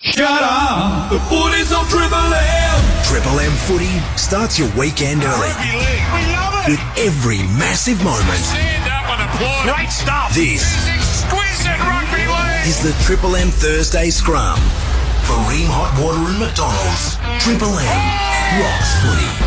Shut up! The footy's on Triple M! Triple M footy starts your weekend early. Rugby league, we love it! With every massive moment. Stand up and applaud! Great stuff! This is exquisite rugby league! Is the Triple M Thursday Scrum. For Ream Hot Water and McDonald's. Triple M rocks footy.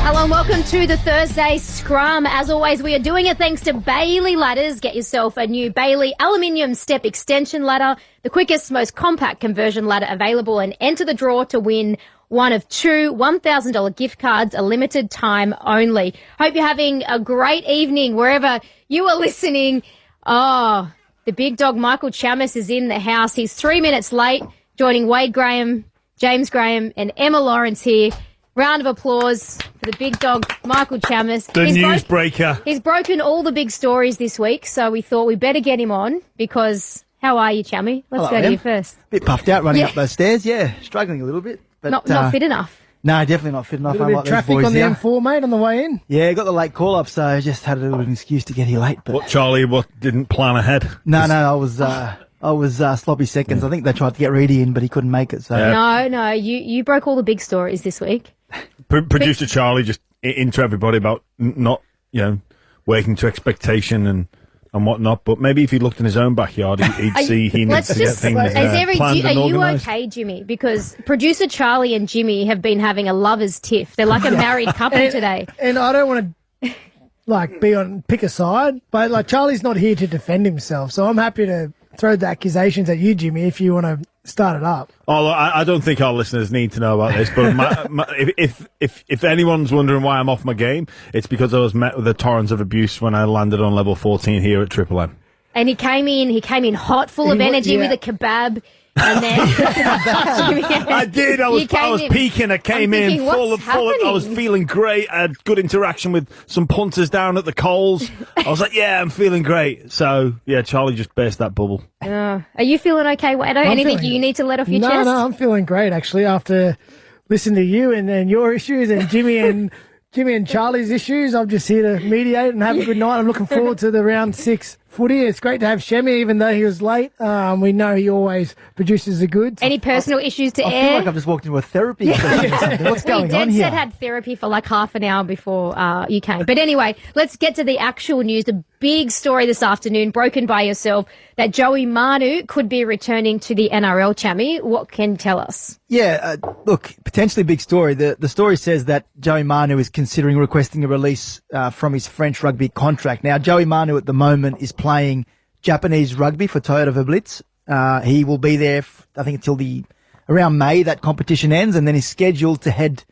Hello and welcome to the Thursday Scrum. As always, we are doing it thanks to Bailey Ladders. Get yourself a new Bailey aluminium step extension ladder, the quickest, most compact conversion ladder available, and enter the draw to win one of two $1,000 gift cards, a limited time only. Hope you're having a great evening wherever you are listening. Oh, the big dog Michael Chammas is in the house. He's 3 minutes late, joining Wade Graham, James Graham and Emma Lawrence here. Round of applause for the big dog, Michael Chammas. The newsbreaker. He's broken all the big stories this week, so we thought we better get him on because, how are you, Chammy? Let's go to you first. Bit puffed out running up those stairs, struggling a little bit. But, not fit enough. No, definitely not fit enough. A little bit of traffic on the M4, mate, on the way in. Yeah, got the late call-up, so I just had a little bit of an excuse to get here late. But Charlie didn't plan ahead? No, I was sloppy seconds. I think they tried to get Reedy in, but he couldn't make it. So No, you broke all the big stories this week. Producer Charlie just into everybody about not, working to expectation and whatnot. But maybe if he looked in his own backyard, he'd see he needs to get things planned and Are you organised. okay, Jimmy? Because producer Charlie and Jimmy have been having a lover's tiff. They're like a married couple today. And I don't want to pick a side, but Charlie's not here to defend himself, so I'm happy to throw the accusations at you, Jimmy, if you want to start it up. Oh, I don't think our listeners need to know about this, but if anyone's wondering why I'm off my game, it's because I was met with a torrent of abuse when I landed on level 14 here at Triple M. And he came in hot, full of energy with a kebab. And then I did. I was peaking. I came in full of. I was feeling great. I had good interaction with some punters down at the Coles. I was like, yeah, I'm feeling great. So yeah, Charlie just burst that bubble. Are you feeling okay, Wade? Anything you need to let off your chest? No, I'm feeling great actually after listening to you and then your issues and Jimmy and Charlie's issues. I'm just here to mediate and have a good night. I'm looking forward to the round 6 footy. It's great to have Shemmy, even though he was late. We know he always produces the goods. Any personal issues to I air? feel like I've just walked into a therapy session or something. What's going on here? Dead set had therapy for like half an hour before you came. But anyway, let's get to the actual news. The big story this afternoon, broken by yourself, that Joey Manu could be returning to the NRL, Chammy. What can you tell us? Yeah, look, potentially big story. The story says that Joey Manu is considering requesting a release from his French rugby contract. Now, Joey Manu at the moment is playing Japanese rugby for Toyota Verblitz. He will be there, I think, until around May. That competition ends, and then he's scheduled to head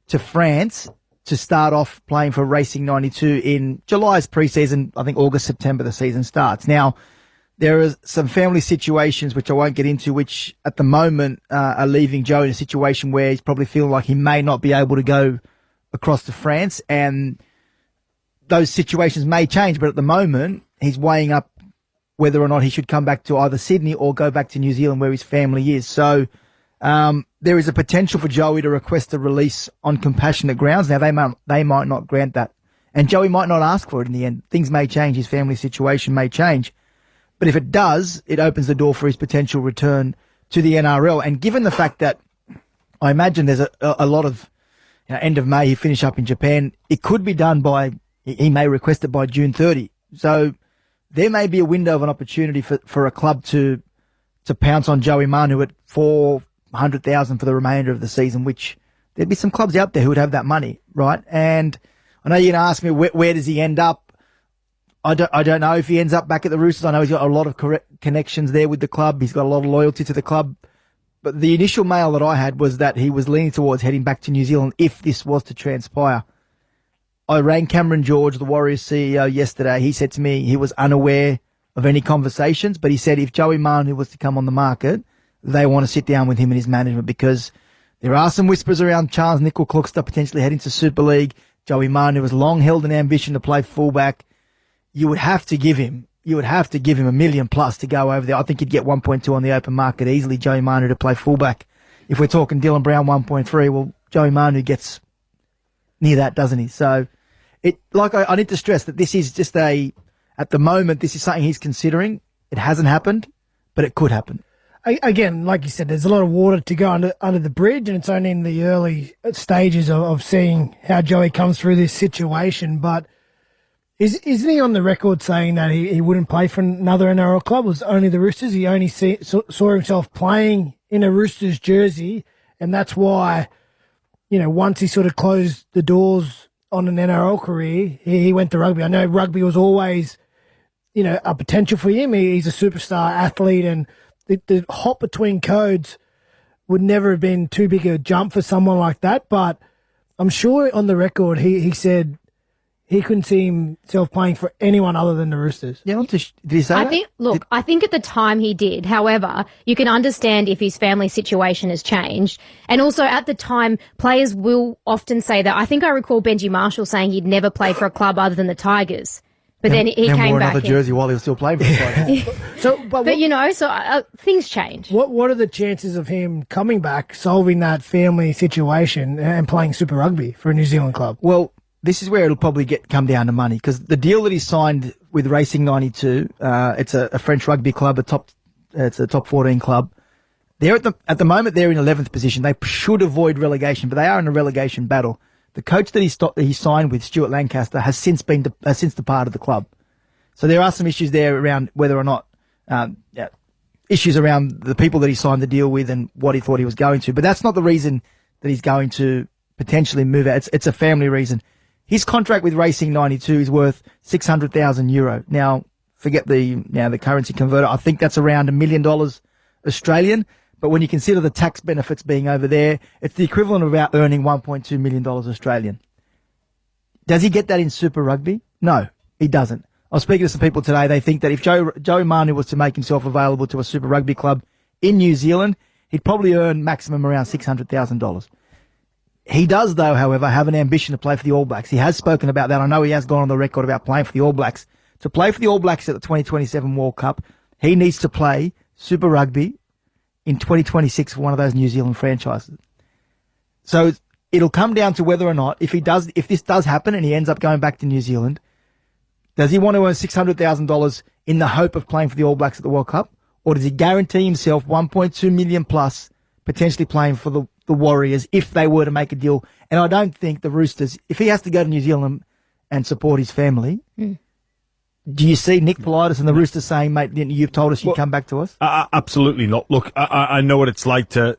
to France to start off playing for Racing 92 in July's pre-season. I think August, September the season starts. Now, there are some family situations which I won't get into, which at the moment are leaving Joe in a situation where he's probably feeling like he may not be able to go across to France, and those situations may change. But at the moment, he's weighing up whether or not he should come back to either Sydney or go back to New Zealand where his family is. So there is a potential for Joey to request a release on compassionate grounds. Now, they might not grant that, and Joey might not ask for it in the end. Things may change. His family situation may change. But if it does, it opens the door for his potential return to the NRL. And given the fact that I imagine there's a lot of end of May, he finish up in Japan, it could be done he may request it by June 30. So there may be a window of an opportunity for a club to pounce on Joey Manu at $400,000 for the remainder of the season, which there'd be some clubs out there who would have that money, right? And I know you're going to ask me, where does he end up? I don't know if he ends up back at the Roosters. I know he's got a lot of connections there with the club. He's got a lot of loyalty to the club. But the initial mail that I had was that he was leaning towards heading back to New Zealand if this was to transpire. I rang Cameron George, the Warriors CEO, yesterday. He said to me he was unaware of any conversations, but he said if Joey Manu was to come on the market, they want to sit down with him and his management, because there are some whispers around Charles Nickel-Cluxter potentially heading to Super League. Joey Manu has long held an ambition to play fullback. You would have to give him $1 million plus to go over there. I think you'd get 1.2 on the open market easily, Joey Manu to play fullback. If we're talking Dylan Brown 1.3, well, Joey Manu gets near that, doesn't he? So I need to stress that this is just at the moment, this is something he's considering. It hasn't happened, but it could happen. again, like you said, there's a lot of water to go under the bridge, and it's only in the early stages of seeing how Joey comes through this situation. But isn't he on the record saying that he wouldn't play for another NRL club? It was only the Roosters. He only saw himself playing in a Roosters jersey, and that's why, once he sort of closed the doors on an NRL career, he went to rugby. I know rugby was always, a potential for him. He's a superstar athlete, and the hop between codes would never have been too big a jump for someone like that. But I'm sure on the record he said he couldn't see himself playing for anyone other than the Roosters. Yeah, did he say that? I think at the time he did. However, you can understand if his family situation has changed. And also at the time, players will often say that. I think I recall Benji Marshall saying he'd never play for a club other than the Tigers. But then he came wore back. Another jersey while he was still playing for the Tigers. But things change. What are the chances of him coming back, solving that family situation, and playing Super Rugby for a New Zealand club? Well, this is where it'll probably come down to money, because the deal that he signed with Racing 92, it's a French rugby club, it's a top 14 club. They're at the moment they're in 11th position. They should avoid relegation, but they are in a relegation battle. The coach that he signed with, Stuart Lancaster, has since departed the club. So there are some issues there around whether or not issues around the people that he signed the deal with and what he thought he was going to. But that's not the reason that he's going to potentially move out. It's a family reason. His contract with Racing 92 is worth €600,000. Now, forget the currency converter. I think that's around $1 million Australian. But when you consider the tax benefits being over there, it's the equivalent of about earning $1.2 million Australian. Does he get that in Super Rugby? No, he doesn't. I was speaking to some people today. They think that if Joey Manu was to make himself available to a Super Rugby club in New Zealand, he'd probably earn maximum around $600,000. He does, though, however, have an ambition to play for the All Blacks. He has spoken about that. I know he has gone on the record about playing for the All Blacks. To play for the All Blacks at the 2027 World Cup, he needs to play Super Rugby in 2026 for one of those New Zealand franchises. So it'll come down to whether or not, if this does happen and he ends up going back to New Zealand, does he want to earn $600,000 in the hope of playing for the All Blacks at the World Cup? Or does he guarantee himself $1.2 million plus, potentially playing for the Warriors if they were to make a deal? And I don't think the Roosters, if he has to go to New Zealand and support his family, do you see Nick Politis and the Roosters saying, mate, you've told us you'd come back to us? Absolutely not. Look, I know what it's like to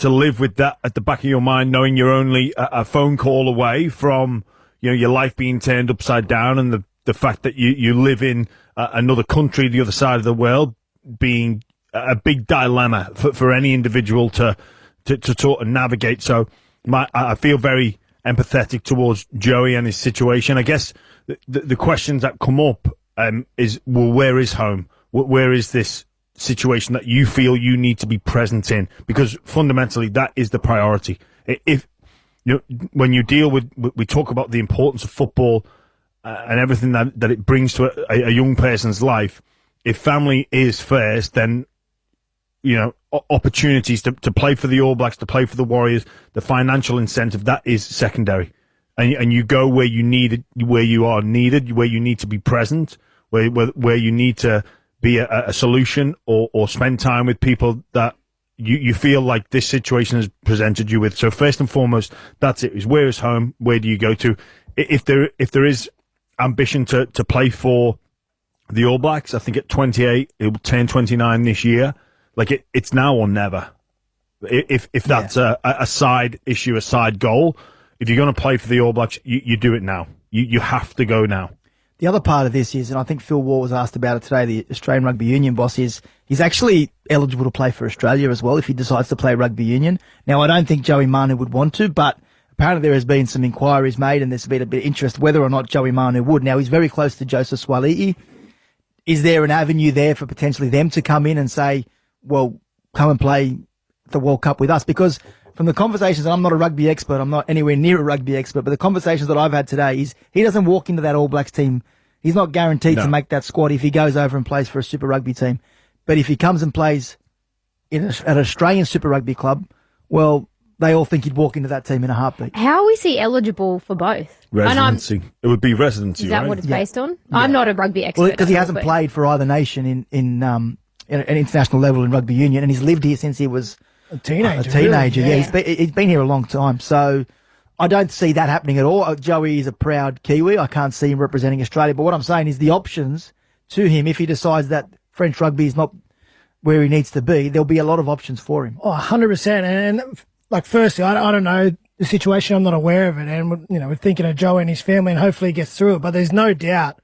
live with that at the back of your mind, knowing you're only a phone call away from your life being turned upside down, and the fact that you live in another country, the other side of the world, being a big dilemma for any individual to sort of navigate. So I feel very empathetic towards Joey and his situation. I guess the questions that come up is, well, where is home? Where is this situation that you feel you need to be present in? Because fundamentally, that is the priority. If when you deal with, we talk about the importance of football and everything that it brings to a young person's life. If family is first, then opportunities to play for the All Blacks, to play for the Warriors, the financial incentive, that is secondary. And you go where you need, where you are needed, where you need to be present, where you need to be a solution or spend time with people that you feel like this situation has presented you with. So first and foremost, that's it. Is where is home? Where do you go to? If there is ambition to play for the All Blacks, I think at 28, it will turn 29 this year. Like it's now or never. If that's a side issue, a side goal, if you're going to play for the All Blacks, you do it now. You have to go now. The other part of this is, and I think Phil Waugh was asked about it today, the Australian Rugby Union boss, is he's actually eligible to play for Australia as well if he decides to play rugby union. Now, I don't think Joey Manu would want to, but apparently there has been some inquiries made and there's been a bit of interest whether or not Joey Manu would. Now, he's very close to Joseph Swali'i. Is there an avenue there for potentially them to come in and say, well, come and play the World Cup with us? Because from the conversations, and I'm not a rugby expert, I'm not anywhere near a rugby expert, but the conversations that I've had today is he doesn't walk into that All Blacks team. He's not guaranteed to make that squad if he goes over and plays for a Super Rugby team. But if he comes and plays at an Australian Super Rugby club, well, they all think he'd walk into that team in a heartbeat. How is he eligible for both? Residency. It would be residency, Is that right? what it's based on? Yeah. I'm not a rugby expert. Well, because he hasn't played for either nation in at an international level in rugby union, and he's lived here since he was a teenager. Really? Yeah. He's been here a long time. So I don't see that happening at all. Joey is a proud Kiwi. I can't see him representing Australia. But what I'm saying is the options to him, if he decides that French rugby is not where he needs to be, there'll be a lot of options for him. Oh, 100%. And like, firstly, I don't know the situation. I'm not aware of it. And, we're thinking of Joey and his family, and hopefully he gets through it. But there's no doubt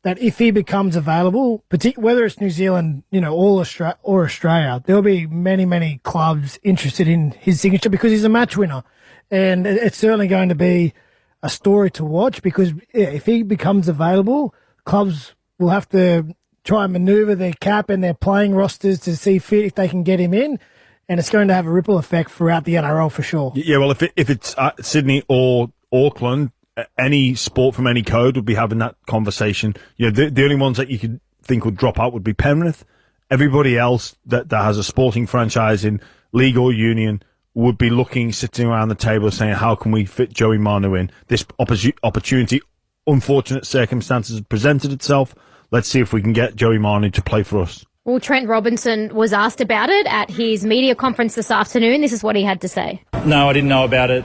that if he becomes available, whether it's New Zealand, or Australia, there'll be many, many clubs interested in his signature because he's a match winner. And it's certainly going to be a story to watch because if he becomes available, clubs will have to try and manoeuvre their cap and their playing rosters to see fit if they can get him in. And it's going to have a ripple effect throughout the NRL for sure. Yeah, well, if it's Sydney or Auckland, any sport from any code would be having that conversation. The only ones that you could think would drop out would be Penrith. Everybody else that has a sporting franchise in league or union would be sitting around the table saying, how can we fit Joey Manu in? This opportunity, unfortunate circumstances presented itself. Let's see if we can get Joey Manu to play for us. Well, Trent Robinson was asked about it at his media conference this afternoon. This is what he had to say. No, I didn't know about it.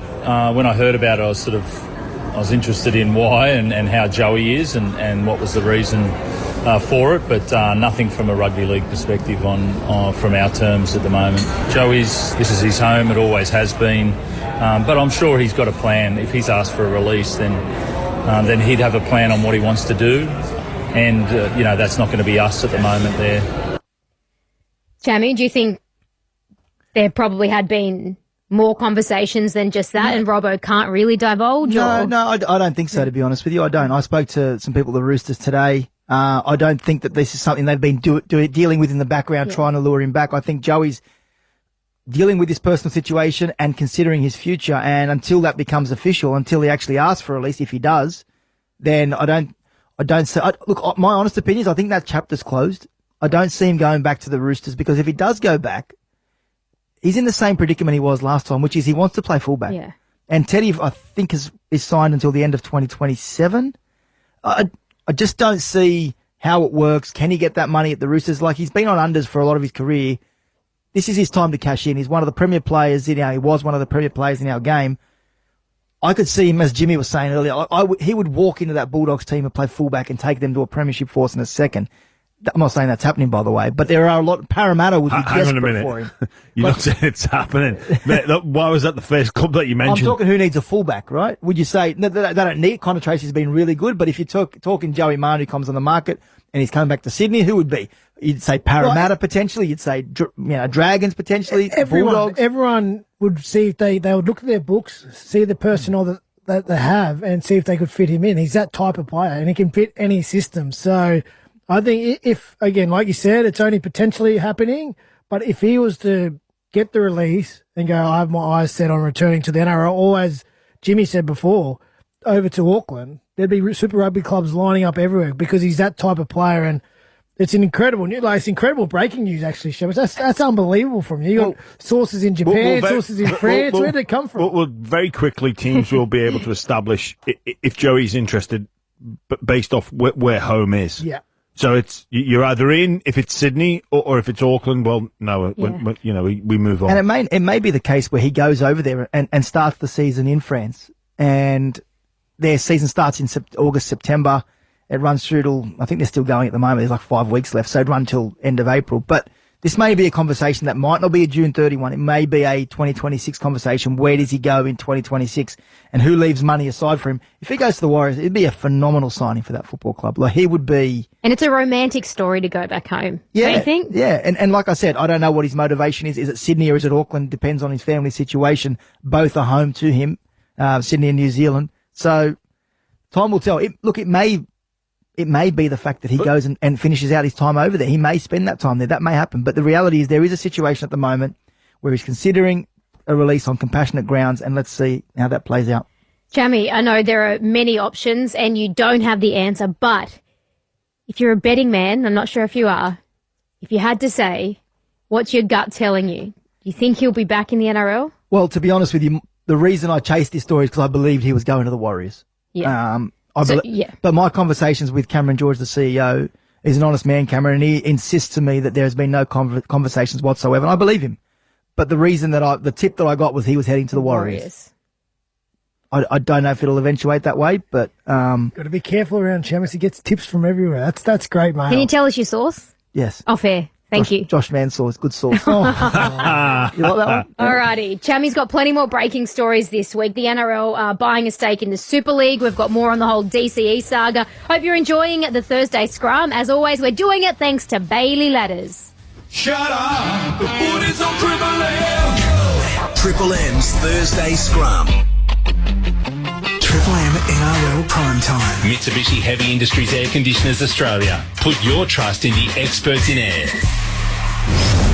When I heard about it, I was interested in why and how Joey is and what was the reason for it, but nothing from a rugby league perspective from our terms at the moment. This is his home, it always has been, but I'm sure he's got a plan. If he's asked for a release, then he'd have a plan on what he wants to do, and that's not going to be us at the moment there. Jamie, do you think there probably had been more conversations than just that, and Robbo can't really divulge? No, I don't think so, to be honest with you. I don't. I spoke to some people at the Roosters today. I don't think that this is something they've been dealing with in the background, trying to lure him back. I think Joey's dealing with his personal situation and considering his future, and until that becomes official, until he actually asks for a release, if he does, then I don't say, look, my honest opinion is I think that chapter's closed. I don't see him going back to the Roosters, because if he does go back, he's in the same predicament he was last time, which is he wants to play fullback. Yeah. And Teddy, I think, is signed until the end of 2027. I just don't see how it works. Can he get that money at the Roosters? Like, he's been on unders for a lot of his career. This is his time to cash in. He's one of the premier players. He was one of the premier players in our game. I could see him, as Jimmy was saying earlier, he would walk into that Bulldogs team and play fullback and take them to a premiership force in a second. I'm not saying that's happening, by the way, but there are a lot. Parramatta would be desperate for him. You're not saying it's happening. Why was that the first club that you mentioned? I'm talking who needs a fullback, right? Would you say they don't need? Connor Tracy's been really good, but if you're talking Joey Manu, who comes on the market and he's coming back to Sydney, who would be? You'd say Parramatta potentially. You'd say Dragons potentially. Everyone would see if they would look at their books, see the personnel that they have, and see if they could fit him in. He's that type of player, and he can fit any system. So I think if, again, like you said, it's only potentially happening, but if he was to get the release and go, I have my eyes set on returning to the NRL, or as Jimmy said before, over to Auckland, there'd be Super Rugby clubs lining up everywhere because he's that type of player. And it's an incredible news. Like, it's incredible breaking news, actually, Shemus. That's unbelievable from you. You got sources in Japan, sources in France. Where did it come from? Well, very quickly, teams will be able to establish if Joey's interested based off where home is. Yeah. So you're either in if it's Sydney or if it's Auckland. Well, no, we move on. And it may be the case where he goes over there and starts the season in France, and their season starts in August, September. It runs through till, I think they're still going at the moment. There's like 5 weeks left, so it'd run till end of April. But this may be a conversation that might not be a June 31. It may be a 2026 conversation. Where does he go in 2026? And who leaves money aside for him? If he goes to the Warriors, it'd be a phenomenal signing for that football club. Like, he would be. And it's a romantic story to go back home. Yeah. Don't you think? Yeah. And like I said, I don't know what his motivation is. Is it Sydney or is it Auckland? Depends on his family situation. Both are home to him, Sydney and New Zealand. So time will tell. It may be the fact that he goes and finishes out his time over there. He may spend that time there. That may happen. But the reality is there is a situation at the moment where he's considering a release on compassionate grounds, and let's see how that plays out. Jamie, I know there are many options and you don't have the answer, but if you're a betting man, I'm not sure if you are, if you had to say, what's your gut telling you? Do you think he'll be back in the NRL? Well, to be honest with you, the reason I chased this story is because I believed he was going to the Warriors. Yeah. But my conversations with Cameron George, the CEO, He's an honest man, Cameron, and he insists to me that there has been no conversations whatsoever. And I believe him. But the reason the tip that I got was he was heading to the Warriors. I don't know if it'll eventuate that way, but got to be careful around Chamis. He gets tips from everywhere. That's great, mate. Can you tell us your source? Yes. Oh, fair. Thank you. Josh Mansauce, good source. You like that one? Alrighty. Chammy's got plenty more breaking stories this week. The NRL buying a stake in the Super League. We've got more on the whole DCE saga. Hope you're enjoying the Thursday Scrum. As always, we're doing it thanks to Bailey Ladders. Shut up, the footy's on Triple M. Triple M's Thursday Scrum. Triple M NRL Prime Time. Mitsubishi Heavy Industries Air Conditioners Australia. Put your trust in the experts in air.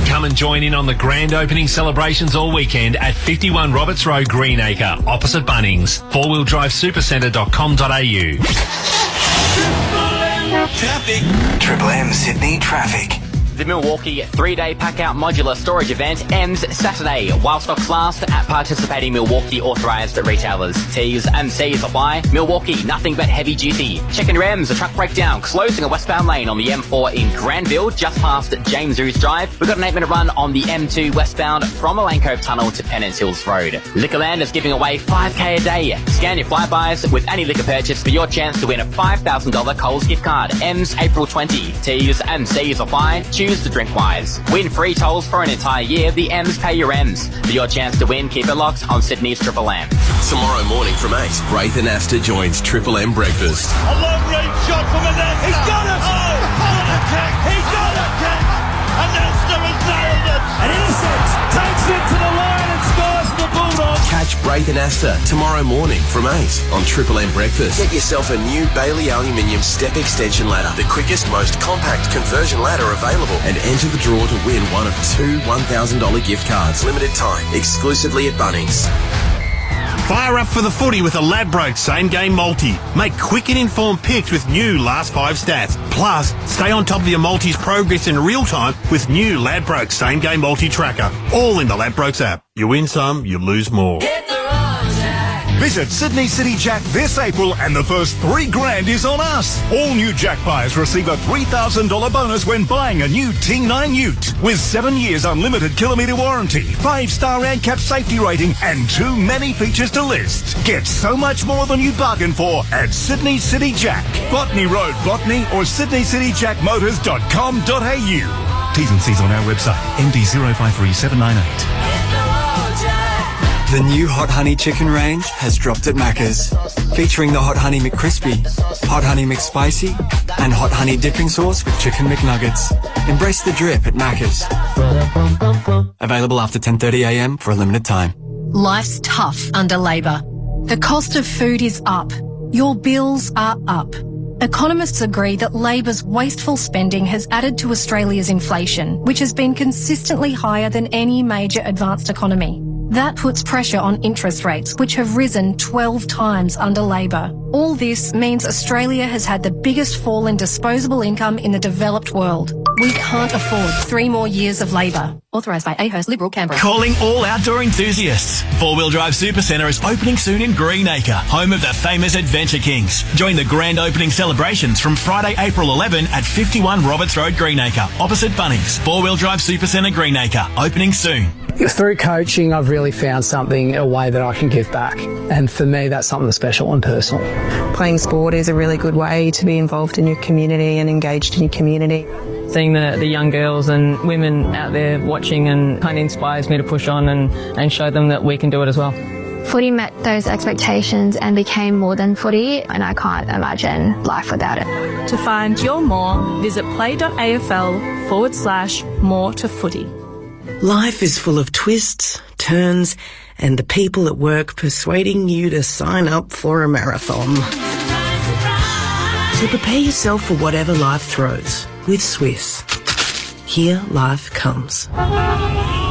Come and join in on the grand opening celebrations all weekend at 51 Roberts Road, Greenacre, opposite Bunnings. 4wheeldrivesupercentre.com.au. Triple M Sydney Traffic. The Milwaukee 3-day pack-out modular storage event ends Saturday while stocks last at participating Milwaukee authorised retailers. T's and C's apply. Milwaukee, nothing but heavy duty. Checking REMS, a truck breakdown closing a westbound lane on the M4 in Granville just past James Roos Drive. We've got an 8-minute run on the M2 westbound from Elaine Cove Tunnel to Pennant Hills Road. Liquorland is giving away $5K a day. Scan your flybys with any liquor purchase for your chance to win a $5,000 Coles gift card. M's April 20. T's and C's apply. Choose to drink wise. Win free tolls for an entire year. The M's pay your M's. For your chance to win, keep it locked on Sydney's Triple M. Tomorrow morning from 8, Braith and Astor joins Triple M Breakfast. A long range shot from Anasta. He's got it! Oh, what an attack! He got it! Anasta has nailed it! An innocent takes it to the line and scores for the Bulldogs. Catch Braith and Astor tomorrow morning from 8 on Triple M Breakfast. Get yourself a new Bailey Aluminium Step Extension Ladder, the quickest, most compact conversion ladder available, and enter the draw to win one of 2 $1,000 gift cards. Limited time, exclusively at Bunnings. Fire up for the footy with a Ladbrokes same-game multi. Make quick and informed picks with new last 5 stats. Plus, stay on top of your multi's progress in real time with new Ladbrokes same-game multi tracker. All in the Ladbrokes app. You win some, you lose more. Visit Sydney City Jack this April and the first $3,000 is on us. All new Jack buyers receive a $3,000 bonus when buying a new T9 Ute with 7 years unlimited kilometre warranty, 5-star ANCAP safety rating and too many features to list. Get so much more than you bargained for at Sydney City Jack, Botany Road, Botany or sydneycityjackmotors.com.au. T's and C's on our website, MD 053798. The new Hot Honey Chicken range has dropped at Macca's, featuring the Hot Honey McCrispy, Hot Honey McSpicy, and Hot Honey Dipping Sauce with Chicken McNuggets. Embrace the drip at Macca's. Available after 10:30am for a limited time. Life's tough under Labor. The cost of food is up. Your bills are up. Economists agree that Labor's wasteful spending has added to Australia's inflation, which has been consistently higher than any major advanced economy. That puts pressure on interest rates, which have risen 12 times under Labor. All this means Australia has had the biggest fall in disposable income in the developed world. We can't afford 3 more years of Labor. Authorised by Ahurst Liberal, Canberra. Calling all outdoor enthusiasts. 4-Wheel Drive Supercentre is opening soon in Greenacre, home of the famous Adventure Kings. Join the grand opening celebrations from Friday, April 11 at 51 Roberts Road, Greenacre, opposite Bunnings. 4-Wheel Drive Supercentre, Greenacre, opening soon. Through coaching, I've really found something, a way that I can give back. And for me, that's something special and personal. Playing sport is a really good way to be involved in your community and engaged in your community. Seeing the young girls and women out there watching and kind of inspires me to push on and show them that we can do it as well. Footy met those expectations and became more than footy, and I can't imagine life without it. To find your more, visit play.afl/more to footy. Life is full of twists, turns, and the people at work persuading you to sign up for a marathon. So prepare yourself for whatever life throws with Swiss. Here life comes.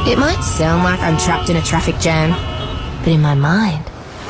It might sound like I'm trapped in a traffic jam, but in my mind,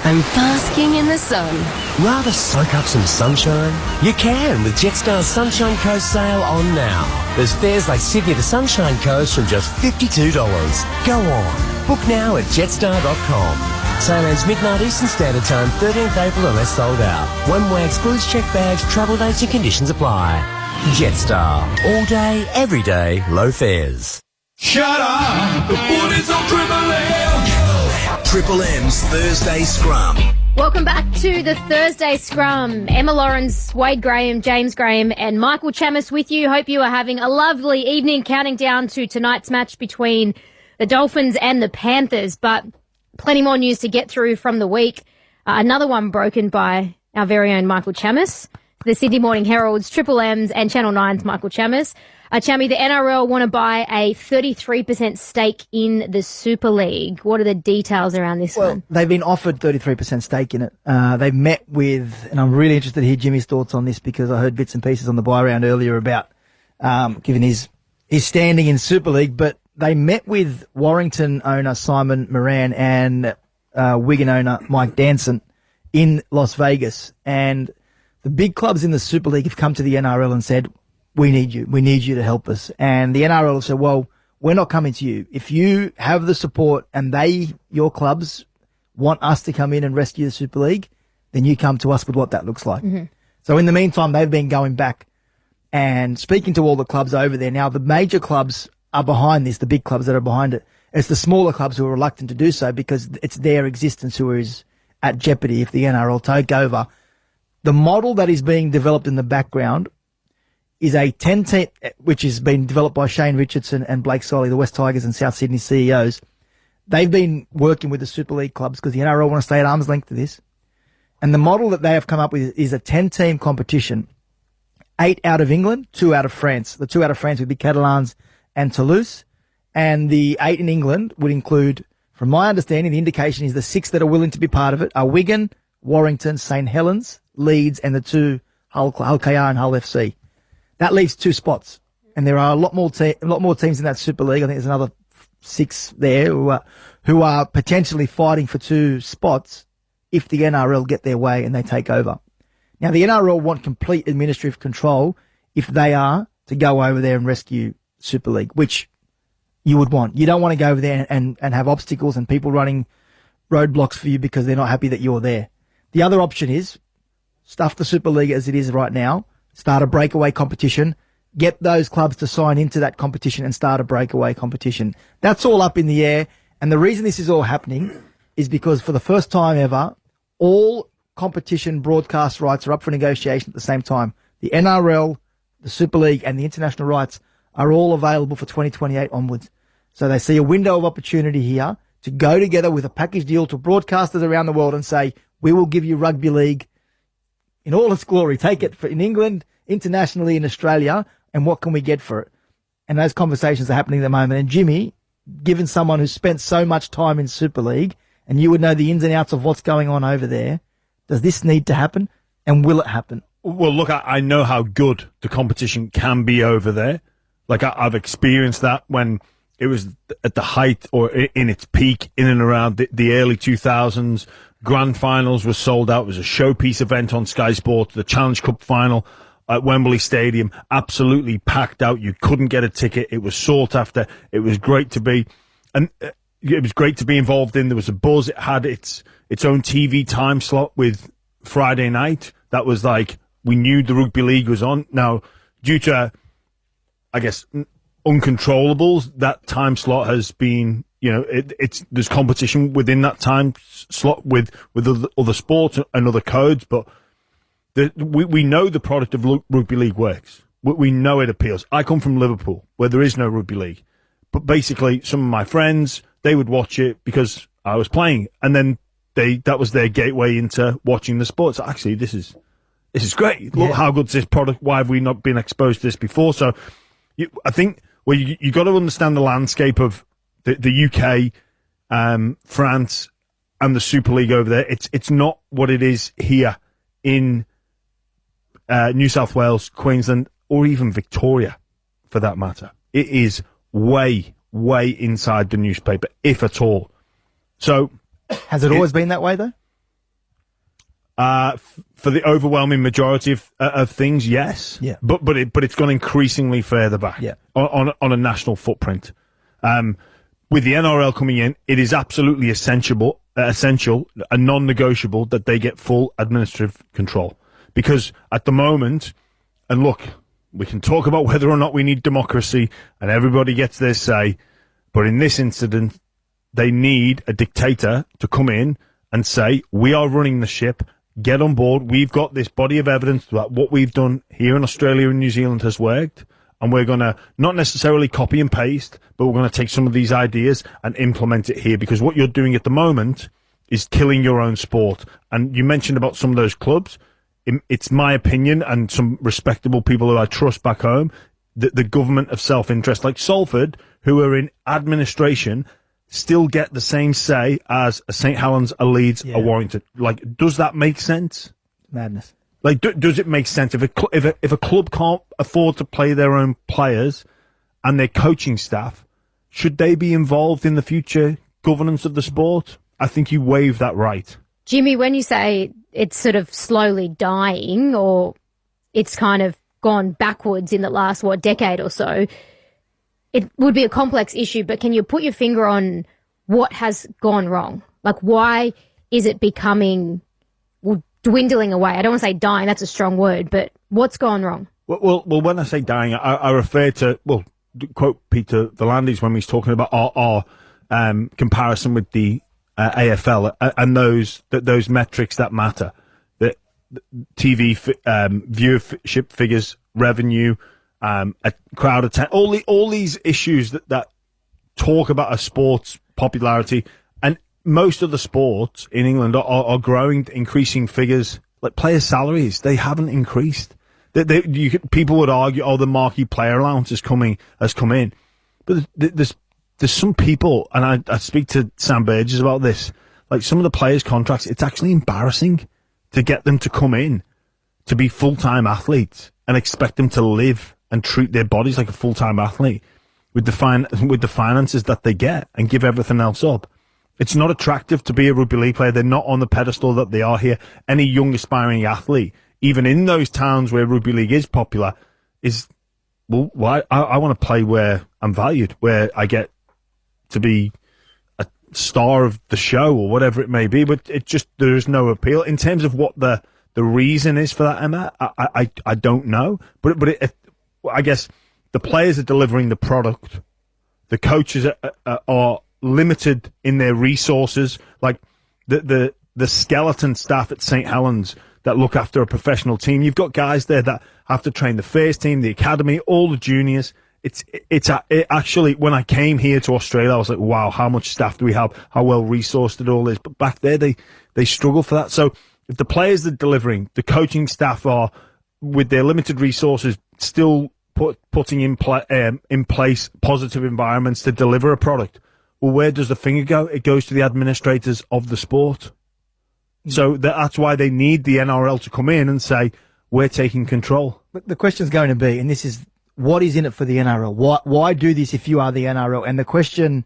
I'm basking in the sun. Rather soak up some sunshine? You can with Jetstar's Sunshine Coast sale on now. There's fares like Sydney to Sunshine Coast from just $52. Go on. Book now at jetstar.com. Sale ends midnight Eastern Standard Time, 13th April unless sold out. One way excludes checked bags, travel dates and conditions apply. Jetstar. All day, every day, low fares. Shut up! The foot is on Triple M! Triple M's Thursday Scrum. Welcome back to the Thursday Scrum. Emma Lawrence, Wade Graham, James Graham and Michael Chammas with you. Hope you are having a lovely evening, counting down to tonight's match between the Dolphins and the Panthers. But plenty more news to get through from the week. Another one broken by our very own Michael Chammas. The Sydney Morning Herald's, Triple M's and Channel 9's Michael Chammas. Chammy, the NRL want to buy a 33% stake in the Super League. What are the details around this one? They've been offered 33% stake in it. They've met with, and I'm really interested to hear Jimmy's thoughts on this because I heard bits and pieces on the buy round earlier about giving his standing in Super League, but they met with Warrington owner Simon Moran and Wigan owner Mike Danson in Las Vegas, and the big clubs in the Super League have come to the NRL and said, we need you. We need you to help us. And the NRL have said, well, we're not coming to you. If you have the support and your clubs, want us to come in and rescue the Super League, then you come to us with what that looks like. Mm-hmm. So in the meantime, they've been going back and speaking to all the clubs over there. Now, the major clubs are behind this, the big clubs that are behind it. It's the smaller clubs who are reluctant to do so because it's their existence who is at jeopardy if the NRL take over. The model that is being developed in the background is a 10-team, which has been developed by Shane Richardson and Blake Solly, the West Tigers and South Sydney CEOs. They've been working with the Super League clubs because the NRL want to stay at arm's length to this. And the model that they have come up with is a 10-team competition, 8 out of England, 2 out of France. The 2 out of France would be Catalans and Toulouse. And the 8 in England would include, from my understanding, the indication is the 6 that are willing to be part of it are Wigan, Warrington, St Helens, Leeds, and the 2 Hull KR and Hull FC. That leaves 2 spots, and there are a lot more teams in that Super League. I think there's another 6 there who are potentially fighting for 2 spots if the NRL get their way and they take over. Now, the NRL want complete administrative control if they are to go over there and rescue Super League, which you would want. You don't want to go over there and have obstacles and people running roadblocks for you because they're not happy that you're there. The other option is stuff the Super League as it is right now, start a breakaway competition, get those clubs to sign into that competition and start a breakaway competition. That's all up in the air. And the reason this is all happening is because for the first time ever, all competition broadcast rights are up for negotiation at the same time. The NRL, the Super League and the international rights are all available for 2028 onwards. So they see a window of opportunity here to go together with a package deal to broadcasters around the world and say, we will give you rugby league in all its glory. Take it in England, internationally in Australia, and what can we get for it? And those conversations are happening at the moment. And Jimmy, given someone who's spent so much time in Super League, and you would know the ins and outs of what's going on over there, does this need to happen? And will it happen? Well, look, I know how good the competition can be over there. Like, I've experienced that when it was at the height or in its peak in and around the early 2000s. Grand finals were sold out. It was a showpiece event on Sky Sports. The Challenge Cup final at Wembley Stadium, absolutely packed out. You couldn't get a ticket. It was sought after. It was great to be, and it was great to be involved in. There was a buzz. It had its own TV time slot with Friday night. That was like, we knew the rugby league was on. Now, due to, I guess, uncontrollables, that time slot has been, there's competition within that time slot with other sports and other codes, but we know the product of rugby league works. We know it appeals. I come from Liverpool, where there is no rugby league, but basically some of my friends, they would watch it because I was playing, and then that was their gateway into watching the sports. Actually, this is great. Look how good's this product. Why have we not been exposed to this before? So I think you got to understand the landscape of the UK, France, and the Super League over there. It's not what it is here in New South Wales, Queensland, or even Victoria, for that matter. It is way, way inside the newspaper, if at all. So, has it always been that way, though? For the overwhelming majority of things, yes. Yeah. But it's gone increasingly further back. Yeah. On a national footprint. With the NRL coming in, it is absolutely essential and non-negotiable that they get full administrative control. Because at the moment, and look, we can talk about whether or not we need democracy, and everybody gets their say. But in this incident, they need a dictator to come in and say, we are running the ship, get on board. We've got this body of evidence that what we've done here in Australia and New Zealand has worked. And we're going to not necessarily copy and paste, but we're going to take some of these ideas and implement it here. Because what you're doing at the moment is killing your own sport. And you mentioned about some of those clubs. It's my opinion, and some respectable people who I trust back home, that the government of self-interest, like Salford, who are in administration, still get the same say as a St. Helens, a Leeds, a Warrington. Like, does that make sense? Madness. Like, does it make sense if a club can't afford to play their own players and their coaching staff? Should they be involved in the future governance of the sport? I think you waive that right. Jimmy, when you say it's sort of slowly dying, or it's kind of gone backwards in the last, decade or so, it would be a complex issue, but can you put your finger on what has gone wrong? Like, why is it becoming, dwindling away? I don't want to say dying, that's a strong word, but what's gone wrong? Well, when I say dying, I refer to, quote Peter V'landys when he's talking about our comparison with the AFL and those metrics that matter. The TV viewership figures, revenue, a crowd attendance, all these issues that talk about a sport's popularity, and most of the sports in England are growing, increasing figures. Like player salaries, they haven't increased. People would argue, the marquee player allowance has come in, but there's some people, and I speak to Sam Burgess about this. Like some of the players' contracts, it's actually embarrassing to get them to come in to be full-time athletes and expect them to live and treat their bodies like a full-time athlete with the finances that they get and give everything else up. It's not attractive to be a rugby league player. They're not on the pedestal that they are here. Any young aspiring athlete, even in those towns where rugby league is popular, I want to play where I'm valued, where I get to be a star of the show or whatever it may be. But there's no appeal in terms of what the reason is for that, Emma. I don't know, but I guess the players are delivering the product. The coaches are limited in their resources, like the skeleton staff at St. Helens that look after a professional team. You've got guys there that have to train the first team, the academy, all the juniors. It actually, when I came here to Australia, I was like, wow, how much staff do we have? How well resourced it all is. But back there, they struggle for that. So if the players are delivering, the coaching staff are, with their limited resources, still putting in place positive environments to deliver a product, well, where does the finger go? It goes to the administrators of the sport. So that's why they need the NRL to come in and say, we're taking control. But the question's going to be, and this is, what is in it for the NRL? Why do this if you are the NRL? And the question,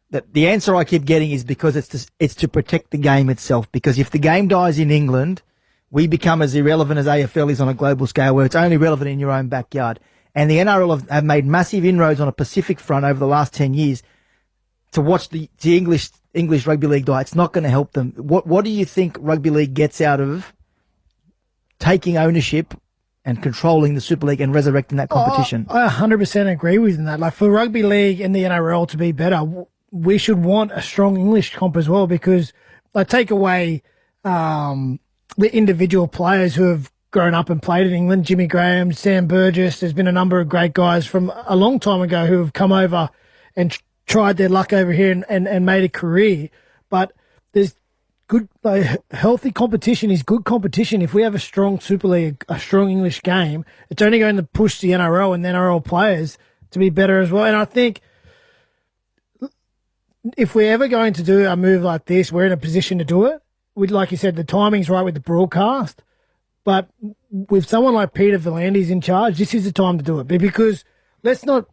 the answer I keep getting is because it's to protect the game itself. Because if the game dies in England, we become as irrelevant as AFL is on a global scale, where it's only relevant in your own backyard. And the NRL have made massive inroads on a Pacific front over the last 10 years to watch the English rugby league die. It's not going to help them. What do you think rugby league gets out of taking ownership and controlling the Super League and resurrecting that competition? I 100% agree with that. Like, for rugby league and the NRL to be better, we should want a strong English comp as well, because take away the individual players who have grown up and played in England, Jimmy Graham, Sam Burgess. There's been a number of great guys from a long time ago who have come over and tried their luck over here and made a career. But there's good, healthy competition is good competition. If we have a strong Super League, a strong English game, it's only going to push the NRL and the NRL players to be better as well. And I think if we're ever going to do a move like this, we're in a position to do it. Like you said, the timing's right with the broadcast. But with someone like Peter V'landys in charge, this is the time to do it. Because let's not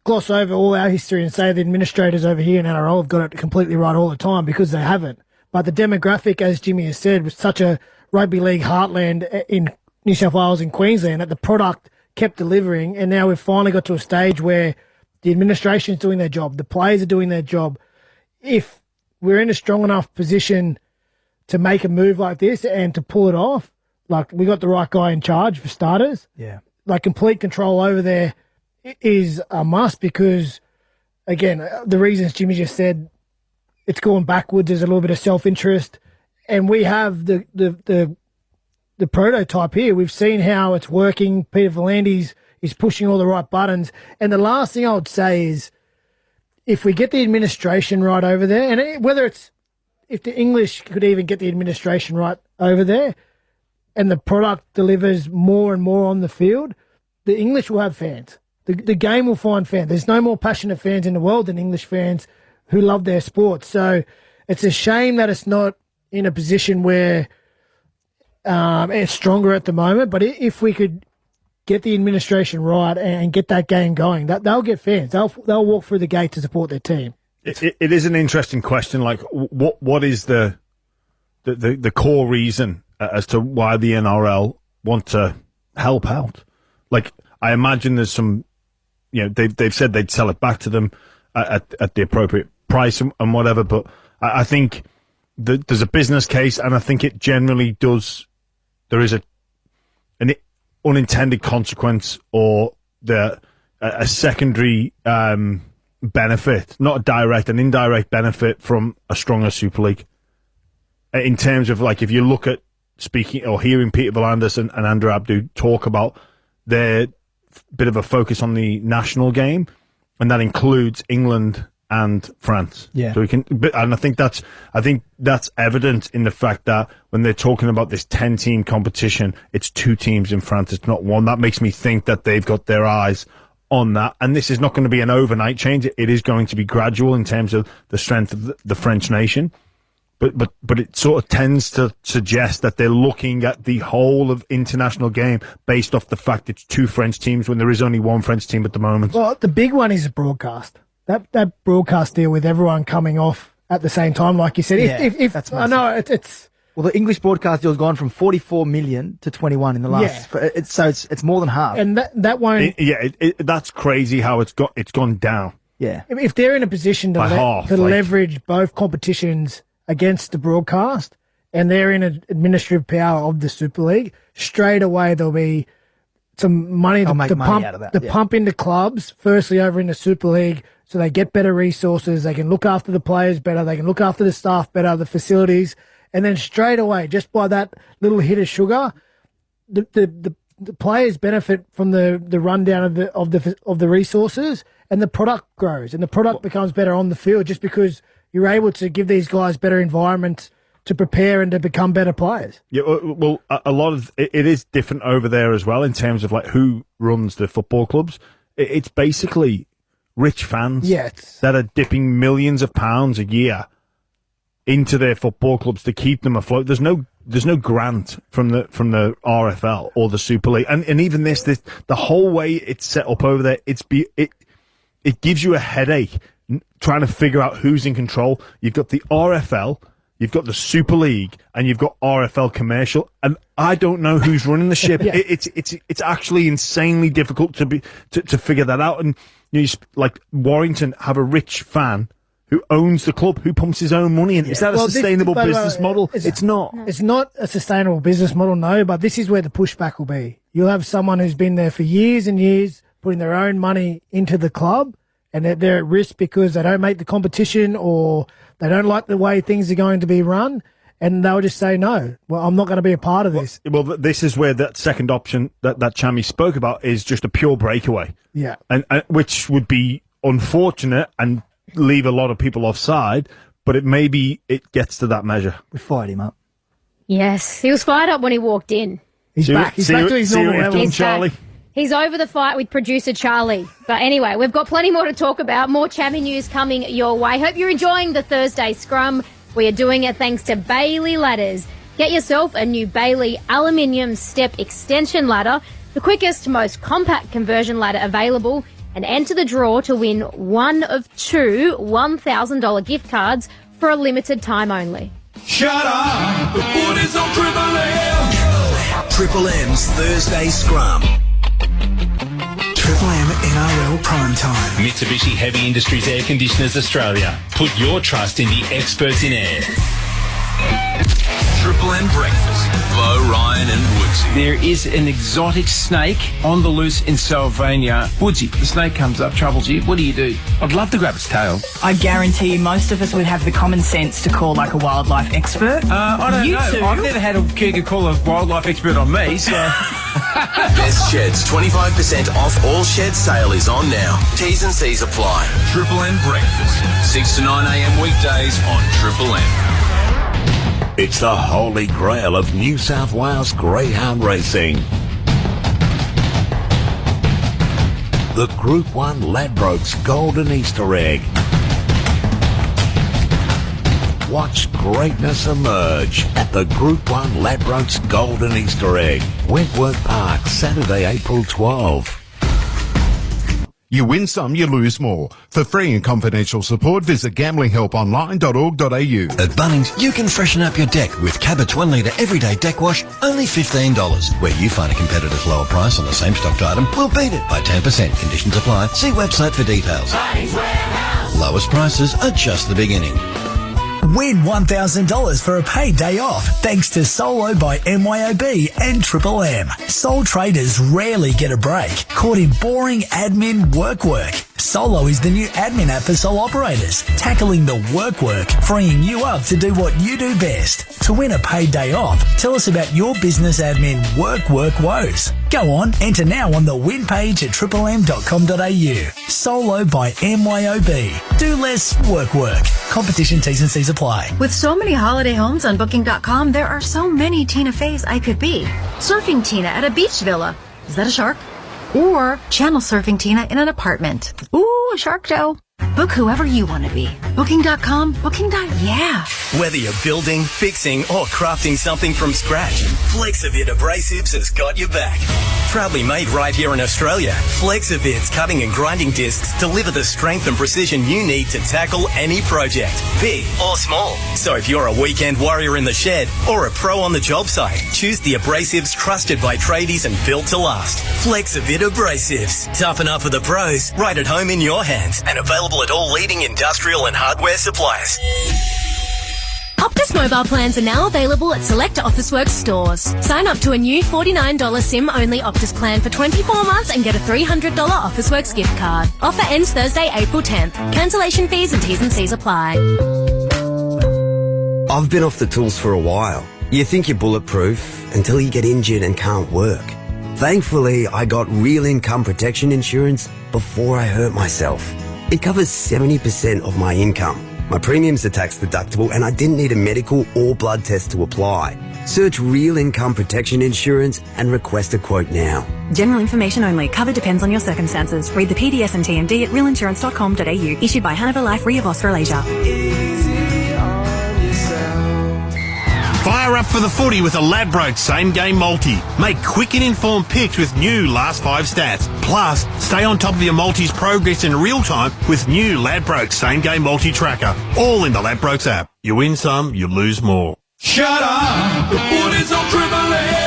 gloss over all our history and say the administrators over here in NRL have got it completely right all the time, because they haven't. But the demographic, as Jimmy has said, was such a rugby league heartland in New South Wales and Queensland that the product kept delivering. And now we've finally got to a stage where the administration is doing their job, the players are doing their job. If we're in a strong enough position to make a move like this and to pull it off, like, we got the right guy in charge for starters. Yeah. like complete control over there is a must because, again, the reasons Jimmy just said, it's going backwards. There's a little bit of self-interest, and we have the prototype here. We've seen how it's working. Peter V'landys is pushing all the right buttons. And the last thing I would say is, if we get the administration right over there, and if the English could even get the administration right over there, and the product delivers more and more on the field, the English will have fans. The game will find fans. There's no more passionate fans in the world than English fans who love their sport. So it's a shame that it's not in a position where it's stronger at the moment. But if we could get the administration right and get that game going, they'll get fans. They'll walk through the gate to support their team. It is an interesting question. Like, what is the core reason as to why the NRL want to help out? Like, I imagine there's some, they've said they'd sell it back to them at the appropriate price and whatever. But I think there's a business case, and I think it generally does. There is an unintended consequence or a secondary benefit, not a direct, an indirect benefit from a stronger Super League. In terms of, like, if you look at speaking or hearing Peter V'landys and Andrew Abdu talk about their bit of a focus on the national game, and that includes England and France. Yeah. So and I think that's evident in the fact that when they're talking about this 10-team competition, it's 2 teams in France, it's not 1. That makes me think that they've got their eyes on that. And this is not going to be an overnight change. It is going to be gradual in terms of the strength of the French nation. But it sort of tends to suggest that they're looking at the whole of international game based off the fact it's 2 French teams when there is only 1 French team at the moment. Well, the big one is the broadcast. That broadcast deal with everyone coming off at the same time, like you said. If that's massive. I know it's. Well, the English broadcast deal has gone from 44 million to 21 in the last. Yeah. So it's more than half. And that won't. That's crazy how it's gone down. Yeah. If they're in a position to leverage both competitions against the broadcast, and they're in an administrative power of the Super League, straight away there'll be some money to pump into clubs, firstly over in the Super League, so they get better resources, they can look after the players better, they can look after the staff better, the facilities, and then straight away, just by that little hit of sugar, the players benefit from the rundown of the resources, and the product grows, and the product becomes better on the field just because you're able to give these guys better environments to prepare and to become better players. Yeah, well, a lot of it is different over there as well in terms of like who runs the football clubs. It's basically rich fans that are dipping millions of pounds a year into their football clubs to keep them afloat. There's no grant from the RFL or the Super League, and even this the whole way it's set up over there. It gives you a headache trying to figure out who's in control. You've got the RFL, you've got the Super League, and you've got RFL Commercial, and I don't know who's running the ship. It's actually insanely difficult to figure that out. And like Warrington have a rich fan who owns the club, who pumps his own money in. Is that a sustainable business model? It's not. It's not a sustainable business model, no, but this is where the pushback will be. You'll have someone who's been there for years and years, putting their own money into the club, and they're at risk because they don't make the competition or they don't like the way things are going to be run, and they'll just say, no, well, I'm not going to be a part of this. Well, this is where that second option that Chammy spoke about is just a pure breakaway. Yeah. And which would be unfortunate and leave a lot of people offside, but it gets to that measure. We fired him up. Yes, he was fired up when he walked in. He's back. He's back to his normal level. He's Charlie. He's over the fight with producer Charlie. But anyway, we've got plenty more to talk about. More Chammy news coming your way. Hope you're enjoying the Thursday Scrum. We are doing it thanks to Bailey Ladders. Get yourself a new Bailey aluminium step extension ladder, the quickest, most compact conversion ladder available, and enter the draw to win one of 2 $1,000 gift cards for a limited time only. Shut up! The foot is on Triple M! Triple M's Thursday Scrum. Triple M NRL Prime Time. Mitsubishi Heavy Industries Air Conditioners Australia. Put your trust in the experts in air. Triple M Breakfast. Bo, Ryan and Woodsy. There is an exotic snake on the loose in Sylvania. Woodsy, the snake comes up, troubles you. What do? I'd love to grab its tail. I guarantee you most of us would have the common sense to call like a wildlife expert. I don't know. Two? I've never had a cougar call a wildlife expert on me, so... Best Sheds 25% off all shed sale is on now. T's and C's apply. Triple M Breakfast. 6 to 9 a.m. weekdays on Triple M. It's the holy grail of New South Wales greyhound racing. The Group 1 Ladbrokes Golden Easter Egg. Watch greatness emerge at the Group 1 Ladbrokes Golden Easter Egg, Wentworth Park, Saturday, April 12. You win some, you lose more. For free and confidential support, visit gamblinghelponline.org.au. At Bunnings, you can freshen up your deck with Cabot's 1 litre everyday deck wash, only $15. Where you find a competitive lower price on the same stocked item, we'll beat it by 10%. Conditions apply. See website for details. Lowest prices are just the beginning. Win $1,000 for a paid day off thanks to Solo by MYOB and Triple M. Sole traders rarely get a break, caught in boring admin work. Solo is the new admin app for sole operators, tackling the work, freeing you up to do what you do best. To win a paid day off, tell us about your business admin work woes. Go on, enter now on the win page at triplem.com.au. Solo by MYOB. Do less work. Competition T's and C's apply. With so many holiday homes on Booking.com, there are so many Tina Feys I could be. Surfing Tina at a beach villa. Is that a shark? Or channel surfing Tina in an apartment. Ooh, a shark Joe. Book whoever you want to be. Booking.com, Booking.yeah. Whether you're building, fixing, or crafting something from scratch, Flexivit Abrasives has got your back. Proudly made right here in Australia, Flexivit's cutting and grinding discs deliver the strength and precision you need to tackle any project, big or small. So if you're a weekend warrior in the shed or a pro on the job site, choose the abrasives trusted by tradies and built to last. Flexivit Abrasives. Tough enough for the pros, right at home in your hands, and available at all leading industrial and hardware suppliers. Optus mobile plans are now available at select Officeworks stores. Sign up to a new $49 SIM-only Optus plan for 24 months and get a $300 Officeworks gift card. Offer ends Thursday, April 10th. Cancellation fees and T's and C's apply. I've been off the tools for a while. You think you're bulletproof until you get injured and can't work. Thankfully, I got real income protection insurance before I hurt myself. It covers 70% of my income. My premiums are tax deductible and I didn't need a medical or blood test to apply. Search Real Income Protection Insurance and request a quote now. General information only. Cover depends on your circumstances. Read the PDS and TMD at realinsurance.com.au. Issued by Hanover Life Re of Australasia. Fire up for the footy with a Ladbrokes same-game multi. Make quick and informed picks with new last 5 stats. Plus, stay on top of your multi's progress in real time with new Ladbrokes same-game multi-tracker. All in the Ladbrokes app. You win some, you lose more. Shut up! The footy's on Triple M!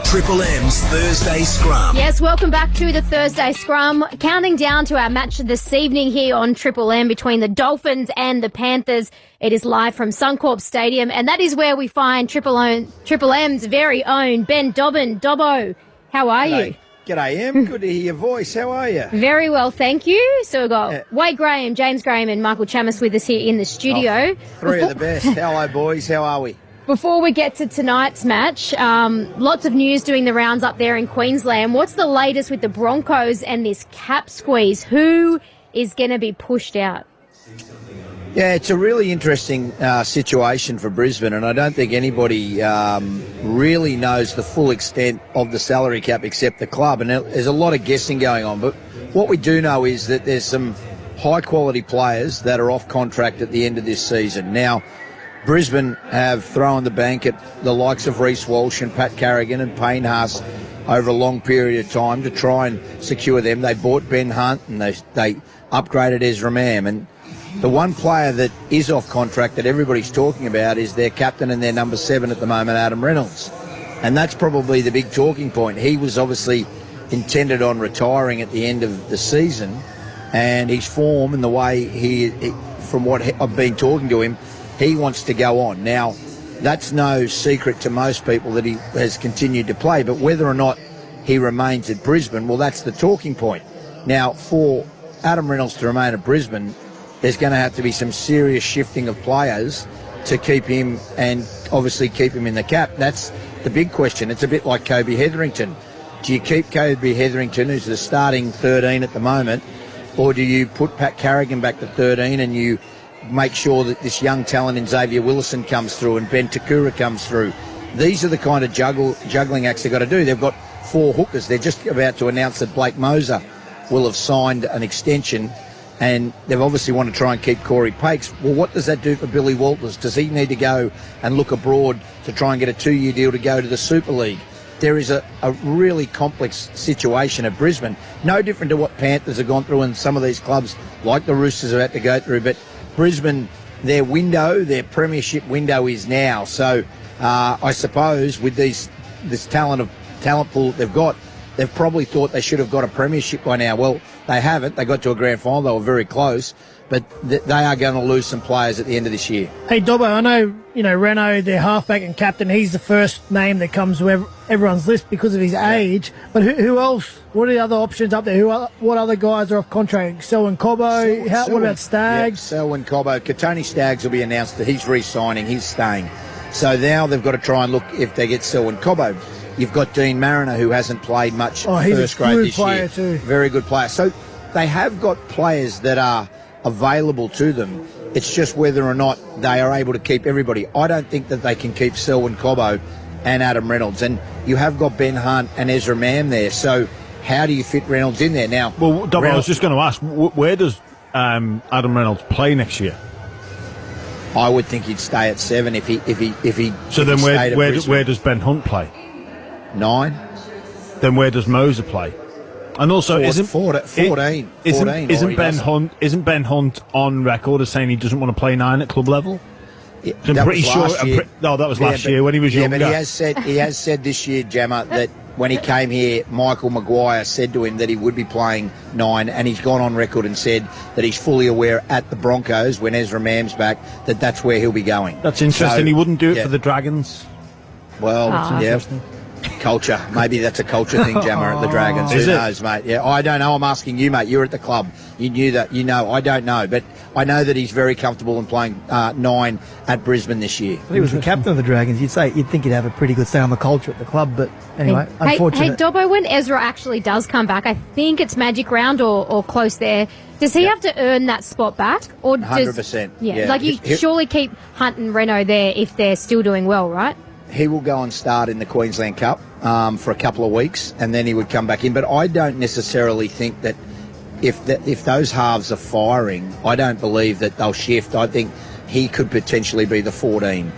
Triple M's Thursday Scrum. Yes, welcome back to the Thursday Scrum. Counting down to our match this evening here on Triple M between the Dolphins and the Panthers. It is live from Suncorp Stadium, and that is where we find Triple M's very own Ben Dobbin. Dobbo, how are you? G'day, Em. Good to hear your voice. How are you? Very well, thank you. So we've got Wade Graham, James Graham and Michael Chamis with us here in the studio. Three of the best. Hello, boys. How are we? Before we get to tonight's match, lots of news doing the rounds up there in Queensland. What's the latest with the Broncos and this cap squeeze? Who is going to be pushed out? Yeah, it's a really interesting situation for Brisbane, and I don't think anybody really knows the full extent of the salary cap except the club, and there's a lot of guessing going on. But what we do know is that there's some high-quality players that are off contract at the end of this season. Now, Brisbane have thrown the bank at the likes of Reece Walsh and Pat Carrigan and Payne Haas over a long period of time to try and secure them. They bought Ben Hunt and they upgraded Ezra Mam. And the one player that is off contract that everybody's talking about is their captain and their number 7 at the moment, Adam Reynolds. And that's probably the big talking point. He was obviously intended on retiring at the end of the season, and his form and the way he from what I've been talking to him, he wants to go on. Now, that's no secret to most people that he has continued to play. But whether or not he remains at Brisbane, well, that's the talking point. Now, for Adam Reynolds to remain at Brisbane, there's going to have to be some serious shifting of players to keep him and obviously keep him in the cap. That's the big question. It's a bit like Kobe Hetherington. Do you keep Kobe Hetherington, who's the starting 13 at the moment, or do you put Pat Carrigan back to 13 and you make sure that this young talent in Xavier Willison comes through and Ben Takura comes through? These are the kind of juggling acts they've got to do. They've got 4 hookers. They're just about to announce that Blake Moser will have signed an extension, and they've obviously want to try and keep Corey Pakes. Well, what does that do for Billy Walters? Does he need to go and look abroad to try and get a 2-year deal to go to the Super League? There is a really complex situation at Brisbane, no different to what Panthers have gone through and some of these clubs like the Roosters are about to go through. But Brisbane, their premiership window is now. So I suppose with this talent pool that they've got, they've probably thought they should have got a premiership by now. Well, they haven't. They got to a grand final. They were very close. But they are going to lose some players at the end of this year. Hey, Dobbo, I know, Renault, their halfback and captain, he's the first name that comes to everyone's list because of his age. But who else? What are the other options up there? What other guys are off contract? Selwyn Cobbo? What about Staggs? Yeah, Selwyn Cobbo. Katoni Staggs will be announced that he's re-signing. He's staying. So now they've got to try and look if they get Selwyn Cobbo. You've got Dean Mariner, who hasn't played much first grade this year. Too. Very good player. So they have got players that are available to them. It's just whether or not they are able to keep everybody. I don't think that they can keep Selwyn Cobbo and Adam Reynolds. And you have got Ben Hunt and Ezra Mam there. So how do you fit Reynolds in there? Now, well, Dom, I was just going to ask, where does Adam Reynolds play next year? I would think he'd stay at 7 if he. So then where does Ben Hunt play? 9. Then where does Moser play? And also, 14. Isn't Ben Hunt on record as saying he doesn't want to play 9 at club level? I'm pretty sure. That was last year when he was younger. Yeah, but he has said this year, Gemma, that when he came here, Michael Maguire said to him that he would be playing 9, and he's gone on record and said that he's fully aware at the Broncos when Ezra Mam's back that that's where he'll be going. That's interesting. So, he wouldn't do it for the Dragons. Well, yeah. Culture. Maybe that's a culture thing, Gemma, at the Dragons. Who knows, mate? Yeah, I don't know. I'm asking you, mate. You're at the club. You knew that. I don't know. But I know that he's very comfortable in playing 9 at Brisbane this year. Well, he was the captain of the Dragons. You'd think he'd have a pretty good say on the culture at the club. But anyway, unfortunately. Hey, Dobbo, when Ezra actually does come back, I think it's Magic Round or close there. Does he have to earn that spot back? Or 100%. Yeah. Like you surely keep Hunt and Renault there if they're still doing well, right? He will go and start in the Queensland Cup for a couple of weeks, and then he would come back in. But I don't necessarily think that if those halves are firing, I don't believe that they'll shift. I think he could potentially be the 14,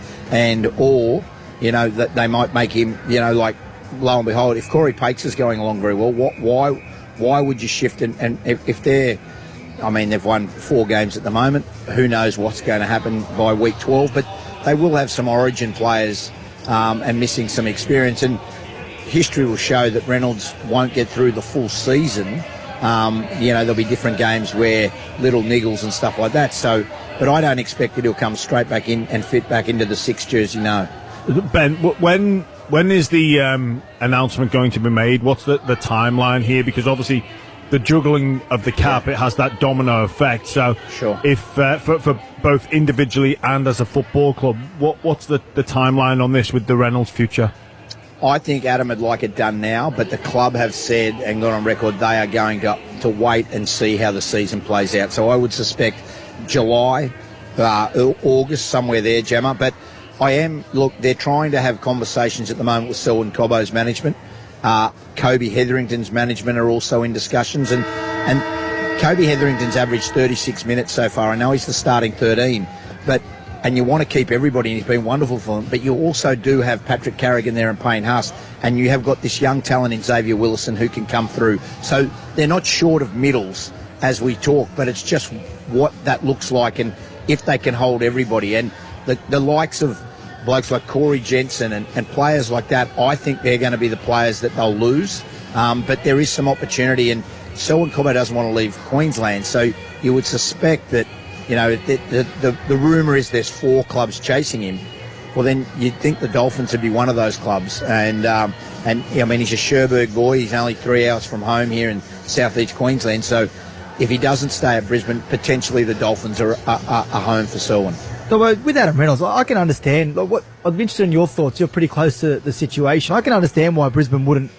or that they might make him, like lo and behold, if Corey Pakes is going along very well, why would you shift? And if they've won 4 games at the moment. Who knows what's going to happen by week 12? But they will have some Origin players. And missing some experience, and history will show that Reynolds won't get through the full season. There'll be different games where little niggles and stuff like that. So, but I don't expect that he'll come straight back in and fit back into the 6 jersey. No. Ben, when is the announcement going to be made? What's the timeline here? Because obviously, the juggling of the cap, it has that domino effect. So, sure. If for both individually and as a football club, what's the timeline on this with the Reynolds future? I think Adam would like it done now, but the club have said and gone on record they are going to wait and see how the season plays out. So I would suspect July, August, somewhere there, Gemma. But they're trying to have conversations at the moment with Selwyn Cobbo's management. Kobe Hetherington's management are also in discussions, and Kobe Hetherington's averaged 36 minutes so far. I know he's the starting 13, and you want to keep everybody, and he's been wonderful for them, but you also do have Patrick Carrigan there and Payne Haas, and you have got this young talent in Xavier Willison who can come through. So they're not short of middles as we talk, but it's just what that looks like and if they can hold everybody. And the likes of blokes like Corey Jensen and players like that, I think they're going to be the players that they'll lose. But there is some opportunity, and Selwyn Cobbo doesn't want to leave Queensland, so you would suspect that, the rumour is there's 4 clubs chasing him. well, then you'd think the Dolphins would be one of those clubs. And I mean, he's a Cherbourg boy. He's only 3 hours from home here in southeast Queensland. So if he doesn't stay at Brisbane, potentially the Dolphins are home for Selwyn. So with Adam Reynolds, I can understand. I'd be interested in your thoughts. You're pretty close to the situation. I can understand why Brisbane wouldn't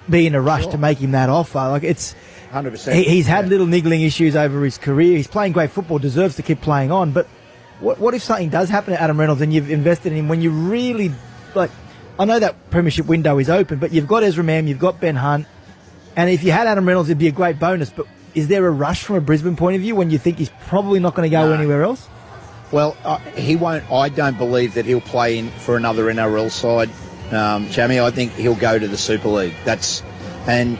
be in a rush to make him that offer. Like, it's 100%. He's had little niggling issues over his career. He's playing great football, deserves to keep playing on. But what if something does happen to Adam Reynolds and you've invested in him when you really, like, I know that premiership window is open, but you've got Ezra Mam, you've got Ben Hunt, and if you had Adam Reynolds, it'd be a great bonus. But is there a rush from a Brisbane point of view when you think he's probably not going to go anywhere else? Well, he won't. I don't believe that he'll play in for another NRL side, Jamie. I think he'll go to the Super League. That's and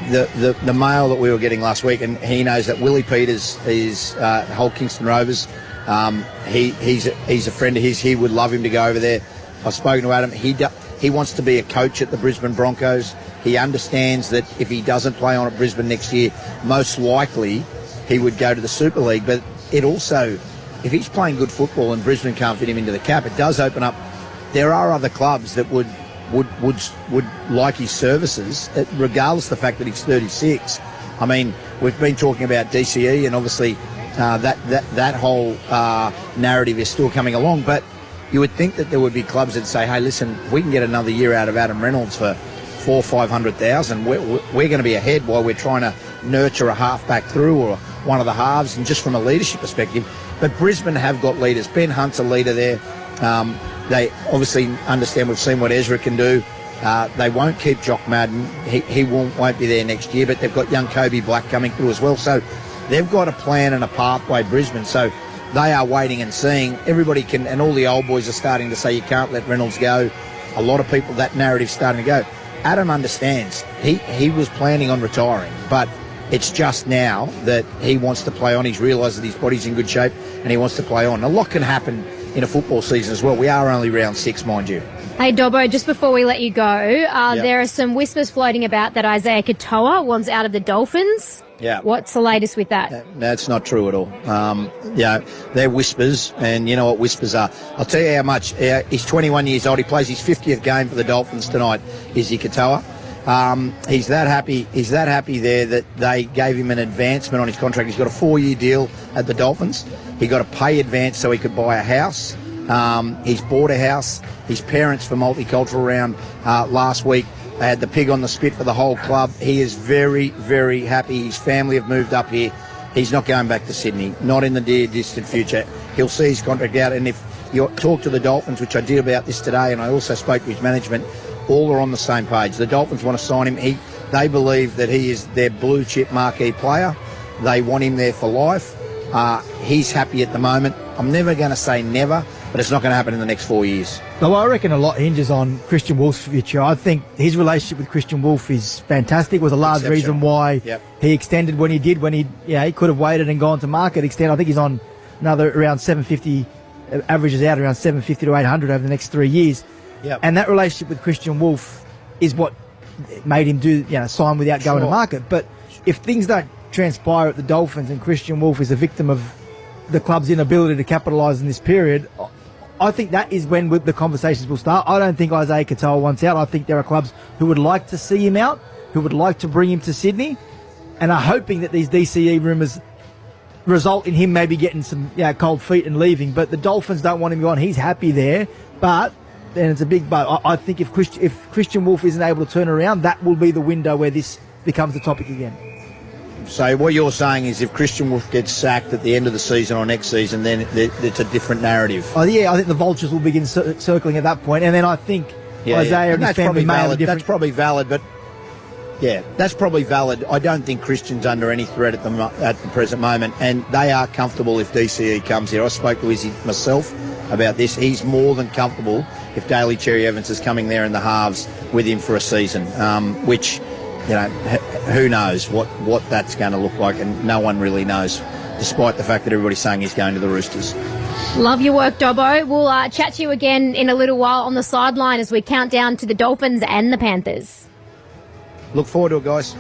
the mail that we were getting last week, and he knows that Willie Peters is Hull Kingston Rovers. He's a friend of his. He would love him to go over there. I've spoken to Adam. He wants to be a coach at the Brisbane Broncos. He understands that if he doesn't play on at Brisbane next year, most likely he would go to the Super League. But it also, if he's playing good football and Brisbane can't fit him into the cap, it does open up. There are other clubs that would like his services, regardless of the fact that he's 36. I mean, we've been talking about DCE, and obviously that whole narrative is still coming along. But you would think that there would be clubs that say, "Hey, listen, we can get another year out of Adam Reynolds for $400,000 or $500,000. We're going to be ahead while we're trying to nurture a halfback through or one of the halves." And just from a leadership perspective, but Brisbane have got leaders. Ben Hunt's a leader there. They obviously understand. We've seen what Ezra can do. They won't keep Jock Madden. He won't be there next year. But they've got young Kobe Black coming through as well. So they've got a plan and a pathway, Brisbane. So they are waiting and seeing. Everybody can, and all the old boys are starting to say you can't let Reynolds go. A lot of people, that narrative's starting to go. Adam understands. He was planning on retiring, but it's just now that he wants to play on. He's realised that his body's in good shape and he wants to play on. A lot can happen in a football season as well. We are only round 6, mind you. Hey, Dobbo, just before we let you go, there are some whispers floating about that Isaiah Katoa wants out of the Dolphins. Yeah. What's the latest with that? That's not true at all. They're whispers, and you know what whispers are. I'll tell you how much. He's 21 years old. He plays his 50th game for the Dolphins tonight, Izzy Katoa. He's that happy. He's that happy there that they gave him an advancement on his contract. He's got a 4-year deal at the Dolphins. He got a pay advance so he could buy a house. He's bought a house. His parents for multicultural round last week. They had the pig on the spit for the whole club. He is very, very happy. His family have moved up here. He's not going back to Sydney, not in the near distant future. He'll see his contract out. And if you talk to the Dolphins, which I did about this today, and I also spoke to his management, all are on the same page. The Dolphins want to sign him. They believe that he is their blue chip marquee player. They want him there for life. He's happy at the moment. I'm never going to say never, but it's not going to happen in the next 4 years. No, I reckon a lot hinges on Christian Wolf's future. I think his relationship with Christian Wolf is fantastic. Was a large reason why he extended when he did. When he could have waited and gone to market extend. I think he's on another around 750, averages out around 750 to 800 over the next 3 years. Yep. And that relationship with Christian Wolf is what made him sign without going to market. But if things don't transpire at the Dolphins and Christian Wolf is a victim of the club's inability to capitalise in this period, I think that is when the conversations will start. I don't think Isaiah Katoa wants out. I think there are clubs who would like to see him out, who would like to bring him to Sydney, and are hoping that these DCE rumours result in him maybe getting some cold feet and leaving. But the Dolphins don't want him gone. He's happy there, but then it's a big but. I think if Christian Wolf isn't able to turn around, that will be the window where this becomes the topic again. So what you're saying is if Christian Wolf gets sacked at the end of the season or next season, then it's a different narrative. Oh, yeah, I think the vultures will begin circling at that point. And then I think Isaiah and his family may have a different... That's probably valid, but... Yeah, that's probably valid. I don't think Christian's under any threat at the present moment, and they are comfortable if DCE comes here. I spoke to Izzy myself about this. He's more than comfortable if Daly Cherry Evans is coming there in the halves with him for a season, which... who knows what that's going to look like, and no one really knows, despite the fact that everybody's saying he's going to the Roosters. Love your work, Dobbo. We'll chat to you again in a little while on the sideline as we count down to the Dolphins and the Panthers. Look forward to it, guys.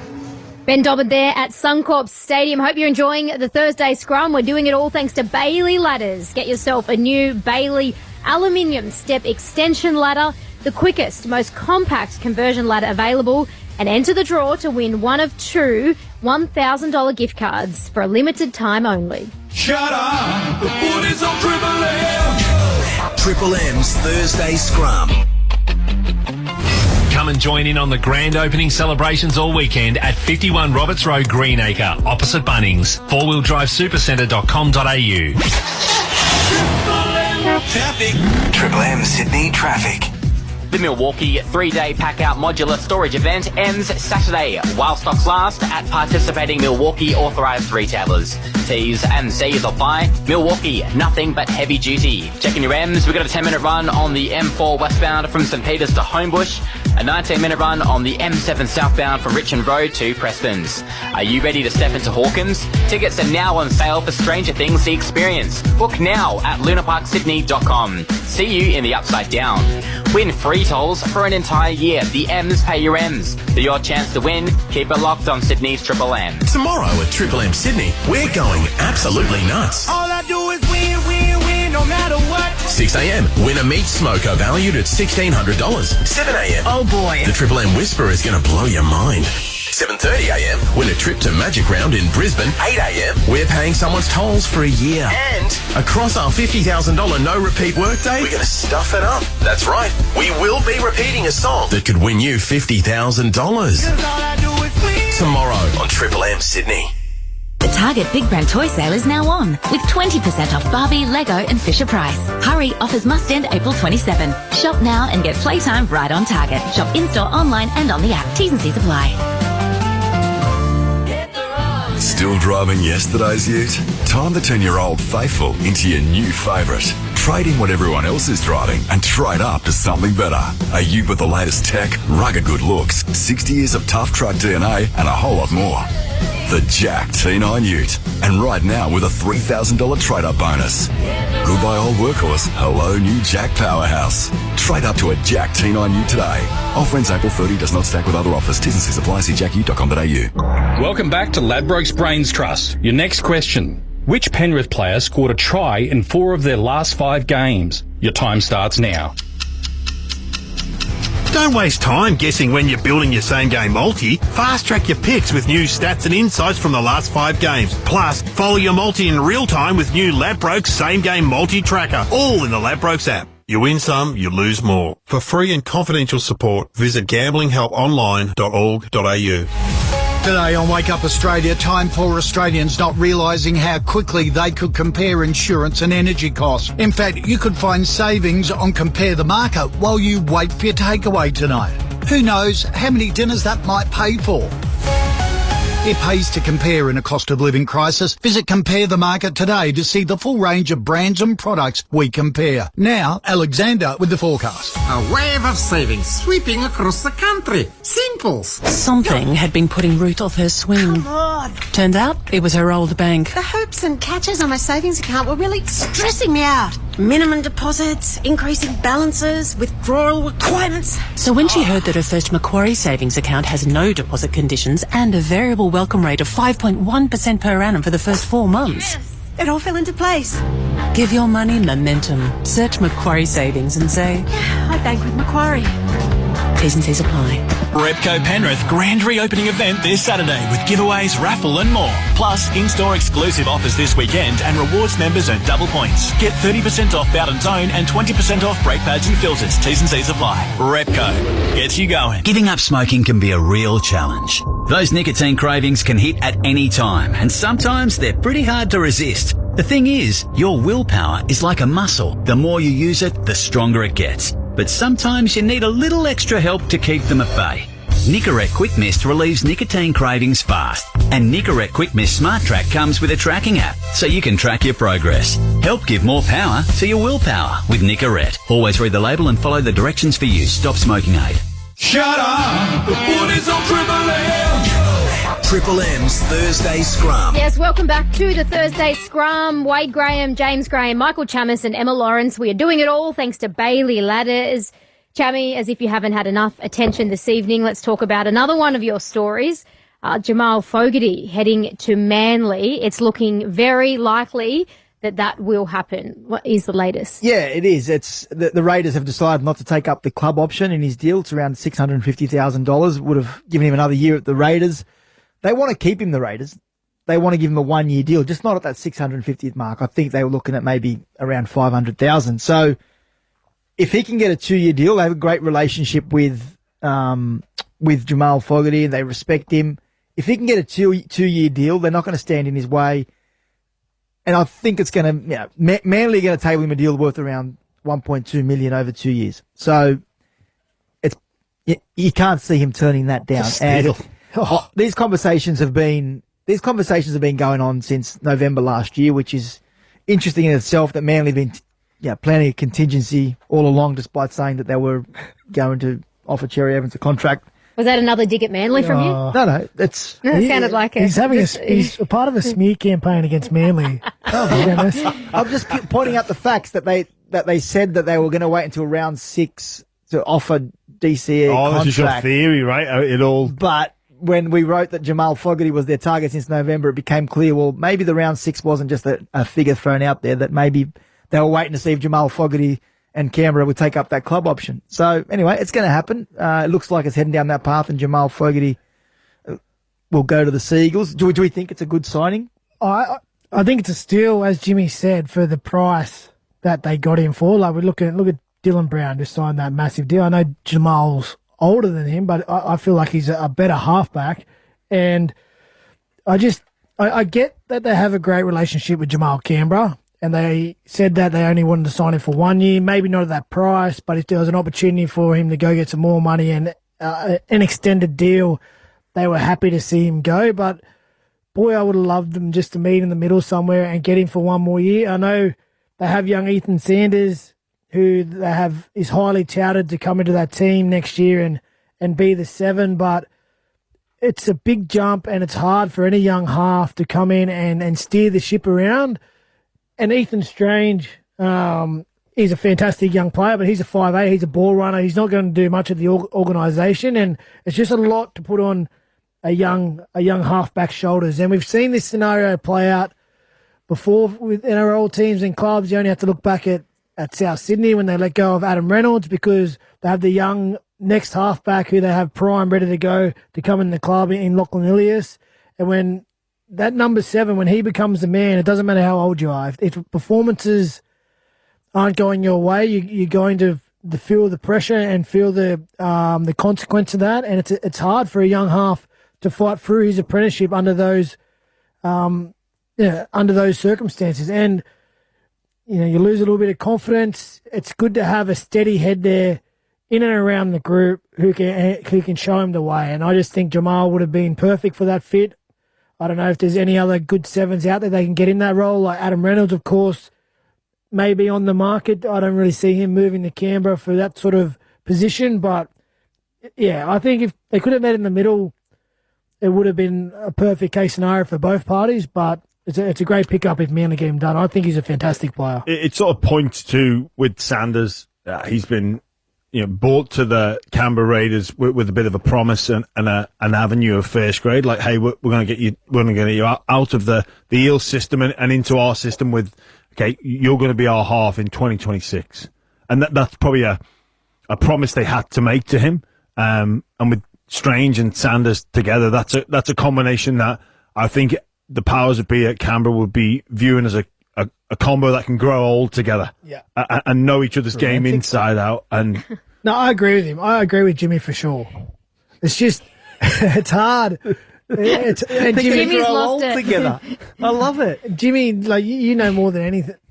Ben Dobbin there at Suncorp Stadium. Hope you're enjoying the Thursday scrum. We're doing it all thanks to Bailey Ladders. Get yourself a new Bailey aluminium step extension ladder, the quickest, most compact conversion ladder available, and enter the draw to win one of two $1,000 gift cards for a limited time only. Shut up! The footy's on Triple M! Triple M's Thursday Scrum. Come and join in on the grand opening celebrations all weekend at 51 Roberts Road, Greenacre, opposite Bunnings. 4wheeldrivesupercentre.com.au. Triple M Sydney traffic. The Milwaukee 3-day pack-out modular storage event ends Saturday while stocks last at participating Milwaukee authorised retailers. T's and C's apply. Milwaukee, nothing but heavy duty. Checking your M's, we've got a 10-minute run on the M4 westbound from St Peters to Homebush. A 19-minute run on the M7 southbound from Richmond Road to Prestons. Are you ready to step into Hawkins? Tickets are now on sale for Stranger Things The Experience. Book now at lunaparksydney.com. See you in the Upside Down. Win free tolls for an entire year. The M's pay your M's. For your chance to win, keep it locked on Sydney's Triple M. Tomorrow at Triple M Sydney, we're going absolutely nuts. All I do is win, win, win, no matter what. 6 a.m. Win a meat smoker valued at $1,600. 7 a.m. Oh boy. The Triple M Whisperer is going to blow your mind. 7:30 a.m. Win a trip to Magic Round in Brisbane. 8 a.m. We're paying someone's tolls for a year. And across our $50,000 no repeat workday, we're going to stuff it up. That's right. We will be repeating a song that could win you $50,000. Tomorrow on Triple M Sydney. The Target Big Brand Toy Sale is now on, with 20% off Barbie, Lego and Fisher-Price. Hurry, offers must end April 27. Shop now and get playtime right on Target. Shop in-store, online and on the app. T's and C's apply. Still driving yesterday's ute? Time to turn your old faithful into your new favourite. Trade in what everyone else is driving and trade up to something better. A ute with the latest tech, rugged good looks, 60 years of tough truck DNA and a whole lot more. The Jack T9 Ute. And right now with a $3,000 trade-up bonus. Goodbye old workhorse, hello new Jack Powerhouse. Trade up to a Jack T9 Ute today. Offer ends April 30, does not stack with other offers. T's and C's apply. See jackute.com.au. Welcome back to Ladbrokes Brains Trust. Your next question. Which Penrith player scored a try in 4 of their last 5 games? Your time starts now. Don't waste time guessing when you're building your same-game multi. Fast-track your picks with new stats and insights from the last 5 games. Plus, follow your multi in real time with new Ladbrokes same-game multi-tracker, all in the Ladbrokes app. You win some, you lose more. For free and confidential support, visit gamblinghelponline.org.au. Today on Wake Up Australia, time for Australians not realising how quickly they could compare insurance and energy costs. In fact, you could find savings on Compare the Market while you wait for your takeaway tonight. Who knows how many dinners that might pay for? It pays to compare in a cost of living crisis. Visit Compare the Market today to see the full range of brands and products we compare. Now, Alexander with the forecast. A wave of savings sweeping across the country. Simples. Something had been putting Ruth off her swing. Come on. Turns out it was her old bank. The hoops and catches on my savings account were really stressing me out. Minimum deposits, increasing balances, withdrawal requirements. So when she heard that her first Macquarie savings account has no deposit conditions and a variable welcome rate of 5.1% per annum for the first 4 months. Yes, it all fell into place. Give your money momentum. Search Macquarie Savings and say, yeah, I bank with Macquarie. T's and C's apply. Repco Penrith grand reopening event this Saturday with giveaways, raffle and more. Plus, in-store exclusive offers this weekend and rewards members earn double points. Get 30% off Bowden Tone and 20% off brake pads and filters. T's and C's apply. Repco gets you going. Giving up smoking can be a real challenge. Those nicotine cravings can hit at any time and sometimes they're pretty hard to resist. The thing is, your willpower is like a muscle. The more you use it, the stronger it gets. But sometimes you need a little extra help to keep them at bay. Nicorette Quick Mist relieves nicotine cravings fast. And Nicorette Quick Mist Smart Track comes with a tracking app, so you can track your progress. Help give more power to your willpower with Nicorette. Always read the label and follow the directions for use. Stop smoking aid. Shut up! The footy's on Triple M! Triple M's Thursday Scrum. Yes, welcome back to the Thursday Scrum. Wade Graham, James Graham, Michael Chammis and Emma Lawrence. We are doing it all thanks to Bailey Ladders. Chammy, as if you haven't had enough attention this evening, let's talk about another one of your stories. Jamal Fogarty heading to Manly. It's looking very likely that will happen. What is the latest? Yeah, it is. It's the Raiders have decided not to take up the club option in his deal. It's around $650,000. Would have given him another year at the Raiders. They want to keep him, the Raiders. They want to give him a 1-year deal, just not at that 650th mark. I think they were looking at maybe around 500,000. So if he can get a 2-year deal, they have a great relationship with Jamal Fogarty. They respect him. If he can get a 2-year deal, they're not going to stand in his way. And I think it's going to, Manly are going to table him a deal worth around $1.2 million over 2 years. So you can't see him turning that down. And these conversations have been going on since November last year, which is interesting in itself. That Manly have been planning a contingency all along, despite saying that they were going to offer Cherry Evans a contract. Was that another dig at Manly from you? No, it sounded like it. He's a part of a smear campaign against Manly. I'm just pointing out the facts that they said that they were going to wait until round 6 to offer DCE a contract. This is your theory, right? But when we wrote that Jamal Fogarty was their target since November, it became clear, well, maybe the round 6 wasn't just a figure thrown out there, that maybe they were waiting to see if Jamal Fogarty and Canberra would take up that club option. So anyway, it's going to happen. It looks like it's heading down that path, and Jamal Fogarty will go to the Seagulls. Do we think it's a good signing? I think it's a steal, as Jimmy said, for the price that they got him for. Like, look at Dylan Brown just signed that massive deal. I know Jamal's older than him, but I feel like he's a better halfback. And I get that they have a great relationship with Jamal Canberra. And they said that they only wanted to sign him for 1 year, maybe not at that price, but if there was an opportunity for him to go get some more money and an extended deal, they were happy to see him go. But, boy, I would have loved them just to meet in the middle somewhere and get him for 1 more year. I know they have young Ethan Sanders, who they have is highly touted to come into that team next year and be the 7, but it's a big jump and it's hard for any young half to come in and steer the ship around. And Ethan Strange, he's a fantastic young player, but he's a 5'8", he's a ball runner. He's not going to do much of the organisation, and it's just a lot to put on a young halfback's shoulders. And we've seen this scenario play out before with NRL teams and clubs. You only have to look back at South Sydney when they let go of Adam Reynolds, because they have the young next halfback who they have prime ready to go to come in the club in Lachlan Ilias. And when that number 7, when he becomes the man, it doesn't matter how old you are. If performances aren't going your way, you're going to feel the pressure and feel the consequence of that. And it's hard for a young half to fight through his apprenticeship under those circumstances. And you lose a little bit of confidence. It's good to have a steady head there in and around the group who can show him the way. And I just think Jamal would have been perfect for that fit. I don't know if there's any other good 7s out there they can get in that role. Like Adam Reynolds, of course, may be on the market. I don't really see him moving to Canberra for that sort of position. But, yeah, I think if they could have met in the middle, it would have been a perfect case scenario for both parties. But it's a great pickup if Manly get him done. I think he's a fantastic player. It sort of points to, with Sanders, he's been brought to the Canberra Raiders with a bit of a promise and an avenue of first grade. Like, hey, we're going to get you out of the Eels system and into our system with, okay, you're going to be our half in 2026. And that's probably a promise they had to make to him. And with Strange and Sanders together, that's a combination that I think the powers that be at Canberra would be viewing as a combo that can grow old together, and know each other's game inside out. And no, I agree with him. I agree with Jimmy for sure. It's just it's hard. Jimmy's lost it together. I love it, Jimmy. Like you know more than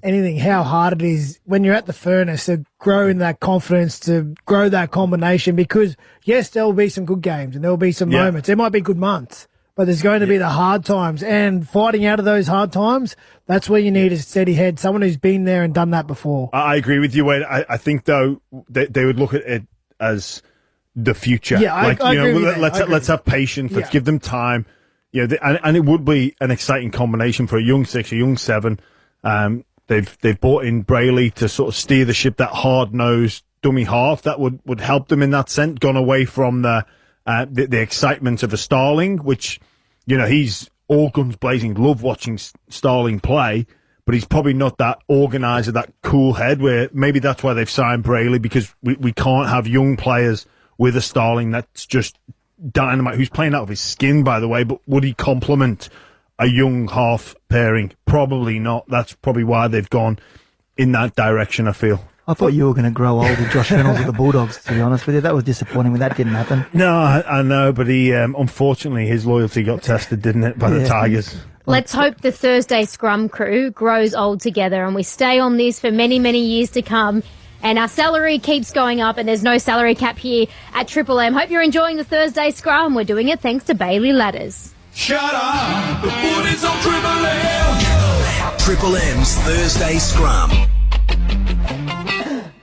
anything how hard it is when you're at the furnace to grow in that confidence, to grow that combination. Because yes, there will be some good games and there will be some moments. There might be good months. But there's going to be the hard times, and fighting out of those hard times, that's where you need a steady head, someone who's been there and done that before. I agree with you, Wade. I think, though, they would look at it as the future. Yeah, I agree with that. Let's have patience. Let's give them time. And it would be an exciting combination for a young 6, a young 7. They've brought in Brayley to sort of steer the ship, that hard-nosed dummy half that would help them in that sense, gone away from the excitement of a Starling, which, he's all guns blazing, love watching Starling play, but he's probably not that organizer, that cool head, where maybe that's why they've signed Brayley, because we can't have young players with a Starling that's just dynamite, who's playing out of his skin, by the way, but would he complement a young half pairing? Probably not. That's probably why they've gone in that direction, I feel. I thought you were going to grow old with Josh Reynolds with the Bulldogs, to be honest with you. That was disappointing when that didn't happen. No, I know, but he unfortunately his loyalty got tested, didn't it, by the Tigers. Let's hope the Thursday scrum crew grows old together and we stay on this for many, many years to come. And our salary keeps going up, and there's no salary cap here at Triple M. Hope you're enjoying the Thursday scrum. We're doing it thanks to Bailey Ladders. Shut up! The footy's on Triple M! Triple M's Thursday Scrum.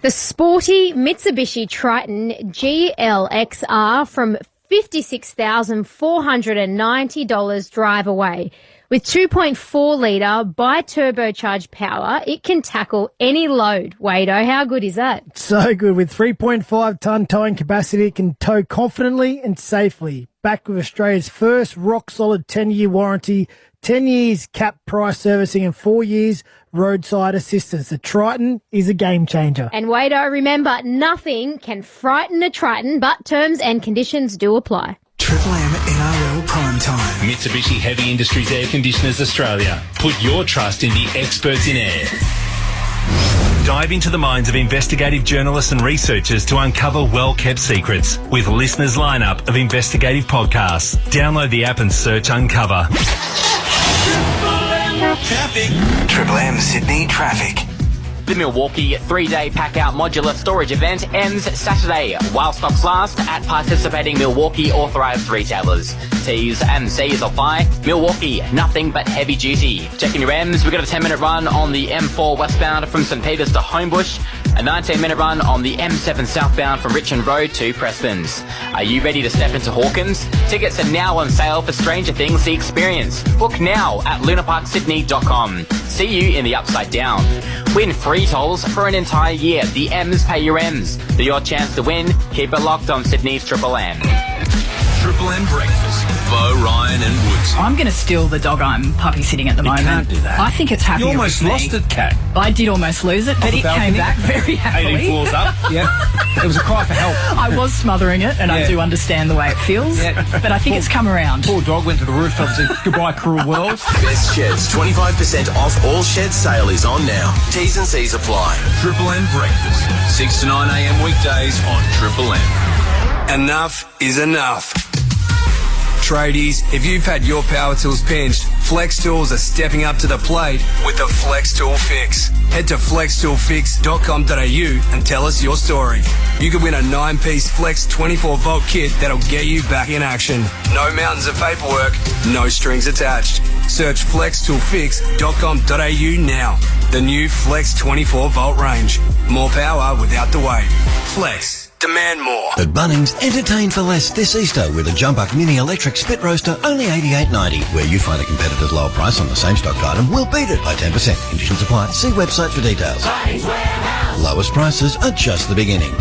The sporty Mitsubishi Triton GLXR from $56,490 drive away. With 2.4 litre bi-turbocharged power, it can tackle any load. Wado, how good is that? So good. With 3.5 tonne towing capacity, it can tow confidently and safely. Back with Australia's first rock-solid 10-year warranty, 10 years cap price servicing and 4 years roadside assistance. The Triton is a game changer. And Wado, remember, nothing can frighten a Triton, but terms and conditions do apply. Triple M NRL Prime Time. Mitsubishi Heavy Industries Air Conditioners Australia. Put your trust in the experts in air. Dive into the minds of investigative journalists and researchers to uncover well-kept secrets with Listener's lineup of investigative podcasts. Download the app and search Uncover. Triple M Sydney Traffic. The Milwaukee 3-day pack-out modular storage event ends Saturday while stocks last at participating Milwaukee authorised retailers. T's and C's apply. Milwaukee, nothing but heavy duty. Checking your M's, we've got a 10-minute run on the M4 westbound from St Peters to Homebush. A 19-minute run on the M7 southbound from Richmond Road to Prestons. Are you ready to step into Hawkins? Tickets are now on sale for Stranger Things The Experience. Book now at lunaparksydney.com. See you in the Upside Down. Win free tolls for an entire year. The M's pay your M's. For your chance to win, keep it locked on Sydney's Triple M. Triple M Breakfast. Bo, Ryan and Woods. I'm going to steal the dog I'm puppy sitting at the moment. You can't do that. I think it's happier You almost with me. lost it, Kat. I did almost lose it, but it came back very happily. 18 floors up. Yeah. It was a cry for help. I was smothering it, and I do understand the way it feels, but I think it's come around. Poor dog went to the rooftop and said, goodbye, cruel world. Best Sheds 25% off all shed sale is on now. T's and C's apply. Triple M Breakfast. 6 to 9 a.m. weekdays on Triple M. Enough is enough. Tradies, if you've had your power tools pinched, Flex Tools are stepping up to the plate with the Flex Tool Fix. Head to flextoolfix.com.au and tell us your story. You could win a 9-piece Flex 24-volt kit that'll get you back in action. No mountains of paperwork, no strings attached. Search flextoolfix.com.au now. The new Flex 24-volt range. More power without the wait. Flex. Demand more. At Bunnings, entertain for less this Easter with a Jumbuck Mini Electric Spit Roaster, only $88.90. Where you find a competitor's lower price on the same stock item, we'll beat it by 10%. Conditions apply. See website for details. Lowest prices are just the beginning.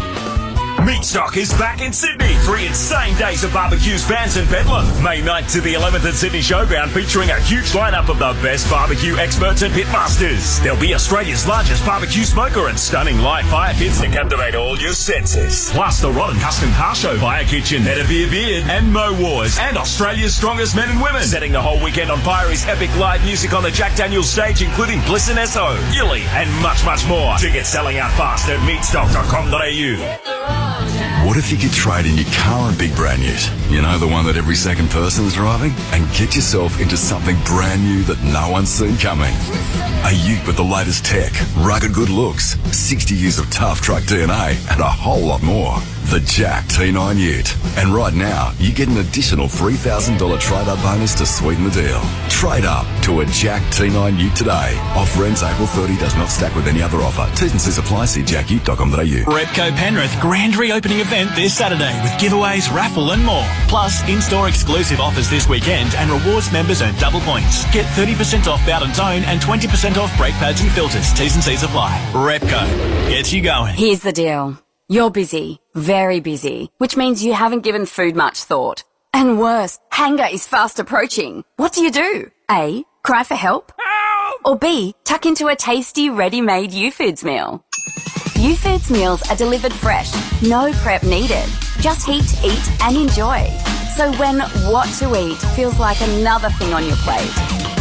Meatstock is back in Sydney. 3 insane days of barbecues, fans and bedlam. May 9th to the 11th at Sydney Showground, featuring a huge lineup of the best barbecue experts and pitmasters. There'll be Australia's largest barbecue smoker and stunning live fire pits to captivate all your senses. Plus the Rod and Custom Car Show, Fire Kitchen, Better Beer Beard and Mo Wars, and Australia's strongest men and women. Setting the whole weekend on fire is epic live music on the Jack Daniels stage, including Bliss and Esso, Yuli, and much, much more. Tickets selling out fast at meatstock.com.au. What if you could trade in your current big brand news? You know, the one that every second person is driving? And get yourself into something brand new that no one's seen coming. A ute with the latest tech, rugged good looks, 60 years of tough truck DNA, and a whole lot more. The Jack T9 Ute. And right now, you get an additional $3,000 trade-up bonus to sweeten the deal. Trade up to a Jack T9 Ute today. Offer ends April 30, does not stack with any other offer. T's and C's apply. See jackute.com.au. Repco Penrith grand reopening event this Saturday with giveaways, raffle and more. Plus, in-store exclusive offers this weekend and rewards members earn double points. Get 30% off Bowden Tone and 20% off brake pads and filters. T's and C's apply. Repco gets you going. Here's the deal. You're busy, very busy, which means you haven't given food much thought. And worse, hunger is fast approaching. What do? A, cry for help? Help! Or B, tuck into a tasty ready-made YouFoods meal. YouFoods meals are delivered fresh, no prep needed. Just heat, eat and enjoy. So when what to eat feels like another thing on your plate,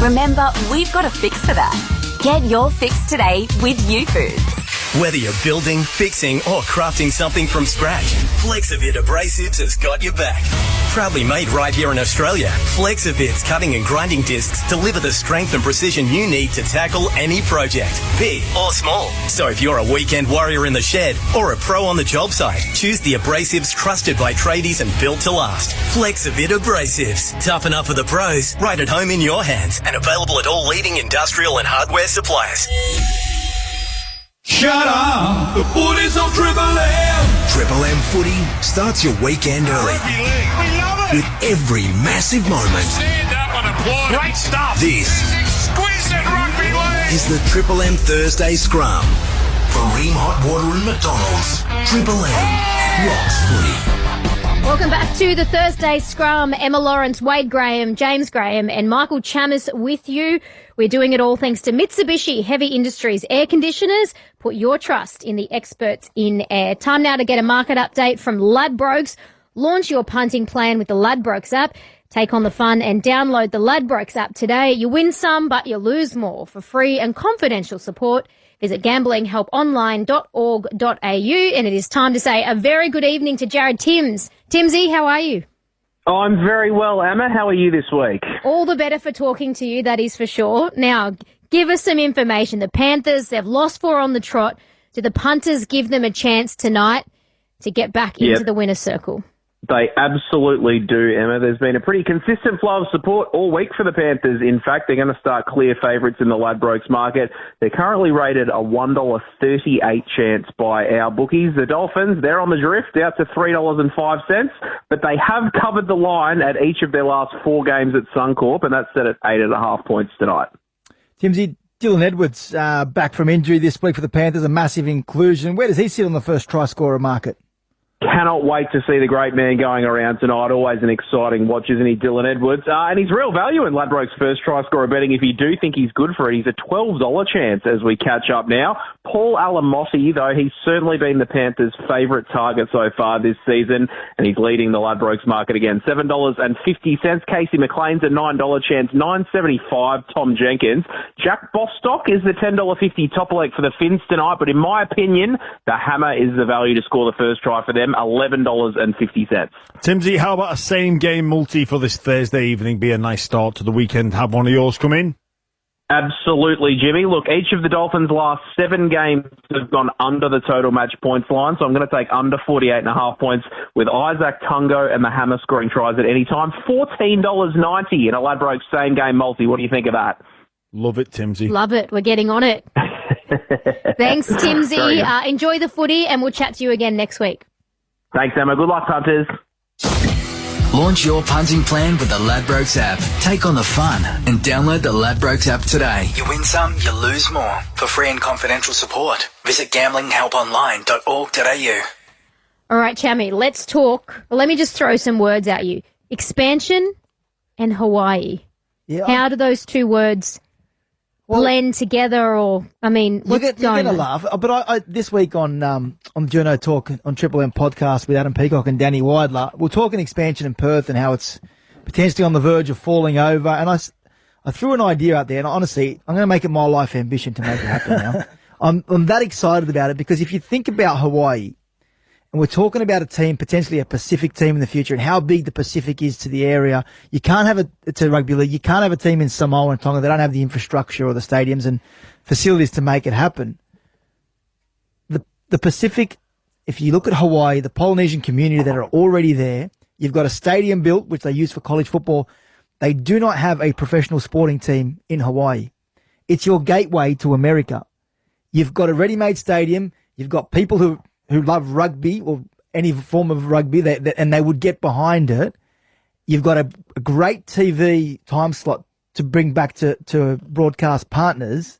remember, we've got a fix for that. Get your fix today with YouFoods. Whether you're building, fixing or crafting something from scratch, Flexivit Abrasives has got your back. Proudly made right here in Australia, Flexivit's cutting and grinding discs deliver the strength and precision you need to tackle any project, big or small. So if you're a weekend warrior in the shed or a pro on the job site, choose the abrasives trusted by tradies and built to last. Flexivit Abrasives. Tough enough for the pros, right at home in your hands and available at all leading industrial and hardware suppliers. Shut up! The footy's on Triple M! Triple M footy starts your weekend early. We love it! With every massive moment. Stand up and applaud. Great stuff! This Exquisite rugby league! is the Triple M Thursday Scrum. From Ream Hot Water and McDonald's, Triple M rocks footy. Welcome back to the Thursday Scrum. Emma Lawrence, Wade Graham, James Graham and Michael Chammas with you. We're doing it all thanks to Mitsubishi Heavy Industries Air Conditioners. Put your trust in the experts in air. Time now to get a market update from Ladbrokes. Launch your punting plan with the Ladbrokes app. Take on the fun and download the Ladbrokes app today. You win some, but you lose more. For free and confidential support, visit gamblinghelponline.org.au. And it is time to say a very good evening to Jared Timms. Timsy, how are you? Oh, I'm very well, Emma. How are you this week? All the better for talking to you, that is for sure. Now, give us some information. The Panthers, they've lost 4 on the trot. Do the punters give them a chance tonight to get back into the winner's circle? They absolutely do, Emma. There's been a pretty consistent flow of support all week for the Panthers. In fact, they're going to start clear favourites in the Ladbrokes market. They're currently rated a $1.38 chance by our bookies. The Dolphins, they're on the drift out to $3.05, but they have covered the line at each of their last 4 games at Suncorp, and that's set at 8.5 points tonight. Timsy, Dylan Edwards back from injury this week for the Panthers, a massive inclusion. Where does he sit on the first try scorer market? Cannot wait to see the great man going around tonight. Always an exciting watch, isn't he, Dylan Edwards? And he's real value in Ladbrokes' first try scorer betting. If you do think he's good for it, he's a $12 chance as we catch up now. Paul Alamotti, though, he's certainly been the Panthers' favourite target so far this season, and he's leading the Ladbrokes market again. $7.50. Casey McLean's a $9 chance. $9.75. Tom Jenkins. Jack Bostock is the $10.50 top leg for the Finns tonight, but in my opinion, the hammer is the value to score the first try for them. $11.50. Timsy, how about a same-game multi for this Thursday evening? Be a nice start to the weekend. Have one of yours come in? Absolutely, Jimmy. Look, each of the Dolphins' last 7 games have gone under the total match points line, so I'm going to take under 48.5 points with Isaac Tungo and the hammer scoring tries at any time. $14.90 in a Ladbrokes same-game multi. What do you think of that? Love it, Timsy. Love it. We're getting on it. Thanks, Timsy. Enjoy the footy, and we'll chat to you again next week. Thanks, Emma. Good luck, punters. Launch your punting plan with the Ladbrokes app. Take on the fun and download the Ladbrokes app today. You win some, you lose more. For free and confidential support, visit gamblinghelponline.org.au. All right, Chammy, let's talk. Let me just throw some words at you. Expansion and Hawaii. Yeah. How do those two words blend together, or, I mean, what's you're going going to on? laugh. But I this week on Journo Talk on Triple M podcast with Adam Peacock and Danny Weidler, we're talking expansion in Perth and how it's potentially on the verge of falling over. And I threw an idea out there, and honestly, I'm going to make it my life ambition to make it happen now. I'm that excited about it because if you think about Hawaii, and we're talking about a team, potentially a Pacific team in the future, and how big the Pacific is to the area. You can't have it's a rugby league. You can't have a team in Samoa and Tonga. They don't have the infrastructure or the stadiums and facilities to make it happen. The Pacific, if you look at Hawaii, the Polynesian community that are already there, you've got a stadium built, which they use for college football. They do not have a professional sporting team in Hawaii. It's your gateway to America. You've got a ready-made stadium. You've got people who love rugby or any form of rugby, and they would get behind it. You've got a great TV time slot to bring back to broadcast partners,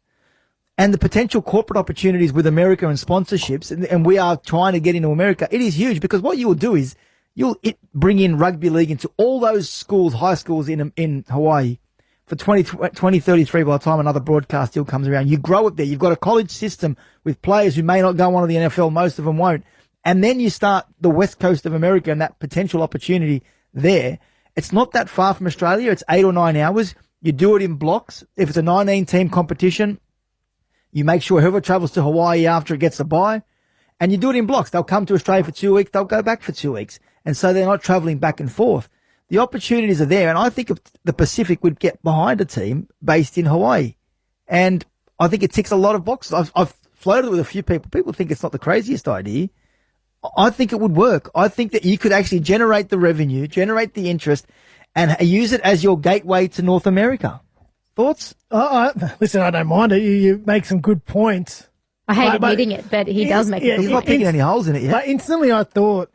and the potential corporate opportunities with America and sponsorships, and we are trying to get into America. It is huge because what you will do is you'll bring in rugby league into all those schools, high schools in Hawaii, for 2033 by the time another broadcast deal comes around. You grow it there. You've got a college system with players who may not go on to the NFL. Most of them won't. And then you start the west coast of America and that potential opportunity there. It's not that far from Australia. It's 8 or 9 hours. You do it in blocks. If it's a 19-team competition, you make sure whoever travels to Hawaii after it gets a bye. And you do it in blocks. They'll come to Australia for 2 weeks. They'll go back for 2 weeks. And so they're not traveling back and forth. The opportunities are there. And I think the Pacific would get behind a team based in Hawaii. And I think it ticks a lot of boxes. I've floated it with a few people. People think it's not the craziest idea. I think it would work. I think that you could actually generate the revenue, generate the interest, and use it as your gateway to North America. Thoughts? Listen, I don't mind it. You make some good points. I hate admitting it, but he does make it. He's not picking any holes in it yet. But instantly I thought,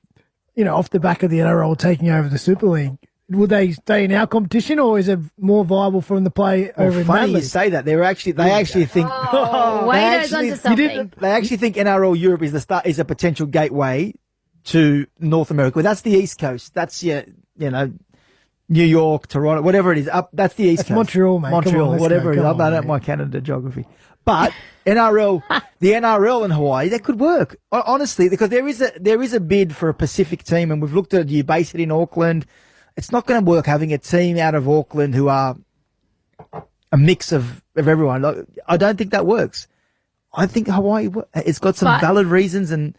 off the back of the NRL taking over the Super League, would they stay in our competition, or is it more viable for them to play over in that funny league? You say that. They actually think. Waito's onto something. They actually think NRL Europe is a potential gateway to North America. That's the East Coast. That's New York, Toronto, whatever it is. That's the East Coast. Montreal, mate. Montreal, whatever it is. I don't know my Canada geography. But the NRL in Hawaii, that could work. Honestly, because there is a bid for a Pacific team, and we've looked at it. You base it in Auckland. It's not going to work having a team out of Auckland who are a mix of everyone. I don't think that works. I think Hawaii, it's got some valid reasons and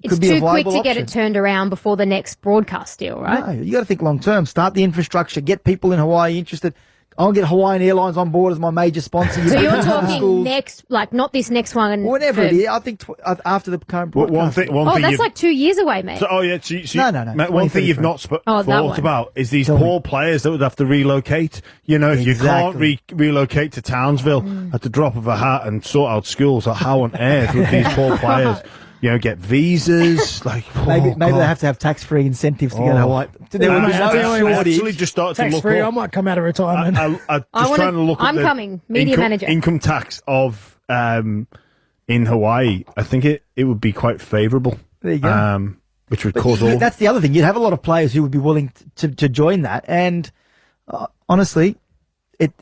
it's could be a too quick viable to get option. it turned around before the next broadcast deal, right? No, you got to think long term. Start the infrastructure. Get people in Hawaii interested. I'll get Hawaiian Airlines on board as my major sponsor. So you're talking next, not this next one. Whenever it is. I think after the current broadcast. That's like 2 years away, mate. No. One thing you've not thought about is these poor players that would have to relocate. If you can't relocate to Townsville at the drop of a hat and sort out schools, how on earth would these poor players get visas? Maybe they have to have tax-free incentives to go to Hawaii. There would be no actually just started to look tax-free, up. I might come out of retirement. Trying to look I'm at coming, media manager. Income tax of in Hawaii. I think it would be quite favourable. There you go. Which would cause all. That's the other thing. You'd have a lot of players who would be willing to join that. And honestly,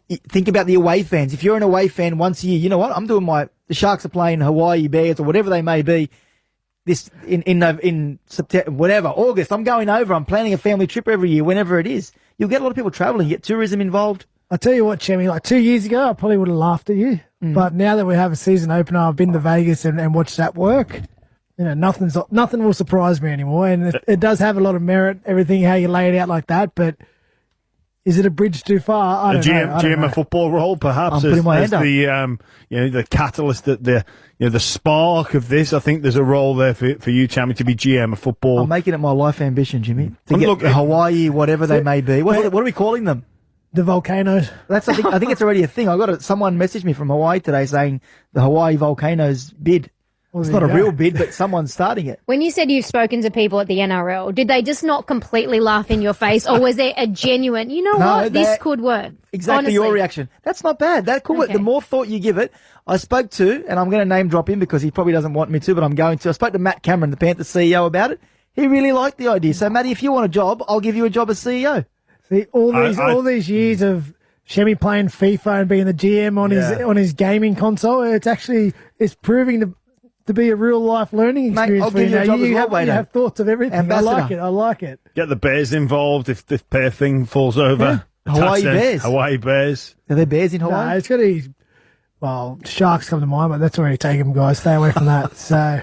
think about the away fans. If you're an away fan once a year, you know what? I'm doing the Sharks are playing Hawaii Bears or whatever they may be. This in September, whatever, August, I'm going over. I'm planning a family trip every year, whenever it is. You'll get a lot of people travelling, get tourism involved. I tell you what, Chemmy, 2 years ago, I probably would have laughed at you. But now that we have a season opener, I've been to Vegas and watched that work. Nothing will surprise me anymore. And it does have a lot of merit, everything, how you lay it out like that. But is it a bridge too far? I don't know. GM football role, perhaps, I'm putting my as hand up. the catalyst, that the spark of this. I think there's a role there for you, Chammy, to be GM of football. I'm making it my life ambition, Jimmy. To get Hawaii, whatever they may be. What are we calling them? The volcanoes. I think it's already a thing. Someone messaged me from Hawaii today saying the Hawaii volcanoes bid. It's not a real bid, but someone's starting it. When you said you've spoken to people at the NRL, did they just not completely laugh in your face, or was there a genuine, this could work? Exactly. Honestly. Your reaction. That's not bad. That could work. The more thought you give it. I spoke to, and I'm going to name drop him because he probably doesn't want me to, but I'm going to. I spoke to Matt Cameron, the Panthers CEO, about it. He really liked the idea. So, Matty, if you want a job, I'll give you a job as CEO. See, all these years of Shemmy playing FIFA and being the GM on his gaming console, it's proving to be a real life learning experience. Mate, I'll give you a job as well, you have thoughts of everything. Ambassador. I like it. Get the Bears involved if this pair thing falls over. Yeah. Hawaii Bears. Are there bears in Hawaii? No, it's got to be, sharks come to mind, but that's already taken, guys. Stay away from that. So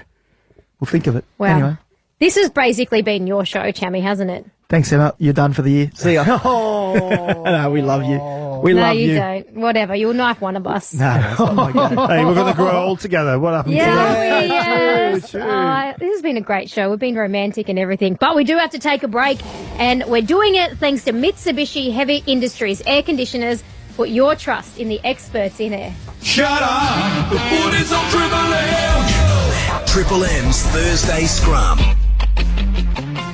we'll think of it. Wow. Anyway. This has basically been your show, Chammy, hasn't it? Thanks, Emma. You're done for the year. See ya. No, we love you. We love you. No, you don't. Whatever. You'll knife one of us. No, that's not my game. Hey, we're going to grow old together. What happened to that? Yes. True. This has been a great show. We've been romantic and everything. But we do have to take a break. And we're doing it thanks to Mitsubishi Heavy Industries Air Conditioners. Put your trust in the experts in air. Shut up. The foot is on Triple M. Triple M's Thursday Scrum.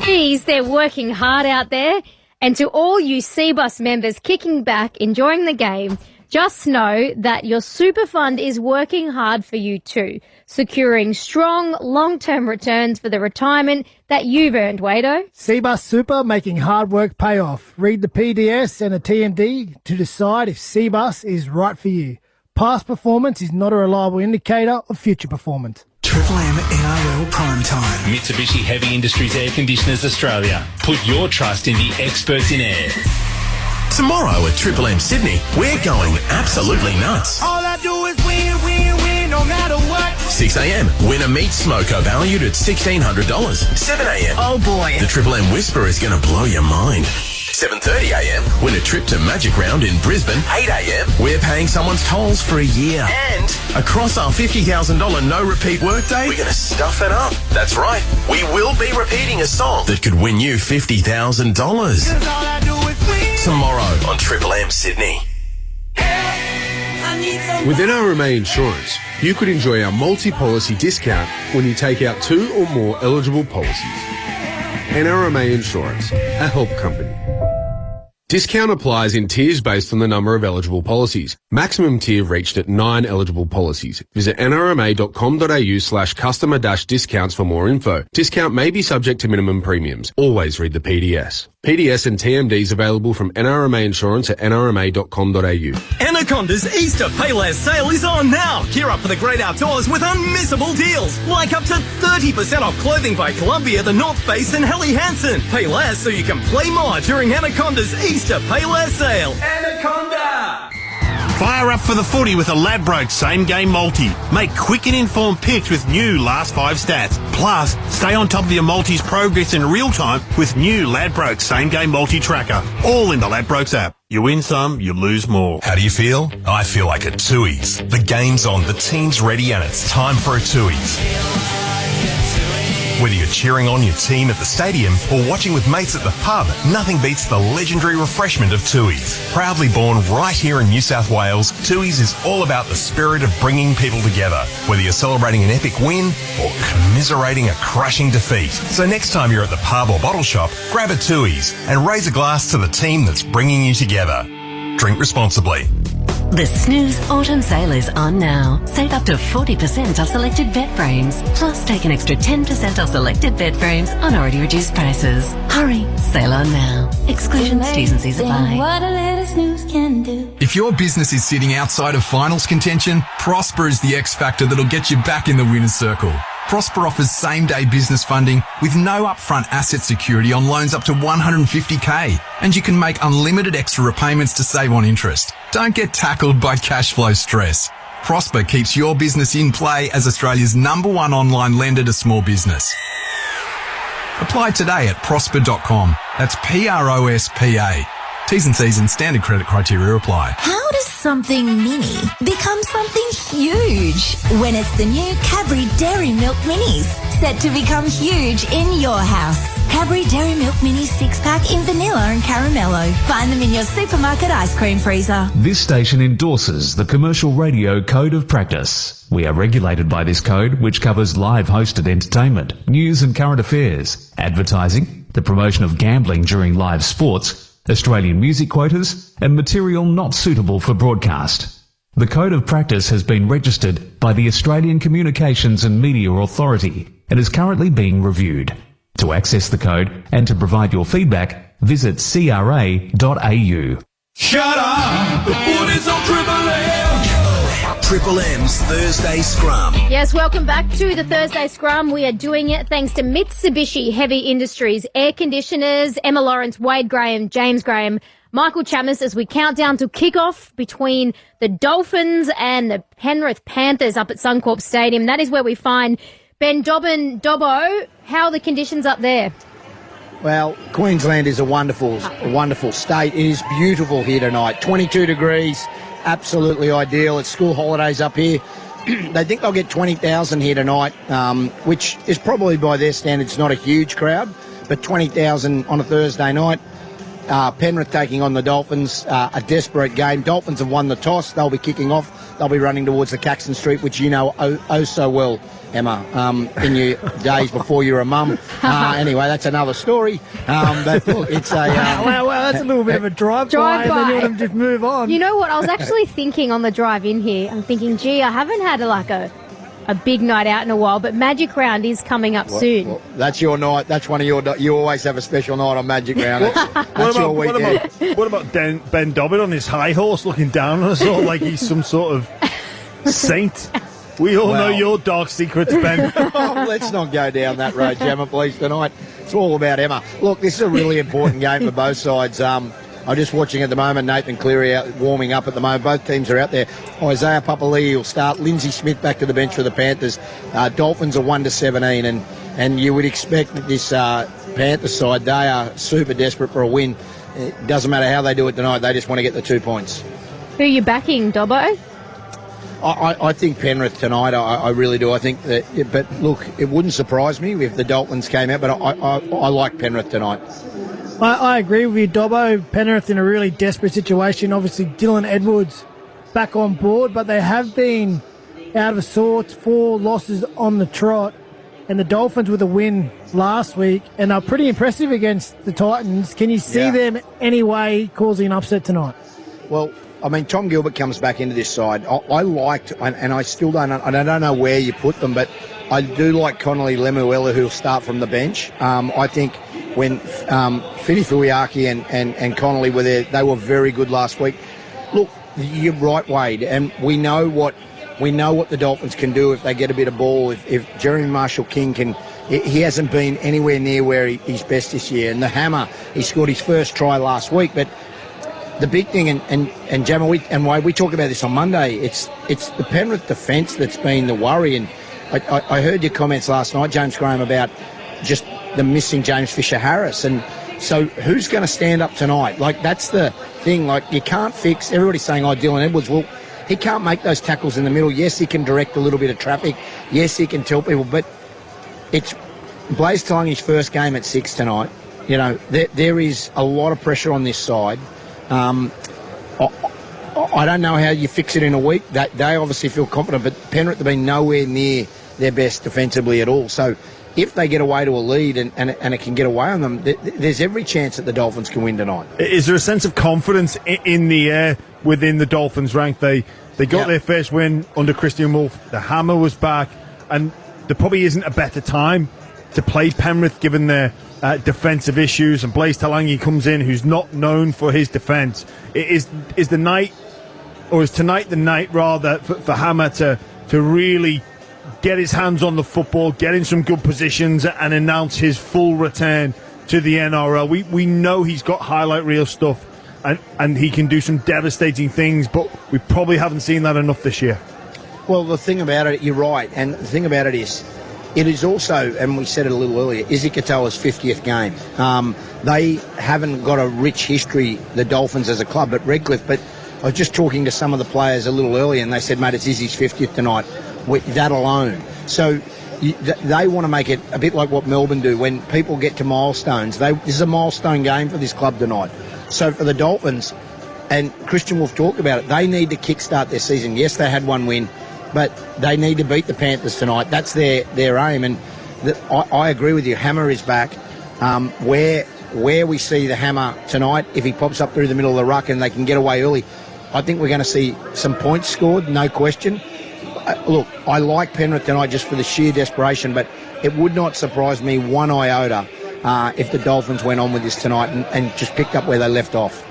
Geez, they're working hard out there. And to all you C-Bus members kicking back, enjoying the game, Just know that your super fund is working hard for you too, securing strong long-term returns for the retirement that you've earned, Wado. Cbus Super, making hard work pay off. Read the PDS and a TMD to decide if Cbus is right for you. Past performance is not a reliable indicator of future performance. Triple M NRL Prime Time. Mitsubishi Heavy Industries Air Conditioners Australia. Put your trust in the experts in air. Tomorrow at Triple M Sydney, we're going absolutely nuts. All I do is win, win, win, no matter what. 6 a.m, win a meat smoker valued at $1,600. 7 a.m. Oh boy. The Triple M Whisper is going to blow your mind. 7:30 a.m, win a trip to Magic Round in Brisbane. 8 a.m, we're paying someone's tolls for a year. And across our $50,000 no repeat workday, we're going to stuff it up. That's right, we will be repeating a song that could win you $50,000. Tomorrow on Triple M Sydney. With NRMA Insurance, you could enjoy our multi-policy discount when you take out 2 or more eligible policies. NRMA Insurance, a help company. Discount applies in tiers based on the number of eligible policies. Maximum tier reached at 9 eligible policies. Visit nrma.com.au/customer-discounts for more info. Discount may be subject to minimum premiums. Always read the PDS. PDS and TMDs available from NRMA Insurance at nrma.com.au. Anaconda's Easter Payless sale is on now. Gear up for the great outdoors with unmissable deals, like up to 30% off clothing by Columbia, The North Face and Helly Hansen. Pay less so you can play more during Anaconda's Easter Payless sale. Anaconda! Fire up for the footy with a Ladbrokes same-game multi. Make quick and informed picks with new last 5 stats. Plus, stay on top of your multi's progress in real time with new Ladbrokes same-game multi-tracker. All in the Ladbrokes app. You win some, you lose more. How do you feel? I feel like a Tooheys. The game's on, the team's ready, and it's time for a Tooheys. Whether you're cheering on your team at the stadium or watching with mates at the pub, nothing beats the legendary refreshment of Tooheys. Proudly born right here in New South Wales, Tooheys is all about the spirit of bringing people together, whether you're celebrating an epic win or commiserating a crushing defeat. So next time you're at the pub or bottle shop, grab a Tooheys and raise a glass to the team that's bringing you together. Drink responsibly. The Snooze Autumn Sale is on now. Save up to 40% off selected bed frames. Plus, take an extra 10% off selected bed frames on already reduced prices. Hurry, sale on now. Exclusions, T's and C's apply. What a little snooze can do. If your business is sitting outside of finals contention, Prosper is the X factor that'll get you back in the winner's circle. Prosper offers same-day business funding with no upfront asset security on loans up to $150K. And you can make unlimited extra repayments to save on interest. Don't get tackled by cash flow stress. Prosper keeps your business in play as Australia's #1 online lender to small business. Apply today at prosper.com. That's PROSPA. T's and C's and standard credit criteria apply. How does something mini become something huge? When it's the new Cadbury Dairy Milk Minis, set to become huge in your house. Cadbury Dairy Milk Minis 6-pack in vanilla and caramello. Find them in your supermarket ice cream freezer. This station endorses the Commercial Radio Code of Practice. We are regulated by this code, which covers live hosted entertainment, news and current affairs, advertising, the promotion of gambling during live sports, Australian music quotas, and material not suitable for broadcast. The Code of Practice has been registered by the Australian Communications and Media Authority and is currently being reviewed. To access the code and to provide your feedback, visit cra.au. Shut up! The foot is on Triple M! Triple M's Thursday Scrum. Yes, welcome back to the Thursday Scrum. We are doing it thanks to Mitsubishi Heavy Industries Air Conditioners, Emma Lawrence, Wade Graham, James Graham, Michael Chammas as we count down to kickoff between the Dolphins and the Penrith Panthers up at Suncorp Stadium. That is where we find Ben Dobbo. How are the conditions up there? Well, Queensland is a wonderful state. It is beautiful here tonight. 22 degrees. Absolutely ideal. It's school holidays up here. They think they'll get 20,000 here tonight, which is probably by their standards not a huge crowd, but 20,000 on a Thursday night. Penrith taking on the Dolphins, a desperate game. Dolphins have won the toss. They'll be kicking off. they'll be running towards the Caxton Street, which you know oh so well, Emma, in your days before you were a mum. Anyway, that's another story. But look, it's a... Wow, that's a little bit of a drive-by, and then you want to just move on. You know what? I was actually thinking on the drive in here, I'm thinking, gee, I haven't had a big night out in a while, but Magic Round is coming up soon. Well, that's your night. That's one of your... You always have a special night on Magic Round. That's your weekend. What about Ben Dobbin on his high horse looking down on us all like he's some sort of saint? We all know your dark secrets, Ben. Let's not go down that road, Gemma, please, tonight. It's all about Emma. Look, this is a really important game for both sides. I'm just watching at the moment, Nathan Cleary out warming up at the moment. Both teams are out there. Isaiah Papali'i will start. Lindsay Smith back to the bench for the Panthers. Dolphins are 1-17, and you would expect that this Panthers side, they are super desperate for a win. It doesn't matter how they do it tonight. They just want to get the 2 points. Who are you backing, Dobbo? I think Penrith tonight. I really do. I think that. But look, it wouldn't surprise me if the Dolphins came out. But I like Penrith tonight. I agree with you, Dobbo. Penrith in a really desperate situation. Obviously, Dylan Edwards back on board, but they have been out of sorts. 4 losses on the trot, and the Dolphins with a win last week, and are pretty impressive against the Titans. Can you see them anyway causing an upset tonight? Well, I mean, Tom Gilbert comes back into this side. I liked, and I still don't know where you put them, but I do like Connolly Lemuela, who'll start from the bench. I think when Fini Fuiaki and Connolly were there, they were very good last week. Look, you're right, Wade, and we know what the Dolphins can do if they get a bit of ball. If Jeremy Marshall-King can, he hasn't been anywhere near where he's best this year. And the Hammer, he scored his first try last week, but the big thing, and Jammer, Wade, we talked about this on Monday, it's the Penrith defence that's been the worry. And I heard your comments last night, James Graham, about just the missing James Fisher-Harris. And so who's going to stand up tonight? Like, that's the thing. Like, you can't fix... Everybody's saying, Dylan Edwards. Well, he can't make those tackles in the middle. Yes, he can direct a little bit of traffic. Yes, he can tell people. But it's Blaise Talangi's first game at 6 tonight. You know, there is a lot of pressure on this side. I don't know how you fix it in a week. They obviously feel confident, but Penrith have been nowhere near their best defensively at all. So if they get away to a lead and it can get away on them, there's every chance that the Dolphins can win tonight. Is there a sense of confidence in the air within the Dolphins' rank? They got their first win under Christian Wolf. The Hammer was back, and there probably isn't a better time to play Penrith given their defensive issues, and Blaise Talangi comes in, who's not known for his defence. Is the night, or is tonight the night rather for Hammer to really get his hands on the football, get in some good positions, and announce his full return to the NRL? We know he's got highlight reel stuff, and he can do some devastating things, but we probably haven't seen that enough this year. Well, the thing about it, you're right, and the thing about it is, it is also, and we said it a little earlier, Izzy Katoa's 50th game. They haven't got a rich history, the Dolphins as a club, but Redcliffe. But I was just talking to some of the players a little earlier, and they said, mate, it's Izzy's 50th tonight. That alone. So they want to make it a bit like what Melbourne do. When people get to milestones, this is a milestone game for this club tonight. So for the Dolphins, and Christian Wolf talked about it, they need to kickstart their season. Yes, they had one win, but they need to beat the Panthers tonight. That's their aim. And I agree with you. Hammer is back. Where we see the Hammer tonight, if he pops up through the middle of the ruck and they can get away early, I think we're going to see some points scored, no question. Look, I like Penrith tonight just for the sheer desperation, but it would not surprise me one iota if the Dolphins went on with this tonight and just picked up where they left off.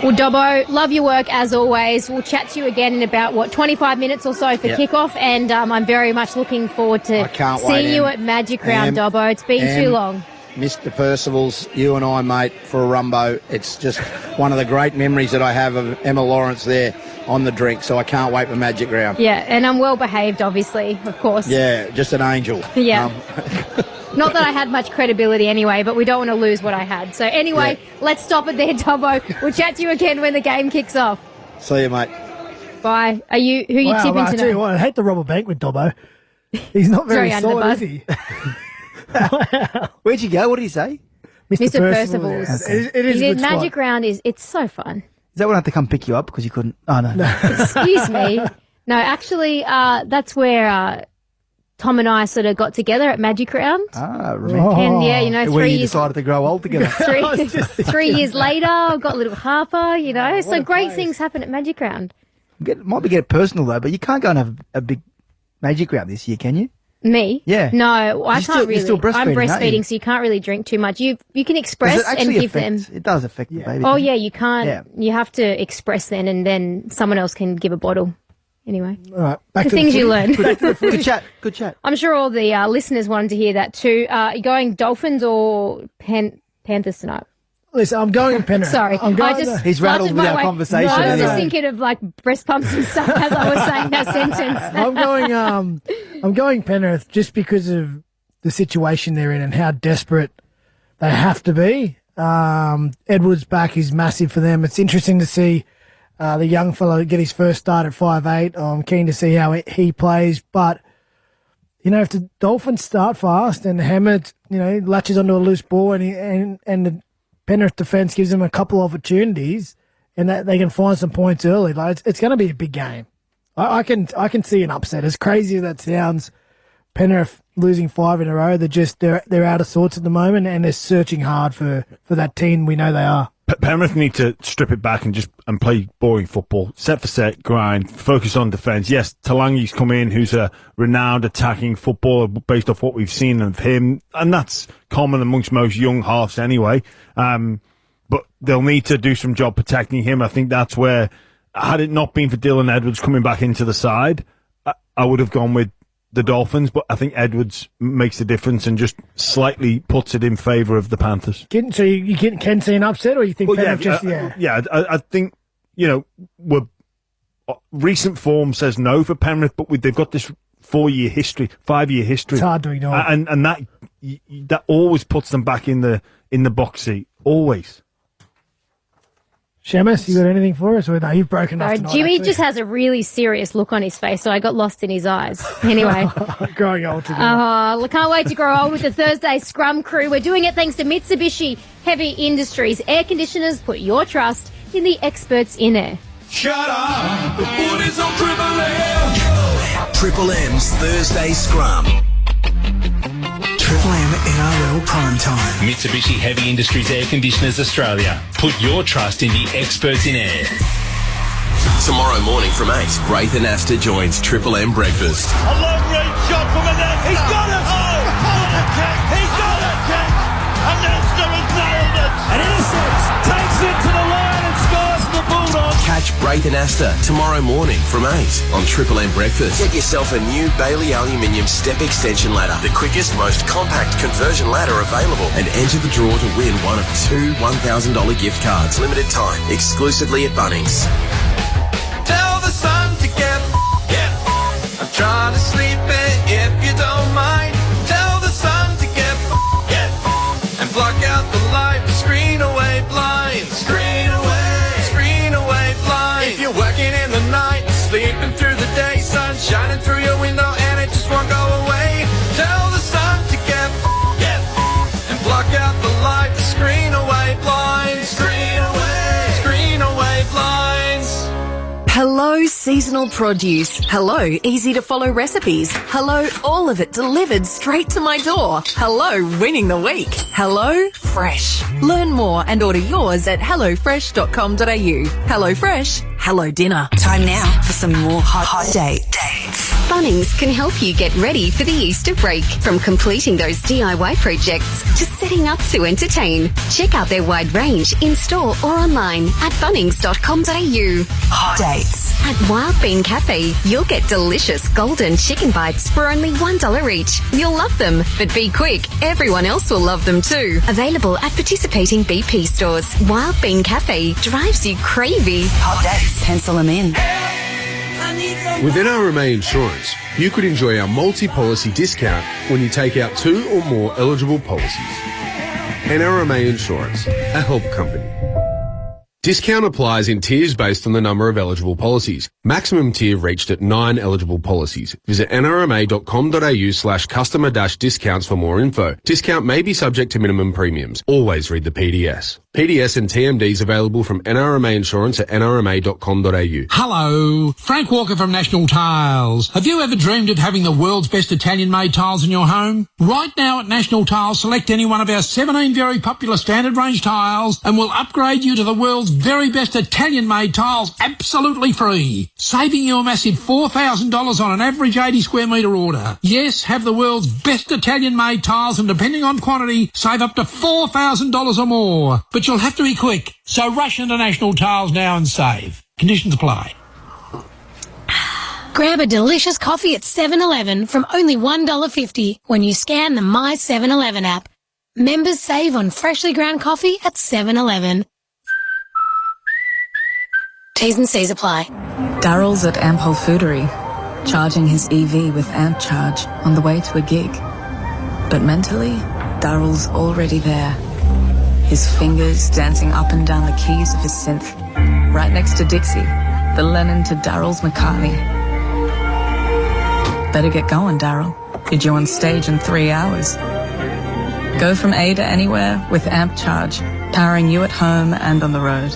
Well, Dobbo, love your work as always. We'll chat to you again in about, 25 minutes or so for kickoff, and I'm very much looking forward to seeing you at Magic Round, Dobbo. It's been too long. Mr. Percival's, you and I, mate, for a rumbo. It's just one of the great memories that I have of Emma Lawrence there on the drink, so I can't wait for Magic Round. Yeah, and I'm well behaved, obviously, of course. Yeah, just an angel. Yeah. Not that I had much credibility anyway, but we don't want to lose what I had. So anyway, let's stop it there, Dobbo. We'll chat to you again when the game kicks off. See you, mate. Bye. Who are you tipping I tonight? tell you what, I hate to rob a bank with Dobbo. He's not very solid, is he? Where'd you go? What did he say? Mr. Percival's. It is a good Magic spot. Round it's so fun. that when I had to come pick you up because you couldn't? Oh, no. Excuse me. No, actually, that's where Tom and I sort of got together at Magic Round. Ah, remember. And yeah, you know, Where 3 you years. decided to grow old together. 3 years later, I got little Harper, you know. So great things happen at Magic Round. Might be get personal though, but you can't go and have a big Magic Round this year, can you? Me? Yeah. No, I can't really. You're still breastfeeding, I'm aren't you? breastfeeding, so you can't really drink too much. You can express Does it and actually give them. It does affect the baby. Oh doesn't it? yeah, you can't. Yeah. You have to express then, and then someone else can give a bottle. Anyway, All right, back the to things the you footy. learn. Good chat. Good chat. I'm sure all the listeners wanted to hear that too. Are you going Dolphins or Panthers tonight? Listen, I'm going Penrith. Sorry, I'm going I just He's rattled fluttered with my our way. conversation No, I was just anyway. thinking of like breast pumps and stuff as I was saying that sentence. I'm going Penrith just because of the situation they're in and how desperate they have to be. Edwards back is massive for them. It's interesting to see the young fellow get his first start at 5'8". I'm keen to see how he plays, but you know, if the Dolphins start fast and Hammett, you know, latches onto a loose ball and the Penrith defence gives them a couple opportunities and that they can find some points early, like it's going to be a big game. I can see an upset. As crazy as that sounds, Penrith losing 5 in a row, they're out of sorts at the moment and they're searching hard for that team we know they are. Penrith need to strip it back and play boring football. Set for set, grind, focus on defence. Yes, Talangi's come in, who's a renowned attacking footballer based off what we've seen of him, and that's common amongst most young halves anyway. But they'll need to do some job protecting him. I think that's where, had it not been for Dylan Edwards coming back into the side, I would have gone with the Dolphins, but I think Edwards makes the difference and just slightly puts it in favour of the Panthers. So you can see an upset, or you think Penrith I think, you know, recent form says no for Penrith, but they've got this 5-year history. It's hard to ignore. And that always puts them back in the box seat. Always. Shemus, you got anything for us? Or no, you've broken up tonight. Jimmy just has a really serious look on his face, so I got lost in his eyes. Anyway. Growing old together. Can't wait to grow old with the Thursday Scrum crew. We're doing it thanks to Mitsubishi Heavy Industries Air Conditioners. Put your trust in the experts in air. Shut up! The boys on Triple M! Triple M's Thursday Scrum. Triple M NRL Prime Time. Mitsubishi Heavy Industries Air Conditioners Australia. Put your trust in the experts in air. Tomorrow morning from 8, Braith and Asta joins Triple M Breakfast. A long range shot from a left. He's got it! Oh, what a kick! He's got a kick! And Asta has nailed it! An intercept takes it to the line and scores for the Bulldogs. Catch Braith and Asta tomorrow morning from 8 on Triple M Breakfast. Get yourself a new Bailey Aluminium Step Extension Ladder, the quickest, most compact conversion ladder available, and enter the draw to win one of 2 $1,000 gift cards. Limited time, exclusively at Bunnings. Tell the sun to get I'm trying to sleep in if you don't mind. Tell the sun to get and block out the light. Screen away blinds. Screen away blinds. If you're working in the night, sleeping through the day, sun shining through your window and it just won't go away. Tell the sun to get and block out the light. Screen away blinds. Screen away blinds. Hello, seasonal produce. Hello, easy to follow recipes. Hello, all of it delivered straight to my door. Hello, winning the week. Hello, Fresh. Learn more and order yours at hellofresh.com.au. Hello Fresh, hello dinner. Time now for some more hot dates. Bunnings can help you get ready for the Easter break. From completing those DIY projects to setting up to entertain. Check out their wide range in-store or online at bunnings.com.au. Hot dates. At Wild Bean Cafe, you'll get delicious golden chicken bites for only $1 each. You'll love them, but be quick, everyone else will love them too. Available at participating BP stores. Wild Bean Cafe drives you cravey. Hot dates. Pencil them in. With NRMA Insurance, you could enjoy our multi-policy discount when you take out 2 or more eligible policies. NRMA Insurance, a help company. Discount applies in tiers based on the number of eligible policies. Maximum tier reached at 9 eligible policies. Visit nrma.com.au/customer-discounts for more info. Discount may be subject to minimum premiums. Always read the PDS. PDS and TMDs available from NRMA Insurance at nrma.com.au. Hello, Frank Walker from National Tiles. Have you ever dreamed of having the world's best Italian-made tiles in your home? Right now at National Tiles, select any one of our 17 very popular standard range tiles and we'll upgrade you to the world's very best Italian-made tiles absolutely free, saving you a massive $4,000 on an average 80 square metre order. Yes, have the world's best Italian-made tiles and depending on quantity, save up to $4,000 or more. But you'll have to be quick, so rush into National Tiles now and save. Conditions apply. Grab a delicious coffee at 7-Eleven from only $1.50 when you scan the My 7-Eleven app. Members save on freshly ground coffee at 7-Eleven. T's and C's apply. Daryl's at Amp Whole Foodery, charging his EV with Amp Charge on the way to a gig. But mentally, Daryl's already there. His fingers dancing up and down the keys of his synth, right next to Dixie, the Lennon to Daryl's McCartney. Better get going, Daryl. You're due on stage in 3 hours. Go from A to anywhere with Amp Charge, powering you at home and on the road.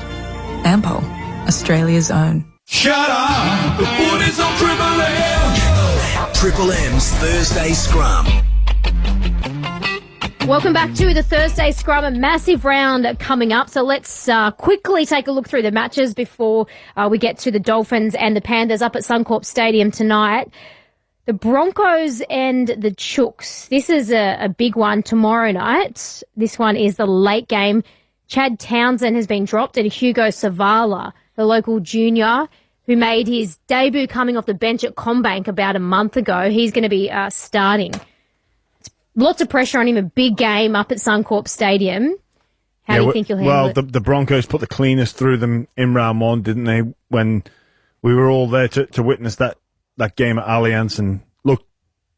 Ampo, Australia's own. Shut up! The foot is on Triple M! Triple M's Thursday Scrum. Welcome back to the Thursday Scrum, a massive round coming up. So let's quickly take a look through the matches before we get to the Dolphins and the Panthers up at Suncorp Stadium tonight. The Broncos and the Chooks. This is a big one tomorrow night. This one is the late game. Chad Townsend has been dropped and Hugo Savala, the local junior, who made his debut coming off the bench at Combank about a month ago. He's going to be starting. Lots of pressure on him, a big game up at Suncorp Stadium. How do you think he'll handle it? Well, the Broncos put the cleanest through them in round one, didn't they, when we were all there to witness that game at Allianz. And look,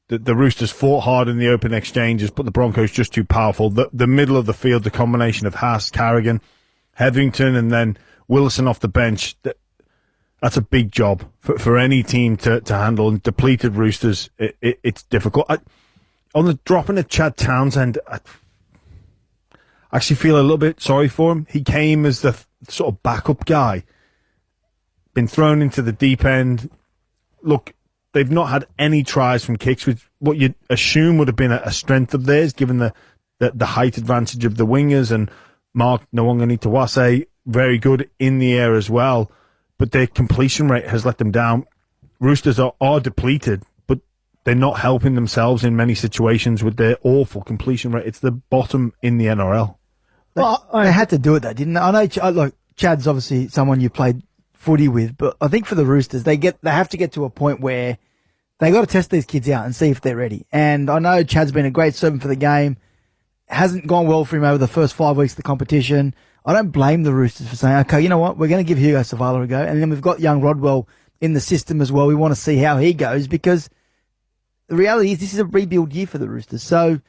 the Roosters fought hard in the open exchanges, but the Broncos just too powerful. The middle of the field, the combination of Haas, Carrigan, Hetherington, and then Willison off the bench, that's a big job for any team to handle. And depleted Roosters, it's difficult. On the dropping of Chad Townsend, I actually feel a little bit sorry for him. He came as the sort of backup guy, been thrown into the deep end. Look, they've not had any tries from kicks, which what you'd assume would have been a strength of theirs, given the height advantage of the wingers, and Mark Nwangani-Tawase, very good in the air as well. But their completion rate has let them down. Roosters are depleted, but they're not helping themselves in many situations with their awful completion rate. It's the bottom in the NRL. Well, they had to do it, though, didn't they? I know, look, Chad's obviously someone you played footy with, but I think for the Roosters, they have to get to a point where they got to test these kids out and see if they're ready. And I know Chad's been a great servant for the game. Hasn't gone well for him over the first 5 weeks of the competition. I don't blame the Roosters for saying, okay, you know what, we're going to give Hugo Savala a go. And then we've got young Rodwell in the system as well. We want to see how he goes, because the reality is this is a rebuild year for the Roosters. So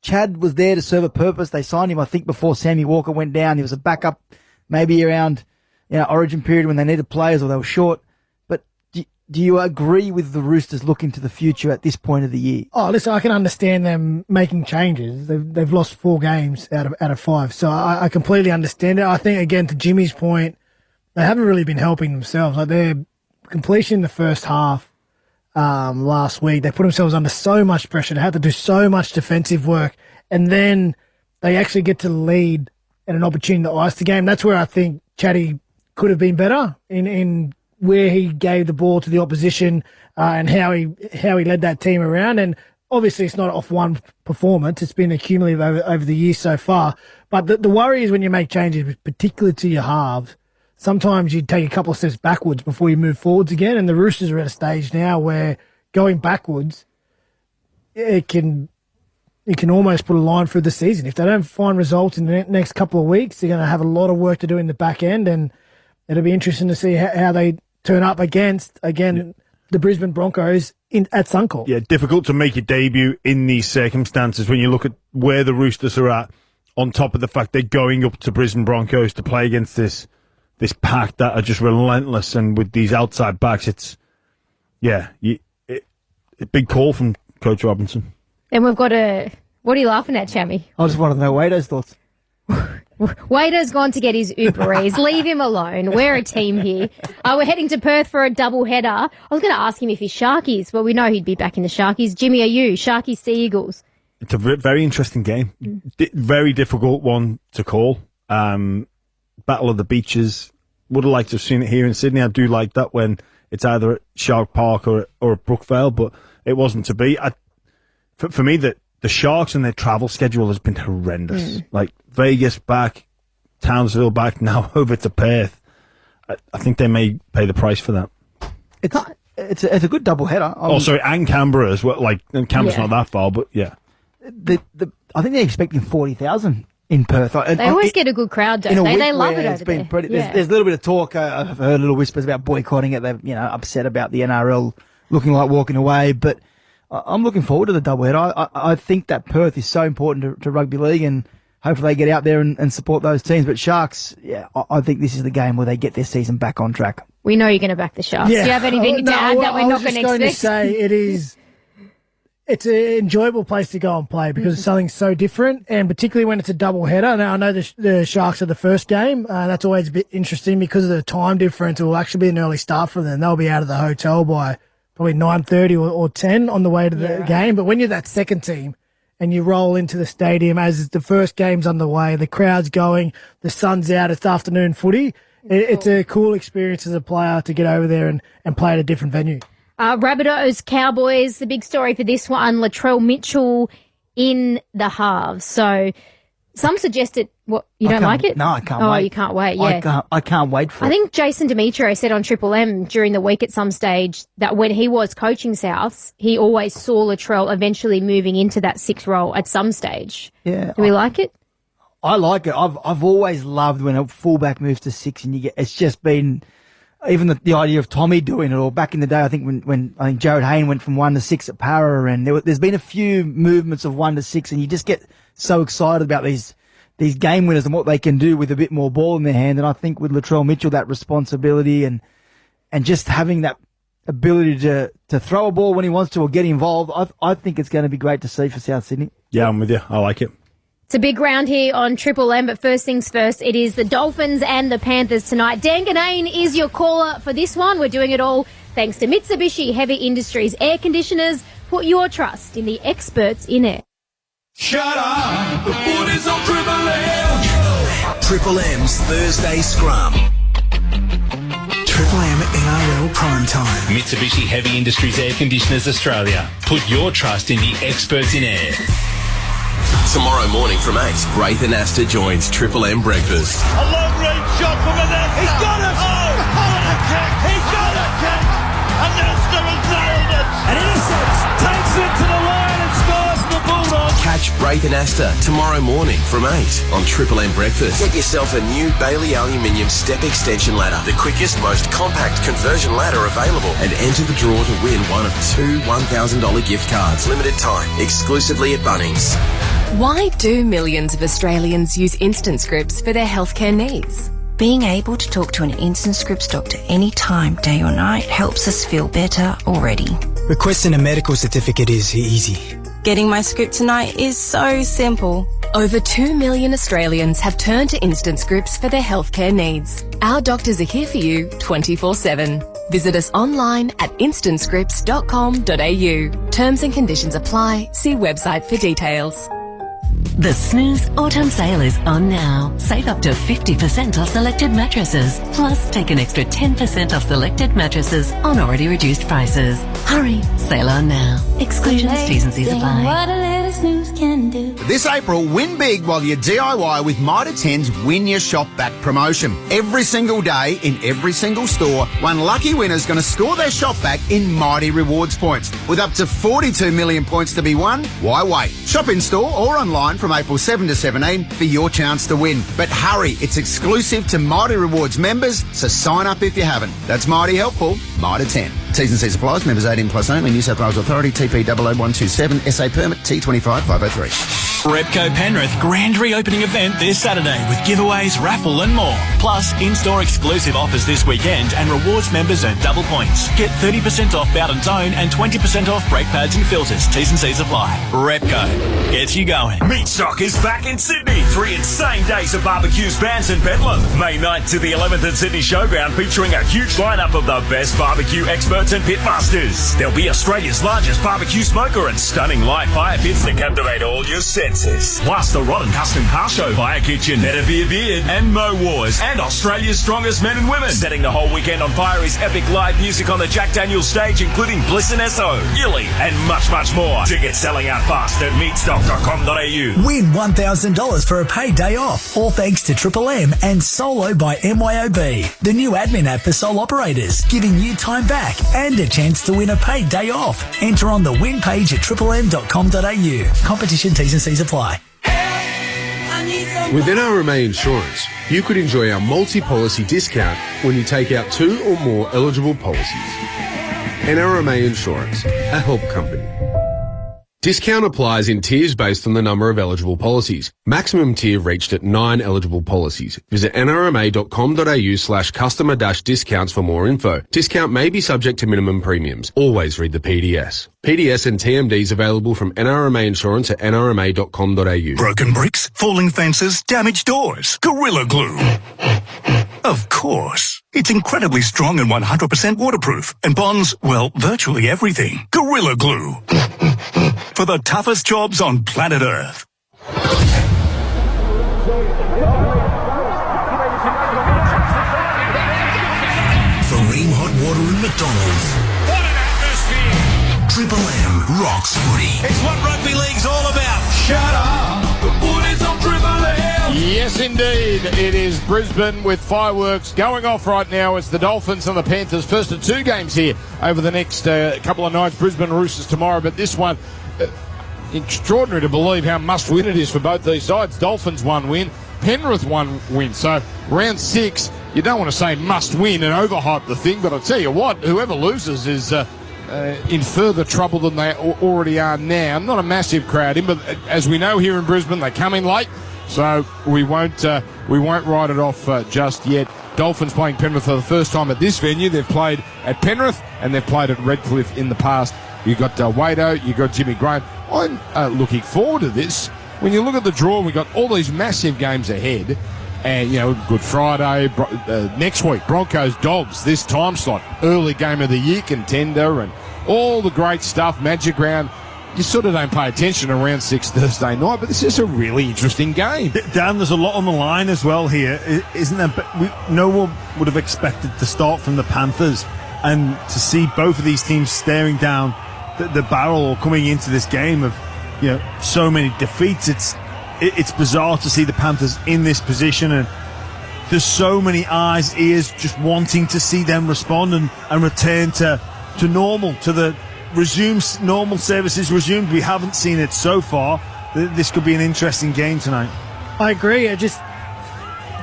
Chad was there to serve a purpose. They signed him, I think, before Sammy Walker went down. He was a backup maybe around Origin period when they needed players or they were short. But do you agree with the Roosters looking to the future at this point of the year? Oh, listen, I can understand them making changes. They've lost 4 games out of 5. So I completely understand it. I think, again, to Jimmy's point, they haven't really been helping themselves. Like, their completion in the first half last week, they put themselves under so much pressure. They had to do so much defensive work. And then they actually get to lead and an opportunity to ice the game. That's where I think Chatty could have been better in where he gave the ball to the opposition and how he led that team around. And obviously it's not off one performance. It's been accumulative over the years so far. But the worry is when you make changes, particularly to your halves, sometimes you take a couple of steps backwards before you move forwards again. And the Roosters are at a stage now where going backwards, it can almost put a line through the season. If they don't find results in the next couple of weeks, they're going to have a lot of work to do in the back end, and it'll be interesting to see how they turn up against, again, the Brisbane Broncos at Suncorp. Yeah, difficult to make your debut in these circumstances when you look at where the Roosters are at, on top of the fact they're going up to Brisbane Broncos to play against this pack that are just relentless, and with these outside backs, it's a big call from Coach Robinson. And we've got what are you laughing at, Chammy? I just wanted to know Wado's thoughts. Waiter's gone to get his Uber Eats. Leave him alone. We're a team here. We're heading to Perth for a double header. I was going to ask him if he's Sharkies. Well, we know he'd be back in the Sharkies. Jimmy, are you? Sharkies, Sea Eagles? It's a very interesting game. Very difficult one to call. Battle of the Beaches. Would have liked to have seen it here in Sydney. I do like that when it's either at Shark Park or at Brookvale, but it wasn't to be. For me, the Sharks and their travel schedule has been horrendous. Like Vegas back, Townsville back, now over to Perth. I think they may pay the price for that. It's a good double header. And Canberra as well. Like, and Canberra's not that far, but yeah. I think they're expecting 40,000 in Perth. They always get a good crowd, don't they? They love it over there. There's a little bit of talk. I've heard little whispers about boycotting it. They're upset about the NRL looking like walking away, but I'm looking forward to the doubleheader. I think that Perth is so important to rugby league, and hopefully they get out there and support those teams. But Sharks, I think this is the game where they get their season back on track. We know you're going to back the Sharks. Yeah. Do you have anything to add that we're not going to expect? I was just going to say it's an enjoyable place to go and play because it's something so different, and particularly when it's a double header. Now, I know the Sharks are the first game. That's always a bit interesting because of the time difference. It will actually be an early start for them. They'll be out of the hotel by probably 9:30 or 10 on the way to the game. But when you're that second team and you roll into the stadium as the first game's underway, the crowd's going, the sun's out, it's afternoon footy, it's a cool experience as a player to get over there and play at a different venue. Rabbitohs, Cowboys, the big story for this one, Latrell Mitchell in the halves. So some suggested, you don't like it? No, I can't wait. Oh, you can't wait, yeah. I can't wait for it. I think Jason Demetrio said on Triple M during the week at some stage that when he was coaching Souths, he always saw Latrell eventually moving into that 6 role at some stage. Yeah. Do we like it? I like it. I've always loved when a fullback moves to 6 and it's just been... Even the idea of Tommy doing it, or back in the day, I think when I think Jared Hayne went from 1 to 6 at Para, and there's been a few movements of 1 to 6, and you just get so excited about these game winners and what they can do with a bit more ball in their hand. And I think with Latrell Mitchell, that responsibility and just having that ability to throw a ball when he wants to or get involved, I think it's going to be great to see for South Sydney. Yeah, I'm with you. I like it. It's a big round here on Triple M, but first things first, it is the Dolphins and the Panthers tonight. Dan Ganane is your caller for this one. We're doing it all thanks to Mitsubishi Heavy Industries Air Conditioners. Put your trust in the experts in air. Shut up! The foot is on Triple M! Triple M's Thursday Scrum. Triple M NRL Prime Time. Mitsubishi Heavy Industries Air Conditioners Australia. Put your trust in the experts in air. Tomorrow morning from 8, Braithen Astor joins Triple M Breakfast. A long range shot from Anesta. He's got it! Oh, what a kick! He got a kick! Anesta has nailed it! An intercept takes it to the line and scores for the Bulldogs. Catch Braithen Astor tomorrow morning from 8 on Triple M Breakfast. Get yourself a new Bailey Aluminium Step Extension Ladder, the quickest, most compact conversion ladder available, and enter the draw to win one of 2 $1,000 gift cards. Limited time, exclusively at Bunnings. Why do millions of Australians use Instant Scripts for their healthcare needs? Being able to talk to an Instant Scripts doctor anytime, day or night, helps us feel better already. Requesting a medical certificate is easy. Getting my script tonight is so simple. Over 2 million Australians have turned to Instant Scripts for their healthcare needs. Our doctors are here for you 24/7. Visit us online at instantscripts.com.au. Terms and conditions apply. See website for details. The Snooze Autumn Sale is on now. Save up to 50% off selected mattresses. Plus, take an extra 10% off selected mattresses on already reduced prices. Hurry, sale on now. Exclusions, T's and C's apply. What a little snooze can do. This April, win big while you DIY with Mitre 10's Win Your Shop Back promotion. Every single day, in every single store, one lucky winner's going to score their shop back in Mighty Rewards points. With up to 42 million points to be won, why wait? Shop in store or online from April 7 to 17 for your chance to win. But hurry, it's exclusive to Mighty Rewards members, so sign up if you haven't. That's mighty helpful. Mitre 10. T's and C's applies. Members 18 plus only. New South Wales Authority. TP 00127. SA permit T25 503. Repco Penrith grand reopening event this Saturday with giveaways, raffle and more. Plus, in-store exclusive offers this weekend and rewards members earn double points. Get 30% off Bowden Tone and 20% off brake pads and filters. T's and C's apply. Repco gets you going. Meat Stock is back in Sydney. 3 insane days of barbecues, bands and bedlam. May 9th to the 11th at Sydney Showground, featuring a huge lineup of the best barbecue experts and pitmasters. There'll be Australia's largest barbecue smoker and stunning live fire pits to captivate all your senses. Plus the Rod and Custom Car Show, Fire Kitchen, Better Beer Beard and Mo Wars, and Australia's strongest men and women. Setting the whole weekend on fire is epic live music on the Jack Daniels stage, including Bliss and Esso, Yilly and much, much more. Tickets selling out fast at meatstock.com.au. Win $1,000 for a paid day off, all thanks to Triple M and Solo by MYOB, the new admin app for sole operators, giving you time back and a chance to win a paid day off. Enter on the win page at triplem.com.au. Competition T's and C's apply. With NRMA Insurance, you could enjoy our multi-policy discount when you take out 2 or more eligible policies. NRMA Insurance, a help company. Discount applies in tiers based on the number of eligible policies. Maximum tier reached at 9 eligible policies. Visit nrma.com.au/customer-discounts for more info. Discount may be subject to minimum premiums. Always read the PDS. PDS and TMDs available from NRMA Insurance at nrma.com.au. Broken bricks, falling fences, damaged doors. Gorilla Glue. Of course. It's incredibly strong and 100% waterproof and bonds, well, virtually everything. Gorilla Glue. For the toughest jobs on planet Earth. Farine hot water in McDonald's. What an atmosphere! Triple M rocks footy. It's what rugby league's all about. Shut up! The footy's on Triple M! Yes, indeed. It is Brisbane with fireworks going off right now. It's the Dolphins and the Panthers. First of 2 games here over the next couple of nights. Brisbane Roosters tomorrow, but this one, extraordinary to believe how must-win it is for both these sides. Dolphins 1 win, Penrith 1 win. So round 6, you don't want to say must-win and overhype the thing, but I'll tell you what, whoever loses is in further trouble than they already are now. Not a massive crowd in, but as we know here in Brisbane, they come in late. So we won't write it off just yet. Dolphins playing Penrith for the first time at this venue. They've played at Penrith and they've played at Redcliffe in the past. You've got Wado, you've got Jimmy Graham. I'm looking forward to this. When you look at the draw, we've got all these massive games ahead. And, Good Friday, next week, Broncos, Dogs, this time slot. Early game of the year contender and all the great stuff, Magic Round. You sort of don't pay attention around 6 Thursday night, but this is a really interesting game. Dan, there's a lot on the line as well here, isn't there? But no one would have expected to start from the Panthers and to see both of these teams staring down the barrel or coming into this game of so many defeats. It's bizarre to see the Panthers in this position, and there's so many eyes, ears just wanting to see them respond and return to normal, to the normal services resumed. We haven't seen it so far. This could be an interesting game tonight. I agree. It's just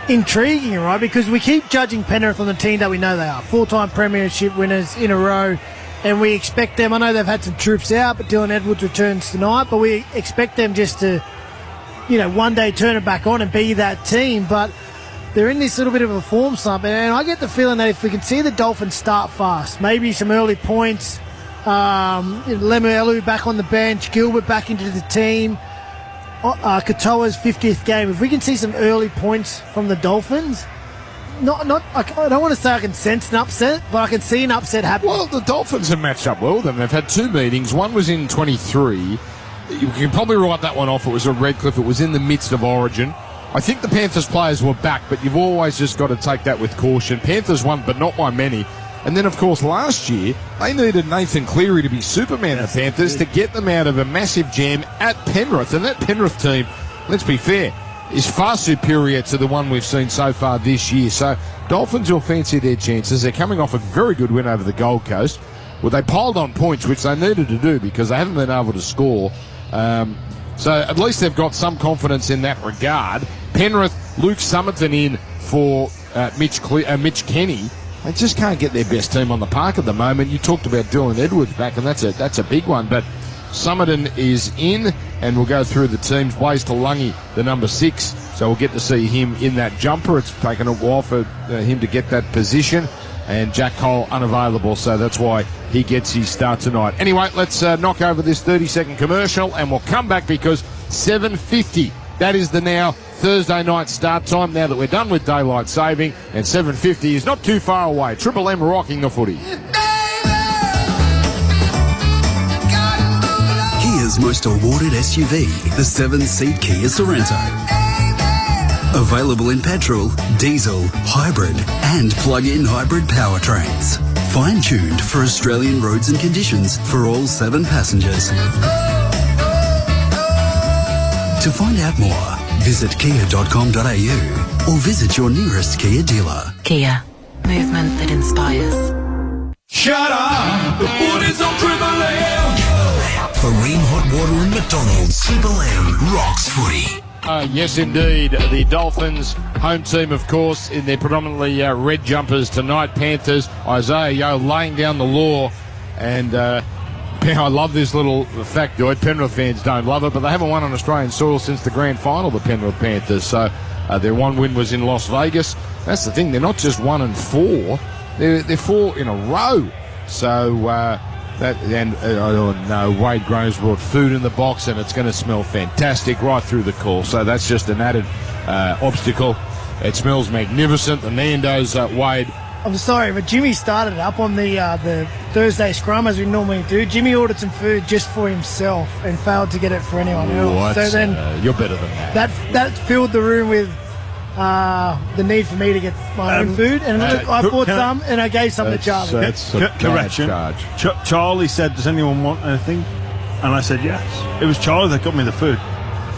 intriguing, right? Because we keep judging Penrith on the team that we know they are. 4-time premiership winners in a row. And we expect them, I know they've had some troops out, but Dylan Edwards returns tonight, but we expect them just to, one day turn it back on and be that team. But they're in this little bit of a form slump. And I get the feeling that if we can see the Dolphins start fast, maybe some early points, Lemuelu back on the bench, Gilbert back into the team, Katoa's 50th game. If we can see some early points from the Dolphins, I don't want to say I can sense an upset, but I can see an upset happen. Well, the Dolphins have matched up well with them. They've had 2 meetings. One was in 23. You can probably write that one off. It was at Redcliffe. It was in the midst of Origin. I think the Panthers players were back, but you've always just got to take that with caution. Panthers won, but not by many. And then, of course, last year, they needed Nathan Cleary to be Superman, the Panthers, to get them out of a massive jam at Penrith. And that Penrith team, let's be fair, is far superior to the one we've seen so far this year. So Dolphins will fancy their chances. They're coming off a very good win over the Gold Coast. Well, they piled on points, which they needed to do because they haven't been able to score. So at least they've got some confidence in that regard. Penrith, Luke Summerton in for Mitch Kenny. They just can't get their best team on the park at the moment. You talked about Dylan Edwards back, and that's a big one. But Summerton is in, and we'll go through the teams. Blaze Talangi, the number 6, so we'll get to see him in that jumper. It's taken a while for him to get that position, and Jack Cole unavailable, so that's why he gets his start tonight. Anyway, let's knock over this 30-second commercial, and we'll come back because 7:50, that is the now Thursday night start time, now that we're done with daylight saving, and 7:50 is not too far away. Triple M rocking the footy. Kia's most awarded SUV, the 7-seat Kia Sorento. Available in petrol, diesel, hybrid and plug-in hybrid powertrains. Fine-tuned for Australian roads and conditions for all 7 passengers. To find out more, visit kia.com.au or visit your nearest Kia dealer. Kia. Movement that inspires. Shut up! The footy's on Triple M! For Ream Hot Water and McDonald's, Triple M rocks footy. Yes, indeed. The Dolphins, home team, of course, in their predominantly red jumpers tonight. Panthers, Isaiah Yeo laying down the law. And I love this little factoid. Penrith fans don't love it, but they haven't won on Australian soil since the grand final, the Penrith Panthers. So their one win was in Las Vegas. That's the thing. They're not just 1-4. They're 4 in a row. So... Wade Graham's brought food in the box, and it's going to smell fantastic right through the call. So that's just an added obstacle. It smells magnificent. The Nando's, Wade. I'm sorry, but Jimmy started it up on the Thursday scrum as we normally do. Jimmy ordered some food just for himself and failed to get it for anyone else. So then you're better than that. That filled the room with the need for me to get my own food, and I bought some and I gave some to Charlie. So that's a correction. Charlie said, "Does anyone want anything?" And I said, "Yes." It was Charlie that got me the food.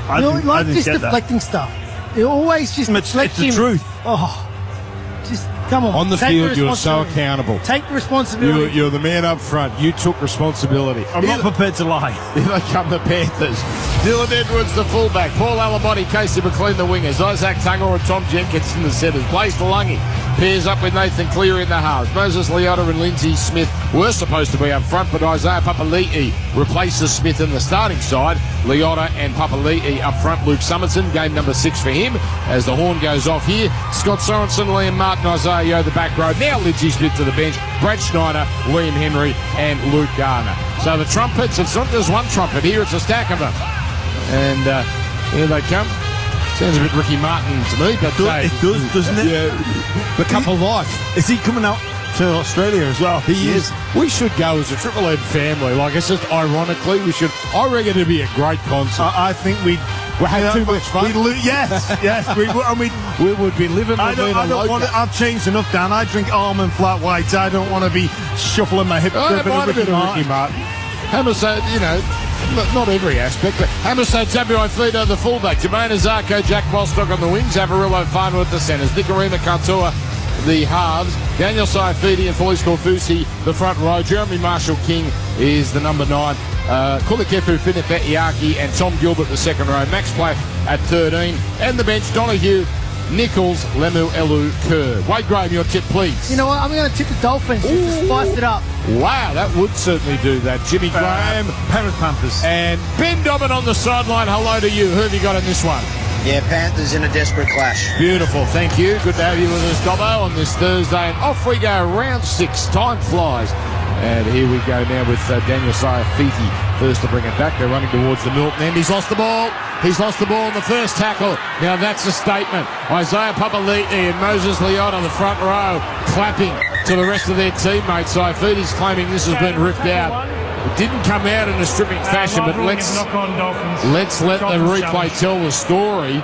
I didn't just get deflecting that. stuff. It always just It's the truth. Oh, just come on. On the field, you're so accountable. Take the responsibility. You're the man up front. You took responsibility. I'm not prepared to lie. Here they come, the Panthers. Dylan Edwards, the fullback. Paul Alamotti, Casey McLean, the wingers. Isaac Tunga and Tom Jenkins in the centres. Blaze Talangi pairs up with Nathan Cleary in the halves. Moses Leota and Lindsay Smith were supposed to be up front, but Isaiah Papali'i replaces Smith in the starting side. Leota and Papali'i up front. Luke Summerton, game number 6 for him. As the horn goes off here, Scott Sorensen, Liam Martin, Isaiah Yeo, the back row. Now Lidgy Smith to the bench. Brad Schneider, Liam Henry and Luke Garner. So the trumpets, it's not just one trumpet here, it's a stack of them. And here they come. Sounds a bit Ricky Martin to me, but it does, doesn't it? Yeah, the couple of life. Is he coming out to Australia as well? He is. We should go as a Triple M family. Like, it's just ironically, we should. I reckon it'd be a great concert. I think we'd have too much fun. Yes, we would be living. I don't want to. I've changed enough, Dan. I drink almond flat whites. I don't want to be shuffling my hips. I might have been a Ricky Martin. Hammerstone, not every aspect, but Hammerstone, Samuel Fida, the fullback, Jermaine Azarko, Jack Bostock on the wings, Avarillo Farnwood at the centres, Nicarima Kantua, the halves, Daniel Saifidi and Felice Corfusi, the front row, Jeremy Marshall-King is the number 9, Kulikefu Finifetiaki and Tom Gilbert the second row, Max Platt at 13, and the bench, Donahue, Nichols, Lemu, Elu, Kerr. Wade Graham, your tip, please. You know what? I'm going to tip the Dolphins just to spice it up. Wow, that would certainly do that. Jimmy Graham, Penrith Panthers. And Ben Dobbin on the sideline. Hello to you. Who have you got in this one? Yeah, Panthers in a desperate clash. Beautiful, thank you. Good to have you with us, Dobbo, on this Thursday. And off we go, round 6. Time flies. And here we go now with Daniel Saifiti first to bring it back. They're running towards the Milton end. He's lost the ball. He's lost the ball in the first tackle. Now that's a statement. Isaiah Papali'i and Moses Leota on the front row clapping to the rest of their teammates. Saifiti's claiming this has been ripped out. It didn't come out in a stripping fashion, but let's let the replay tell the story.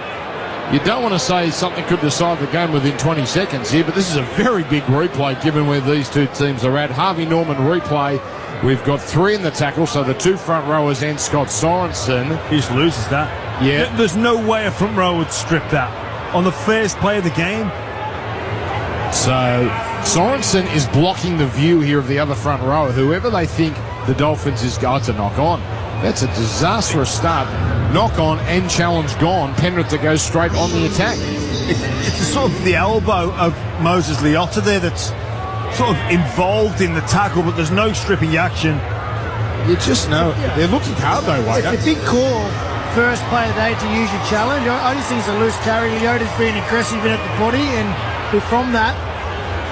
You don't want to say something could decide the game within 20 seconds here, but this is a very big replay given where these two teams are at. Harvey Norman replay. We've got 3 in the tackle, so the 2 front rowers and Scott Sorensen. He just loses that. Yeah. There's no way a front row would strip that on the first play of the game. So Sorensen is blocking the view here of the other front rower. Whoever they think the Dolphins is going to knock on. That's a disastrous start. Knock on and challenge gone. Penrith to go straight on the attack. It's sort of the elbow of Moses Leota there that's sort of involved in the tackle, but there's no stripping action. You just know. They're looking hard, though, Wade. It's a big call, first play of the day, to use your challenge. I just think it's a loose carry. Yoda's been aggressive in at the body, and from that,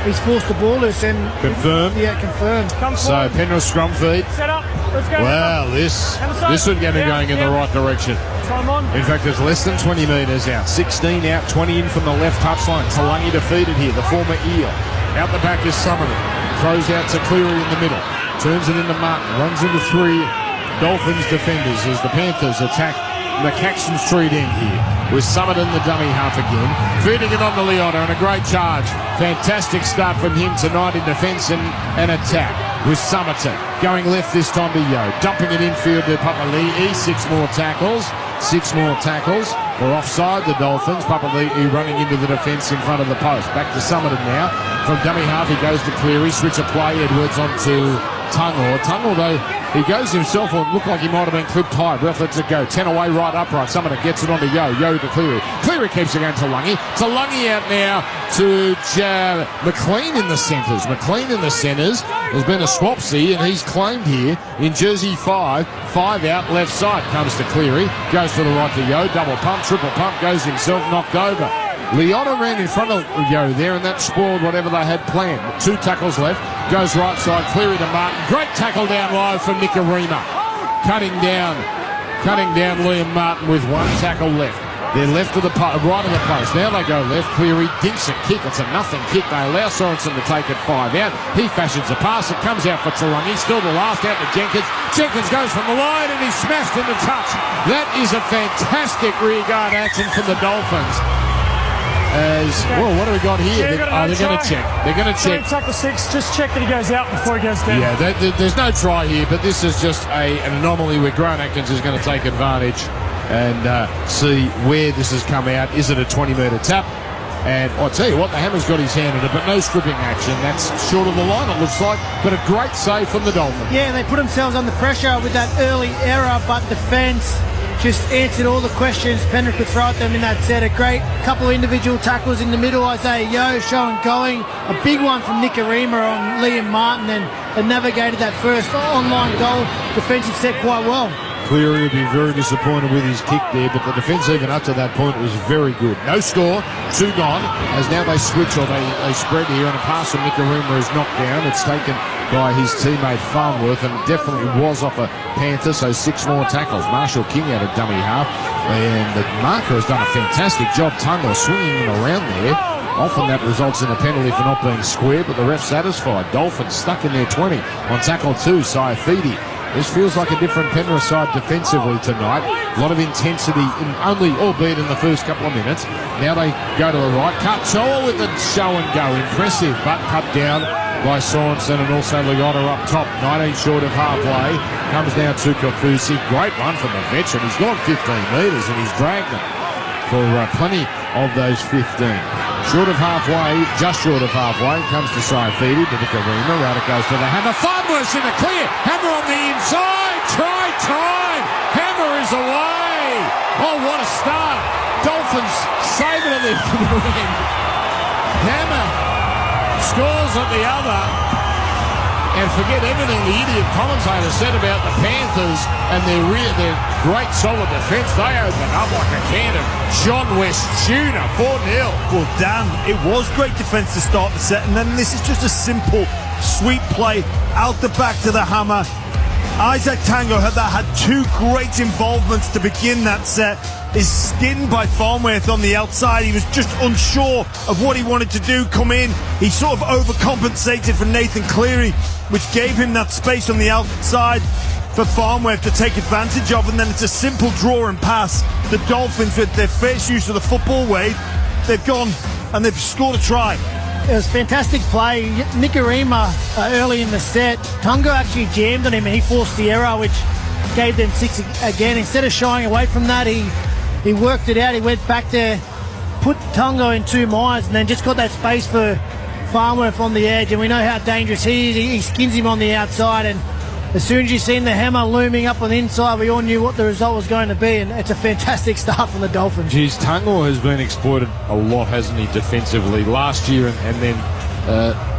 he's forced the ball loose. And confirmed? Yeah, confirmed. So, Penrith scrum feed. Set up. Let's go. Well, this would get him going in the right direction. In fact, it's less than 20 metres out. 16 out, 20 in from the left touchline. Talangi defeated here, the former Eel. Out the back is Summerton. Throws out to Cleary in the middle. Turns it into Martin. Runs into 3 Dolphins defenders as the Panthers attack the Caxton Street end here. With Summerton the dummy half again. Feeding it on to Leota and a great charge. Fantastic start from him tonight in defence and attack. With Summerton going left this time to Yo. Dumping it infield to Papali'i. 6 more tackles. 6 more tackles for offside the Dolphins. Papali'i running into the defence in front of the post. Back to Summerton now. From dummy half he goes to Cleary. Switch of play. Edwards onto Tungor. Tungor, though, he goes himself, or it looked like he might have been clipped high. Ref lets it go. 10 away, right upright. Summerton gets it onto Yo. Yo to Cleary. Cleary keeps it going to Lungy. Lungy out now to McLean in the centres. McLean in the centres. There's been a swapsy, and he's claimed here in jersey 5. 5 out, left side. Comes to Cleary. Goes to the right to Yo. Double pump, triple pump. Goes himself, knocked over. Leota ran in front of Yo there, and that spoiled whatever they had planned. 2 tackles left. Goes right side. Cleary to Martin. Great tackle down low from Nicarima. Cutting down Liam Martin with 1 tackle left. They're left of the right of the post. Now they go left. Cleary dinks a kick. It's a nothing kick. They allow Sorensen to take it 5 out. He fashions a pass. It comes out for Talangi. Still the last out to Jenkins. Jenkins goes from the line and he's smashed in the touch. That is a fantastic rearguard action from the Dolphins. What do we got here? They're going to check. They're going to check. Tackle 6. Just check that he goes out before he goes down. Yeah, there's no try here, but this is just an anomaly where Grant Atkins is going to take advantage and see where this has come out. Is it a 20-metre tap? And I'll tell you what, the Hammer's got his hand in it, but no stripping action. That's short of the line, it looks like, but a great save from the Dolphins. Yeah, they put themselves under pressure with that early error, but defence just answered all the questions Penrith could throw at them in that set. A great couple of individual tackles in the middle. Isaiah Yo showing going. A big one from Nicarima on Liam Martin and navigated that first online goal defensive set quite well. Cleary would be very disappointed with his kick there, but the defence even up to that point was very good. No score, 2 gone, as now they switch or they spread here, and a pass from Nicarima is knocked down. It's taken by his teammate Farnworth, and it definitely was off a Panther, so 6 more tackles. Marshall King out of dummy half, and the marker has done a fantastic job. Tungor swinging him around there. Often that results in a penalty for not being square, but the ref's satisfied. Dolphins stuck in their 20 on tackle 2, Saifidi. This feels like a different Penrith side defensively tonight. A lot of intensity, albeit in the first couple of minutes. Now they go to the right. Katoa with a show and go. Impressive, but cut down by Sorensen and also Leota up top. 19 short of halfway. Comes down to Kafusi. Great one from the veteran. He's gone 15 metres and he's dragged them for plenty of those 15. Short of halfway, just short of halfway, comes to Saifidi, to Nicarima. Rowder goes to the Hammer. Farnworth's in the clear. Hammer on the inside. Try time. Hammer is away. Oh, what a start. Dolphins save it at the end. Hammer scores at the other. And forget everything the idiot commentator said about the Panthers and their great solid defence. They opened up like a can of John West tuna, 4-0. Well, Dan, it was great defence to start the set, and then this is just a simple, sweet play out the back to the Hammer. Isaac Tango had 2 great involvements to begin that set. Is skinned by Farnworth on the outside. He was just unsure of what he wanted to do, come in. He sort of overcompensated for Nathan Cleary, which gave him that space on the outside for Farnworth to take advantage of, and then it's a simple draw and pass. The Dolphins, with their first use of the football wave, they've gone and they've scored a try. It was fantastic play. Nicarima early in the set. Tungo actually jammed on him and he forced the error, which gave them 6 again. Instead of shying away from that, he worked it out. He went back there, put Tungo in 2 minds, and then just got that space for Farnworth on the edge. And we know how dangerous he is. He skins him on the outside, and as soon as you seen the Hammer looming up on the inside, we all knew what the result was going to be, and it's a fantastic start from the Dolphins. Geez, Tungor has been exploited a lot, hasn't he, defensively? Last year and then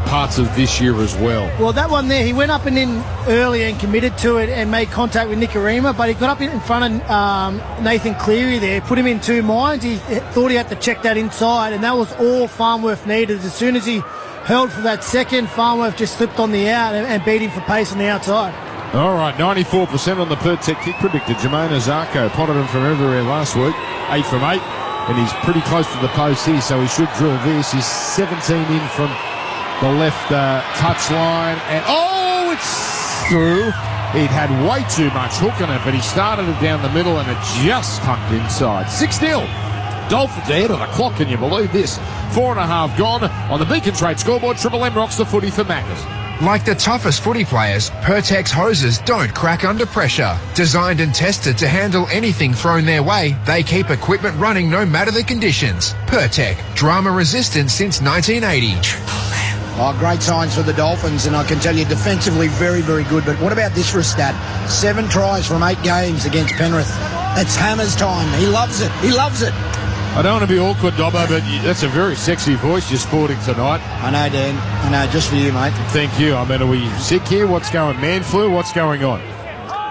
parts of this year as well. Well, that one there, he went up and in early and committed to it and made contact with Nikorima, but he got up in front of Nathan Cleary there, put him in two minds. He thought he had to check that inside, and that was all Farnworth needed. As soon as he held for that second, Farnworth just slipped on the out and beat him for pace on the outside. All right, 94% on the per-tech kick predicted. Jermaine Azarko potted him from everywhere last week, 8 from 8, and he's pretty close to the post here, so he should drill this. He's 17 in from the left touch line, and it's through. He'd had way too much hook on it, but he started it down the middle and it just tucked inside. 6-0. Dolphins ahead of the clock, can you believe this? 4.5 gone on the Beacon Trade scoreboard. Triple M rocks the footy for Maccas. Like the toughest footy players, Pertex hoses don't crack under pressure. Designed and tested to handle anything thrown their way, they keep equipment running no matter the conditions. Pertec, drama resistant since 1980. Oh, great signs for the Dolphins, and I can tell you defensively very, very good. But what about this for a stat? 7 tries from 8 games against Penrith. It's Hammer's time. He loves it. He loves it. I don't want to be awkward, Dobbo, but that's a very sexy voice you're sporting tonight. I know, Dan. I know, just for you, mate. Thank you. I mean, are we sick here? What's going on? Man flu? What's going on?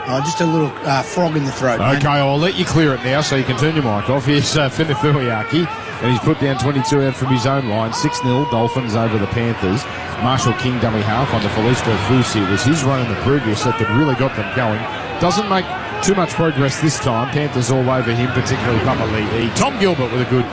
Oh, just a little frog in the throat. Okay, I'll let you clear it now so you can turn your mic off. Here's Finifuriaki, and he's put down 22 out from his own line. 6-0 Dolphins over the Panthers. Marshall King dummy half on the Felicio Fusi. It was his run in the previous that really got them going. Doesn't make too much progress this time. Panthers all over him, particularly Papali'i. Tom Gilbert with a good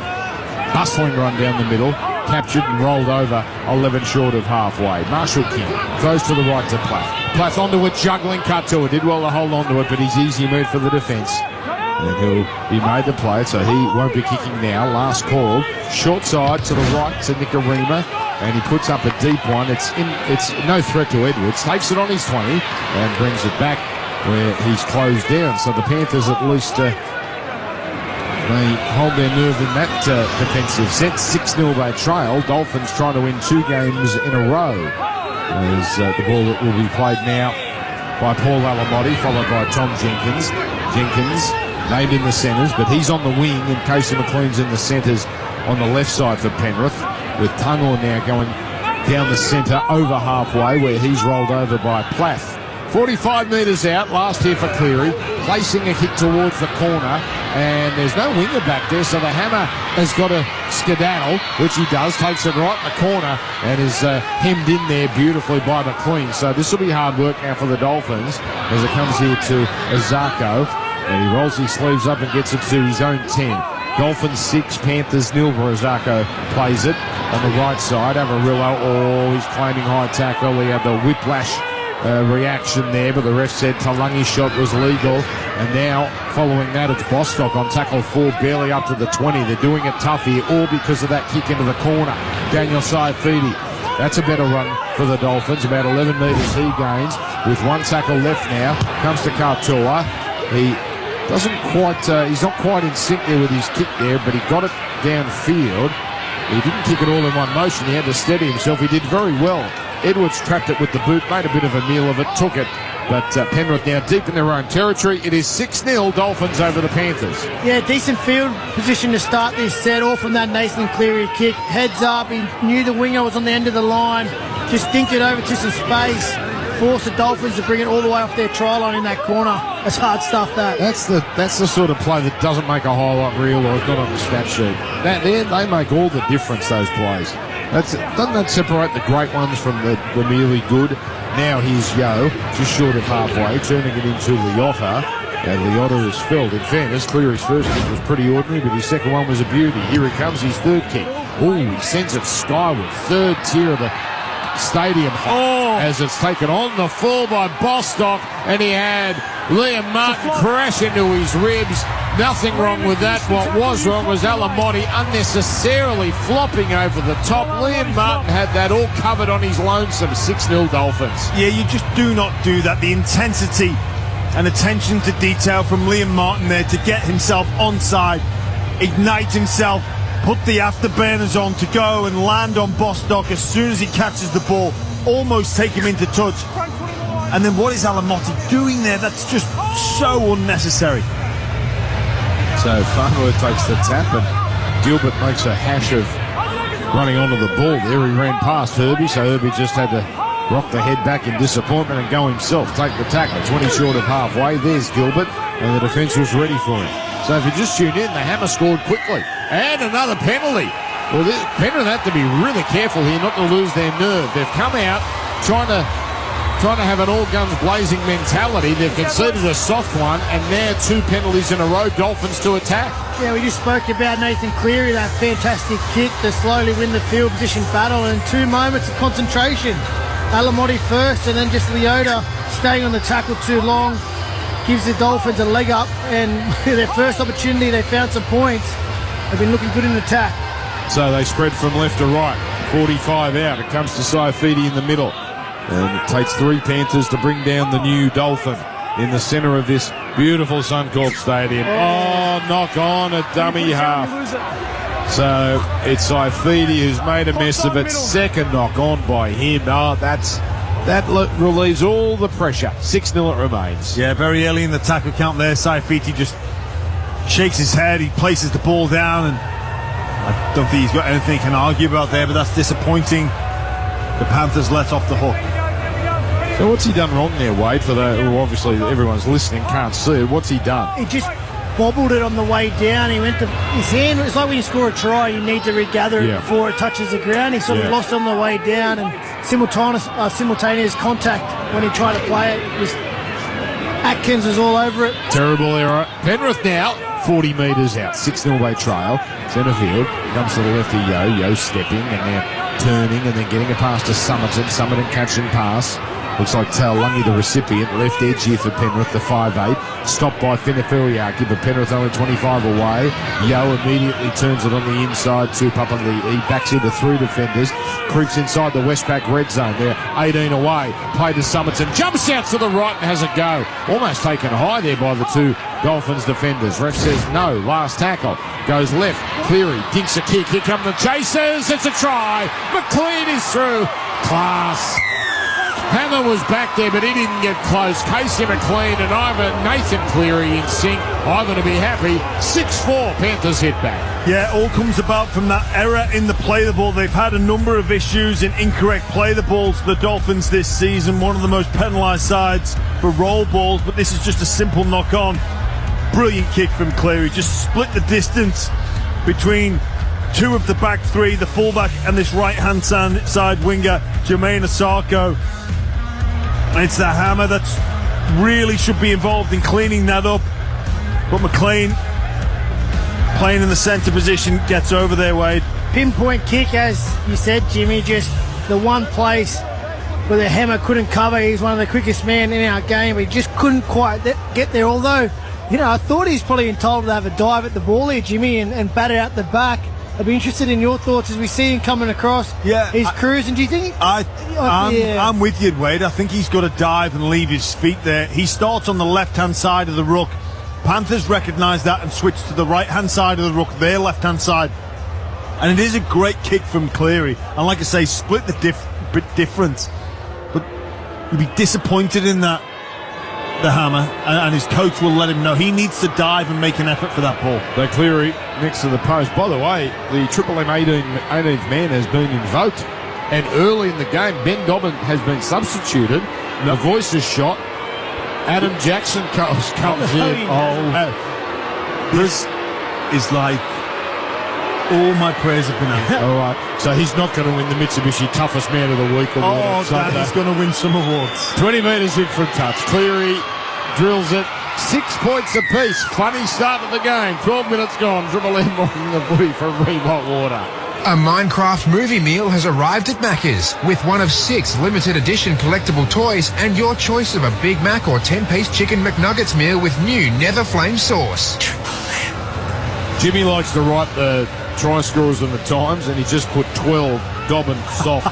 bustling run down the middle. Captured and rolled over 11 short of halfway. Marshall King throws to the right to Plath. Plath onto it, juggling cut to it. Did well to hold on to it, but he's easy move for the defence. And he'll be made to play it, so he won't be kicking now. Last call. Short side to the right to Nikorima. And he puts up a deep one. It's no threat to Edwards. Takes it on his 20 and brings it back where he's closed down. So the Panthers at least may hold their nerve in that defensive set. 6-0 they trail. Dolphins trying to win 2 games in a row. There's the ball that will be played now by Paul Alamotti, followed by Tom Jenkins. Jenkins named in the centres, but he's on the wing, and Casey McLean's in the centres on the left side for Penrith, with Tungor now going down the centre over halfway, where he's rolled over by Plath. 45 metres out, last here for Cleary, placing a kick towards the corner, and there's no winger back there, so the Hammer has got a skedaddle, which he does, takes it right in the corner, and is hemmed in there beautifully by McLean. So this will be hard work now for the Dolphins, as it comes here to Azarko, and he rolls his sleeves up and gets it to his own 10. Dolphins 6, Panthers 0, where Azarko plays it on the right side. Avarillo, he's claiming high tackle. He had the whiplash reaction there, but the ref said Talangi's shot was legal. And now, following that, it's Bostock on tackle 4, barely up to the 20. They're doing it tough here, all because of that kick into the corner. Daniel Saifidi. That's a better run for the Dolphins. About 11 metres he gains. With 1 tackle left now, comes to Katoa. He doesn't quite, he's not quite in sync there with his kick there, but he got it downfield. He didn't kick it all in one motion. He had to steady himself. He did very well. Edwards trapped it with the boot, made a bit of a meal of it, took it. But Penrith now deep in their own territory. It is 6-0 Dolphins over the Panthers. Yeah, decent field position to start this set, all from that Nathan Cleary kick. Heads up, he knew the winger was on the end of the line. Just dinked it over to some space. Force the Dolphins to bring it all the way off their try line in that corner. That's hard stuff, that. That's the sort of play that doesn't make a highlight reel or is not on the stat sheet. They make all the difference, those plays. Doesn't that separate the great ones from the merely good? Now here's Yo, just short of halfway, turning it into Liotta. And Liotta is filled. In fairness, Cleary's first kick was pretty ordinary, but his second one was a beauty. Here he comes, his third kick. Oh, he sends it skyward. Third tier of the stadium as it's taken on the full by Bostock, and he had Liam Martin crash into his ribs. Nothing wrong with that. What was wrong was Alamotti unnecessarily flopping over the top. Liam Martin had that all covered on his lonesome. 6-0 Dolphins. Yeah, you just do not do that. The intensity and attention to detail from Liam Martin there to get himself onside, ignite himself, put the afterburners on to go and land on Bostock as soon as he catches the ball, almost take him into touch. And then what is Alamotti doing there? That's just so unnecessary. So Farnworth takes the tap, and Gilbert makes a hash of running onto the ball there. He ran past Herbie, so Herbie just had to rock the head back in disappointment and go himself, take the tackle. 20 short of halfway. There's Gilbert, and the defence was ready for him. So if you just tune in, the Hammer scored quickly. And another penalty. Well, Penrith have to be really careful here not to lose their nerve. They've come out trying to have an all-guns blazing mentality. They've conceded a soft one, and now 2 penalties in a row. Dolphins to attack. Yeah, we just spoke about Nathan Cleary, that fantastic kick to slowly win the field position battle, and 2 moments of concentration. Alamotti first, and then just Leota staying on the tackle too long gives the Dolphins a leg up, and their first opportunity they found some points. They've been looking good in attack. So they spread from left to right. 45 out. It comes to Saifidi in the middle. And it takes 3 Panthers to bring down the new Dolphin in the centre of this beautiful Suncorp Stadium. Oh, knock on a dummy half. So it's Saifidi who's made a mess of it. Second knock on by him. Oh, that relieves all the pressure. 6-0 it remains. Yeah, very early in the tackle count there, Saifidi just shakes his head. He places the ball down, and I don't think he's got anything he can argue about there, but that's disappointing. The Panthers let off the hook. So what's he done wrong there, Wade? For that, obviously everyone's listening, can't see it. What's he done? He just bobbled it on the way down. He went to his hand. It's like when you score a try, you need to regather it before it touches the ground. He sort of lost on the way down, and simultaneous contact when he tried to play it. Atkins was all over it. Terrible error. Penrith now 40 metres out. 6-0 they trail. Centre field. Comes to the left of Yo. Yo stepping and now turning and then getting a pass to Summerton. Summerton catching pass. Looks like Taulungi, the recipient. Left edge here for Penrith, the 5'8". Stopped by Finiferiaki, but Penrith only 25 away. Yo immediately turns it on the inside to Papali'i. He backs into 3 defenders. Creeps inside the Westpac red zone. They're 18 away. Play to Summerton. Jumps out to the right and has a go. Almost taken high there by the 2 Dolphins defenders. Ref says no. Last tackle. Goes left. Cleary dinks a kick. Here come the chasers. It's a try. McLean is through. Class. Hammer was back there, but he didn't get close. Casey McLean and Nathan Cleary in sync. Ivan to be happy. 6-4 Panthers hit back. Yeah, all comes about from that error in the play the ball. They've had a number of issues in incorrect play the balls. The Dolphins this season, one of the most penalised sides for roll balls, but this is just a simple knock on. Brilliant kick from Cleary. Just split the distance between 2 of the back 3, the fullback and this right-hand side winger, Jermaine Osako. And it's the Hammer that's really should be involved in cleaning that up. But McLean, playing in the centre position, gets over there, Wade. Pinpoint kick, as you said, Jimmy, just the one place where the Hammer couldn't cover. He's one of the quickest men in our game. He just couldn't quite get there, although, I thought he's probably entitled to have a dive at the ball here, Jimmy, and bat it out the back. I'd be interested in your thoughts as we see him coming across. Yeah, he's cruising. Do you think? I'm with you, Wade. I think he's got to dive and leave his feet there. He starts on the left-hand side of the ruck. Panthers recognise that and switch to the right-hand side of the ruck, their left-hand side. And it is a great kick from Cleary. And like I say, split the difference. But you'd be disappointed in that, the Hammer, and his coach will let him know he needs to dive and make an effort for that ball. So Cleary next to the post. By the way, the Triple M 18th man has been invoked, and early in the game Ben Dobbin has been substituted. The voice is shot. Adam Jackson comes in. This is like all my prayers have been answered. All right, so he's not going to win the Mitsubishi Toughest Man of the Week award. He's going to win some awards. 20 metres in from touch. Cleary drills it. 6 points apiece. Funny start of the game. 12 minutes gone. Triple M rocking the footy from Ream Hot Water. A Minecraft movie meal has arrived at Macca's with one of 6 limited edition collectible toys and your choice of a Big Mac or 10-piece chicken McNuggets meal with new Nether Flame sauce. Jimmy likes to write the try scorers in the Times, and he just put 12 Dobbin soft.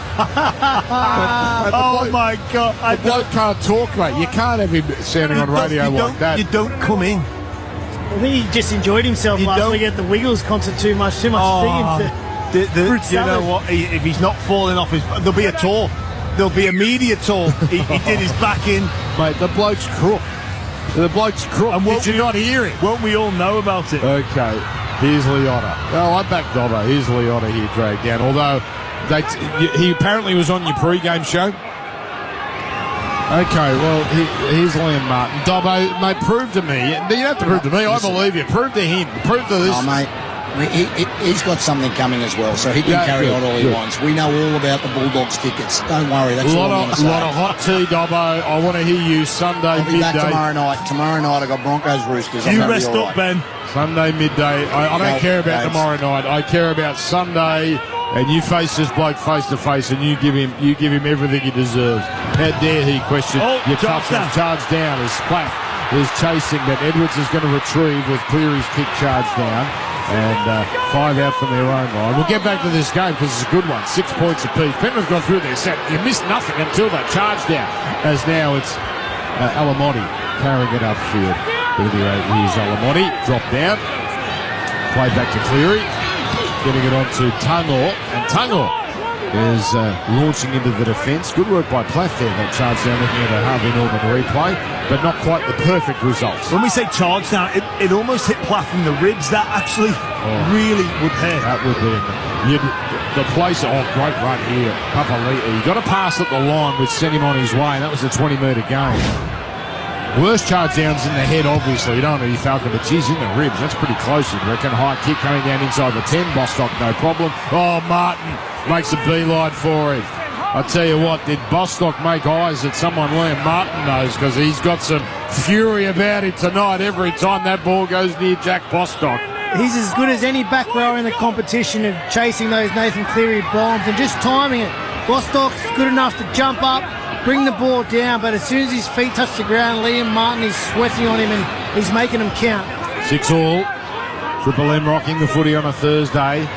Oh my God! The bloke can't talk, mate. You can't have him sounding on radio like that. You don't come in. I think he just enjoyed himself last week at the Wiggles concert too much thinking you know what? If he's not falling off there'll be a tour. There'll be a media tour. He did his back in, mate. The bloke's crook. And did you not hear it? Won't we all know about it? Okay. Here's Liotta. Oh, I back Dobbo. Here's Liotta here dragged down. Although he apparently was on your pre-game show. Okay, well, here's Liam Martin. Dobbo, mate, prove to me. You don't have to prove to me. I believe you. Prove to him. Prove to this. Oh, mate. He's got something coming as well, so he can carry on all he wants. We know all about the Bulldogs tickets. Don't worry, that's all I'm going to say. A lot of hot tea, Dobbo. I want to hear you Sunday I'll be midday. back tomorrow night. Tomorrow night I've got Broncos Roosters. You rest up, Ben. Sunday midday. I don't care about tomorrow night. I care about Sunday. And you face this bloke face to face, and you give him everything he deserves. How dare he question your toughness? Charge down as Splaff is chasing, but Edwards is going to retrieve with Cleary's kick charge down. And 5 out from their own line. We'll get back to this game because it's a good one. 6 points apiece. Penrith gone through their set. You missed nothing until that charge down. As now it's Alamotti carrying it upfield. Here's Alamotti. Drop down. Play back to Cleary. Getting it on to Tungor. And Tungor is launching into the defence. Good work by Plath there. That charge down looking at a Harvey Norman replay. But not quite the perfect results. When we say charge down, it almost hit Plath in the ribs. That actually really would hurt. That would be the place. Great run here. Papali'i. He got a pass at the line which sent him on his way, and that was a 20-metre gain. Worst charge downs in the head, obviously. You don't want to be Falcon, but geez, in the ribs. That's pretty close, you'd reckon. High kick coming down inside the 10. Bostock, no problem. Oh, Martin makes a beeline for him. I tell you what, did Bostock make eyes at someone Liam Martin knows, because he's got some fury about him tonight every time that ball goes near Jack Bostock. He's as good as any back row in the competition of chasing those Nathan Cleary bombs and just timing it. Bostock's good enough to jump up, bring the ball down, but as soon as his feet touch the ground, Liam Martin is sweating on him and he's making them count. 6-all. Triple M rocking the footy on a Thursday.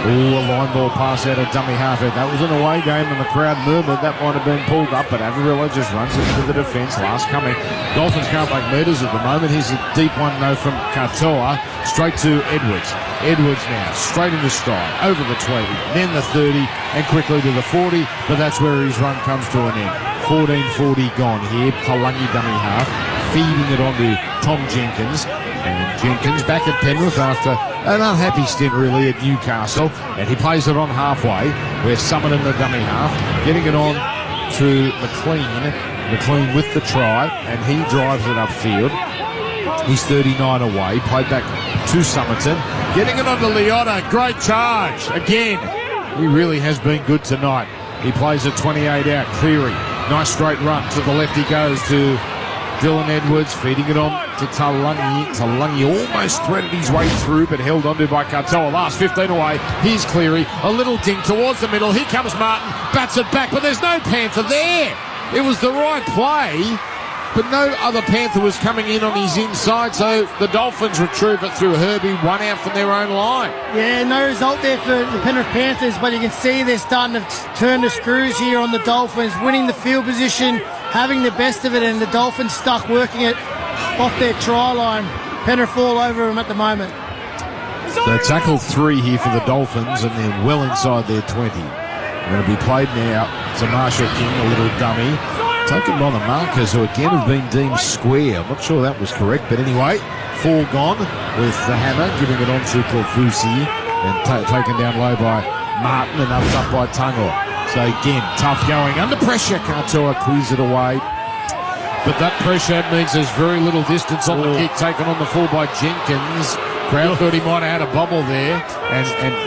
Ooh, a line ball pass out of dummy half. That was an away game and the crowd murmured that might have been pulled up, but Avarilla just runs it into the defence. Last coming. Dolphins can't make metres at the moment. Here's a deep one, though, from Katoa. Straight to Edwards. Edwards now, straight into stride. Over the 20, then the 30, and quickly to the 40, but that's where his run comes to an end. 14:40 gone here. Palungi dummy half. Feeding it onto Tom Jenkins. And Jenkins back at Penrith after an unhappy stint really at Newcastle, and he plays it on halfway. We're summoning the dummy half, getting it on to McLean. McLean with the try, and he drives it upfield. He's 39 away, played back to Summerton, getting it on to Liotta. Great charge again. He really has been good tonight. He plays at 28 out. Cleary, nice straight run to the left. He goes to Dylan Edwards, feeding it on to Talangi. Talangi almost threaded his way through, but held onto by Katoa. Last 15 away. Here's Cleary. A little dink towards the middle. Here comes Martin. Bats it back, but there's no Panther there. It was the right play, but no other Panther was coming in on his inside, so the Dolphins retrieve it through Herbie. 1 out from their own line. Yeah, no result there for the Penrith Panthers, but you can see they're starting to turn the screws here on the Dolphins, winning the field position, having the best of it, and the Dolphins stuck working it off their try line. Penrith all over them at the moment. So tackle 3 here for the Dolphins, and they're well inside their 20. Going to be played now to Marshall King, a little dummy. Taken by the markers, who again have been deemed square. I'm not sure that was correct, but anyway, 4 gone with the hammer, giving it on to Corfusi, and taken down low by Martin, and up by Tungor. So again, tough going. Under pressure, Katoa clears it away. But that pressure means there's very little distance on the kick, taken on the full by Jenkins. Crowd thought he might have had a bubble there, and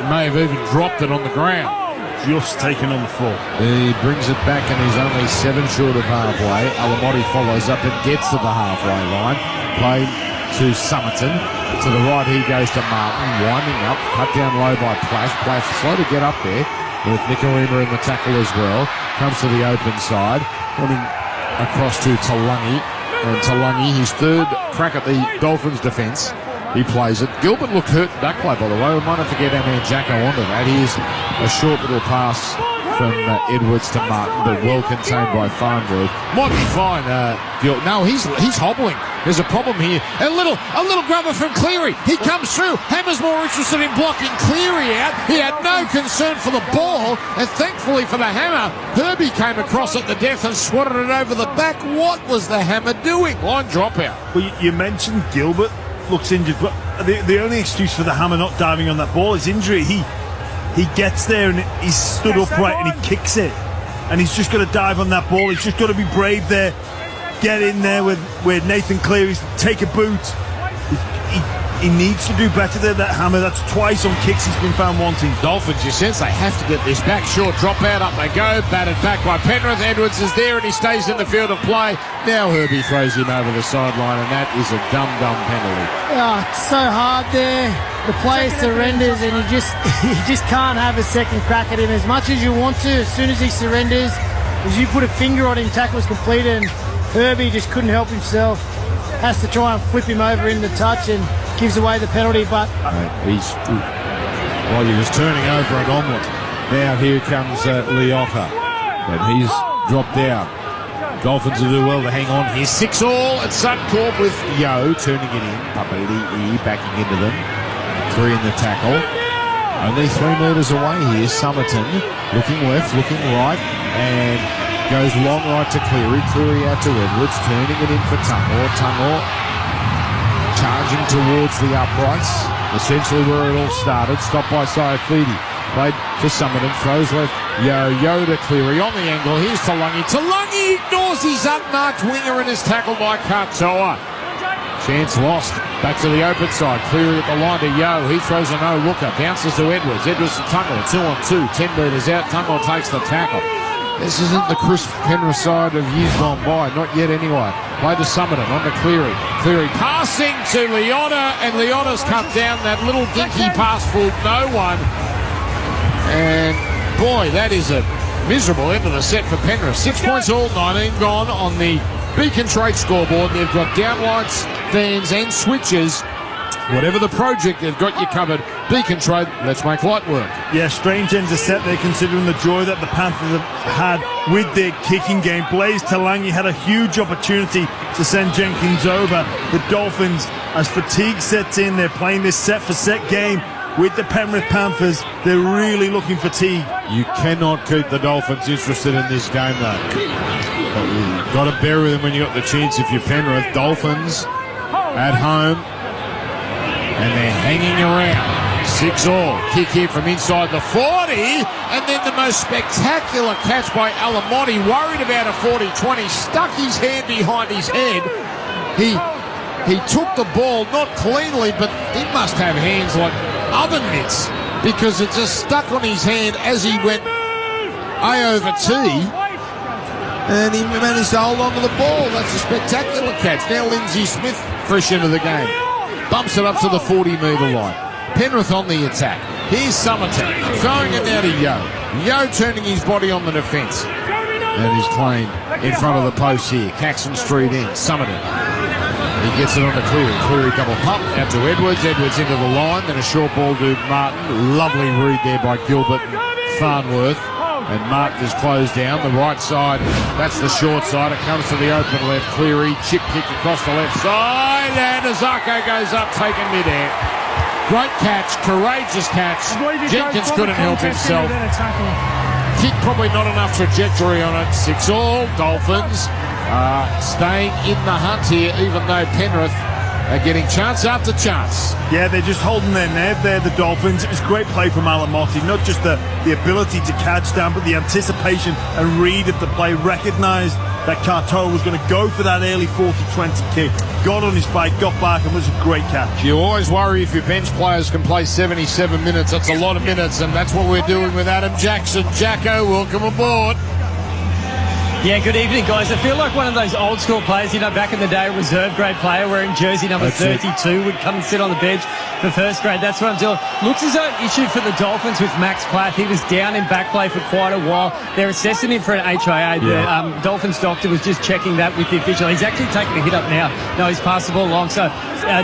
may have even dropped it on the ground. Just taken on the full. He brings it back, and he's only 7 short of halfway. Alamotti follows up and gets to the halfway line. Played to Summerton. To the right, he goes to Martin, winding up, cut down low by Plath. Plath slow to get up there, with Nikorima in the tackle as well. Comes to the open side, running across to Talangi. And Talangi, his 3rd crack at the Dolphins' defence. He plays it. Gilbert looked hurt in that play, by the way. We might have to get our man Jacko onto that. Here's a short little pass from Edwards to Martin, but well contained by Farnworth. Might be fine. No, he's hobbling. There's a problem here. A little grubber from Cleary. He comes through. Hammer's more interested in blocking Cleary out. He had no concern for the ball, and thankfully for the hammer, Herbie came across at the depth and swatted it over the back. What was the hammer doing? Line dropout. Well, you mentioned Gilbert looks injured, but the only excuse for the Hammer not diving on that ball is injury. He gets there and he's stood upright and he kicks it. And he's just got to dive on that ball. He's just got to be brave there. Get in there with Nathan Cleary. Take a boot. He needs to do better there, that Hammer. That's twice on kicks he's been found wanting. Dolphins, you sense they have to get this back. Short drop out, up they go. Batted back by Penrith. Edwards is there and he stays in the field of play. Now Herbie throws him over the sideline and that is a dumb penalty. Oh, it's so hard there. The player surrenders and you just can't have a second crack at him as much as you want to. As soon as he surrenders, as you put a finger on him, tackle's completed and Herbie just couldn't help himself. Has to try and flip him over in the touch and gives away the penalty, but... he was turning over an omelette. Now here comes Leota, and he's dropped out. Dolphins will do well to hang on. Here's 6-all at Suncorp with Yo turning it in. Papali'i backing into them. 3 in the tackle. Only 3 metres away here. Summerton looking left, looking right, and goes long right to Cleary. Cleary out to Edwards, turning it in for Tungor. Charging towards the uprights, essentially where it all started. Stopped by Saifidi. Played to Summerton, throws left. Yo to Cleary on the angle. Here's Talangi. Talangi ignores his unmarked winger and is tackled by Katoa. Chance lost. Back to the open side. Cleary at the line to Yo. He throws a no-looker. Bounces to Edwards. Edwards to Tungor. 2-on-2. 10 metres out. Tungor takes the tackle. This isn't the crisp Penrith side of years gone by. Not yet anyway. Play to Summerton, on to Cleary. Cleary passing to Leota, and Leota's come down. That little dinky pass fooled no one. And, boy, that is a miserable end of the set for Penrith. 6 points all, 19 gone on the Beacon Trade scoreboard. They've got downlights, fans, and switches. Whatever the project, they've got you covered. Beacon Trade, let's make light work. Yeah, strange ends of set there considering the joy that the Panthers have had with their kicking game. Blaise Talangi had a huge opportunity to send Jenkins over. The Dolphins, as fatigue sets in, they're playing this set-for-set game with the Penrith Panthers. They're really looking fatigue. You cannot keep the Dolphins interested in this game, though. You've got to bury them when you got the chance if you're Penrith. Dolphins at home. And they're hanging around. 6-all. Kick here from inside the 40. And then the most spectacular catch by Alamotti. Worried about a 40-20. Stuck his hand behind his head. He took the ball, not cleanly, but he must have hands like oven mitts. Because it just stuck on his hand as he went A over T. And he managed to hold on to the ball. That's a spectacular catch. Now Lindsay Smith fresh into the game. Bumps it up to the 40-metre line. Penrith on the attack. Here's Summerton throwing it now to Yo. Yo turning his body on the defence. And he's playing in front of the post here. Caxton Street in. Summerton. He gets it on to Cleary. Cleary double pump out to Edwards. Edwards into the line. Then a short ball to Martin. Lovely read there by Gilbert and Farnworth. And Martin is closed down. The right side, that's the short side. It comes to the open left. Cleary, chip kick across the left side. And Azako goes up, taken mid-air. Great catch, courageous catch. Jenkins couldn't help himself. Kick probably not enough trajectory on it. 6-all. Dolphins staying in the hunt here, even though Penrith are getting chance after chance. Yeah, they're just holding their nerve there, the Dolphins. It was great play from Alamotti. Not just the ability to catch down, but the anticipation and read of the play. Recognised that Katoa was going to go for that early 40-20 kick. Got on his bike, got back, and was a great catch. You always worry if your bench players can play 77 minutes. That's a lot of minutes, and that's what we're doing with Adam Jackson. Jacko, welcome aboard. Yeah, good evening, guys. I feel like one of those old school players, you know, back in the day, a reserve grade player wearing jersey number 32 would come and sit on the bench for first grade. That's what I'm doing. Looks as though an issue for the Dolphins with Max Platt. He was down in back play for quite a while. They're assessing him for an HIA. Yeah. The Dolphins doctor was just checking that with the official. He's actually taking a hit up now. No, he's passed the ball along. So,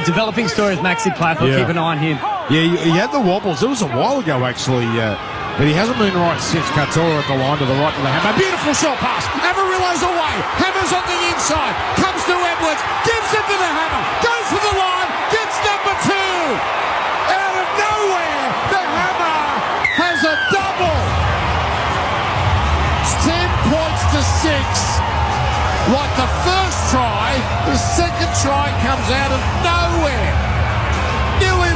developing story with Maxi Platt. We'll keep an eye on him. Yeah, he had the wobbles. It was a while ago, actually. But he hasn't been right since. Katoa at the line to the right to the hammer. Beautiful short pass. Amarillo's away. Hammer's on the inside. Comes to Edwards. Gives it to the hammer. Goes for the line. Gets number 2. Out of nowhere, the hammer has a double. It's 10 points to 6. Like the first try, the second try comes out of nowhere.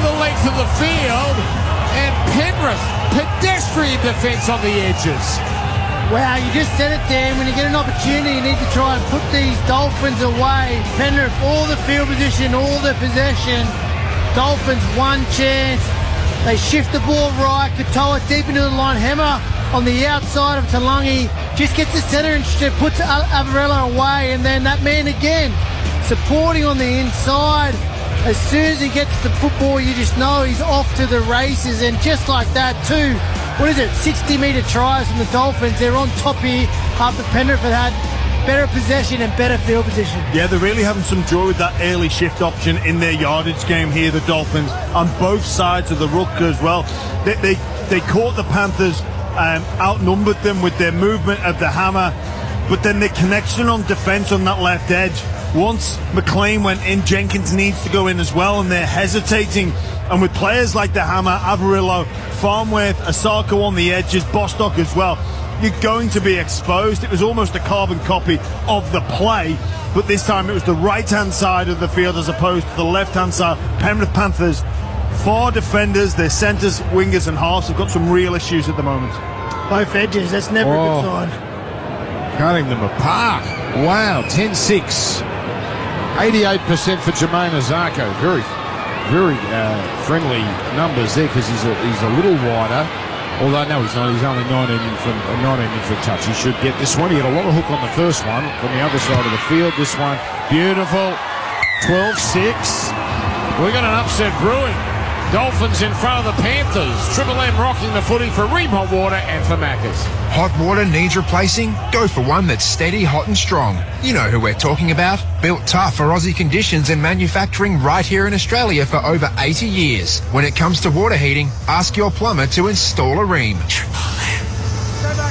the length of the field, and Penrith, pedestrian defence on the edges. Wow, you just said it, Dan. When you get an opportunity, you need to try and put these Dolphins away. Penrith, all the field position, all the possession. Dolphins, one chance. They shift the ball right. Katoa deep into the line. Hammer on the outside of Talangi. Just gets the centre and puts Avarella away. And then that man again, supporting on the inside. As soon as he gets the football, you just know he's off to the races. And just like that, 60-metre tries from the Dolphins. They're on top here after Penrith had better possession and better field position. Yeah, they're really having some joy with that early shift option in their yardage game here, the Dolphins, on both sides of the ruck as well. They caught the Panthers, outnumbered them with their movement of the hammer, but then their connection on defence on that left edge. Once McLean went in, Jenkins needs to go in as well, and they're hesitating. And with players like the hammer, Avarillo, Farnworth, Asako on the edges, Bostock as well, you're going to be exposed. It was almost a carbon copy of the play, but this time it was the right-hand side of the field as opposed to the left-hand side. Penrith Panthers, 4 defenders, their centres, wingers and halves have got some real issues at the moment. Both edges, that's never a good sign. Cutting them apart. Wow, 10-6. 88% for Jermaine Asako. Very friendly numbers there because he's a little wider. Although, no, he's not. He's only 19 in for a touch. He should get this one. He had a lot of hook on the first one from the other side of the field. This one, beautiful. 12-6. We've got an upset brewing. Dolphins in front of the Panthers. Triple M rocking the footy for Ream Hot Water and for Macca's. Hot water needs replacing? Go for one that's steady, hot and strong. You know who we're talking about. Built tough for Aussie conditions and manufacturing right here in Australia for over 80 years. When it comes to water heating, ask your plumber to install a Ream.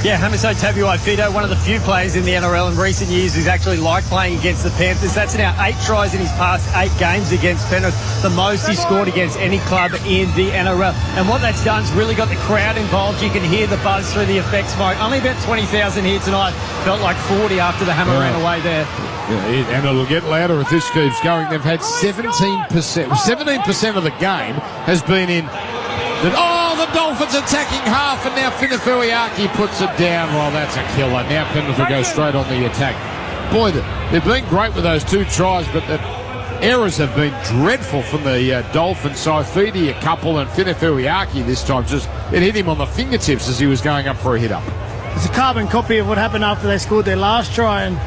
Yeah, Hamiso Tabuai-Fidow, one of the few players in the NRL in recent years who's actually liked playing against the Panthers. That's now 8 tries in his past 8 games against Penrith, the most he scored against any club in the NRL. And what that's done is really got the crowd involved. You can hear the buzz through the effects smoke. Only about 20,000 here tonight. Felt like 40 after the hammer ran away there. Yeah, and it'll get louder if this keeps going. They've had 17% of the game has been in the Dolphins attacking half, and now Finifewiaki puts it down. Well, that's a killer. Now Penrith will go straight on the attack. Boy, they've been great with those 2 tries, but the errors have been dreadful from the Dolphins. Saifidi a couple, and Finifewiaki this time it hit him on the fingertips as he was going up for a hit-up. It's a carbon copy of what happened after they scored their last try, and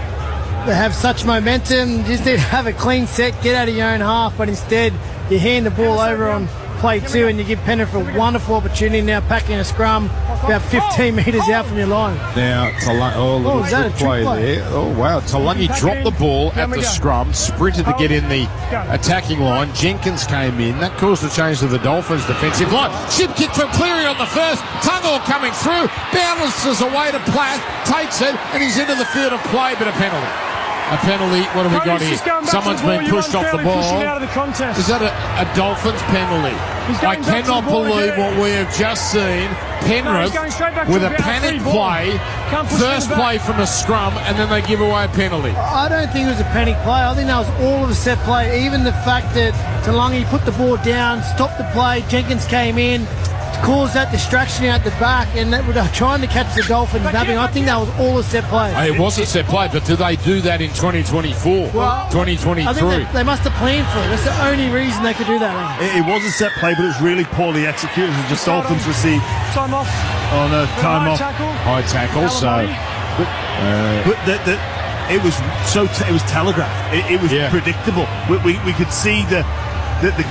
they have such momentum. You just need to have a clean set, get out of your own half, but instead you hand the ball over on play 2 and you give Penrith a wonderful opportunity now packing a scrum about 15 metres out from your line. Now, little trick play there. Oh, wow. Talangi dropped the ball at the scrum, sprinted to get in the attacking line. Jenkins came in. That caused a change to the Dolphins' defensive line. Chip kick from Cleary on the first. Tungall coming through. Bounces away to Platt. Takes it, and he's into the field of play, but a penalty. A penalty. What have we got here? Someone's been pushed off the ball. Is that a Dolphins penalty? I cannot believe what we have just seen. Penrith with a panic play. First play from a scrum, and then they give away a penalty. I don't think it was a panic play. I think that was all of a set play. Even the fact that Talangi put the ball down, stopped the play, Jenkins came in, caused that distraction out the back, and that were trying to catch the Dolphins napping. I think that was all a set play. It was a set play, but do they do that in 2024, 2023? I think they must have planned for it. That's the only reason they could do that. It was a set play, but it was really poorly executed. The Dolphins received time off. Oh no, time off. High tackle. It was it was telegraphed. It was predictable. We could see the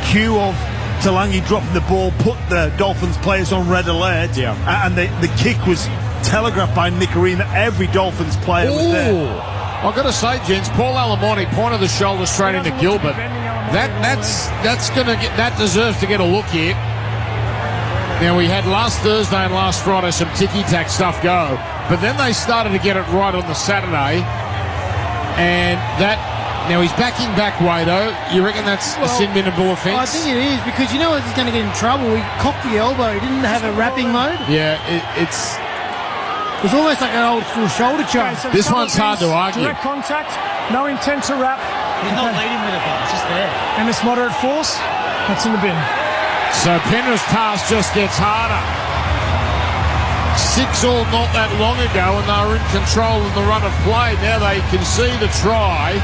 cue of Talangi dropping the ball, put the Dolphins players on red alert, and the kick was telegraphed by Nick Arena. Every Dolphins player was there. I've got to say, gents, Paul Alamonte pointed the shoulder straight into Gilbert. That deserves to get a look here. Now, we had last Thursday and last Friday some ticky-tack stuff go, but then they started to get it right on the Saturday, and now he's backing back Wado. You reckon that's a sin-binable offence? I think it is, because you know he's going to get in trouble. He cocked the elbow. He didn't have a wrapping mode. Yeah, it was almost like an old school shoulder charge. Okay, so this one's hard to argue. Direct contact, no intent to wrap. He's not leading with it, but it's just there. And it's moderate force. That's in the bin. So Penrith's task just gets harder. 6-6 not that long ago, and they were in control in the run of play. Now they concede a try,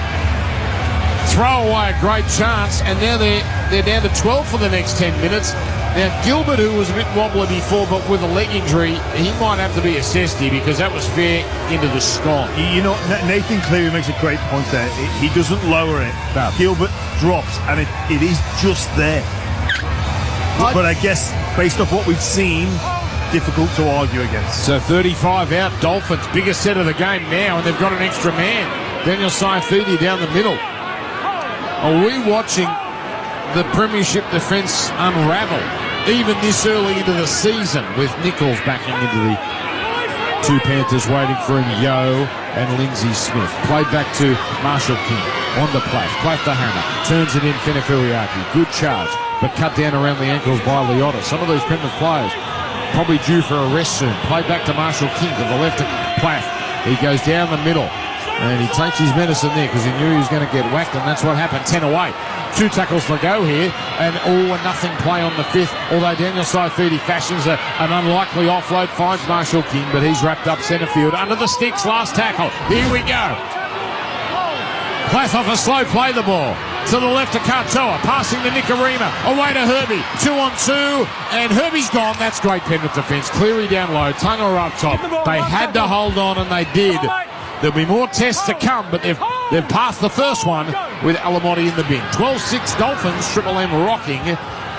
throw away a great chance, and now they're down to 12 for the next 10 minutes. Now, Gilbert, who was a bit wobbly before, but with a leg injury, he might have to be assessed here because that was fair into the scone. You know, Nathan Cleary makes a great point there. He doesn't lower it. No. Gilbert drops, and it is just there. But I guess, based off what we've seen, difficult to argue against. So 35 out, Dolphins, biggest set of the game now, and they've got an extra man. Daniel Saifidi down the middle. Are we watching the premiership defence unravel, even this early into the season, with Nichols backing into the two Panthers waiting for him, Yo and Lindsay Smith. Played back to Marshall King, on the Plath the hammer, turns it in, Fenifuriaki, good charge, but cut down around the ankles by Liotta. Some of those Penrith players probably due for a rest soon. Played back to Marshall King to the left of Plath. He goes down the middle, and he takes his medicine there because he knew he was going to get whacked, and that's what happened. 10 away. 2 tackles to go here, and all or nothing play on the 5th, although Daniel Saifidi fashions an unlikely offload, finds Marshall King, but he's wrapped up centre field under the sticks. Last tackle. Here we go. Plath off a slow play the ball. To the left to Katoa, passing to Nikorima, away to Herbie, 2-on-2, and Herbie's gone. That's great Penrith defence. Cleary down low, Tunga up top. They had to hold on, and they did. There'll be more tests to come, but they've passed the first one with Alamotti in the bin. 12-6 Dolphins, Triple M rocking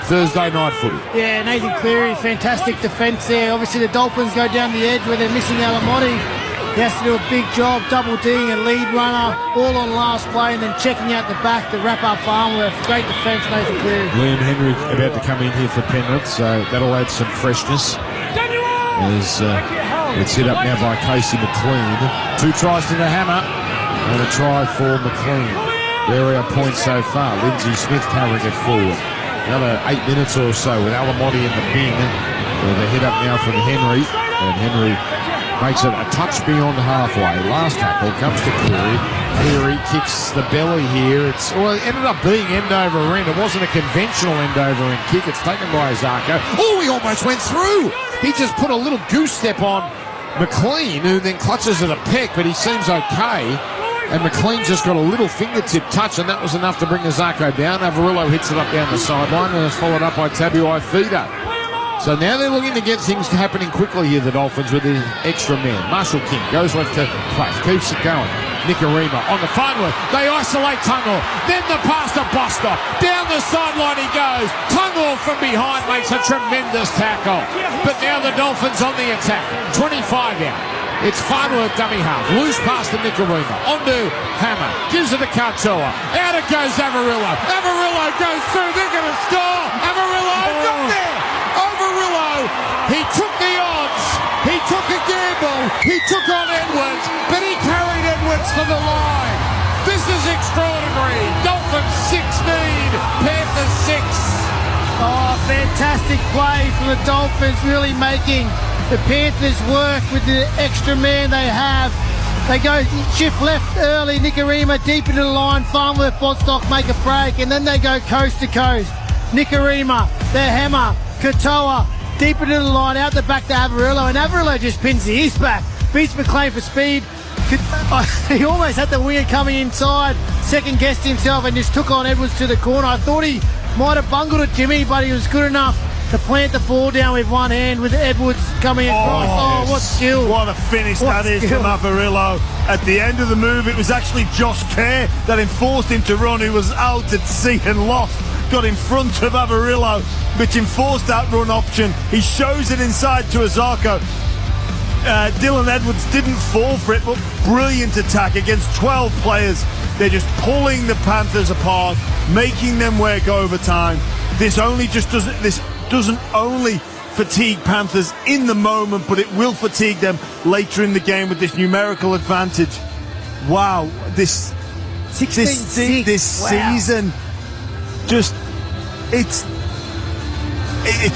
Thursday night footy. Yeah, Nathan Cleary, fantastic defence there. Obviously the Dolphins go down the edge where they're missing Alamotti. He has to do a big job, double D'ing a lead runner, all on last play, and then checking out the back to wrap up Farmworth. Great defence, Nathan Cleary. Liam Henry about to come in here for Penrith, so that'll add some freshness. As it's hit up now by Casey McLean. 2 tries to the hammer, and a try for McLean. Area points so far. Lindsay Smith carrying it forward. Another 8 minutes or so with Alamotti in the bin. With a hit up now from Henry, and Henry makes it a touch beyond halfway. Last tackle comes to Cleary. Cleary kicks the belly here. It ended up being end over end. It wasn't a conventional end over end kick. It's taken by Zarko. Oh, he almost went through. He just put a little goose step on McLean, who then clutches at a peck, but he seems okay. And McLean just got a little fingertip touch, and that was enough to bring Zarko down. Avarillo hits it up down the sideline, and it's followed up by Tabuai Fida. So now they're looking to get things happening quickly here, the Dolphins, with the extra man. Marshall King goes left to Plath, keeps it going. Nikorima on the final. They isolate Tungal. Then the pass to Bostock. Down the sideline he goes. Tungal from behind makes a tremendous tackle. But now the Dolphins on the attack. 25 out. It's Farnworth dummy half. Loose pass to Nikorima. Onto Hammer. Gives it to Katoa. Out it goes Avarillo. Avarillo goes through. They're going to score. Avarillo got there. Avarillo, he took the odds, he took a gamble, he took on Edwards, but he carried Edwards to the line. This is extraordinary. Dolphins 6 lead, Panthers 6. Oh, fantastic play from the Dolphins, really making the Panthers work with the extra man they have. They go shift left early, Nikorima deep into the line, Farnworth, Bostock make a break, and then they go coast to coast. Nikorima, their hammer, Katoa, deep into the line, out the back to Avarillo, and Avarillo just pins the east back, beats McLean for speed. He almost had the winger coming inside, second-guessed himself and just took on Edwards to the corner. I thought he might have bungled it, Jimmy, but he was good enough to plant the ball down with one hand with Edwards coming across. Oh, what skill. What a finish that is from Avarillo. At the end of the move, it was actually Josh Kerr that enforced him to run, who was out at sea and lost. Got in front of Avarillo, which enforced that run option. He shows it inside to Azarko. Dylan Edwards didn't fall for it, but brilliant attack against 12 players. They're just pulling the Panthers apart, making them work overtime. This doesn't only fatigue Panthers in the moment, but it will fatigue them later in the game with this numerical advantage. Wow, this season. Just, it's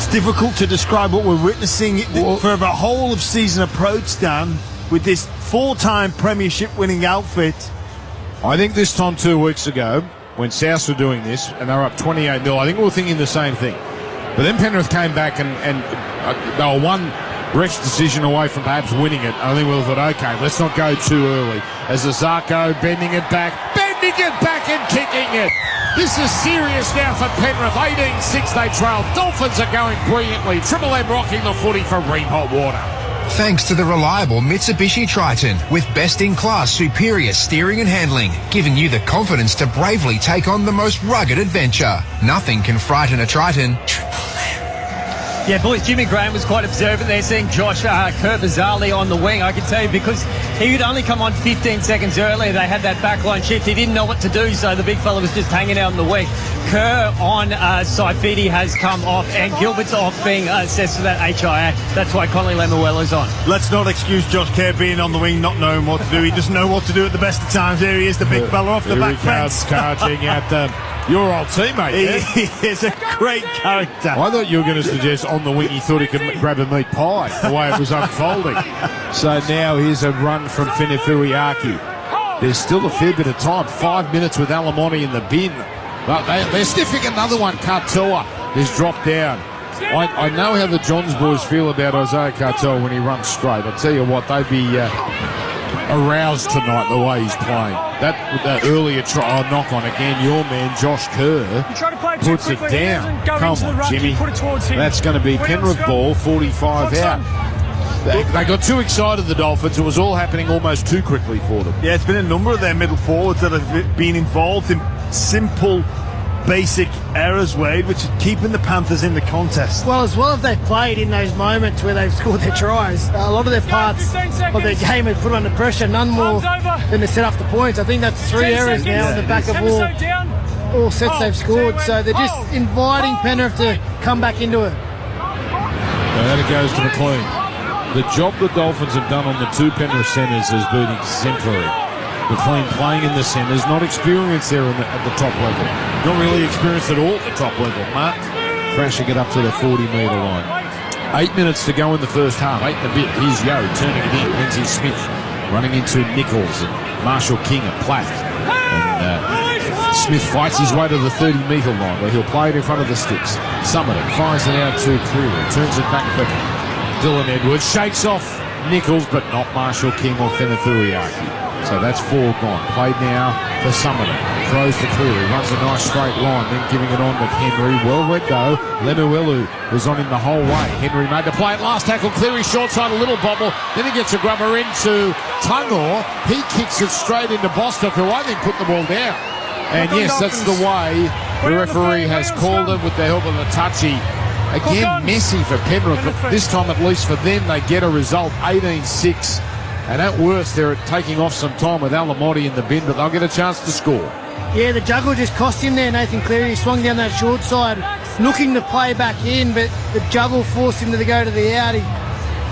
difficult to describe what we're witnessing for the whole of season approach, Dan, with this 4-time premiership winning outfit. I think this time 2 weeks ago, when South were doing this, and they were up 28-0, I think we were thinking the same thing. But then Penrith came back and they were one ref's decision away from perhaps winning it. I think we thought, okay, let's not go too early. As Azarko bending it back and kicking it. This is serious now for Penrith. 18-6 they trail. Dolphins are going brilliantly. Triple M rocking the footy for Ream Hot Water. Thanks to the reliable Mitsubishi Triton with best-in-class superior steering and handling, giving you the confidence to bravely take on the most rugged adventure. Nothing can frighten a Triton. Yeah, boys, Jimmy Graham was quite observant there, seeing Josh Kerr-Bizarrely on the wing. I can tell you, because he would only come on 15 seconds earlier. They had that backline shift. He didn't know what to do, so the big fella was just hanging out on the wing. Kerr on Saifidi has come off, and Gilbert's off being assessed for that HIA. That's why Conley Lemuelu's on. Let's not excuse Josh Kerr being on the wing, not knowing what to do. He doesn't know what to do at the best of times. There he is, the big fella off the back fence. Charging at your old teammate. He is a great character. I thought you were going to suggest on the wing he thought he could grab a meat pie, the way it was unfolding. So now here's a run from Finifuiaki. There's still a fair bit of time. 5 minutes with Alamonte in the bin. But they're sniffing another one. Katoa is dropped down. I know how the Johns boys feel about Isaiah Katoa when he runs straight. I tell you what, they'd be aroused tonight the way he's playing. That earlier knock on again, your man Josh Kerr puts it down. Come on, Jimmy. That's going to be Penrith ball, 45 out. They got too excited, the Dolphins. It was all happening almost too quickly for them. Yeah, it's been a number of their middle forwards that have been involved in simple, basic errors, Wade, which is keeping the Panthers in the contest. Well, as well as they've played in those moments where they've scored their tries, a lot of their parts of their game have put under pressure, none more than to set up the points. I think that's 3 errors now on the back of all sets they've scored. So they're just inviting Penrith to come back into it. Now it goes to McLean. The job the Dolphins have done on the 2 Penrith centres has been exemplary. McLean playing in the centres, not experienced there at the top level. Not really experienced at all at the top level. Mark crashing it up to the 40-metre line. 8 minutes to go in the first half. 8 and a bit. Here's Yo turning it in. Lindsay Smith running into Nichols and Marshall King at Platt. And Smith fights his way to the 30-metre line where he'll play it in front of the sticks. Summerton fires it out to Cleary. Turns it back for Dylan Edwards. Shakes off Nichols, but not Marshall King or Finifuiaki. So that's 4 gone. Played now for Summerton. Throws to Cleary. Runs a nice straight line. Then giving it on to Henry. Well read though. Lemuelu was on him the whole way. Henry made the play at last tackle. Cleary short side, a little bobble. Then he gets a grubber into Tungor. He kicks it straight into Bostock, who I think put the ball down. And yes, that's the way the referee has called it with the help of a touchy. Again, messy for Penrith, but this time at least for them, they get a result, 18-6. And at worst, they're taking off some time with Alamonte in the bin, but they'll get a chance to score. Yeah, the juggle just cost him there, Nathan Cleary. He swung down that short side, looking to play back in, but the juggle forced him to go to the out. He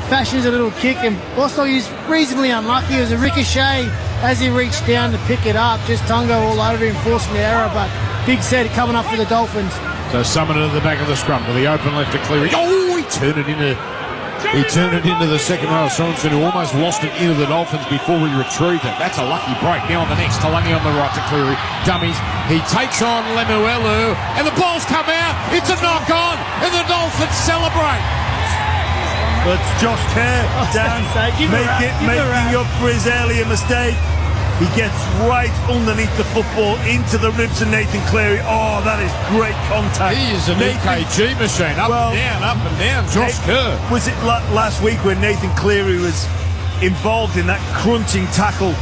fashions a little kick, and Bostock is reasonably unlucky. It was a ricochet as he reached down to pick it up. Just Tungo all over him, forcing the error, but big set coming up for the Dolphins. So Summerton at the back of the scrum with the open left to Cleary. Oh, he turned it into the second row of Sorensen, who almost lost it into the Dolphins before he retrieved it. That's a lucky break. Now on the next, Talangi on the right to Cleary. Dummies. He takes on Lemuelu, and the ball's come out. It's a knock on, and the Dolphins celebrate. But Josh Kerr down, making up for his earlier mistake. He gets right underneath the football into the ribs of Nathan Cleary. Oh, that is great contact. He is an EKG machine. Up and down. Josh Kerr. Was it last week when Nathan Cleary was involved in that crunching tackle?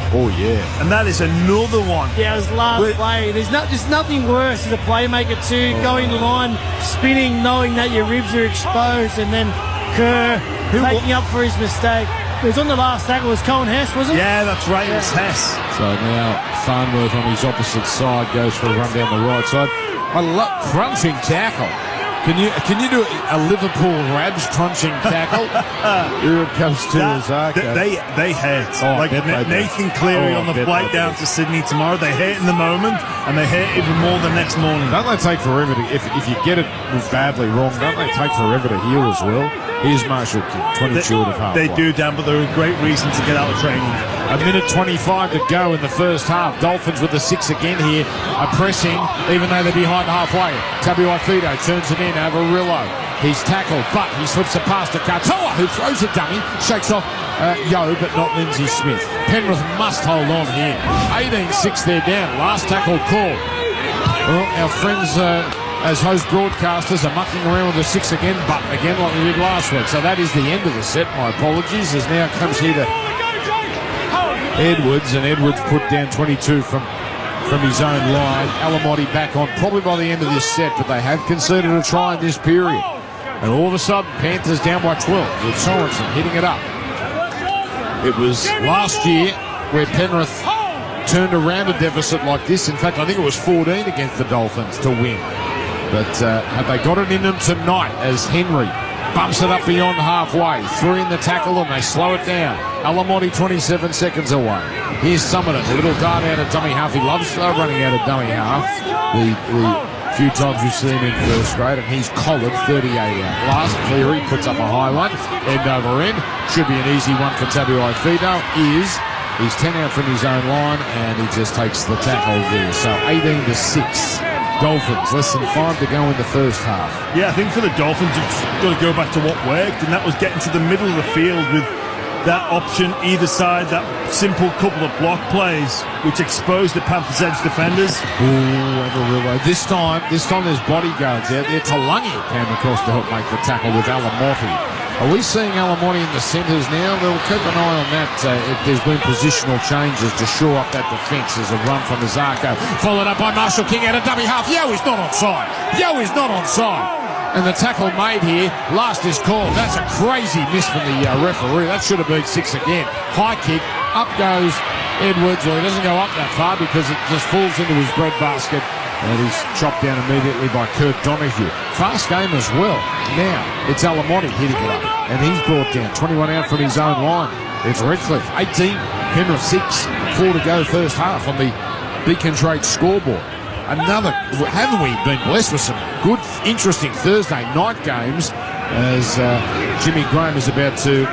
Oh, yeah. And that is another one. Yeah, it was last play. There's nothing worse as a playmaker too. Going line, spinning, knowing that your ribs are exposed, and then Kerr making up for his mistake. It was on the last tackle. It was Cohen Hess, wasn't it? Yeah, that's right. It was Hess. So now Farnworth on his opposite side goes for a run down the right side. I love crunching tackle. Can you do a Liverpool Rabs crunching tackle? Here it comes to Azarko. They hurt. Like Nathan Cleary on the flight down to Sydney tomorrow. They hurt in the moment, and they hurt even more the next morning. Don't they take forever to, if you get it badly wrong, don't they take forever to heal as well? Here's Marshall King, 20 short of half. They do, Dan, but they're a great reason to get out of training. A minute 25 to go in the first half. Dolphins with the 6 again here are pressing, even though they're behind halfway. Tabuai-Fidow turns it in. Avarillo. He's tackled, but he slips a pass to Katoa, who throws a dummy, shakes off Yo, but not Lindsay Smith. Penrith must hold on here. 18-6 they're down. Last tackle call. Well, our friends as host broadcasters are mucking around with the 6 again button again like we did last week. So that is the end of the set. My apologies. As now comes here to Edwards, and Edwards put down 22 from his own line. Alamotti back on probably by the end of this set, but they have conceded a try in this period. And all of a sudden, Panthers down by 12 with Sorensen hitting it up. It was last year where Penrith turned around a deficit like this. In fact, I think it was 14 against the Dolphins to win. But have they got it in them tonight as Henry bumps it up beyond halfway? 3 in the tackle and they slow it down. Alamotti 27 seconds away. Here's Summerton, a little dart out of dummy half. He loves running out of dummy half. The few times we've seen him in first grade, and he's collared 38 out. Last Cleary puts up a high one, end over end. Should be an easy one for Tabuai-Fidow. He's 10 out from his own line, and he just takes the tackle there. So 18-6. Dolphins, less than 5 to go in the first half. Yeah, I think for the Dolphins, it's got to go back to what worked, and that was getting to the middle of the field with that option either side, that simple couple of block plays, which exposed the Panthers' edge defenders. Avarillo. This time there's bodyguards out there. Talangi came across to help make the tackle with Alamotti. Are we seeing Alamotti in the centres now? We'll keep an eye on that if there's been positional changes to shore up that defence. As a run from Azarko, followed up by Marshall King out of dummy half. Yo is not onside. And the tackle made here, last is called. That's a crazy miss from the referee. That should have been 6 again. High kick, up goes Edwards. Well, he doesn't go up that far because it just falls into his breadbasket. And he's chopped down immediately by Kurt Donahue. Fast game as well. Now, it's Alamotti hitting it up. And he's brought down 21 out from his own line. It's Redcliffe, 18, Penrith 6, 4 to go first half on the Beacon Trade scoreboard. Haven't we been blessed with some good, interesting Thursday night games as Jimmy Graham is about to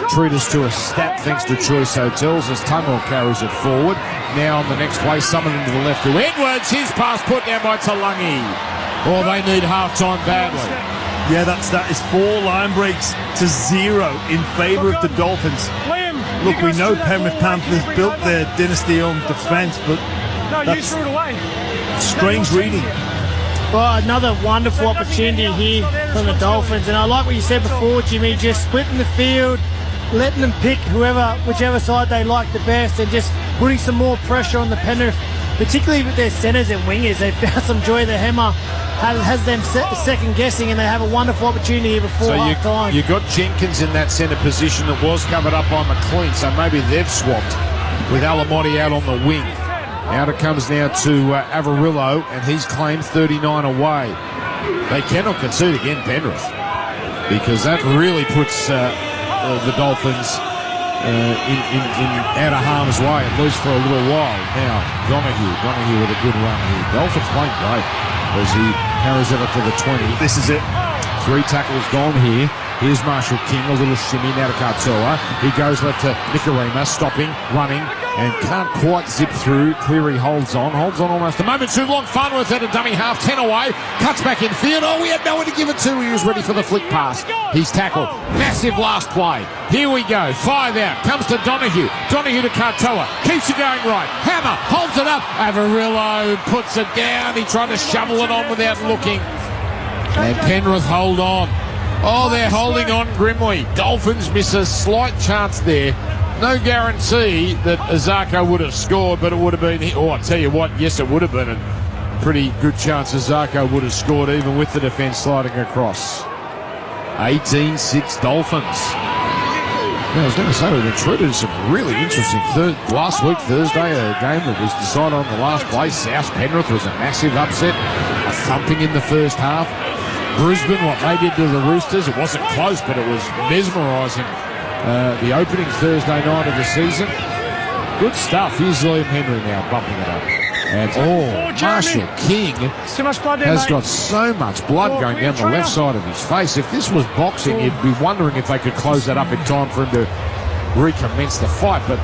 treat us to a stat thanks to Choice Hotels as Tunwell carries it forward. Now on the next play, summoned into the left to Edwards. His pass put down by Talangi. Oh, they need half-time badly. Yeah, that is 4 line breaks to 0 in favour of the Dolphins. Look, we know Penrith Panthers built their dynasty on defence, but that's strange reading. Well, another wonderful opportunity here from the Dolphins. And I like what you said before, Jimmy, just splitting the field, letting them pick whichever side they like the best, and just putting some more pressure on the Penrith, particularly with their centres and wingers. They found some joy. The hammer has them second guessing, and they have a wonderful opportunity here before half time. You got Jenkins in that centre position that was covered up by McLean, so maybe they've swapped with Alamotti out on the wing. Out it comes now to Avarillo, and he's claimed 39 away. They cannot concede again, Penrith, because that really puts the Dolphins in out of harm's way, at least for a little while. Now, Donahue with a good run here. Dolphins playing great as he carries it up to the 20. This is it. 3 tackles gone here. Here's Marshall King, a little shimmy now to Katoa. He goes left to Nikorima, stopping, running, and can't quite zip through. Cleary holds on almost a moment too long. Farnworth at a dummy half, 10 away, cuts back in field. Oh, we had no one to give it to. He was ready for the flick pass. He's tackled. Massive last play. Here we go. 5 out. Comes to Donahue. Donahue to Katoa. Keeps it going right. Hammer holds it up. Avarillo puts it down. He tried to shovel it on without looking. And Penrith hold on. Oh, they're holding on grimly. Dolphins miss a slight chance there. No guarantee that Azarko would have scored, but it would have been... Oh, I tell you what, yes, it would have been a pretty good chance Azarko would have scored, even with the defence sliding across. 18-6 Dolphins. Now, I was going to say, we've been treated to some really interesting... Last week, Thursday, a game that was decided on the last play. South Penrith was a massive upset. A thumping in the first half. Brisbane, what they did to the Roosters, it wasn't close, but it was mesmerising. The opening Thursday night of the season. Good stuff. Here's William Henry now bumping it up. And Marshall King has got so much blood going down the left side of his face. If this was boxing, you'd be wondering if they could close that up in time for him to recommence the fight, but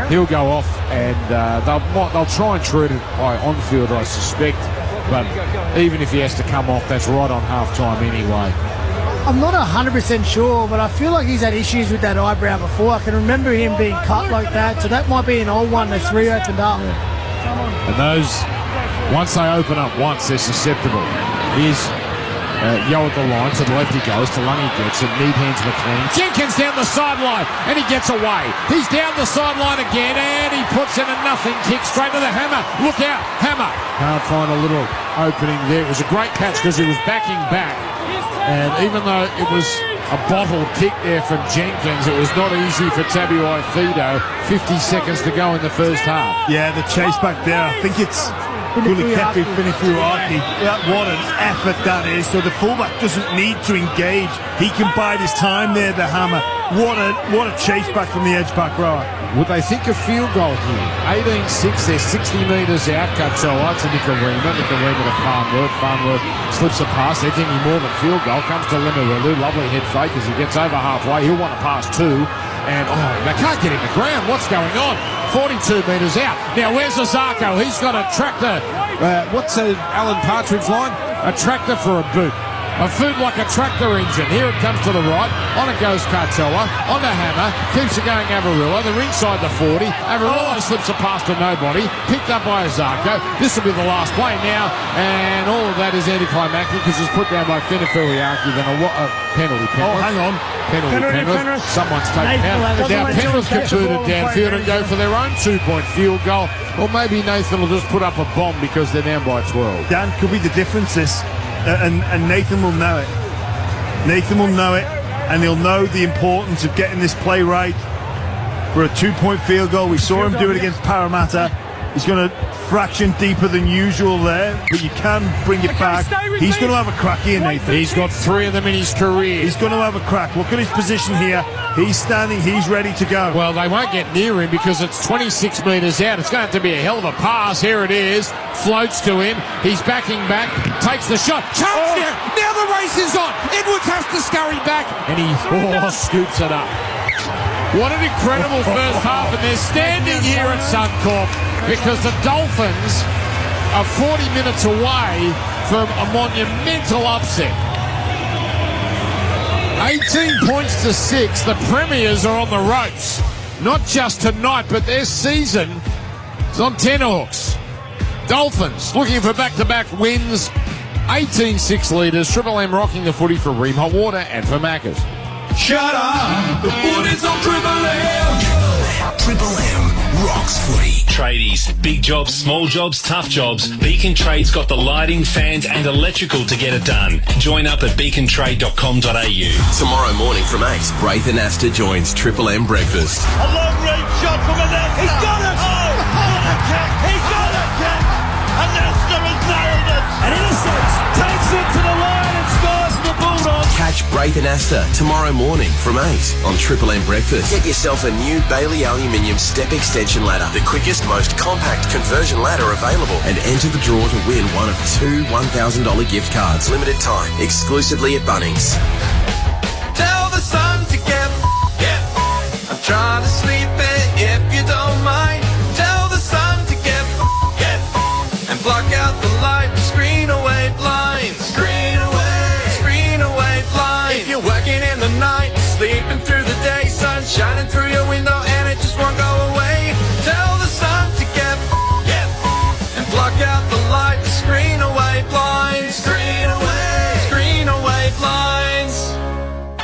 he'll go off, and they'll try and treat it by on-field, I suspect. But even if he has to come off, that's right on half-time anyway. I'm not 100% sure, but I feel like he's had issues with that eyebrow before. I can remember him being cut like that, so that might be an old one that's reopened up. And those, once they open up once, they're susceptible. Here's Yo at the line, to the left he goes, to Lungy gets it, Need hands McLean. Jenkins down the sideline, and he gets away. He's down the sideline again, and he puts in a nothing kick straight to the Hammer. Look out, Hammer. Can't find a little opening there. It was a great catch because he was backing back, and even though it was a bottled kick there from Jenkins, it was not easy for Tabuai Fido. 50 seconds to go in the first half. Yeah, the chase back there, I think it's Kulikepi Finifuaki. What an effort that is. So the fullback doesn't need to engage. He can bide his time there, the Hammer. What a chase back from the edge back row. Would they think a field goal here? 18-6, they're 60 metres out. Katoa to Nicarima. Nicarima to Farnworth. Farnworth slips a pass. They're thinking more than field goal. Comes to Lemuelu. Lovely head fake as he gets over halfway. He'll want to pass two. And, they can't get him to ground. What's going on? 42 metres out. Now, where's Osako? He's got a tractor. What's Alan Partridge line? A tractor for a boot. A food like a tractor engine. Here it comes to the right. On it goes Katoa. On to Hammer. Keeps it going Avarillo. They're inside the 40. Avarillo slips a pass to nobody. Picked up by Osako. This will be the last play now. And all of that is anticlimactic because it's put down by Finifuaki. Then a penalty. Oh, hang on. Penalty. Penrith. Someone's taken out. Now Penrith can boot it downfield and go for their own 2-point field goal. Or maybe Nathan will just put up a bomb because they're down by 12. Dan, could be the differences. And Nathan will know it. Nathan will know it, and he'll know the importance of getting this play right for a 2-point field goal. We saw him do it against Parramatta. He's going to fraction deeper than usual there, but you can bring it back. He's going to have a crack here, Nathan. He's got 3 of them in his career. He's going to have a crack. Look at his position here. He's standing. He's ready to go. Well, they won't get near him because it's 26 metres out. It's going to have to be a hell of a pass. Here it is. Floats to him. He's backing back. Takes the shot. Charge now. Now the race is on. Edwards has to scurry back. And he scoops it up. What an incredible first half. And they're standing here at Suncorp because the Dolphins are 40 minutes away from a monumental upset. 18 points to 6. The Premiers are on the ropes. Not just tonight, but their season is on tenterhooks. Dolphins looking for back-to-back wins. 18-6 leaders. Triple M rocking the footy for Ream Hot Water and for Macca's. Shut up! The footy's on Triple M! Triple M rocks footy. Tradies, big jobs, small jobs, tough jobs. Beacon Trade's got the lighting, fans and electrical to get it done. Join up at beacontrade.com.au. Tomorrow morning from 8, Braith and Astor joins Triple M Breakfast. A long range shot from Anesta. He's got it! Oh, what a kick! He's got it! Anesta has nailed it! An intercept takes it to the line and scores for the Bulldogs. Catch Braith and Astor tomorrow morning from 8 on Triple M Breakfast. Get yourself a new Bailey Aluminium Step Extension Ladder, the quickest, most compact conversion ladder available, and enter the draw to win one of 2 $1,000 gift cards. Limited time, exclusively at Bunnings. Tell the sun to get I'm trying to sleep if you don't mind. Tell the sun to get and block out the light, screen away blinds. Screen away blinds. If you're working in the night, sleeping through the day, sun shining through your window and it just won't go away. Tell the sun to get and block out the light, screen away blinds. Screen away blinds.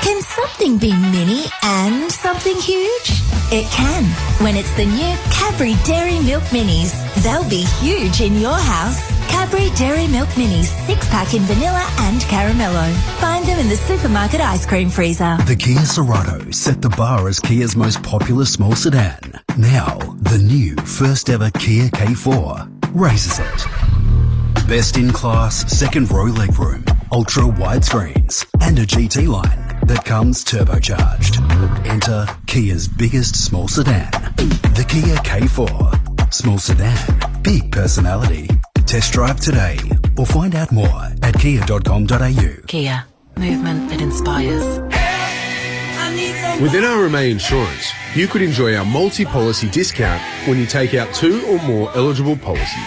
Can something be mini and something huge? It can, when it's the new Cadbury Dairy Milk Minis. They'll be huge in your house. Cadbury Dairy Milk Minis, 6-pack in vanilla and caramello. Find them in the supermarket ice cream freezer. The Kia Cerato set the bar as Kia's most popular small sedan. Now, the new first ever Kia K4 raises it. Best in class second row legroom, ultra wide screens, and a GT line that comes turbocharged. Enter Kia's biggest small sedan, the Kia K4. Small sedan, big personality. Test drive today or find out more at kia.com.au. Kia, movement that inspires. I need With NRMA Insurance, you could enjoy our multi-policy discount when you take out 2 or more eligible policies.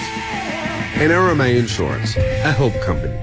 NRMA Insurance, a help company.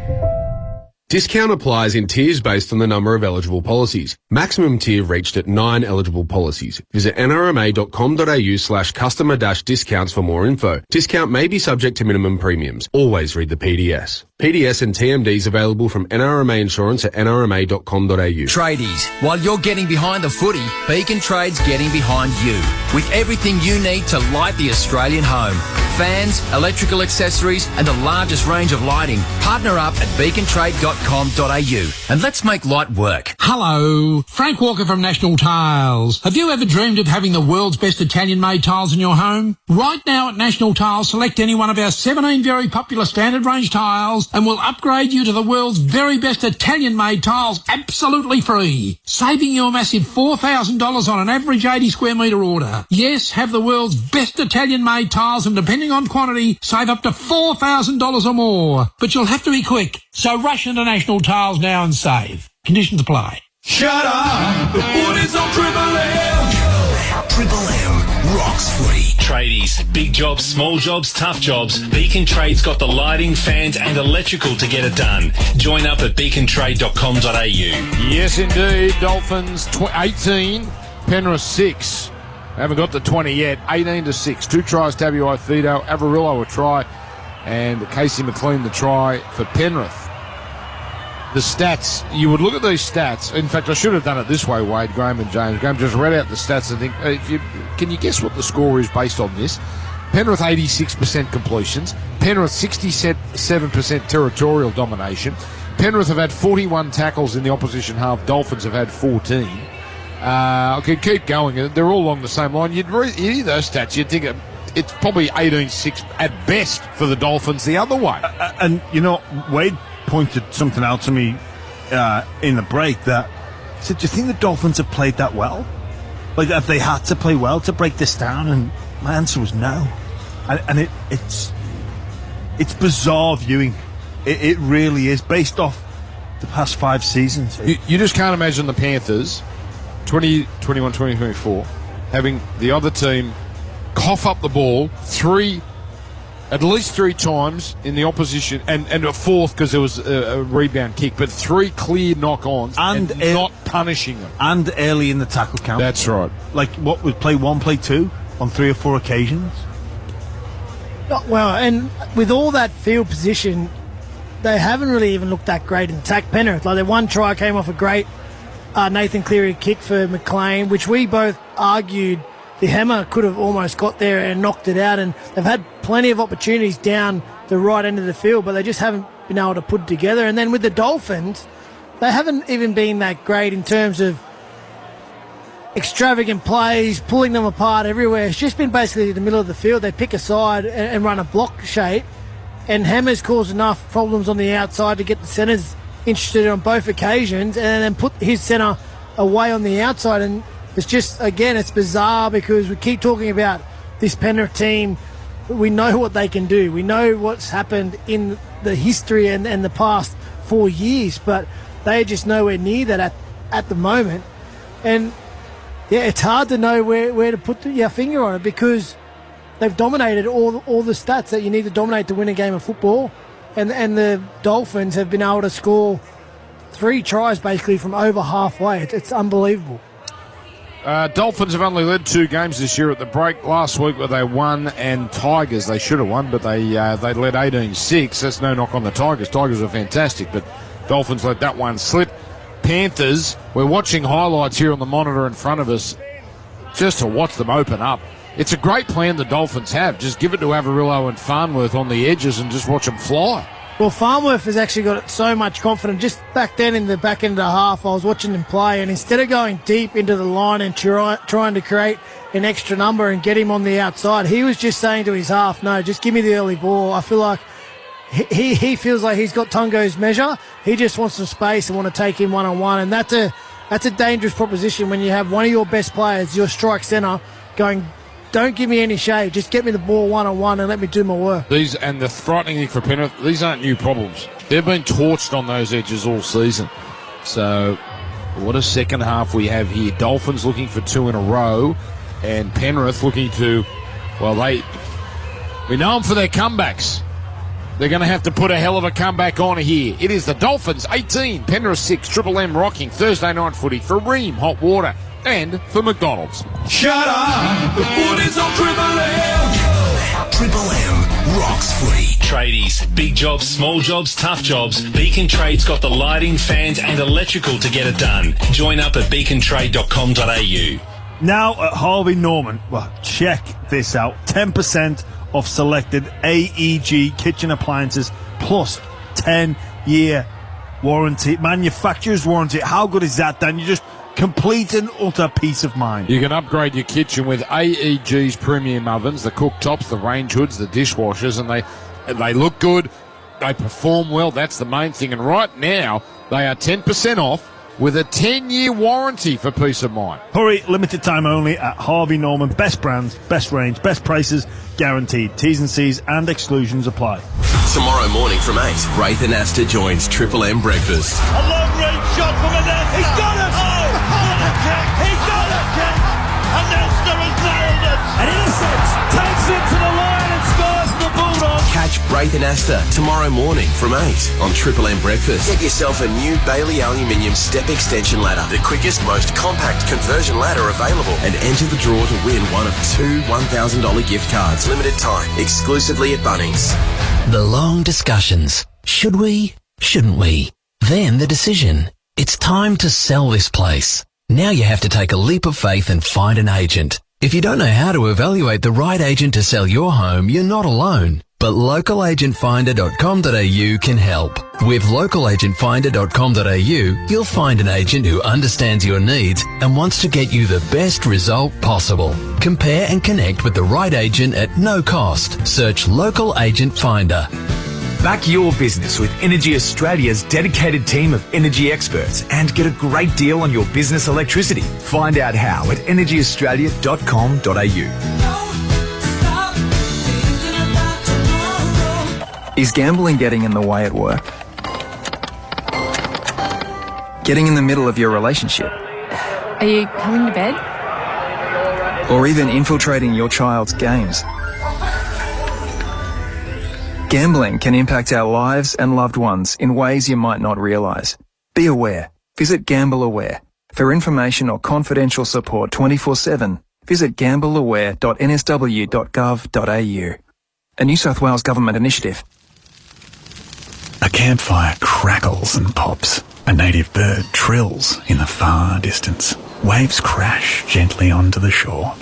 Discount applies in tiers based on the number of eligible policies. Maximum tier reached at 9 eligible policies. Visit nrma.com.au/customer-discounts for more info. Discount may be subject to minimum premiums. Always read the PDS. PDS and TMDs available from NRMA Insurance at nrma.com.au. Tradies, while you're getting behind the footy, Beacon Trade's getting behind you with everything you need to light the Australian home. Fans, electrical accessories and the largest range of lighting. Partner up at beacontrade.com.au and let's make light work. Hello, Frank Walker from National Tiles. Have you ever dreamed of having the world's best Italian-made tiles in your home? Right now at National Tiles, select any one of our 17 very popular standard range tiles and we'll upgrade you to the world's very best Italian-made tiles absolutely free, saving you a massive $4,000 on an average 80 square metre order. Yes, have the world's best Italian-made tiles and depending on quantity, save up to $4,000 or more. But you'll have to be quick, so rush into National Tiles now and save. Conditions apply. Shut up! The footy's on Triple M! Triple M rocks footy. Tradies, big jobs, small jobs, tough jobs. Beacon Trade's got the lighting, fans and electrical to get it done. Join up at beacontrade.com.au. Yes, indeed. Dolphins 18, Penrith 6. Haven't got the 20 yet. 18-6. 2 tries, Tabuai Fido, Averillo a try, and Casey McLean the try for Penrith. The stats, you would look at these stats. In fact, I should have done it this way, Wade, Graham and James. Graham just read out the stats and think, can you guess what the score is based on this? Penrith 86% completions. Penrith 67% territorial domination. Penrith have had 41 tackles in the opposition half. Dolphins have had 14. I can keep going. They're all along the same line. You'd hear those stats, you'd think it's probably 18-6 at best for the Dolphins the other way. And, you know, Wade pointed something out to me in the break that I said, do you think the Dolphins have played that well? Like, have they had to play well to break this down? And my answer was no. And it's bizarre viewing. It really is, based off the past 5 seasons. You just can't imagine the Panthers 2021, 2024 having the other team cough up the ball at least 3 times in the opposition, and a fourth because there was a rebound kick, but 3 clear knock-ons and not punishing them. And early in the tackle count. That's right. Like, what would play 1, play 2 on 3 or 4 occasions? Well, and with all that field position, they haven't really even looked that great in attack. Penrith, like their 1 try came off a great Nathan Cleary kick for McLean, which we both argued the hammer could have almost got there and knocked it out, and they've had plenty of opportunities down the right end of the field, but they just haven't been able to put it together. And then with the Dolphins, they haven't even been that great in terms of extravagant plays, pulling them apart everywhere. It's just been basically the middle of the field. They pick a side and run a block shape, and Hammer's caused enough problems on the outside to get the centres interested on both occasions, and then put his centre away on the outside. And it's just, again, it's bizarre because we keep talking about this Penrith team. We know what they can do. We know what's happened in the history and the past 4 years, but they're just nowhere near that at the moment. And yeah, it's hard to know where to put your finger on it because they've dominated all the stats that you need to dominate to win a game of football. And the Dolphins have been able to score 3 tries basically from over halfway. It's unbelievable. Dolphins have only led 2 games this year at the break. Last week where they won, and Tigers, they should have won, but they led 18-6. That's no knock on the Tigers. Tigers are fantastic, but Dolphins let that one slip. Panthers, we're watching highlights here on the monitor in front of us just to watch them open up. It's a great plan the Dolphins have. Just give it to Averillo and Farnworth on the edges and just watch them fly. Well, Farnworth has actually got so much confidence. Just back then in the back end of the half, I was watching him play, and instead of going deep into the line and trying to create an extra number and get him on the outside, he was just saying to his half, no, just give me the early ball. I feel like he feels like he's got Tungo's measure. He just wants some space and want to take him one-on-one, and that's a dangerous proposition when you have one of your best players, your strike centre, going, don't give me any shade. Just get me the ball one-on-one and let me do my work. And the frightening thing for Penrith, these aren't new problems. They've been torched on those edges all season. So What a second half we have here. Dolphins looking for 2 in a row, and Penrith looking to, well, we know them for their comebacks. They're going to have to put a hell of a comeback on here. It is the Dolphins 18, Penrith 6, Triple M rocking Thursday night footy for Ream Hot Water and for McDonald's. Shut up! The footy's on Triple M! Triple M rocks footy. Tradies, big jobs, small jobs, tough jobs. Beacon Trade's got the lighting, fans and electrical to get it done. Join up at beacontrade.com.au. Now at Harvey Norman, well, check this out. 10% off selected AEG kitchen appliances plus 10-year warranty, manufacturer's warranty. How good is that, Dan? You just complete and utter peace of mind. You can upgrade your kitchen with AEG's premium ovens, the cooktops, the range hoods, the dishwashers, and they look good. They perform well. That's the main thing. And right now, they are 10% off with a 10-year warranty for peace of mind. Hurry, limited time only at Harvey Norman. Best brands, best range, best prices, guaranteed. T's and C's and exclusions apply. Tomorrow morning from 8, Wraith and Astor joins Triple M Breakfast. A long-range shot from Anesta. He's got it! Oh, what a kick! He got it! Kick! Anesta has nailed it! An intercept takes it to the line and scores the Bulldogs. Catch Wraith and Astor tomorrow morning from 8 on Triple M Breakfast. Get yourself a new Bailey Aluminium Step Extension Ladder, the quickest, most compact conversion ladder available, and enter the draw to win one of 2 $1,000 gift cards. Limited time, exclusively at Bunnings. The long discussions. Should we? Shouldn't we? Then the decision. It's time to sell this place. Now you have to take a leap of faith and find an agent. If you don't know how to evaluate the right agent to sell your home, you're not alone. But localagentfinder.com.au can help. With localagentfinder.com.au, you'll find an agent who understands your needs and wants to get you the best result possible. Compare and connect with the right agent at no cost. Search Local Agent Finder. Back your business with Energy Australia's dedicated team of energy experts and get a great deal on your business electricity. Find out how at energyaustralia.com.au. Is gambling getting in the way at work? Getting in the middle of your relationship? Are you coming to bed? Or even infiltrating your child's games? Gambling can impact our lives and loved ones in ways you might not realise. Be aware. Visit Gamble Aware. For information or confidential support 24/7, visit gambleaware.nsw.gov.au. A New South Wales Government initiative. A campfire crackles and pops. A native bird trills in the far distance. Waves crash gently onto the shore,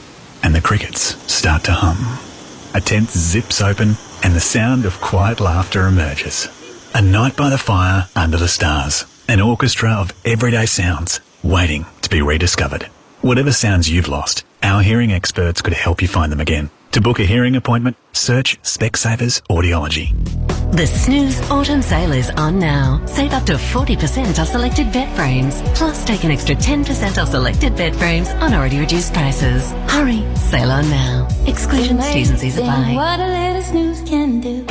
and the crickets start to hum. A tent zips open, and the sound of quiet laughter emerges. A night by the fire under the stars. An orchestra of everyday sounds waiting to be rediscovered. Whatever sounds you've lost, our hearing experts could help you find them again. To book a hearing appointment, search Specsavers Audiology. The Snooze Autumn Sale is on now. Save up to 40% off selected bed frames. Plus, take an extra 10% off selected bed frames on already reduced prices. Hurry, sale on now. Exclusions, T's and C's apply. What a little snooze can do.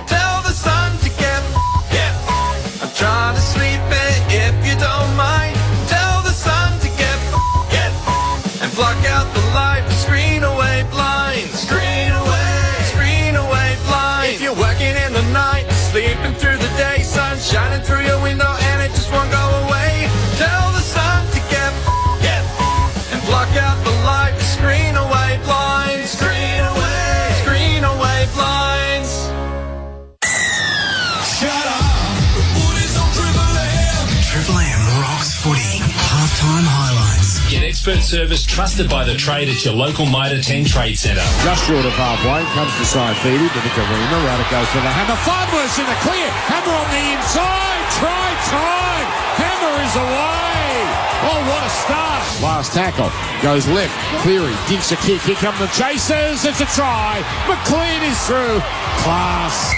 Tell the sun to get. I'm trying to sleep if you don't mind. Tell the sun to get. And block out the light. Screen away blinds. Screen away blinds. If you're working in the night, sleeping through the day, sun shining through your window and it just won't go away. Tell the sun to get. And block out the light. Screen away blinds. Screen away blinds. Shut up! The footy's on Triple M. Triple M rocks footy. Halftime highlights. Get expert service trusted by the trade at your local Mitre 10 Trade Centre. Just short of halfway, comes to Saifidi to the Karima. Rudder goes for the hammer. Fabulous in the clear. Hammer on the inside. Try time. Hammer is away. Oh, what a start. Last tackle. Goes left. Cleary digs a kick. Here come the chasers. It's a try. McLean is through. Class.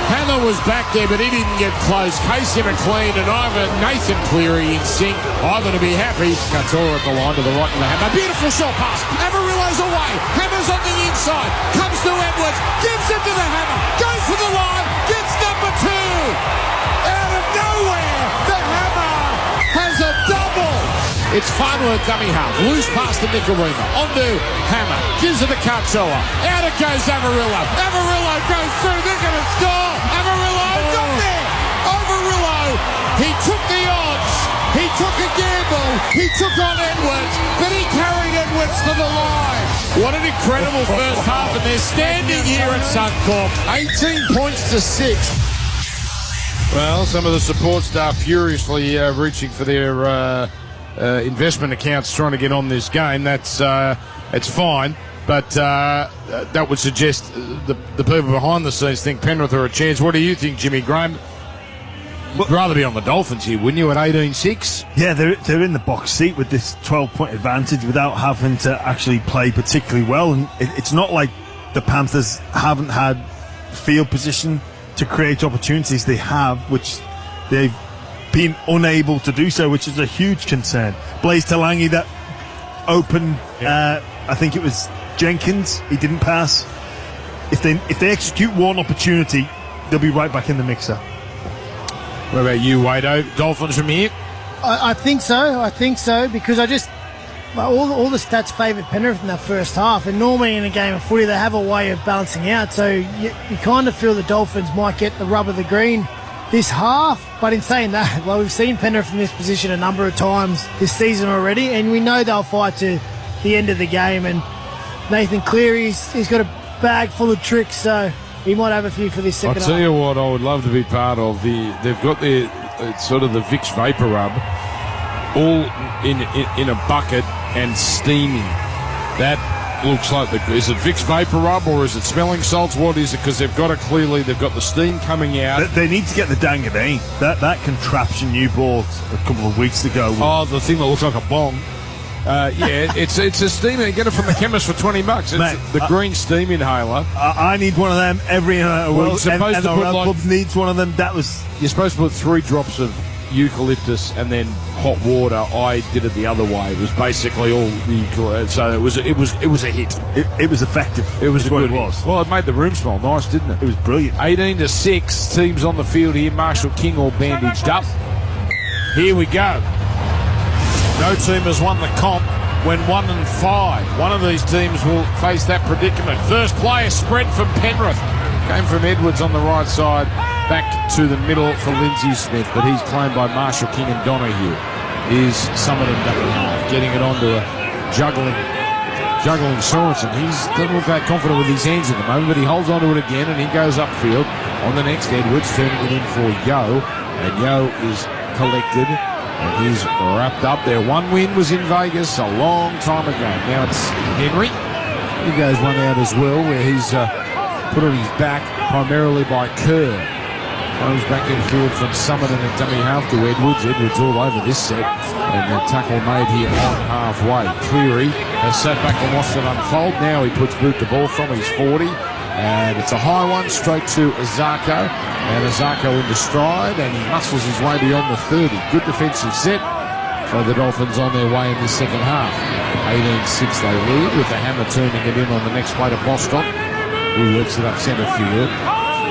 Hammer was back there, but he didn't get close. Casey McLean and Nathan Cleary in sync. Ivan to be happy. Katora at the line to the right of the Hammer. Beautiful short pass. Amarillo's away. Hammer's on the inside. Comes to Edwards. Gives it to the Hammer. Goes for the line. Gets number 2. Out of nowhere, the Hammer has a double. It's Farnworth dummy half. Loose pass to Nicarima. Onto Hammer. Gives it to Katoa. Out it goes Avarillo. Avarillo goes through. They're going to score. Avarillo got there. Avarillo. He took the odds. He took a gamble. He took on Edwards. But he carried Edwards to the line. What an incredible first half. And they're standing here at Suncorp. 18 points to 6. Well, some of the support staff furiously reaching for their investment accounts trying to get on this game. That's it's fine, but that would suggest the people behind the scenes think Penrith are a chance. What do you think, Jimmy Graham? You'd rather be on the Dolphins here, wouldn't you, at 18-6? Yeah, they're in the box seat with this 12-point advantage without having to actually play particularly well. And it's not like the Panthers haven't had field position to create opportunities. They have, which they've been unable to do so, which is a huge concern. Blaze Talangi, that open, I think it was Jenkins, he didn't pass. If they execute one opportunity, they'll be right back in the mixer. What about you, Wado? Dolphins from here? I think so, because all the stats favoured Penrith in that first half, and normally in a game of footy they have a way of balancing out, so you kind of feel the Dolphins might get the rub of the green this half. But in saying that, well, we've seen Penrith in this position a number of times this season already, and we know they'll fight to the end of the game, and Nathan Cleary's got a bag full of tricks, so he might have a few for this second half. I'll tell you what I would love to be part of. They've got their sort of the Vicks Vapor Rub all in a bucket and steaming. That looks like is it Vicks Vapor Rub or is it smelling salts? What is it? Because they've got the steam coming out. They need to get the Dangadine. That contraption you bought a couple of weeks ago. Oh, the thing that looks like a bong. It's a steam. You get it from the chemist for $20. It's Mate, the green steam inhaler. I need one of them every NRL club needs one of them. You're supposed to put 3 drops of eucalyptus and then hot water. I did it the other way. It was basically all the so it was a hit. It was effective. It was a good hit. Was. Well, it made the room smell nice, didn't it? It was brilliant. 18-6. Teams on the field here. Marshall King all bandaged up. Here we go. No team has won the comp when 1-5. One of these teams will face that predicament. First play, a spread from Penrith. Came from Edwards on the right side, back to the middle for Lindsay Smith, but he's claimed by Marshall King and Donahue. Is Summit and double half, getting it onto a juggling Sorensen. He doesn't look that confident with his hands at the moment, but he holds onto it again and he goes upfield. On the next, Edwards turning it in for Yo, and Yo is collected. And he's wrapped up there. One win was in Vegas a long time ago. Now it's Henry. He goes one out as well, where he's put on his back primarily by Kerr. Goes back in field from Summit and a dummy half to Edwards. Edwards all over this set. And the tackle made here on halfway. Cleary has sat back and watched it unfold. Now he puts boot the ball from his 40. And it's a high one straight to Azarko. And Azarko into stride, and he muscles his way beyond the 30. Good defensive set. So the Dolphins on their way in this second half. 18-6 they lead, with the Hammer turning it in on the next play to Bostock. He works it up centre field.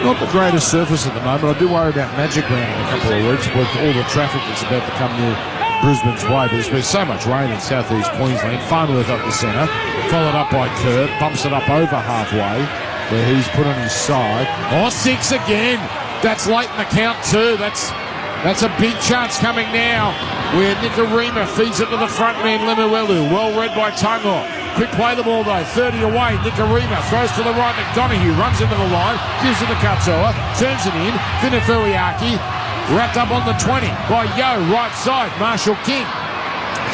Not the greatest surface at the moment. I do worry about Magic Round in a couple of weeks with all the traffic that's about to come near Brisbane's way. But there's been so much rain in southeast Queensland. Farnworth up the centre, followed up by Kurt, bumps it up over halfway, where he's put on his side. 6 again. That's late in the count too. That's a big chance coming now, where Nicarima feeds it to the front man, Lemuelu. Well read by Tungo. Quick play the ball though, 30 away. Nicarima throws to the right. McDonagh runs into the line, gives it to Katoa, turns it in. Finifuriaki wrapped up on the 20 by Yo, right side. Marshall King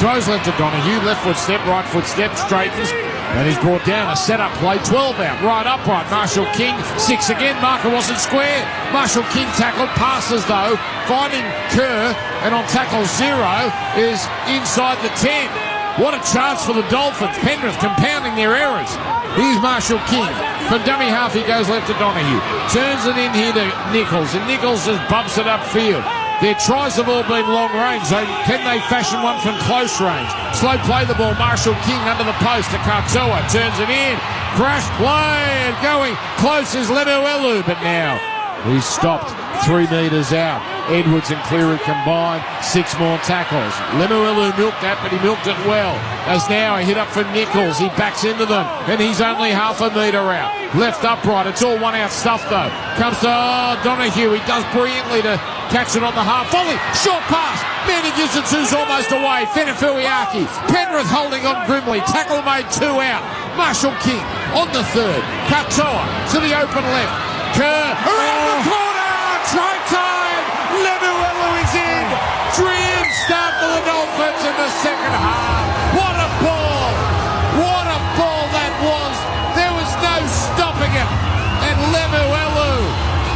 throws left to Donahue, left foot step, right foot step, straightens. And he's brought down a set-up play, 12 out, right upright. Marshall King, 6 again. Marker wasn't square. Marshall King tackled, passes though, finding Kerr, and on tackle 0 is inside the 10. What a chance for the Dolphins. Penrith compounding their errors. Here's Marshall King. From dummy half, he goes left to Donahue. Turns it in here to Nichols, and Nichols just bumps it upfield. Their tries have all been long range. So can they fashion one from close range? Slow play the ball. Marshall King under the post to Katoa. Turns it in. Crash play. And going close is Lemuelu. But now he's stopped 3 metres out. Edwards and Cleary combined, 6 more tackles. Lemuelu milked that, but he milked it well. As now a hit up for Nichols. He backs into them, and he's only half a metre out. Left upright. It's all one-out stuff, though. Comes to Donahue. He does brilliantly to catch it on the half volley. Short pass. Manny gives it to's almost away. Fenefuiaki. Penrith holding on grimly. Tackle made 2 out. Marshall King on the third. Katoa to the open left. Kerr around the corner. Try time. Lemuelu is in. Dream start for the Dolphins in the second half. What a ball. What a ball that was. There was no stopping it. And Lemuelu,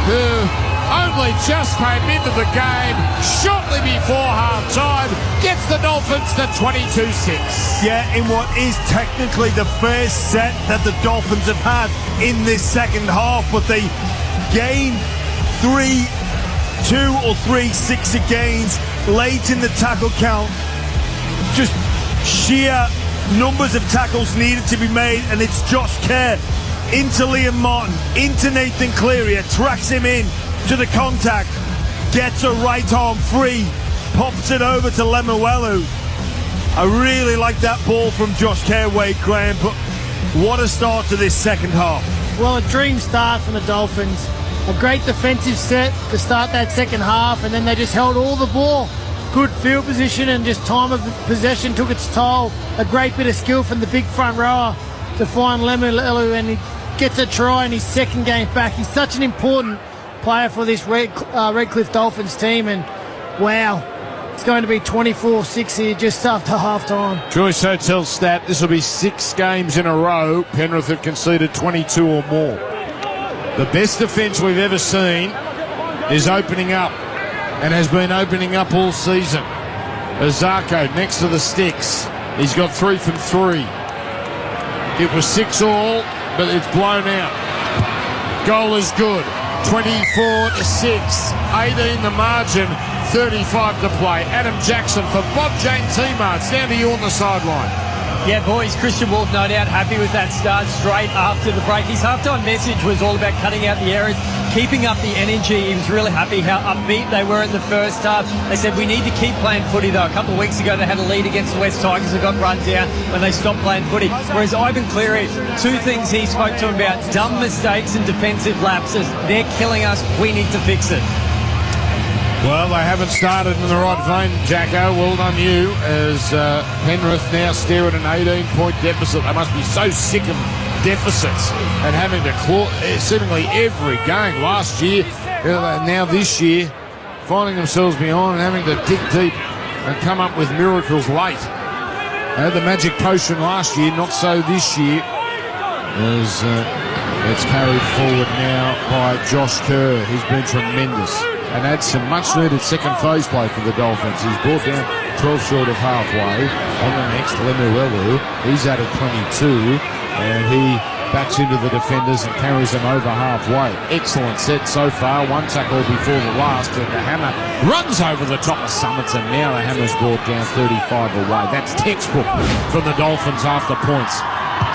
who only just came into the game shortly before half-time, gets the Dolphins to 22-6. Yeah, in what is technically the first set that the Dolphins have had in this second half, but they gained 2 or 3 sixer gains late in the tackle count. Just sheer numbers of tackles needed to be made, and it's Josh Kerr into Liam Martin, into Nathan Cleary, tracks him in to the contact, gets a right arm free, pops it over to Lemuelu. I really like that ball from Josh Kerr, Wade Graham, but what a start to this second half. Well, a dream start from the Dolphins. A great defensive set to start that second half, and then they just held all the ball. Good field position and just time of possession took its toll. A great bit of skill from the big front rower to find Lemuelu, and he gets a try in his second game back. He's such an important player for this Redcliffe Dolphins team, and wow, it's going to be 24-6 here just after half-time. Joyce Hotel stat, this will be 6 games in a row Penrith have conceded 22 or more. The best defence we've ever seen is opening up, and has been opening up all season. Azarko next to the sticks. He's got 3 from 3. It was 6 all, but it's blown out. Goal is good. 24-6. 18 the margin. 35 to play. Adam Jackson for Bob Jane teammates. Down to you on the sideline. Yeah, boys, Christian Wolf no doubt happy with that start straight after the break. His halftime message was all about cutting out the errors, keeping up the energy. He was really happy how upbeat they were in the first half. They said, we need to keep playing footy, though. A couple of weeks ago, they had a lead against the West Tigers and got run down when they stopped playing footy. Whereas Ivan Cleary, 2 things he spoke to him about: dumb mistakes and defensive lapses. They're killing us. We need to fix it. Well, they haven't started in the right vein, Jacko. Well done you, as Penrith now stare at an 18-point deficit. They must be so sick of deficits and having to claw seemingly every game. Last year, now this year, finding themselves behind and having to dig deep and come up with miracles late. They had the magic potion last year, not so this year, as it's carried forward now by Josh Kerr. He's been tremendous and adds some much-needed second phase play for the Dolphins. He's brought down 12 short of halfway. On the next, Lemuelu, he's added 22, and he backs into the defenders and carries them over halfway. Excellent set so far. 1 tackle before the last, and the hammer runs over the top of Summits, and now the hammer's brought down 35 away. That's textbook from the Dolphins after points.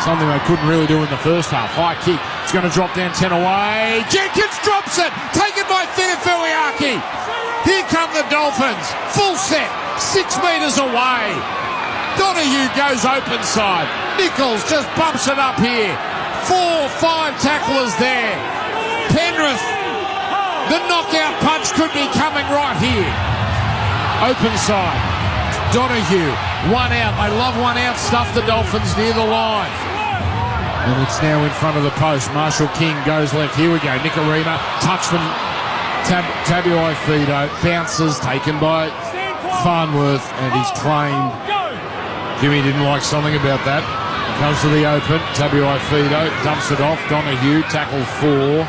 Something they couldn't really do in the first half. High kick. It's going to drop down 10 away. Jenkins drops it. Taken by Fenefuiaki. Here come the Dolphins. Full set. 6 metres away. Donahue goes open side. Nichols just bumps it up here. 4-5 tacklers there. Penrith. The knockout punch could be coming right here. Open side. Donahue. 1 out. They love 1 out stuff, the Dolphins, near the line. And it's now in front of the post. Marshall King goes left. Here we go. Nicarima. Touch from Tabuai Fido. Bounces. Taken by Farnworth. And he's claimed. Jimmy didn't like something about that. Comes to the open. Tabuai Fido. Dumps it off. Donahue. Tackle 4.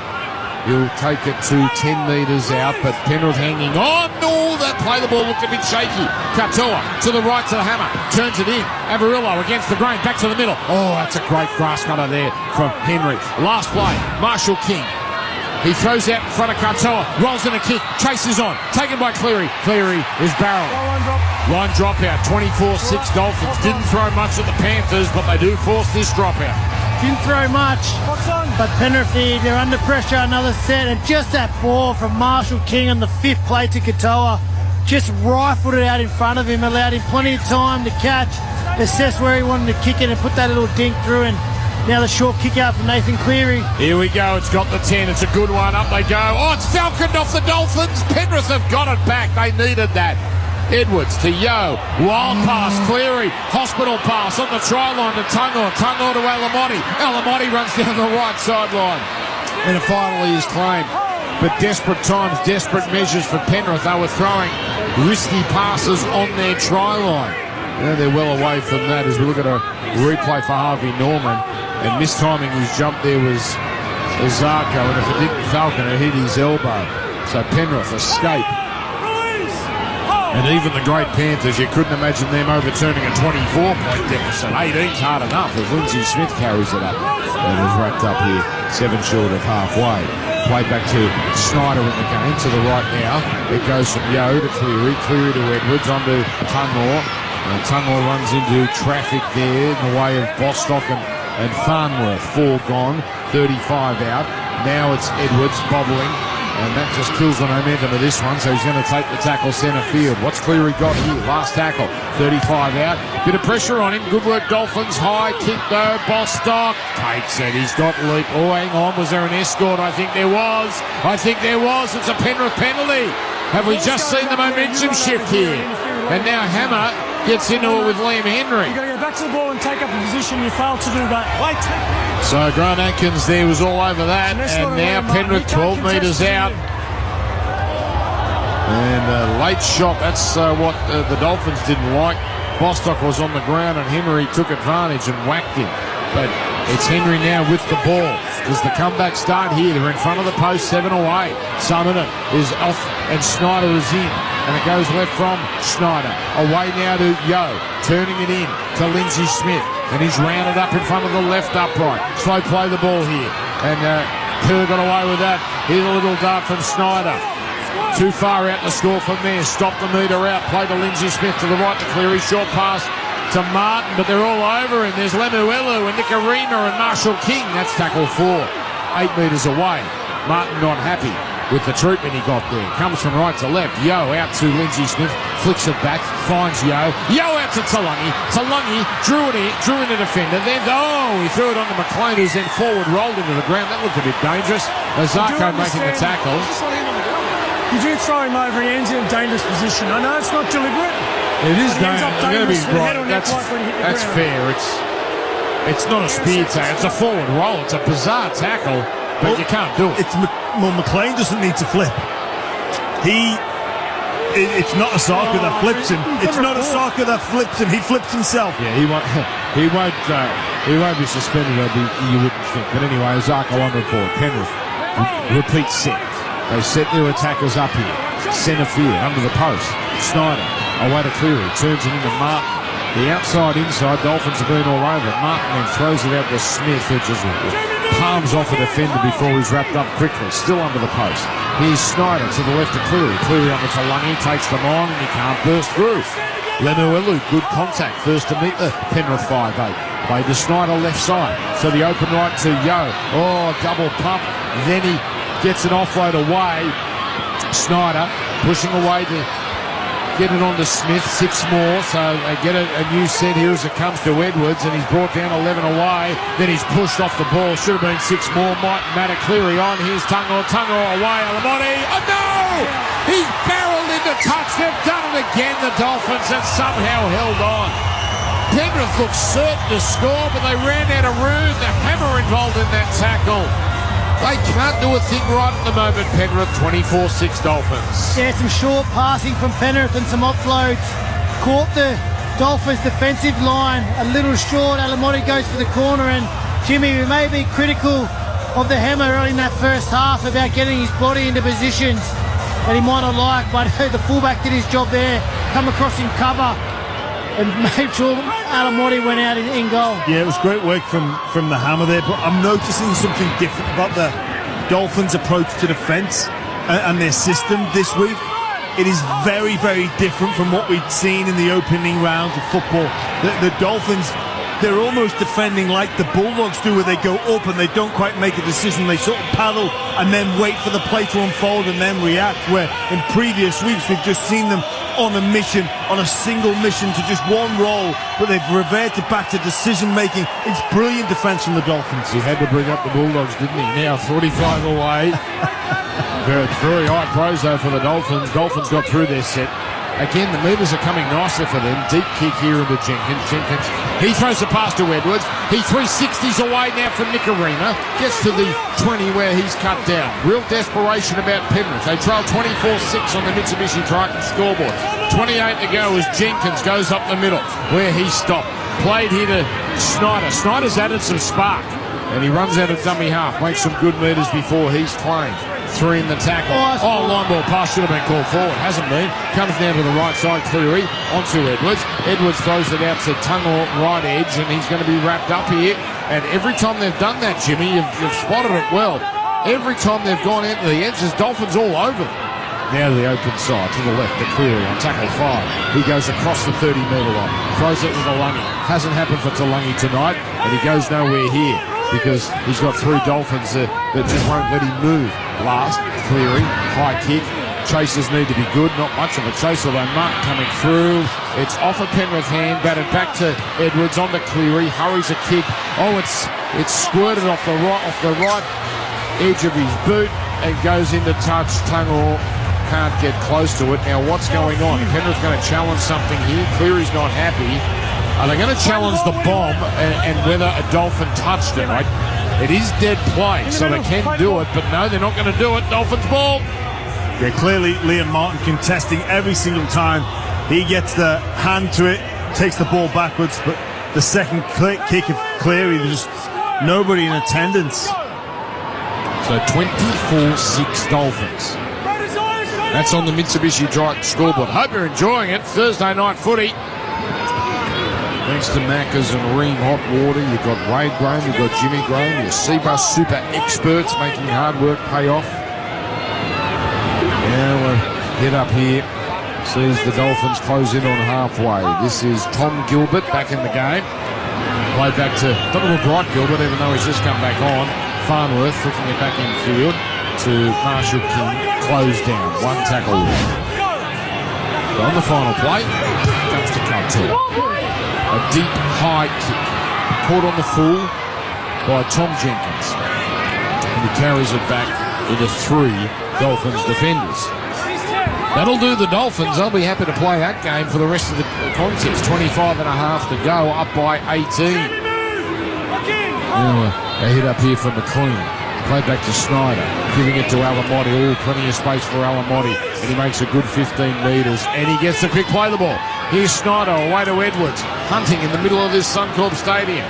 He'll take it to 10 metres out, but Penrith hanging on. No, that play, the ball looked a bit shaky. Katoa to the right to the hammer. Turns it in. Avarillo against the grain. Back to the middle. Oh, that's a great grass cutter there from Henry. Last play, Marshall King. He throws out in front of Katoa. Rolls in a kick. Chases on. Taken by Cleary. Cleary is barreled. Line dropout. 24-6 Dolphins. Didn't throw much at the Panthers, but they do force this dropout. Didn't throw much. But Penrith, they're under pressure, another set. And just that ball from Marshall King on the 5th play to Katoa. Just rifled it out in front of him, allowed him plenty of time to catch, assess where he wanted to kick it and put that little dink through. And now the short kick out from Nathan Cleary. Here we go. It's got the 10. It's a good one. Up they go. Oh, it's falconed off the Dolphins. Penrith have got it back. They needed that. Edwards to Yo. Wild pass. Cleary. Hospital pass on the try line to Tungo. Tungo to Alamotti. Alamotti runs down the right sideline. And it finally is claimed. But desperate times, desperate measures for Penrith. They were throwing risky passes on their try line. Now they're well away from that as we look at a replay for Harvey Norman. And mistiming his jump there was Zarko. And if it didn't Falcon, it hit his elbow. So Penrith escape. And even the great Panthers, you couldn't imagine them overturning a 24-point deficit. 18's hard enough as Lindsay Smith carries it up. And is wrapped up here, 7 short of halfway. Played back to Snyder in the game, to the right now. It goes from Yo to Cleary, Cleary to Edwards, onto Tunmore. And Tunmore runs into traffic there in the way of Bostock and Farnworth. 4 gone, 35 out. Now it's Edwards bobbling. And that just kills the momentum of this one, so he's going to take the tackle centre field. What's Cleary got here? Last tackle, 35 out. Bit of pressure on him. Good work, Dolphins. High kick though. Bostock takes it. He's got leap. Oh, hang on. Was there an escort? I think there was. It's a Penrith penalty. Have we just seen the momentum shift here? And now Hammer gets into it with Liam Henry. You've got to go back to the ball and take up a position. You failed to do that. So Grant Atkins there was all over that, and now Penrith 12 metres out. And a late shot, that's what the Dolphins didn't like. Bostock was on the ground and Henry took advantage and whacked him. But it's Henry now with the ball. Does the comeback start here? They're in front of the post, 7 away. Summoner is off and Snyder is in. And it goes left from Snyder. Away now to Yo. Turning it in to Lindsay Smith. And he's rounded up in front of the left upright. Slow play the ball here. And Kerr got away with that. Here's a little dart from Snyder. Too far out to score from there. Stop the meter out. Play to Lindsay Smith to the right to Cleary. Short pass to Martin, but they're all over him. There's Lemuelu and Nicarina and Marshall King. That's tackle 4. 8 metres away. Martin not happy with the treatment he got there. Comes from right to left. Yo out to Lindsay Smith. Flicks it back. Finds Yo. Yo out to Talangi. Talangi drew in a defender. Then, he threw it on to McLean, who's then forward rolled into the ground. That looked a bit dangerous. Zarko making the tackle. You do throw him over. He ends in a dangerous position. I know it's not deliberate. It is dangerous. I'm going to be right. That's fair. It's not a spear tackle. It's a forward roll. It's a bizarre tackle. But you can't do it. McLean doesn't need to flip. It's not Osaka that flips him. It's not Osaka that flips him. He flips himself. Yeah, he won't be suspended. You wouldn't think. But anyway, Osaka on report. Penrith repeat set. They set their attackers up here. Centre field under the post. Snyder away to Cleary. Turns it into Martin. The outside-inside, Dolphins have been all over it. Martin then throws it out to Smith, who just palms off a defender before he's wrapped up quickly. Still under the post. Here's Snyder to the left of Cleary. Cleary on the Talangi, takes them on, and he can't burst through. Lemuelu, good contact. First to meet the Penrith 5'8". Played to Snyder left side. So the open right to Yo. Double pump. Then he gets an offload away. Snyder pushing away to get it on to Smith. 6 more, so they get a new set here as it comes to Edwards, and he's brought down 11 away. Then he's pushed off the ball. Should have been 6 more. Might matter. Cleary on. Here's Tungo away. Alamotti. Oh no! He's barreled into touch. They've done it again. The Dolphins have somehow held on. Penrith looked certain to score, but they ran out of room. The Hammer involved in that tackle. They can't do a thing right at the moment, Penrith. 24-6 Dolphins. Yeah, some short passing from Penrith and some offloads. Caught the Dolphins' defensive line a little short. Alamotti goes for the corner, and Jimmy, we may be critical of the Hammer early in that first half about getting his body into positions that he might not like, but the fullback did his job there, come across in cover and made sure Alamotti went out in goal. Yeah, it was great work from the Hammer there, but I'm noticing something different about the Dolphins' approach to defence and their system this week. It is very, very different from what we'd seen in the opening rounds of football. The Dolphins they're almost defending like the Bulldogs do, where they go up and they don't quite make a decision. They sort of paddle and then wait for the play to unfold and then react, where in previous weeks we've just seen them on a mission, on a single mission to just one role, but they've reverted back to decision making. It's brilliant defence from the Dolphins. He had to bring up the Bulldogs, didn't he? Now 45 away. Very high pros though for the Dolphins. Dolphins got through their set. Again, the movers are coming nicely for them. Deep kick here into Jenkins. He throws the pass to Edwards. He 360s away now from Nicarima. Gets to the 20 where he's cut down. Real desperation about Penrith. They trail 24-6 on the Mitsubishi Triton scoreboard. 28 to go as Jenkins goes up the middle where he stopped. Played here to Snyder. Snyder's added some spark. And he runs out of dummy half. Makes some good meters before he's claimed. 3 in the tackle. Line ball pass should have been called forward. Hasn't been. Comes down to the right side, Cleary, onto Edwards. Edwards throws it out to Tungle, right edge, and he's going to be wrapped up here. And every time they've done that, Jimmy, you've spotted it well. Every time they've gone into the edge, there's Dolphins all over them. Now to the open side, to the left, to Cleary on tackle 5. He goes across the 30-metre line. Throws it with Talangi. Hasn't happened for Talangi tonight, and he goes nowhere here, because he's got 3 Dolphins that just won't let him move. Last, Cleary, high kick. Chasers need to be good. Not much of a chase, although Mark coming through. It's off a Penrith hand, batted back to Edwards, on to Cleary. Hurries a kick. It's squirted off the right edge of his boot and goes into touch. Tungle can't get close to it. Now what's going on? Penrith going to challenge something here. Cleary's not happy. Are they going to challenge the bomb and whether a Dolphin touched it? Right? It is dead play, so they can do it, but no, they're not going to do it. Dolphins ball. Yeah, clearly Liam Martin contesting every single time. He gets the hand to it, takes the ball backwards, but the second kick of Cleary, there's just nobody in attendance. So 24-6 Dolphins. That's on the Mitsubishi Triton scoreboard. Hope you're enjoying it. Thursday night footy. Thanks to Macca's and Ream Hot Water. You've got Wade Graham, you've got Jimmy Graham, your Seabus super experts making hard work pay off. Now we'll hit up here. Sees the Dolphins close in on halfway. This is Tom Gilbert back in the game. Played back to, doesn't look right Gilbert, even though he's just come back on. Farnworth flicking it back in field to Marshall King. Closed down. 1 tackle. So on the final play, comes to Cartel. A deep, high kick. Caught on the full by Tom Jenkins. And he carries it back into 3 Dolphins defenders. That'll do the Dolphins. They'll be happy to play that game for the rest of the contest. 25 and a half to go, up by 18. Now a hit up here for McLean. Played back to Snyder, giving it to Alamotti. Plenty of space for Alamotti, and he makes a good 15 metres, and he gets the quick play the ball. Here's Snyder away to Edwards, hunting in the middle of this Suncorp Stadium.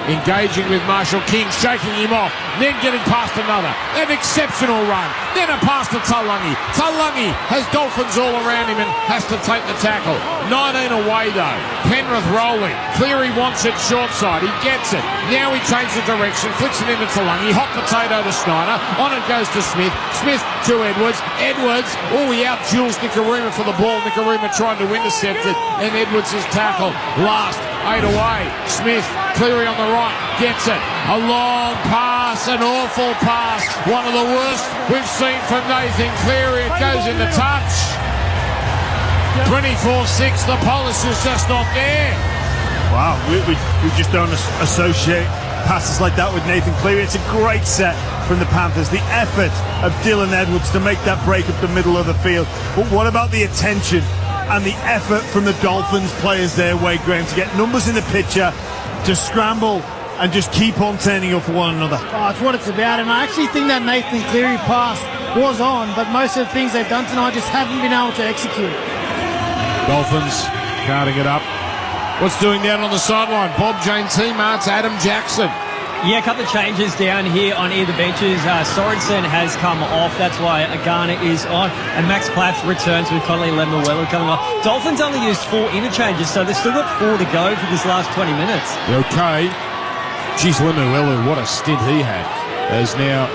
Engaging with Marshall King, shaking him off, then getting past another. An exceptional run. Then a pass to Talangi. Talangi has Dolphins all around him and has to take the tackle. 19 away though. Penrith rolling. Cleary wants it short side. He gets it. Now he changes direction, flicks it into Talangi. Hot potato to Snyder. On it goes to Smith. Smith to Edwards. Edwards, he out-duels Nicarima for the ball. Nicarima trying to intercept it, and Edwards is tackled. Last, 8 away. Smith, Cleary on the right, gets it. A long pass, an awful pass. One of the worst we've seen from Nathan Cleary. It goes into touch. 24-6, the polish is just not there. Wow, we just don't associate passes like that with Nathan Cleary. It's a great set from the Panthers. The effort of Dylan Edwards to make that break up the middle of the field. But what about the attention and the effort from the Dolphins players there, Wade Graham, to get numbers in the picture, to scramble and just keep on turning up for one another? Oh, it's what it's about, and I actually think that Nathan Cleary pass was on, but most of the things they've done tonight just haven't been able to execute. Dolphins carting it up. What's doing down on the sideline? Bob Jane teammates, Adam Jackson. Yeah, a couple of changes down here on either benches. Sorensen has come off. That's why Agana is on. And Max Plath returns with Connolly Lemuelu coming off. Dolphins only used 4 interchanges, so they've still got 4 to go for this last 20 minutes. Okay. Geez, Lemuelu, what a stint he had. There's now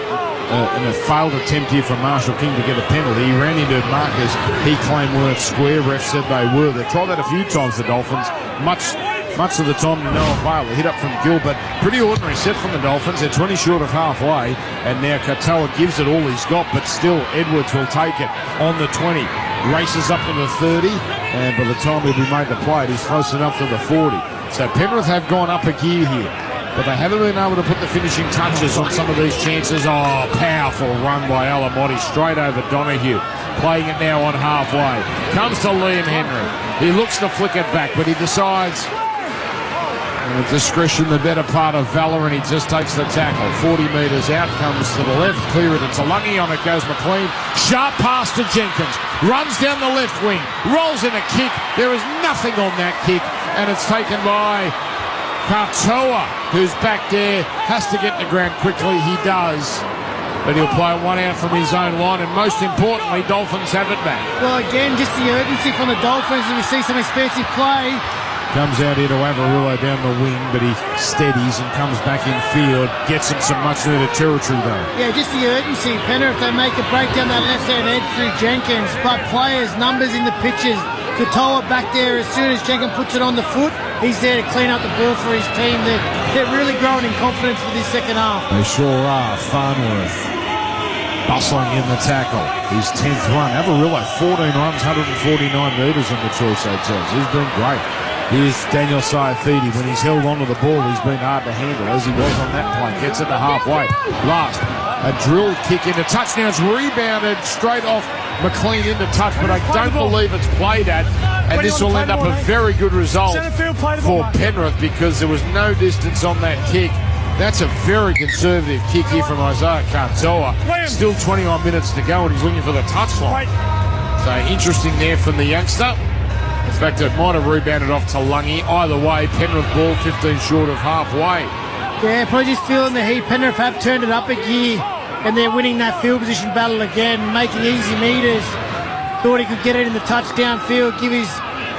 in a failed attempt here from Marshall King to get a penalty. He ran into markers he claimed weren't square. Ref said they were. They've tried that a few times, the Dolphins. Much much of the time to no avail. A hit up from Gilbert. Pretty ordinary set from the Dolphins. They're 20 short of halfway, and now Katoa gives it all he's got, but still Edwards will take it on the 20. Races up to the 30, and by the time he'll be made the play, he's close enough to the 40. So Penrith have gone up a gear here, but they haven't been able to put the finishing touches on some of these chances. Oh, powerful run by Alamotti, straight over Donahue. Playing it now on halfway. Comes to Liam Henry. He looks to flick it back, but he decides, with discretion, the better part of valour, and he just takes the tackle. 40 metres out, comes to the left, clear it to Lungy, on it goes McLean. Sharp pass to Jenkins. Runs down the left wing. Rolls in a kick. There is nothing on that kick, and it's taken by Katoa, who's back there. Has to get to the ground quickly. He does. But he'll play one out from his own line, and most importantly, Dolphins have it back. Well, again, just the urgency from the Dolphins, and we see some expensive play. Comes out here to Avarillo down the wing, but he steadies and comes back in field. Gets him some much-needed territory, though. Yeah, just the urgency. Penrith, they make a break down that left-hand edge through Jenkins, but players, numbers in the pitches. Katoa back there, as soon as Jenkins puts it on the foot, he's there to clean up the ball for his team. They're really growing in confidence for this second half. They sure are. Farnworth bustling in the tackle. His 10th run. Avarillo, 14 runs, 149 metres in the choice hotels. He's been great. Here's Daniel Saifidi. When he's held onto the ball, he's been hard to handle, as he was on that play. Gets it to halfway. Last, a drilled kick into touch. Now it's rebounded straight off McLean into touch, but I don't believe it's played at. And this will end up a very good result for Penrith, because there was no distance on that kick. That's a very conservative kick here from Isaiah Katoa. Still 21 minutes to go, and he's looking for the touchline. So interesting there from the youngster. In fact, it might have rebounded off to Lungy. Either way, Penrith ball 15 short of halfway. Yeah, probably just feeling the heat. Penrith have turned it up a gear, and they're winning that field position battle again, making easy metres. Thought he could get it in the touchdown field, give his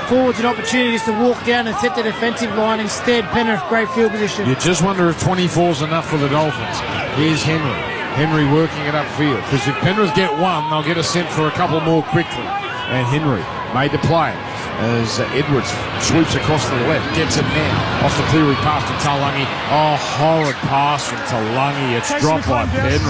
forwards an opportunity just to walk down and set the defensive line. Instead, Penrith, great field position. You just wonder if 24 is enough for the Dolphins. Here's Henry. Henry working it upfield, because if Penrith get one, they'll get a cent for a couple more quickly. And Henry made the play as Edwards sweeps across to the left, gets it now off the Cleary pass to Taulagi. Oh, horrid pass from Taulagi. It's dropped by Penrith.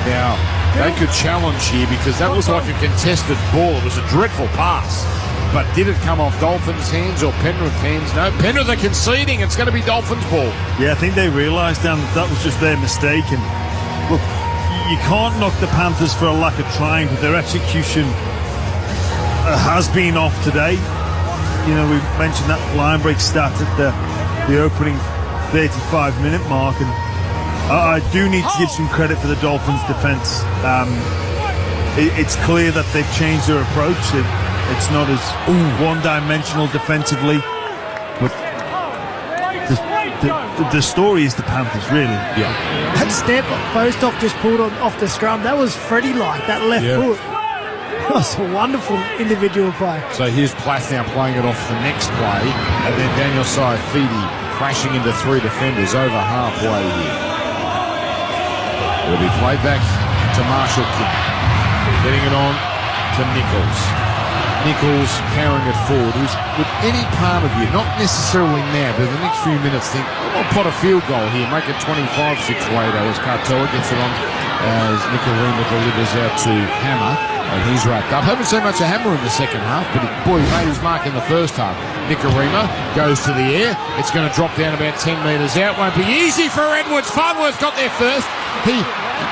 Now, they could challenge here, because that was like a contested ball. It was a dreadful pass. But did it come off Dolphins' hands or Penrith hands? No, Penrith are conceding. It's going to be Dolphins' ball. Yeah, I think they realised, Dan, that was just their mistake. And look, you can't knock the Panthers for a lack of trying, but their execution has been off today. You know, we mentioned that line break stat at the opening 35-minute mark, and I do need to give some credit for the Dolphins' defence. It's clear that they've changed their approach. It's not as one-dimensional defensively, but the story is the Panthers, really. Yeah. That step Bostock just pulled off the scrum, that was Freddie-like, that left foot. That was a wonderful individual play. So here's Plath now playing it off the next play, and then Daniel Saifidi crashing into three defenders over halfway here. It'll be played back to Marshall King. Getting it on to Nichols. Nichols carrying it forward. Who's, with any part of you, not necessarily now, but the next few minutes, think, I'll pot a field goal here, make it 25-6 later as Katoa gets it on as Nicolima delivers out to Hammer, and he's wrapped up. Haven't seen much of Hammer in the second half, but boy, he made his mark in the first half. Nicolima goes to the air. It's going to drop down about 10 metres out. Won't be easy for Edwards. Farnworth got there first. He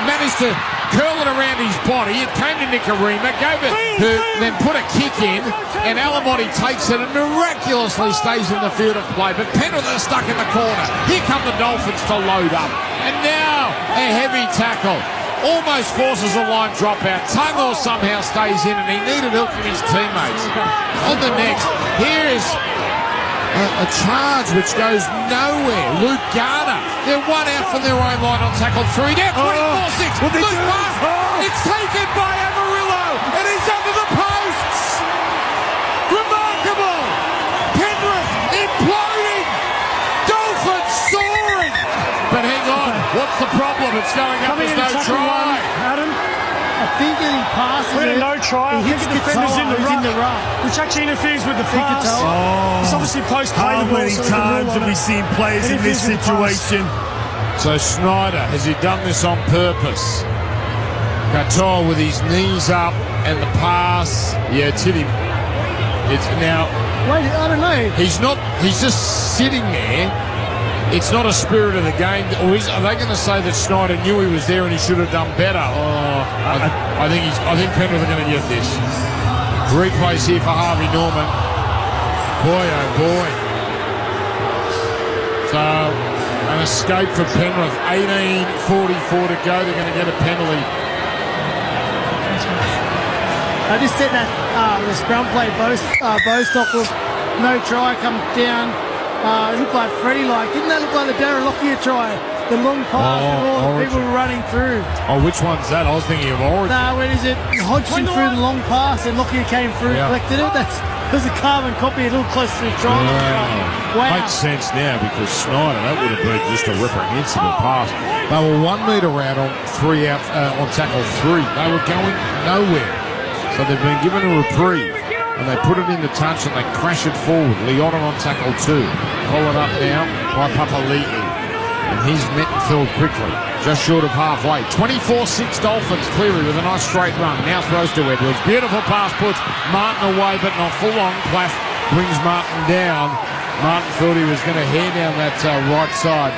managed to curl it around his body. It came to Nicolima, gave it, who then put a kick in, and Alamotti takes it and miraculously stays in the field of play. But Penrith are stuck in the corner. Here come the Dolphins to load up. And now a heavy tackle. Almost forces a line dropout. Tungor somehow stays in, and he needed help from his teammates. On the next, here's a charge which goes nowhere. Luke Garner. They're one out from their own line on tackle 3. Down 24-6. Loose pass. It's taken by Amarillo, and he's under the posts. Remarkable. Penrith imploding. Dolphins soaring. But hang on. What's the problem? It's going up as no try. Adam. I think that he passes We're it. no try. He hits the defenders in the rough, which actually interferes with the pass. It's obviously post-play How the ball, many so we can times rule on have we it. seen players in this Interferes with the pass. situation? So Snyder, has he done this on purpose? Katoa with his knees up and the pass. Yeah, it's hit him. It's now. Wait, I don't know. He's just sitting there. It's not a spirit of the game. Or are they going to say that Snyder knew he was there and he should have done better? I think Penrith are going to get this. Replays here for Harvey Norman. Boy, oh boy. So an escape for Penrith. 18:44 to go. They're going to get a penalty. I just said that the scrum play, Bostock was no try, comes down. It looked like Freddie, didn't that look like the Darren Lockyer try? The long pass and all the people were running through. Oh, which one's that? I was thinking of Origin. No, when is it? Hodgson threw the long pass and Lockyer came through, collected it. That was a carbon copy, a little close to the try. Wow. Makes sense now because Snyder, that would have been just a reprehensible pass. They were 1 metre out on on tackle 3. They were going nowhere. So they've been given a reprieve. And they put it into touch and they crash it forward. Leota on tackle 2. Followed up now by Papali'i. And he's met and filled quickly. Just short of halfway. 24-6 Dolphins. Cleary with a nice straight run. Now throws to Edwards. Beautiful pass puts Martin away, but not full on. Plath brings Martin down. Martin thought he was going to hair down that right side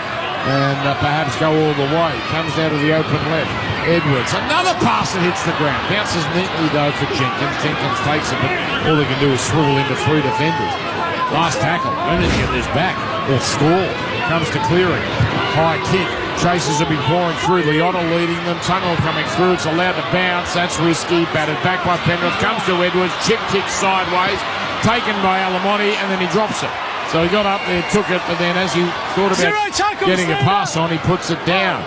and perhaps go all the way. Comes down to the open left. Edwards, another pass that hits the ground. Bounces neatly though for Jenkins. Jenkins takes it, but all they can do is swivel into 3 defenders. Last tackle, anything at his back or score. Comes to Cleary. High kick. Chasers have been pouring through. Leota leading them. Tunnel coming through. It's allowed to bounce. That's risky. Batted back by Penrith. Comes to Edwards. Chip kick sideways. Taken by Alamotti, and then he drops it. So he got up there, took it, but then as he thought about getting a pass on, he puts it down.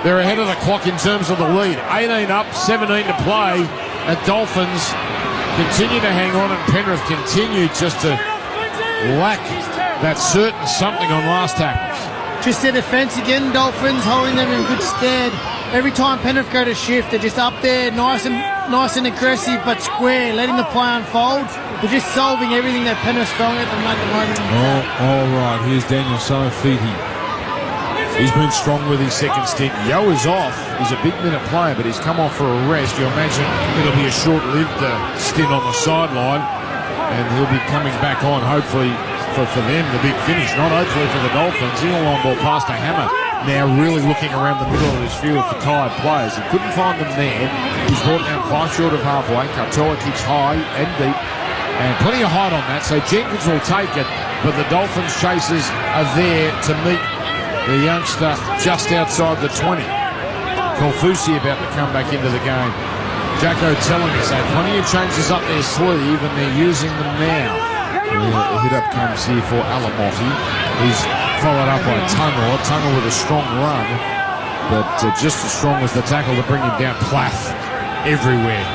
They're ahead of the clock in terms of the lead. 18 up, 17 to play. And Dolphins continue to hang on, and Penrith continue just to lack that certain something on last tackles. Just their defence again, Dolphins holding them in good stead. Every time Penrith go to shift, they're just up there, nice and aggressive, but square, letting the play unfold. They're just solving everything that Penrith's throwing at them at the moment. All right, here's Daniel Somofiti. He's been strong with his second stint. Yo is off. He's a big minute player, but he's come off for a rest. You imagine it'll be a short-lived stint on the sideline, and he'll be coming back on, hopefully, for them, the big finish. Not hopefully for the Dolphins. In a long ball past a Hammer. Now really looking around the middle of his field for tired players. He couldn't find them there. He's brought down 5 short of halfway. Katoa kicks high and deep. And plenty of height on that, so Jenkins will take it. But the Dolphins chasers are there to meet the youngster just outside the 20. Kolfusi about to come back into the game. Jacko telling us they plenty of changes up their sleeve and they're using them now. The hit up comes here for Alamotti. He's followed up by Tunnel. Tunnel with a strong run, but just as strong as the tackle to bring him down. Plath everywhere.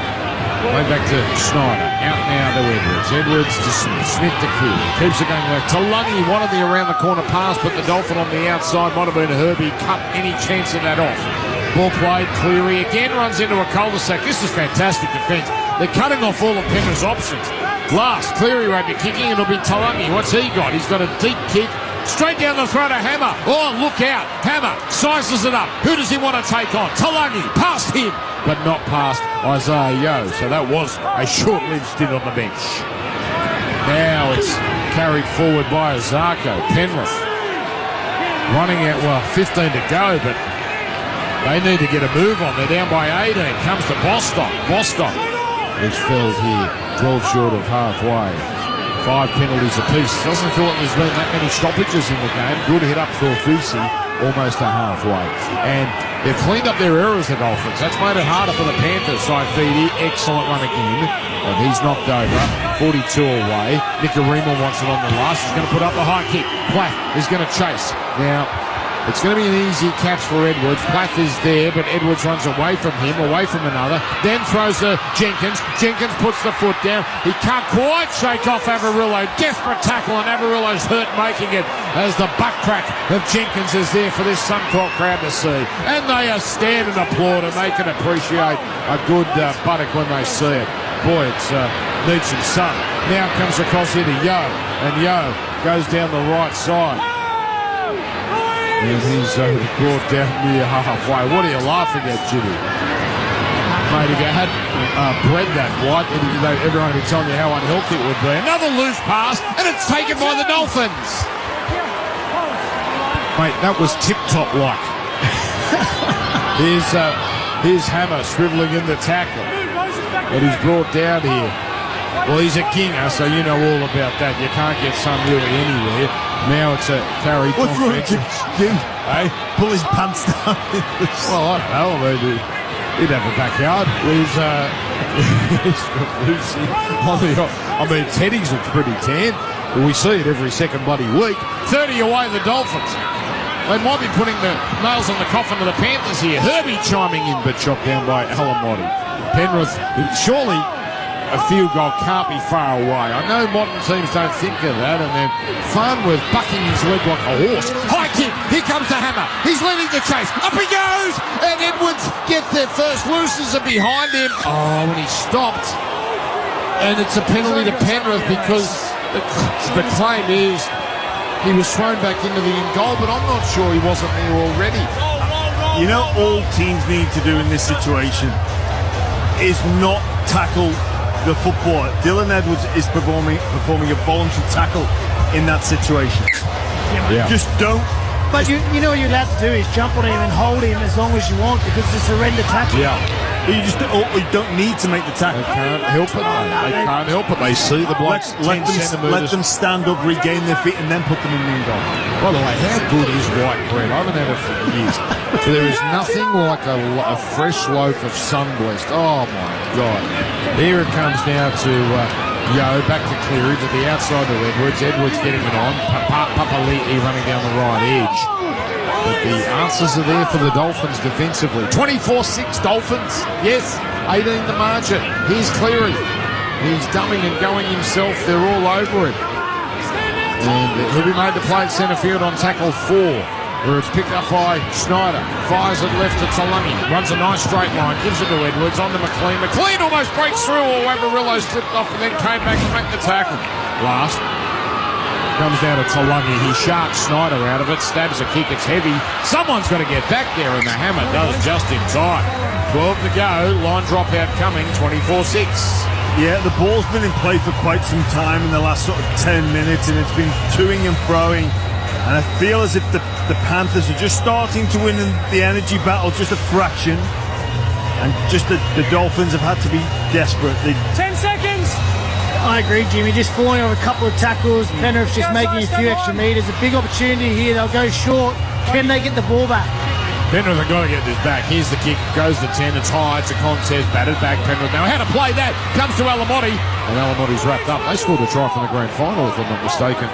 Way back to Snyder. Out now to Edwards. Edwards to Smith to Cleary. Keeps it going back. Tulungi wanted the around the corner pass, but the Dolphin on the outside might have been Herbie. Cut any chance of that off. Ball played. Cleary again runs into a cul-de-sac. This is fantastic defence. They're cutting off all of Penrith's options. Last, Cleary won't be kicking. It'll be Tulungi. What's he got? He's got a deep kick. Straight down the throat of Hammer. Oh, look out. Hammer sizes it up. Who does he want to take on? Tulungi. Past him, but not past Isaiah Yo. So that was a short-lived stint on the bench. Now it's carried forward by Azarko. Penrith running out, 15 to go, but they need to get a move on. They're down by 18. Comes to Bostock. Bostock is filled here. 12 short of halfway. 5 penalties apiece. Doesn't feel like there's been that many stoppages in the game. Good hit up for Fusi, almost to halfway. And they've cleaned up their errors, the Dolphins. That's made it harder for the Panthers. Saifidi, excellent run again. And he's knocked over. 42 away. Nicarima wants it on the last. He's going to put up the high kick. Platt is going to chase. Now, It's going to be an easy catch for Edwards. Plath is there, but Edwards runs away from him, away from another. Then throws to Jenkins. Jenkins puts the foot down. He can't quite shake off Averillo. Desperate tackle, and Averillo's hurt making it as the butt crack of Jenkins is there for this Suncorp crowd to see. And they are stand and applaud, and they can appreciate a good buttock when they see it. Boy, it needs some sun. Now comes across here to Yo, and Yo goes down the right side. And he's brought down near halfway. What are you laughing at, Jimmy? Mate, if you had bred that white, everyone would be telling you how unhealthy it would be. Another loose pass, and it's taken by the Dolphins. Mate, that was tip-top like. Here's Hammer swivelling in the tackle. But he's brought down here. Well, he's a kinger, so you know all about that. You can't get some really anywhere. Now it's a carry. What's wrong with Jim? Hey? Pull his pants down. Well, I don't know. I mean, he'd have a backyard. I mean, Teddy's looks pretty tan. We see it every second bloody week. 30 away the Dolphins. They might be putting the nails on the coffin of the Panthers here. Herbie chiming in, but chopped down by Alamotti. Penrith, surely a field goal can't be far away. I know modern teams don't think of that, and then Farnworth bucking his leg like a horse. High kick, here comes the Hammer. He's leading the chase. Up he goes, and Edwards gets there first. Looses are behind him. Oh, when he stopped. And it's a penalty to Penrith because the claim is he was thrown back into the end goal, but I'm not sure he wasn't there already. You know, all teams need to do in this situation is not tackle the footballer. Dylan Edwards is performing a voluntary tackle in that situation. Yeah. Just don't. But you know what you're allowed to do is jump on him and hold him as long as you want because it's a surrender tackle. Yeah. You just you don't need to make the tackle. They can't help it. They can't help it. They see the blokes let them stand up, regain their feet, and then put them in the end goal. By the way, how good is white bread? I haven't had it for years. But there is nothing like a fresh loaf of sun-blessed. Oh, my God. Here it comes now to Yo, back to Cleary, to the outside of Edwards. Edwards getting it on. Papali'i running down the right edge. But the answers are there for the Dolphins defensively. 24-6 Dolphins. Yes, 18 the margin. Here's Cleary. He's dumbing and going himself. They're all over him. And he'll be made to play at centre field on tackle 4, where it's picked up by Schneider. Fires it left to Talangi. Runs a nice straight line. Gives it to Edwards. On to McLean. McLean almost breaks through. Or Averillo slipped off and then came back to make the tackle. Last. Comes down to Talangi. He sharks Schneider out of it. Stabs a kick. It's heavy. Someone's got to get back there, and the Hammer does just in time. 12 to go. Line dropout coming. 24-6. Yeah, the ball's been in play for quite some time in the last sort of 10 minutes, and it's been toing and froing. And I feel as if the Panthers are just starting to win the energy battle, just a fraction. And just the Dolphins have had to be desperate. 10 seconds! I agree, Jimmy. Just falling over a couple of tackles. Penrith just making a few extra metres. A big opportunity here. They'll go short. Can they get the ball back? Penrith have got to get this back. Here's the kick. Goes to 10. It's high. It's a contest. Batted back. Penrith now how to play that. Comes to Alamotti. And Alamotti's wrapped up. They scored a try from the grand final, if I'm not mistaken,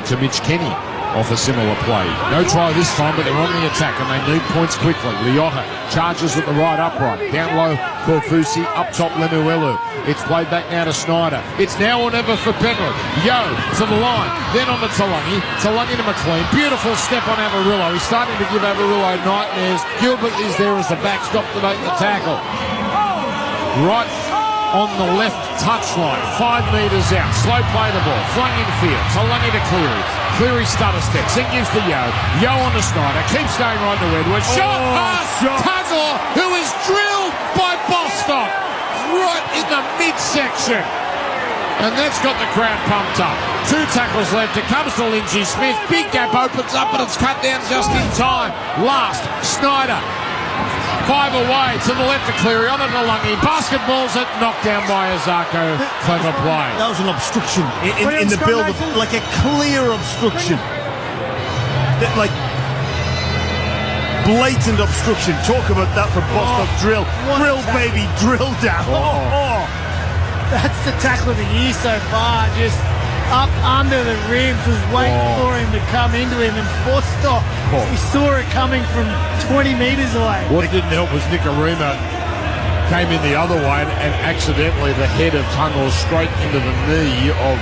to Mitch Kenny off a similar play. No try this time, but they're on the attack and they need points quickly. Liotta charges at the right upright. Down low, Korfusi. Up top, Lemuelu. It's played back now to Schneider. It's now or never for Penrith. Yo to the line. Then on to Talangi. Talangi to McLean. Beautiful step on Averillo. He's starting to give Averillo nightmares. Gilbert is there as the backstop to make the tackle. Right on the left touchline. 5 metres out. Slow play the ball. Flung in field. Talangi to Cleary. Cleary stutter steps. Then gives to Yo. Yo on to Schneider. Keeps going right to Edwards. Shot past Tugler, who is drilled by Bostock right in the midsection. And that's got the crowd pumped up. 2 tackles left. It comes to Lindsay Smith. Big gap opens up, but it's cut down just in time. Last, Schneider. 5 away to the left of Cleary. On to Lungy. Basketball's it. Knocked down by Azarko. Clever play. That was an obstruction in the build-up. Like a clear obstruction. Like blatant obstruction. Talk about that for Bostock. Drill. Drill, baby. Drill down. That's the tackle of the year so far. Just up under the ribs, was waiting for him to to come into him, and Bostock, he saw it coming from 20 metres away. What didn't help was Nicarima came in the other way and accidentally the head of Tungle straight into the knee of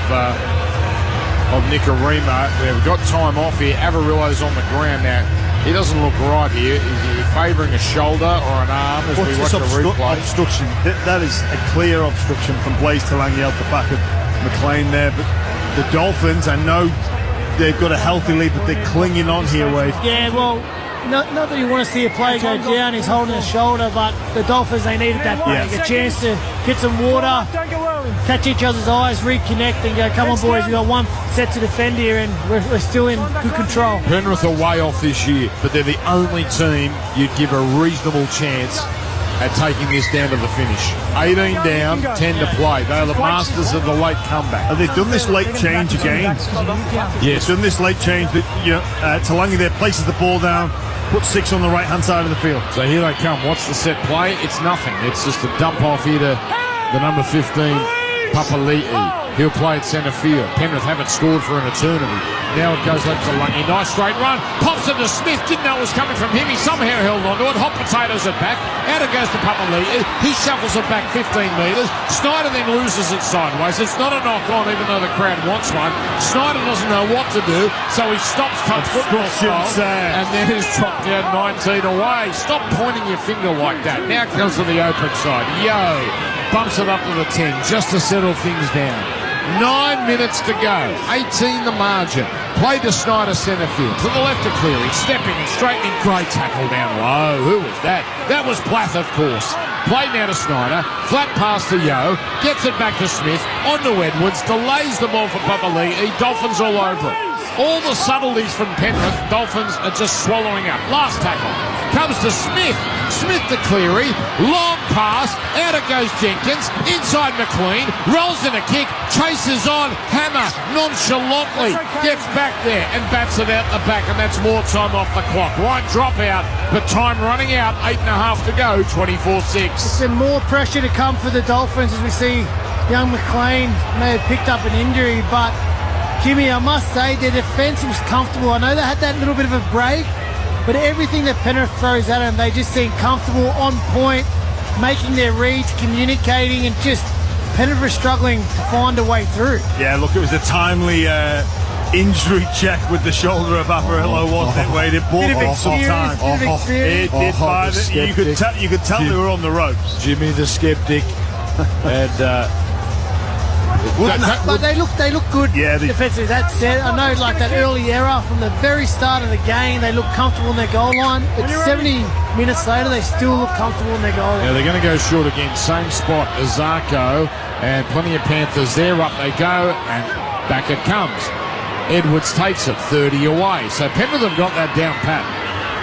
Nicarima. We've got time off here. Avarillo's on the ground now. He doesn't look right here. Is he favouring a shoulder or an arm as we watch the replay? Obstruction. That is a clear obstruction from Blaise Talangi out the back of McLean there. But the Dolphins, I know they've got a healthy lead, but they're clinging on here, Wade. Yeah, well, not that you want to see a player go down. He's holding his shoulder, but the Dolphins, they needed that break. A chance to get some water, catch each other's eyes, reconnect, and go, come on, boys, we've got one set to defend here, and we're still in good control. Penrith are way off this year, but they're the only team you'd give a reasonable chance at taking this down to the finish. 18 down, 10 to play. They are the masters of the late comeback. Have they done this late change again? Yes. Done this late change that Talangi there places the ball down, puts 6 on the right-hand side of the field. So here they come. What's the set play? It's nothing. It's just a dump off here to the number 15, Papali'i. He'll play at centre field. Penrith haven't scored for an eternity. Now it goes left to Lungy. Nice straight run. Pops it to Smith. Didn't know it was coming from him. He somehow held on to it. Hot potatoes it back. Out it goes to Papali'i. He shuffles it back 15 metres. Snyder then loses it sideways. It's not a knock-on, even though the crowd wants one. Snyder doesn't know what to do, so he stops touch football style, and then is dropped down 19 away. Stop pointing your finger like that. Now it comes to the open side. Yo, bumps it up to the 10 just to settle things down. 9 minutes to go. 18 the margin. Play to Snyder centre field. To the left of Cleary. Stepping and straightening. Great tackle down low. Who was that? That was Plath, of course. Play now to Snyder. Flat pass to Yo. Gets it back to Smith. On to Edwards. Delays the ball for Papali'i. Dolphins all over it. All the subtleties from Penrith, Dolphins are just swallowing up. Last tackle comes to Smith. Smith to Cleary. Long pass. Out it goes Jenkins. Inside McLean. Rolls in a kick. Chases on. Hammer nonchalantly gets back there and bats it out the back, and that's more time off the clock. Right drop out, but time running out. 8.5 to go. 24-6. Some more pressure to come for the Dolphins as we see young McLean may have picked up an injury, but Jimmy, I must say, their defence was comfortable. I know they had that little bit of a break, but everything that Penrith throws at them, they just seem comfortable, on point, making their reads, communicating, and just Penrith were struggling to find a way through. Yeah, look, it was a timely injury check with the shoulder of Avarillo, wasn't it, Wade? It bought some time. It did. You could tell they were on the ropes. Jimmy the skeptic. And but they look good defensively. That said, I know like that early error from the very start of the game, they look comfortable in their goal line. But 70 minutes later, they still look comfortable in their goal line. Yeah, they're going to go short again. Same spot as Zarko, and plenty of Panthers there. Up they go, and back it comes. Edwards takes it 30 away. So Penrith have got that down pat.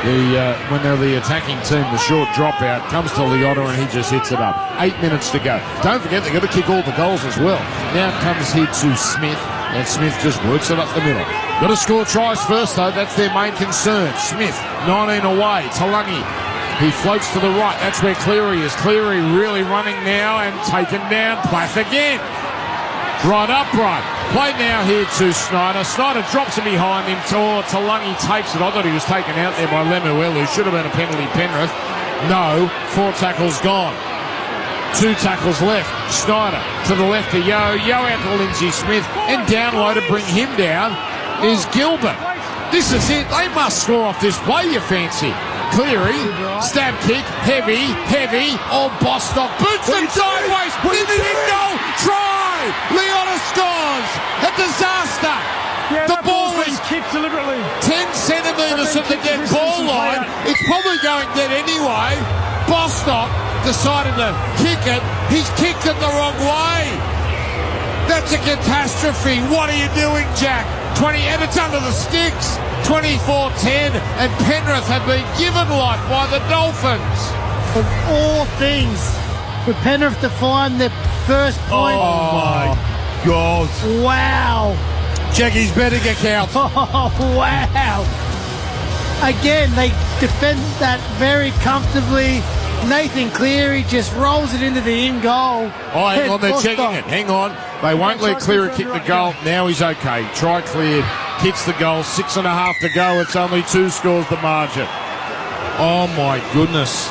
When they're the attacking team, the short dropout comes to Liotta and he just hits it up. 8 minutes to go. Don't forget, they've got to kick all the goals as well. Now it comes here to Smith, and Smith just works it up the middle. Got to score tries first, though. That's their main concern. Smith, 19 away. Talangi, he floats to the right. That's where Cleary is. Cleary really running now and taken down. Plath again. Right upright. Play now here to Snyder. Snyder drops it behind him. Talangi takes it. I thought he was taken out there by Lemuelu. Should have been a penalty, Penrith. No. 4 tackles gone. 2 tackles left. Snyder to the left of Yo. Yo out to Lindsay Smith. And down low to bring him down is Gilbert. This is it. They must score off this play, you fancy. Cleary, stab kick, heavy. Old Bostock boots it sideways. In the end goal. Try. Liotta scores. A disaster. Yeah, the ball is kicked deliberately. 10 centimetres from the dead ball line. It's probably going dead anyway. Bostock decided to kick it. He's kicked it the wrong way. That's a catastrophe. What are you doing, Jack? And it's under the sticks. 24-10, and Penrith have been given life by the Dolphins. Of all things, for Penrith to find their first point. Oh my God. Wow. Jackie's betting account. Oh, wow. Again, they defend that very comfortably. Nathan Cleary just rolls it into the in goal. Oh, hang on, they're checking it. Hang on. They won't let Cleary kick the goal. Now he's okay. Try cleared. kicks the goal, 6.5 to go. It's only 2 scores the margin. Oh, my goodness.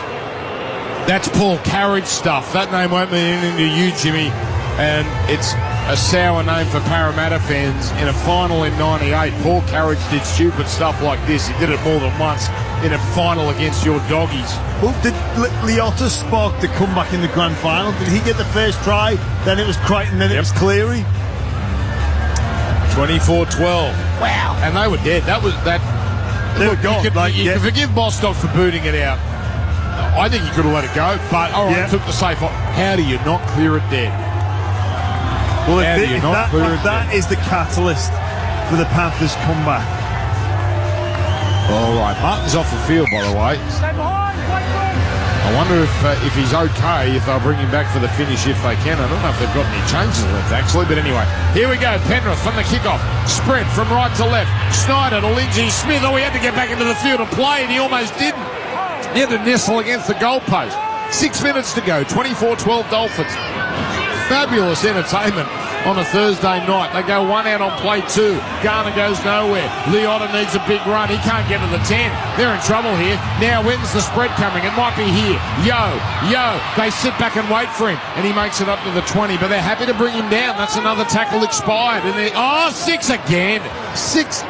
That's Paul Carriage stuff. That name won't mean anything to you, Jimmy. And it's a sour name for Parramatta fans. In a final in 98, Paul Carriage did stupid stuff like this. He did it more than once in a final against your Doggies. Well, did Liotta spark the comeback in the grand final? Did he get the first try? Then it was Crichton, then it was Cleary. 24-12. Wow. And they were dead. That was that. They were gone. You can forgive Bostock for booting it out. I think he could have let it go, but all right, took the safe off. How do you not clear it dead? Well, if that is the catalyst for the Panthers' comeback. All right, Martin's off the field, by the way. Stay behind, wait for him. I wonder if he's okay, if they'll bring him back for the finish if they can. I don't know if they've got any changes left, actually. But anyway, here we go. Penrith from the kickoff. Sprint from right to left. Snyder to Lindsay Smith. Oh, he had to get back into the field and play, and he almost didn't. He had to nestle against the goalpost. 6 minutes to go. 24-12 Dolphins. Fabulous entertainment on a Thursday night. They go 1 out on play 2. Garner goes nowhere. Liotta needs a big run. He can't get to the 10. They're in trouble here. Now when's the spread coming? It might be here. Yo. They sit back and wait for him, and he makes it up to the 20, but they're happy to bring him down. That's another tackle expired. And 6 again. 6.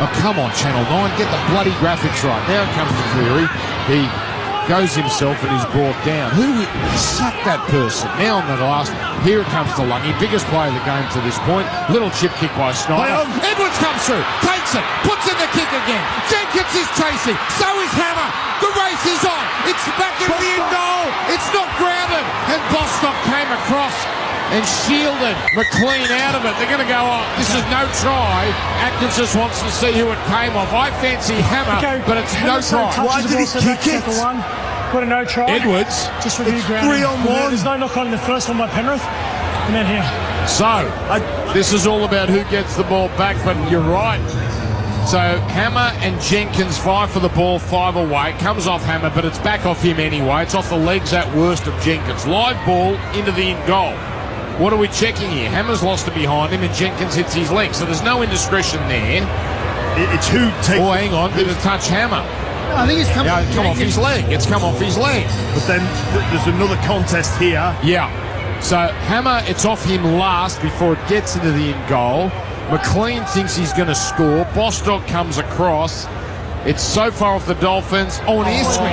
Oh, come on, Channel 9. Get the bloody graphics right. Now comes the Cleary. He goes himself and he's brought down. Who sacked that person? Now on the last. Here it comes to Lungy. Biggest play of the game to this point. Little chip kick by Snyder. Edwards comes through. Takes it. Puts in the kick again. Jenkins is chasing. So is Hammer. The race is on. It's back in the end goal. It's not grounded. And Bostock came across and shielded McLean out of it. They're going to go on. This is no try. Atkins just wants to see who it came off. I fancy Hammer, but it's no try. Why did he kick it? Put a no try. Edwards. Just review grounding. 3-on-1. There's no knock on the first one by Penrith. And then here. So, this is all about who gets the ball back, but you're right. So, Hammer and Jenkins 5 for the ball, 5 away. Comes off Hammer, but it's back off him anyway. It's off the legs at worst of Jenkins. Live ball into the in goal. What are we checking here? Hammer's lost it behind him and Jenkins hits his leg. So there's no indiscretion there. It's who takes... Oh, hang on. Did it touch Hammer? I think it's come off his leg. It's come off his leg. But then there's another contest here. Yeah. So Hammer, it's off him last before it gets into the in goal. McLean thinks he's going to score. Bostock comes across. It's so far off the Dolphins. Oh, an air swing.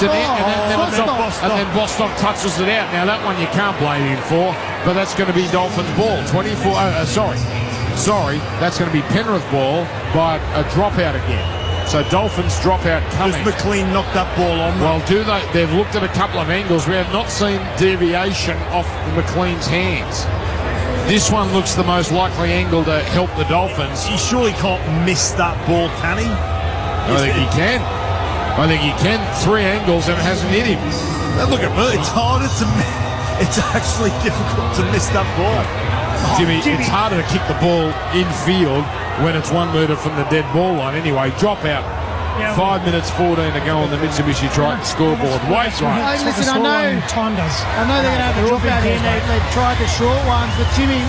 And then Bostock touches it out. Now, that one you can't blame him for, but that's going to be Dolphins ball. Sorry. That's going to be Penrith ball by a dropout again. So Dolphins dropout coming. Does McLean knock that ball on? Well, do they? They've looked at a couple of angles. We have not seen deviation off McLean's hands. This one looks the most likely angle to help the Dolphins. He surely can't miss that ball, can he? I think he can. 3 angles and it hasn't hit him. Now look at me. It's actually difficult to miss that ball. Jimmy, it's harder to kick the ball infield when it's 1 metre from the dead ball line. Anyway, drop out. 5 minutes 14 to go on the Mitsubishi Triton scoreboard. Wait, right. Listen, I know they're going to have a drop out here. They tried the short ones, but Jimmy,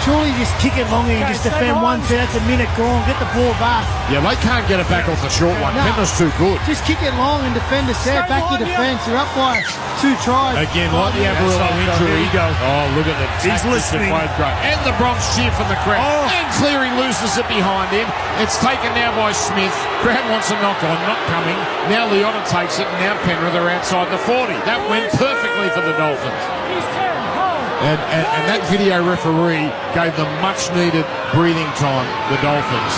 surely just kick it long and just defend 1 set. That's a minute gone. Get the ball back. Yeah, they can't get it back off the short one. Penrith's too good. Just kick it long and defend a set. Back your defence. You're up by 2 tries. Again, like the Amarillo injury. Oh, look at the He's listening. Great. And the Bronx cheer from the crowd. And Cleary loses it behind him. It's taken now by Smith. Crowd wants a knock on. Not coming. Now Liotta takes it. And now Penrith are outside the 40. That went perfectly for the Dolphins. And that video referee gave them much-needed breathing time, the Dolphins,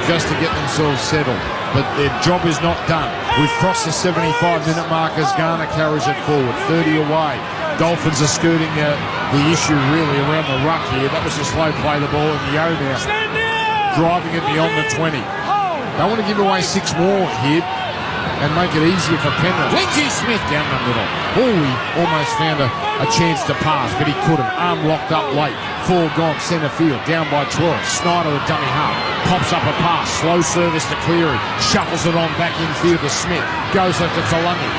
just to get themselves settled. But their job is not done. We've crossed the 75-minute mark as Garner carries it forward, 30 away. Dolphins are scooting the issue really around the ruck here. That was a slow play, the ball in the O now. Driving it beyond the 20. They want to give away 6 more here and make it easier for Penrith. Lindsay Smith down the middle. Oh, he almost found a chance to pass, but he couldn't. Arm locked up late. 4 gone, centre field, down by 12. Snyder with dummy half. Pops up a pass. Slow service to Cleary. Shuffles it on back infield to Smith. Goes left to Tulungi.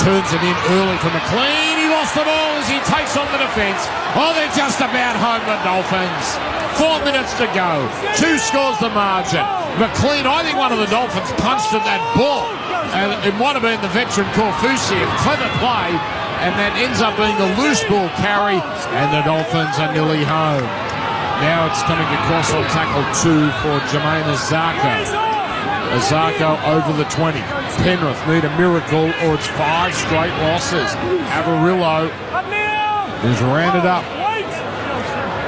Turns it in early for McLean. He lost the ball as he takes on the defence. Oh, they're just about home, the Dolphins. 4 minutes to go. 2 scores the margin. McLean, I think one of the Dolphins punched at that ball. And it might have been the veteran Corfusi. A clever play. And that ends up being a loose ball carry. And the Dolphins are nearly home. Now it's coming across on tackle 2 for Jermaine Azarko. Azarko over the 20. Penrith need a miracle or it's 5 straight losses. Avarillo is rounded up.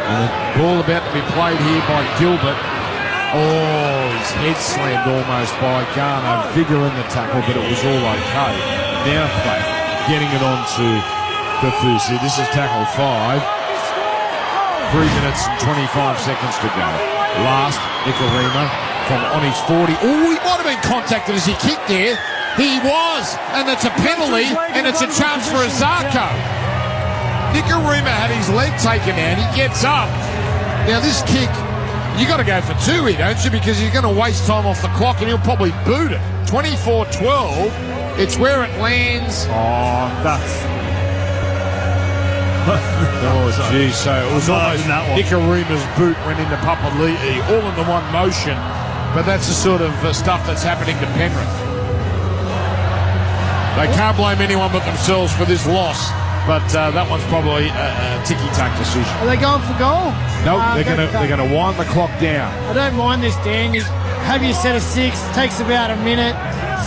And the ball about to be played here by Gilbert. Oh, his head slammed almost by Garner. Vigor in the tackle, but it was all okay. Now Platt getting it on to Kafusi. This is tackle 5. 3 minutes and 25 seconds to go. Last, Nikorima from on his 40. Oh, he might have been contacted as he kicked there. He was, and it's a penalty, and it's a chance for Azarko. Nikorima had his leg taken out. He gets up. Now this kick, you got to go for 2 here, don't you? Because you're going to waste time off the clock, and he'll probably boot it. 24-12. It's where it lands. Oh, that's... Oh, geez. So it was almost Nikorima's boot went into Papali'i, all in the one motion. But that's the sort of stuff that's happening to Penrith. They can't blame anyone but themselves for this loss. But that one's probably a ticky-tack decision. Are they going for goal? No, they're going to wind the clock down. I don't mind this, Dan. You have your set of 6. Takes about a minute.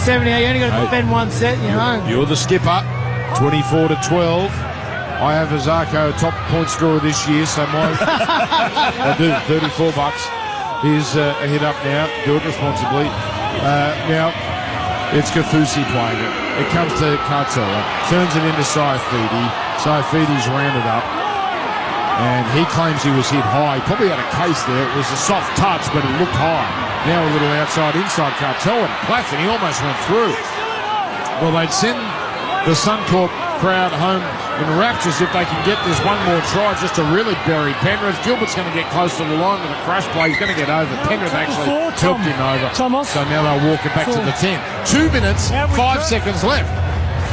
70. You only got to defend one set and you're home. You're the skipper. 24-12. I have Azarko top point scorer this year, so my I do $34. He's a hit up now. Do it responsibly. Now it's Kafusi playing it. It comes to Cartola. Turns it into Saifidi. Saifidi's rounded up. And he claims he was hit high. He probably had a case there. It was a soft touch, but it looked high. Now a little inside Cartola. Platt, and he almost went through. Well, they'd send the Suncorp crowd home in raptures if they can get this one more try just to really bury Penrith. Gilbert's going to get close to the line with a crash play. He's going to get over. Penrith actually helped him over. So now they'll walk it back to the 10. 2 minutes, 5 seconds left.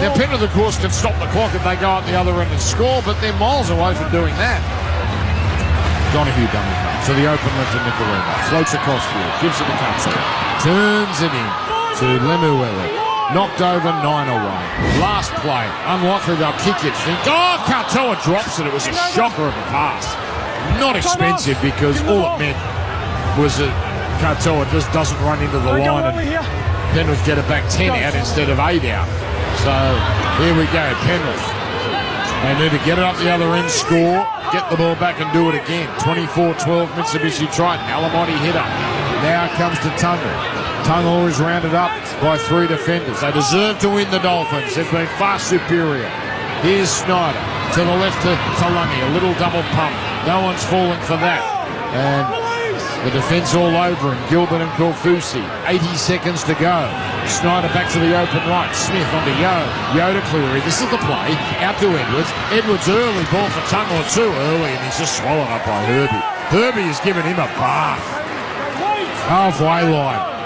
Now Penrith, of course, can stop the clock if they go out the other end and score, but they're miles away from doing that. Donahue done it to the open left of Nikorima. Floats across field. Gives it to Cartola. Turns it in to Lemuelu. Knocked over, 9 away. Last play. Unlikely they'll kick it. Oh, Cartola drops it. It was a shocker of a pass. Not expensive because all it meant was that Cartola just doesn't run into the line and Penrith get it back 10 out instead of 8 out. So here we go, Penrith. They need to get it up the other end, score, get the ball back and do it again. 24-12 Mitsubishi Triton. Alamotti hit up. Now comes to Tunga. Tunga is rounded up by 3 defenders. They deserve to win the Dolphins. They've been far superior. Here's Snyder to the left to Talangi. A little double pump. No one's falling for that. And the defence all over him. Gilbert and Corfusi. 80 seconds to go. Snyder back to the open right. Smith onto Yo to Cleary. This is the play. Out to Edwards. Edwards early. Ball for Tunga too early. And he's just swallowed up by Herbie. Herbie has given him a bath. Halfway line.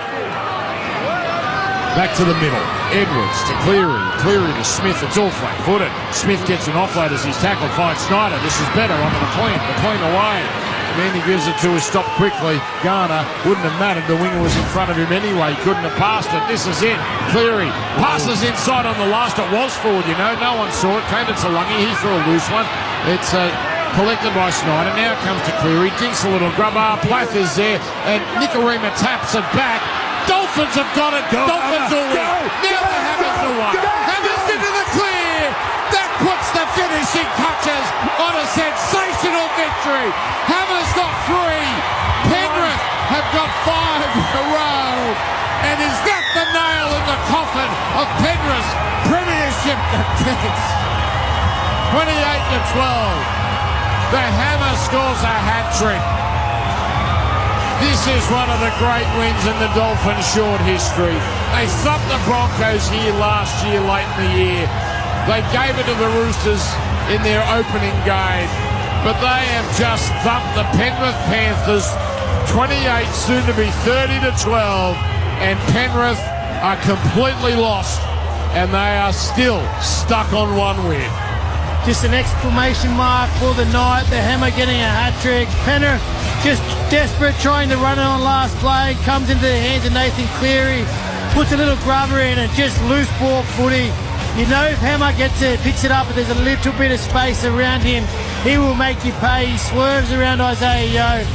Back to the middle. Edwards to Cleary. Cleary to Smith. It's all flat-footed. Smith gets an offload as he's tackled. Finds Snyder. This is better on the McLean. McLean away. And then he gives it to his stop quickly. Garner wouldn't have mattered. The winger was in front of him anyway. He couldn't have passed it. This is it. Cleary passes inside on the last. It was forward, you know. No one saw it. Came to Talangi. He threw a loose one. It's collected by Snyder. Now it comes to Cleary. Dinks a little grubber. Plath is there. And Nikorima taps it back. Dolphins have got it. Dolphins will win. Now the Hammers will win. Hammers into the clear. That puts the finishing touches on a sensational victory. Hammers got 3. Penrith have got 5 in a row. And is that the nail in the coffin of Penrith's premiership defence? 28-12. The Hammer scores a hat-trick. This is one of the great wins in the Dolphins' short history. They thumped the Broncos here last year, late in the year. They gave it to the Roosters in their opening game. But they have just thumped the Penrith Panthers 28, soon to be 30-12. And Penrith are completely lost. And they are still stuck on 1 win. just an exclamation mark for the night. The Hammer getting a hat-trick. Penrith just desperate, trying to run it on last play. Comes into the hands of Nathan Cleary. Puts a little grubber in and just loose ball footy. You know if Hammer gets it, picks it up, and there's a little bit of space around him, he will make you pay. He swerves around Isaiah Yeo,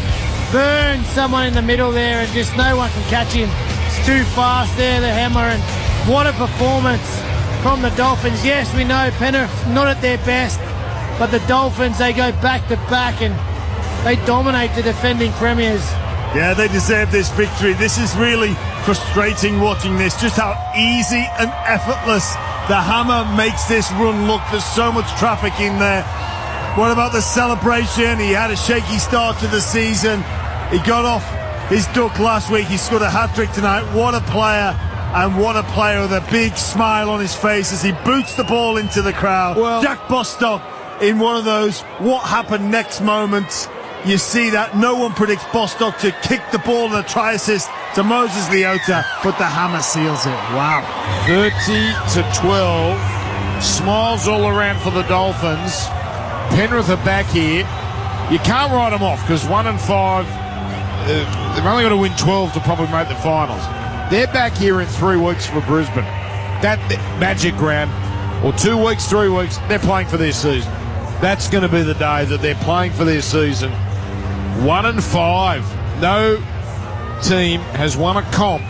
burns someone in the middle there, and just no one can catch him. It's too fast there, the Hammer, and what a performance from the Dolphins. Yes, we know Penrith not at their best, but the Dolphins, they go back to back and they dominate the defending premiers. Yeah, they deserve this victory. This is really frustrating watching this, just how easy and effortless the Hammer makes this run look. There's so much traffic in there. What about the celebration? He had a shaky start to the season. He got off his duck last week. He scored a hat-trick tonight. What a player. And what a player with a big smile on his face as he boots the ball into the crowd. Well, Jack Bostock in one of those what happened next moments. You see that no one predicts Bostock to kick the ball and a try assist to Moses Leota, but the Hammer seals it. Wow. 30-12. Smiles all around for the Dolphins. Penrith are back here. You can't write them off because 1 and 5, they've only got to win 12 to probably make the finals. They're back here in 3 weeks for Brisbane. That Magic Round, or 2 weeks, 3 weeks, they're playing for their season. That's going to be the day that they're playing for their season. 1 and 5. No team has won a comp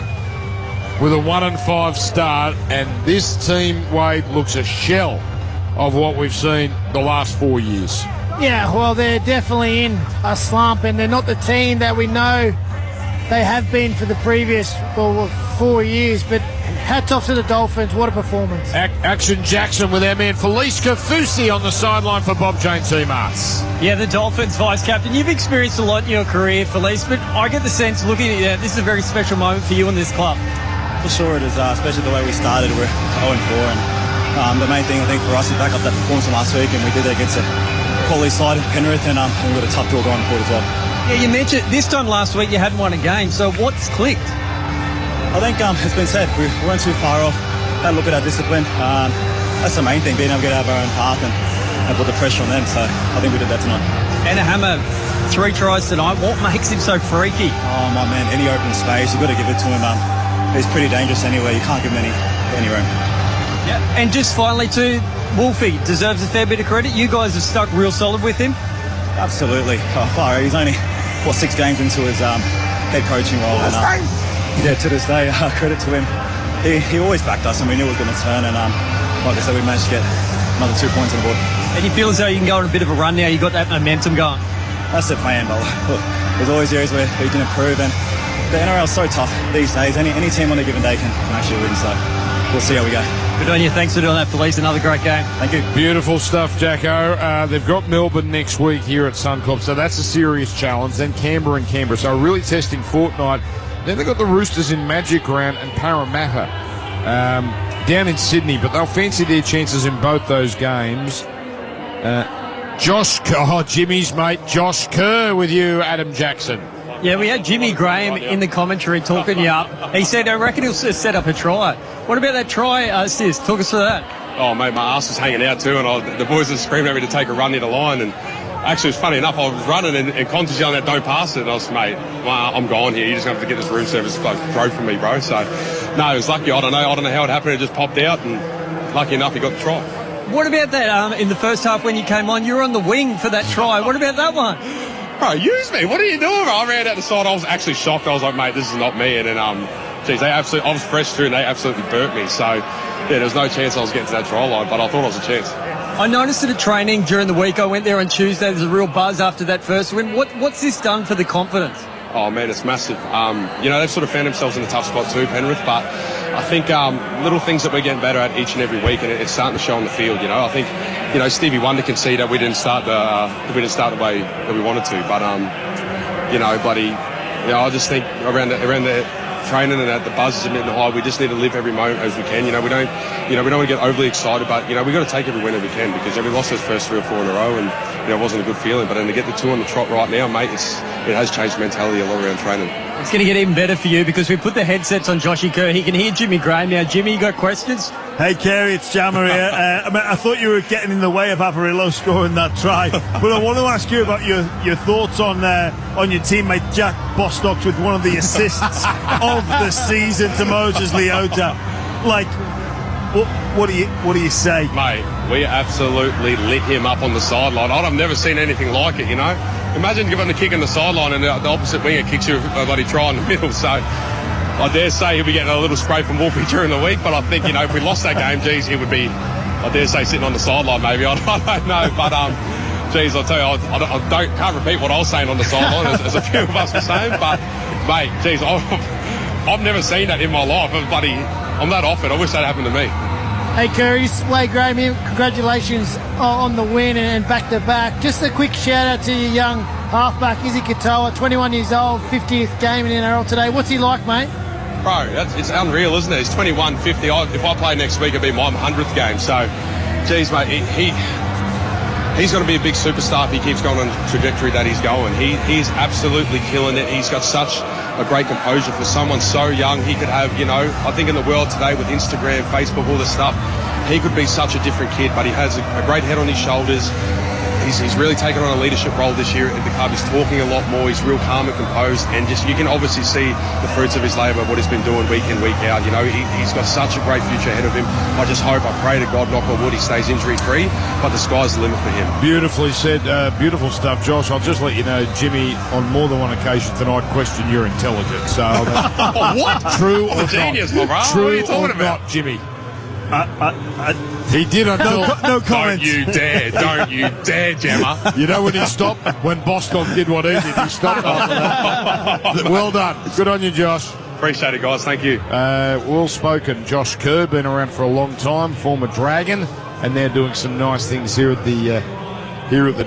with a 1 and 5 start, and this team, Wade, looks a shell of what we've seen the last 4 years. Yeah, well, they're definitely in a slump, and they're not the team that we know they have been for the previous 4 years, but hats off to the Dolphins. What a performance. Action Jackson with our man Felice Kafusi on the sideline for Bob Jane T-Mars. Yeah, the Dolphins vice-captain. You've experienced a lot in your career, Felice, but I get the sense, looking at you, this is a very special moment for you in this club. For sure it is, especially the way we started. We're 0-4, and the main thing, I think, for us is back up that performance from last week, and we did it against a quality side in Penrith, and we've got a tough draw going forward as well. Yeah, you mentioned this time last week you hadn't won a game, so what's clicked? I think it's been said, we weren't too far off. Had a look at our discipline. That's the main thing, being able to get out of our own path and put the pressure on them, so I think we did that tonight. And a Hammer, 3 tries tonight. What makes him so freaky? Oh, my man, any open space, you've got to give it to him. He's pretty dangerous anyway, you can't give him any room. Yeah, and just finally too, Wolfie deserves a fair bit of credit. You guys have stuck real solid with him. Absolutely. He's only 6 games into his head coaching role, and to this day, credit to him. He always backed us, and we knew it was going to turn, and like I said, we managed to get another 2 points on the board. And you feel as though you can go on a bit of a run now? You got that momentum going. That's the plan, but look, there's always areas where you can improve, and the NRL is so tough these days. Any team on a given day can actually win, so we'll see how we go. Good on you. Thanks for doing that, Felice. Another great game. Thank you. Beautiful stuff, Jacko. They've got Melbourne next week here at Suncorp, so that's a serious challenge. Then Canberra and Canberra, so really testing fortnight. Then they've got the Roosters in Magic Round and Parramatta down in Sydney, but they'll fancy their chances in both those games. Jimmy's mate, Josh Kerr with you, Adam Jackson. Yeah, we had Jimmy Graham in the commentary talking you up. He said, I reckon he'll set up a try. What about that try, Sis? Talk us through that. Oh, mate, my ass was hanging out too, and the boys were screaming at me to take a run near the line. And actually, it's funny enough, I was running, and Conte's yelling out, don't pass it. And I was, mate, well, I'm gone here. You're just going to have to get this room service throw from me, bro. So, no, it was lucky. I don't know how it happened. It just popped out, and lucky enough, he got the try. What about that in the first half when you came on? You were on the wing for that try. What about that one? Bro, use me. What are you doing, bro? I ran out the side. I was actually shocked. I was like, mate, this is not me. And then, I was fresh through, and they absolutely burnt me. So, yeah, there was no chance I was getting to that try line, but I thought I was a chance. I noticed it at training during the week. I went there on Tuesday. There's a real buzz after that first win. What's this done for the confidence? Oh, man, it's massive. They've sort of found themselves in a tough spot too, Penrith, but I think little things that we're getting better at each and every week, and it's starting to show on the field. I think, Stevie Wonder can see that we didn't start the way that we wanted to, but I just think around the training and at the buzz is a bit high. We just need to live every moment as we can. We don't want to get overly excited, but we've got to take every win that we can, because we lost those first 3 or 4 in a row, and it wasn't a good feeling. But then to get the 2 on the trot right now, mate, it has changed mentality a lot around training. It's going to get even better for you because we put the headsets on Joshy Kerr. He can hear Jimmy Graham now. Jimmy, you got questions? Hey, Kerry, it's Jammer here. I thought you were getting in the way of Avarillo scoring that try, but I want to ask you about your thoughts on your teammate Jack Bostock with one of the assists of the season to Moses Leota. Like, what do you say, mate? We absolutely lit him up on the sideline. I've never seen anything like it. Imagine giving a kick in the sideline and the opposite winger kicks you a bloody try in the middle. So I dare say he'll be getting a little spray from Wolfie during the week. But I think if we lost that game, geez, he would be, I dare say, sitting on the sideline maybe. I don't know, but geez, I'll tell you, I can't repeat what I was saying on the sideline as a few of us were saying. But mate, geez, I've never seen that in my life. I'm that often. I wish that happened to me. Hey, Curry, Wade Graham here. Congratulations on the win and back-to-back. Just a quick shout-out to your young halfback, Izzy Katoa, 21 years old, 50th game in NRL today. What's he like, mate? Bro, it's unreal, isn't it? He's 21, 50. If I play next week, it'll be my 100th game. So, geez, mate, he's going to be a big superstar if he keeps going on the trajectory that he's going. He's absolutely killing it. He's got such a great composure for someone so young. He could have, I think in the world today with Instagram, Facebook, all this stuff, he could be such a different kid, but he has a great head on his shoulders. He's really taken on a leadership role this year at the club. He's talking a lot more. He's real calm and composed, and just you can obviously see the fruits of his labour, what he's been doing week in, week out. He's got such a great future ahead of him. I just hope, I pray to God, knock on wood, he stays injury-free, but the sky's the limit for him. Beautifully said. Beautiful stuff, Josh. I'll just let you know, Jimmy, on more than one occasion tonight, questioned your intelligence. So what? True or genius, not? My bro. True what are you talking or about? not, Jimmy? He did until... No comment. Don't you dare, Gemma. You know when he stopped? When Bostock did what he did, he stopped after that. Well done. Good on you, Josh. Appreciate it, guys. Thank you. Well spoken. Josh Kerr, been around for a long time, former Dragon, and they're doing some nice things here at the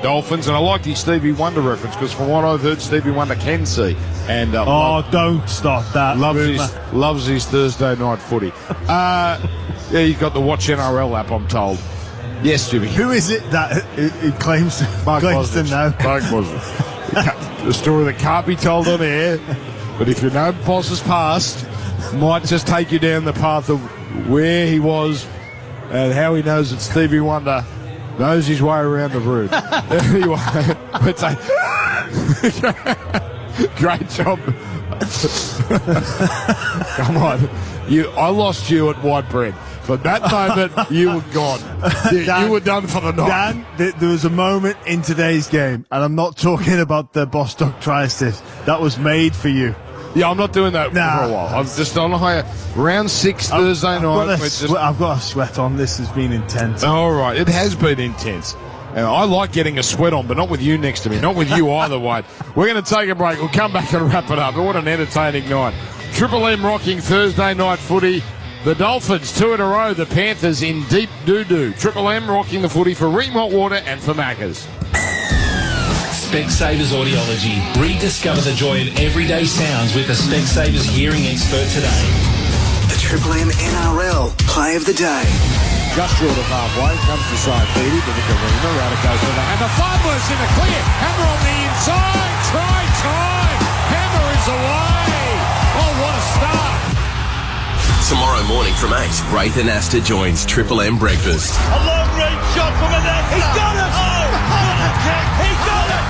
Dolphins. And I liked his Stevie Wonder reference because from what I've heard, Stevie Wonder can see. And don't start that. Loves his Thursday night footy. Yeah, you've got the Watch NRL app, I'm told. Yes, Jimmy. Who is it that he claims to know? Mark Bosnich. The story that can't be told on air, but if you know Boss's past, might just take you down the path of where he was and how he knows that Stevie Wonder knows his way around the room. Anyway, it's great job. Come on. I lost you at White Bread. From that moment, you were gone. You were done for the night. Dan, there was a moment in today's game, and I'm not talking about the Bostock try assist. That was made for you. Yeah, I'm not doing that for a while. I'm just on round 6 Thursday night. I've got a sweat on. This has been intense. All right, it has been intense. I like getting a sweat on, but not with you next to me. Not with you either, Wade. We're going to take a break. We'll come back and wrap it up. But what an entertaining night. Triple M rocking Thursday night footy. The Dolphins, 2 in a row. The Panthers in deep doo-doo. Triple M rocking the footy for Ream Hot Water and for Maccas. Specsavers Audiology. Rediscover the joy of everyday sounds with the Specsavers hearing expert today. The Triple M NRL Play of the Day. Just short of halfway, comes to Saifidi, to Nicarina, right it goes over. And the Fumblers in the clear. Hammer on the inside. Try time. Hammer is away. Oh, what a start. Tomorrow morning from 8, Wraith and Asta joins Triple M Breakfast. A long range shot from Anesta. He's got it. Oh, what a kick. He got it.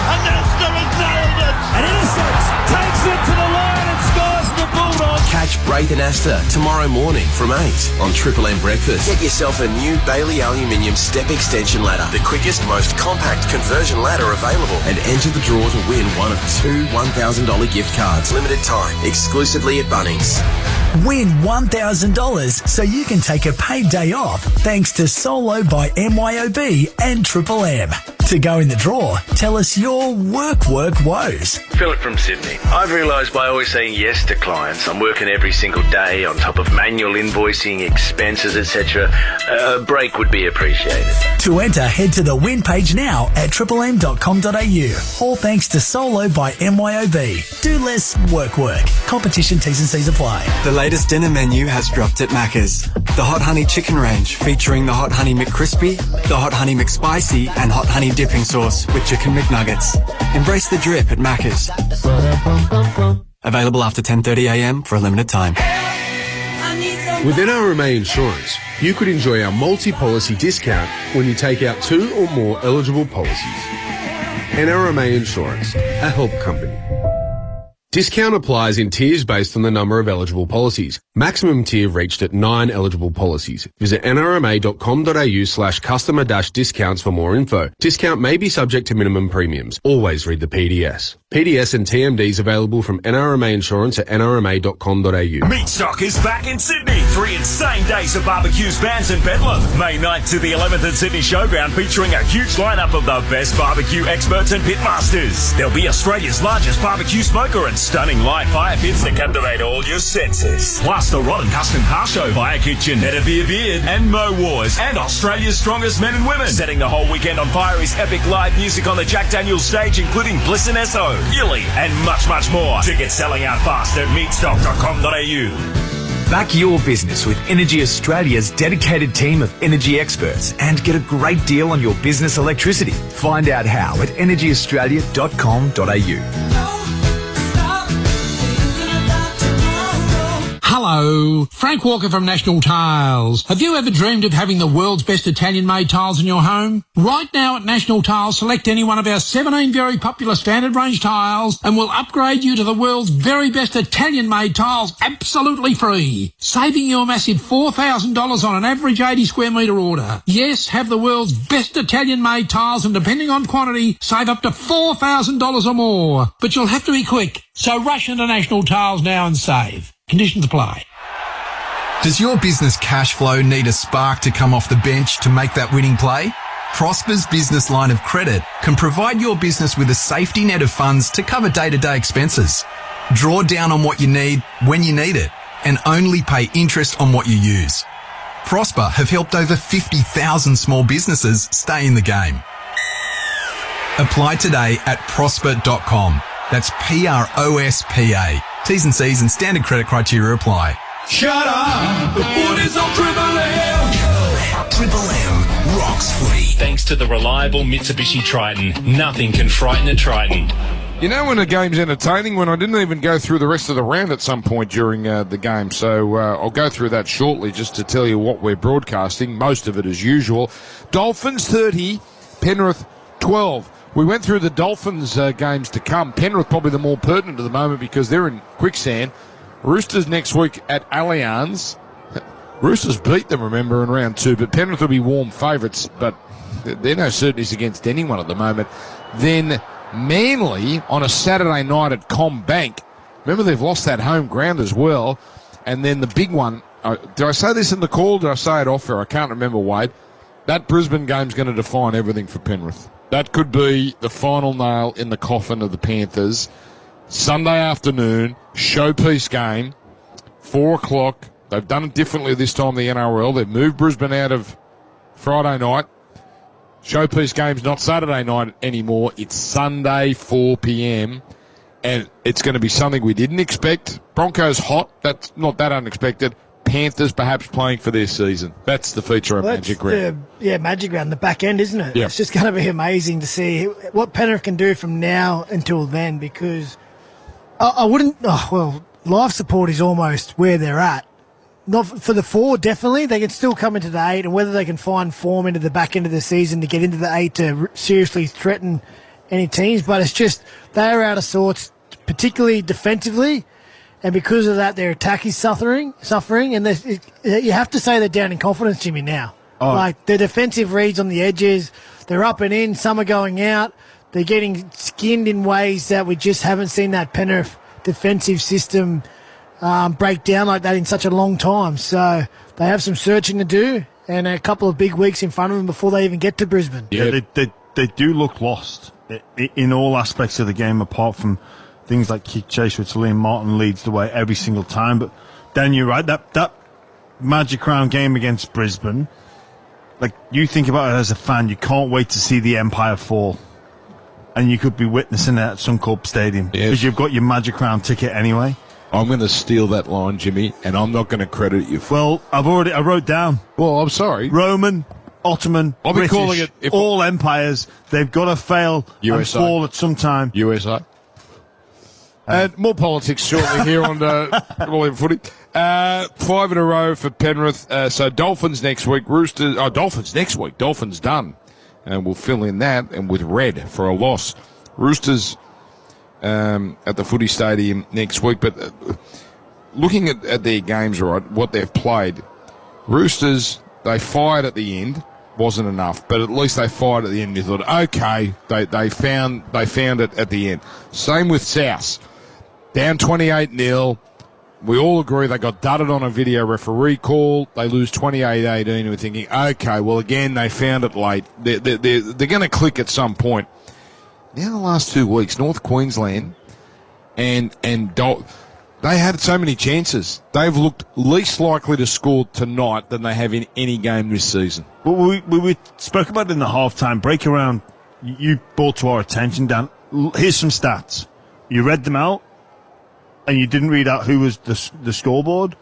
Anesta has nailed it. And intercepts. Takes it to the line and scores the Bulldogs. Catch Wraith and Asta tomorrow morning from 8 on Triple M Breakfast. Get yourself a new Bailey Aluminium Step Extension Ladder, the quickest, most compact conversion ladder available, and enter the draw to win one of 2 $1,000 gift cards. Limited time, exclusively at Bunnings. Win $1,000 so you can take a paid day off thanks to Solo by MYOB and Triple M. To go in the draw, tell us your work woes. Philip from Sydney. I've realised by always saying yes to clients, I'm working every single day on top of manual invoicing, expenses, etc. A break would be appreciated. To enter, head to the win page now at triplem.com.au. All thanks to Solo by MYOB. Do less work. Competition T's and C's apply. The latest dinner menu has dropped at Macca's. The Hot Honey Chicken Range featuring the Hot Honey McCrispy, the Hot Honey McSpicy and Hot Honey dipping sauce with Chicken McNuggets. Embrace the drip at Macca's. Available after 10:30am for a limited time. With NRMA Insurance, you could enjoy our multi-policy discount when you take out 2 or more eligible policies. NRMA Insurance, a help company. Discount applies in tiers based on the number of eligible policies. Maximum tier reached at 9 eligible policies. Visit nrma.com.au/customer-discounts for more info. Discount may be subject to minimum premiums. Always read the PDS. PDS and TMDs available from NRMA Insurance at nrma.com.au. Meatstock is back in Sydney. 3 insane days of barbecues, bands and bedlam. May 9th to the 11th at Sydney Showground, featuring a huge lineup of the best barbecue experts and pitmasters. There'll be Australia's largest barbecue smoker and stunning live fire pits to captivate all your senses. Plus the Rod and Custom Car Show, Fire Kitchen, Better Beer Beard, and Mo Wars, and Australia's strongest men and women. Setting the whole weekend on fire is epic live music on the Jack Daniels stage, including Bliss and SO, Yuli, and much, much more. Tickets selling out fast at meatstock.com.au. Back your business with Energy Australia's dedicated team of energy experts and get a great deal on your business electricity. Find out how at energyaustralia.com.au. Hello, Frank Walker from National Tiles. Have you ever dreamed of having the world's best Italian-made tiles in your home? Right now at National Tiles, select any one of our 17 very popular standard range tiles and we'll upgrade you to the world's very best Italian-made tiles absolutely free, saving you a massive $4,000 on an average 80 square metre order. Yes, have the world's best Italian-made tiles and depending on quantity, save up to $4,000 or more. But you'll have to be quick, so rush into National Tiles now and save. Conditions apply. Does your business cash flow need a spark to come off the bench to make that winning play? Prosper's business line of credit can provide your business with a safety net of funds to cover day-to-day expenses. Draw down on what you need when you need it and only pay interest on what you use. Prosper have helped over 50,000 small businesses stay in the game. Apply today at prosper.com. That's PROSPA. T's and C's and standard credit criteria apply. Shut up! The foot is on Triple M! Triple M rocks footy. Thanks to the reliable Mitsubishi Triton. Nothing can frighten a Triton. You know when a game's entertaining? When I didn't even go through the rest of the round at some point during the game. So I'll go through that shortly just to tell you what we're broadcasting. Most of it as usual. Dolphins 30, Penrith 12. We went through the Dolphins games to come. Penrith probably the more pertinent at the moment because they're in quicksand. Roosters next week at Allianz. Roosters beat them, remember, in round 2, but Penrith will be warm favourites, but there are no certainties against anyone at the moment. Then Manly on a Saturday night at CommBank. Remember, they've lost that home ground as well. And then the big one, did I say this in the call? Did I say it off air? I can't remember, Wade. That Brisbane game's going to define everything for Penrith. That could be the final nail in the coffin of the Panthers. Sunday afternoon, showpiece game, 4 o'clock. They've done it differently this time, the NRL. They've moved Brisbane out of Friday night. Showpiece game's not Saturday night anymore. It's Sunday, 4 p.m. And it's going to be something we didn't expect. Broncos hot. That's not that unexpected. Panthers perhaps playing for their season. That's the feature of Magic Round. Magic Round, the back end, isn't it? Yeah. It's just going to be amazing to see what Penrith can do from now until then, because I wouldn't... live support is almost where they're at. Not for the 4, definitely. They can still come into the 8, and whether they can find form into the back end of the season to get into the 8 to seriously threaten any teams, but it's just they're out of sorts, particularly defensively. And because of that, their attack is suffering, and you have to say they're down in confidence, Jimmy, now. Oh. Like, their defensive reads on the edges, they're up and in, some are going out, they're getting skinned in ways that we just haven't seen that Penrith defensive system break down like that in such a long time. So they have some searching to do, and a couple of big weeks in front of them before they even get to Brisbane. Yeah, they do look lost in all aspects of the game, apart from things like kick chase, which Liam Martin leads the way every single time. But Dan, you're right. That Magic Round game against Brisbane, like, you think about it as a fan, you can't wait to see the Empire fall. And you could be witnessing it at Suncorp Stadium because you've got your Magic Round ticket anyway. I'm going to steal that line, Jimmy, and I'm not going to credit you. Well, I wrote down. Well, I'm sorry. Roman, Ottoman, I'll be British, calling it all empires. They've got to fail and fall at some time. USA. And more politics shortly here on Triple M Footy. 5 in a row for Penrith. So Dolphins next week. Roosters. Oh, Dolphins next week. Dolphins done. And we'll fill in that and with red for a loss. Roosters at the footy stadium next week. But looking at their games, right, what they've played, Roosters, they fired at the end. Wasn't enough, but at least they fired at the end. You thought, okay, they found it at the end. Same with South. Down 28-0. We all agree they got dudded on a video referee call. They lose 28-18. We're thinking, okay, well, again, they found it late. They're going to click at some point. Now, the last 2 weeks, North Queensland and they had so many chances. They've looked least likely to score tonight than they have in any game this season. Well, we spoke about it in the halftime break around. You brought to our attention, Dan. Here's some stats. You read them out, and you didn't read out who was the scoreboard,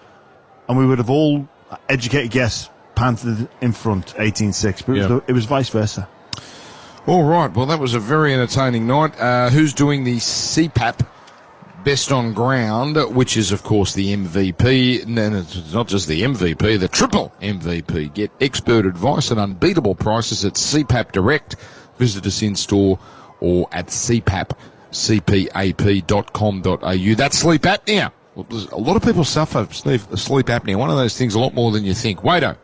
and we would have all educated guess Panthers in front, 18-6. But it was vice versa. All right. Well, that was a very entertaining night. Who's doing the CPAP? Best on ground, which is, of course, the MVP. And it's not just the MVP, the triple MVP. Get expert advice and unbeatable prices at CPAP Direct. Visit us in store or at cpap.com.au. That's sleep apnea. A lot of people suffer sleep apnea. One of those things a lot more than you think. Wado.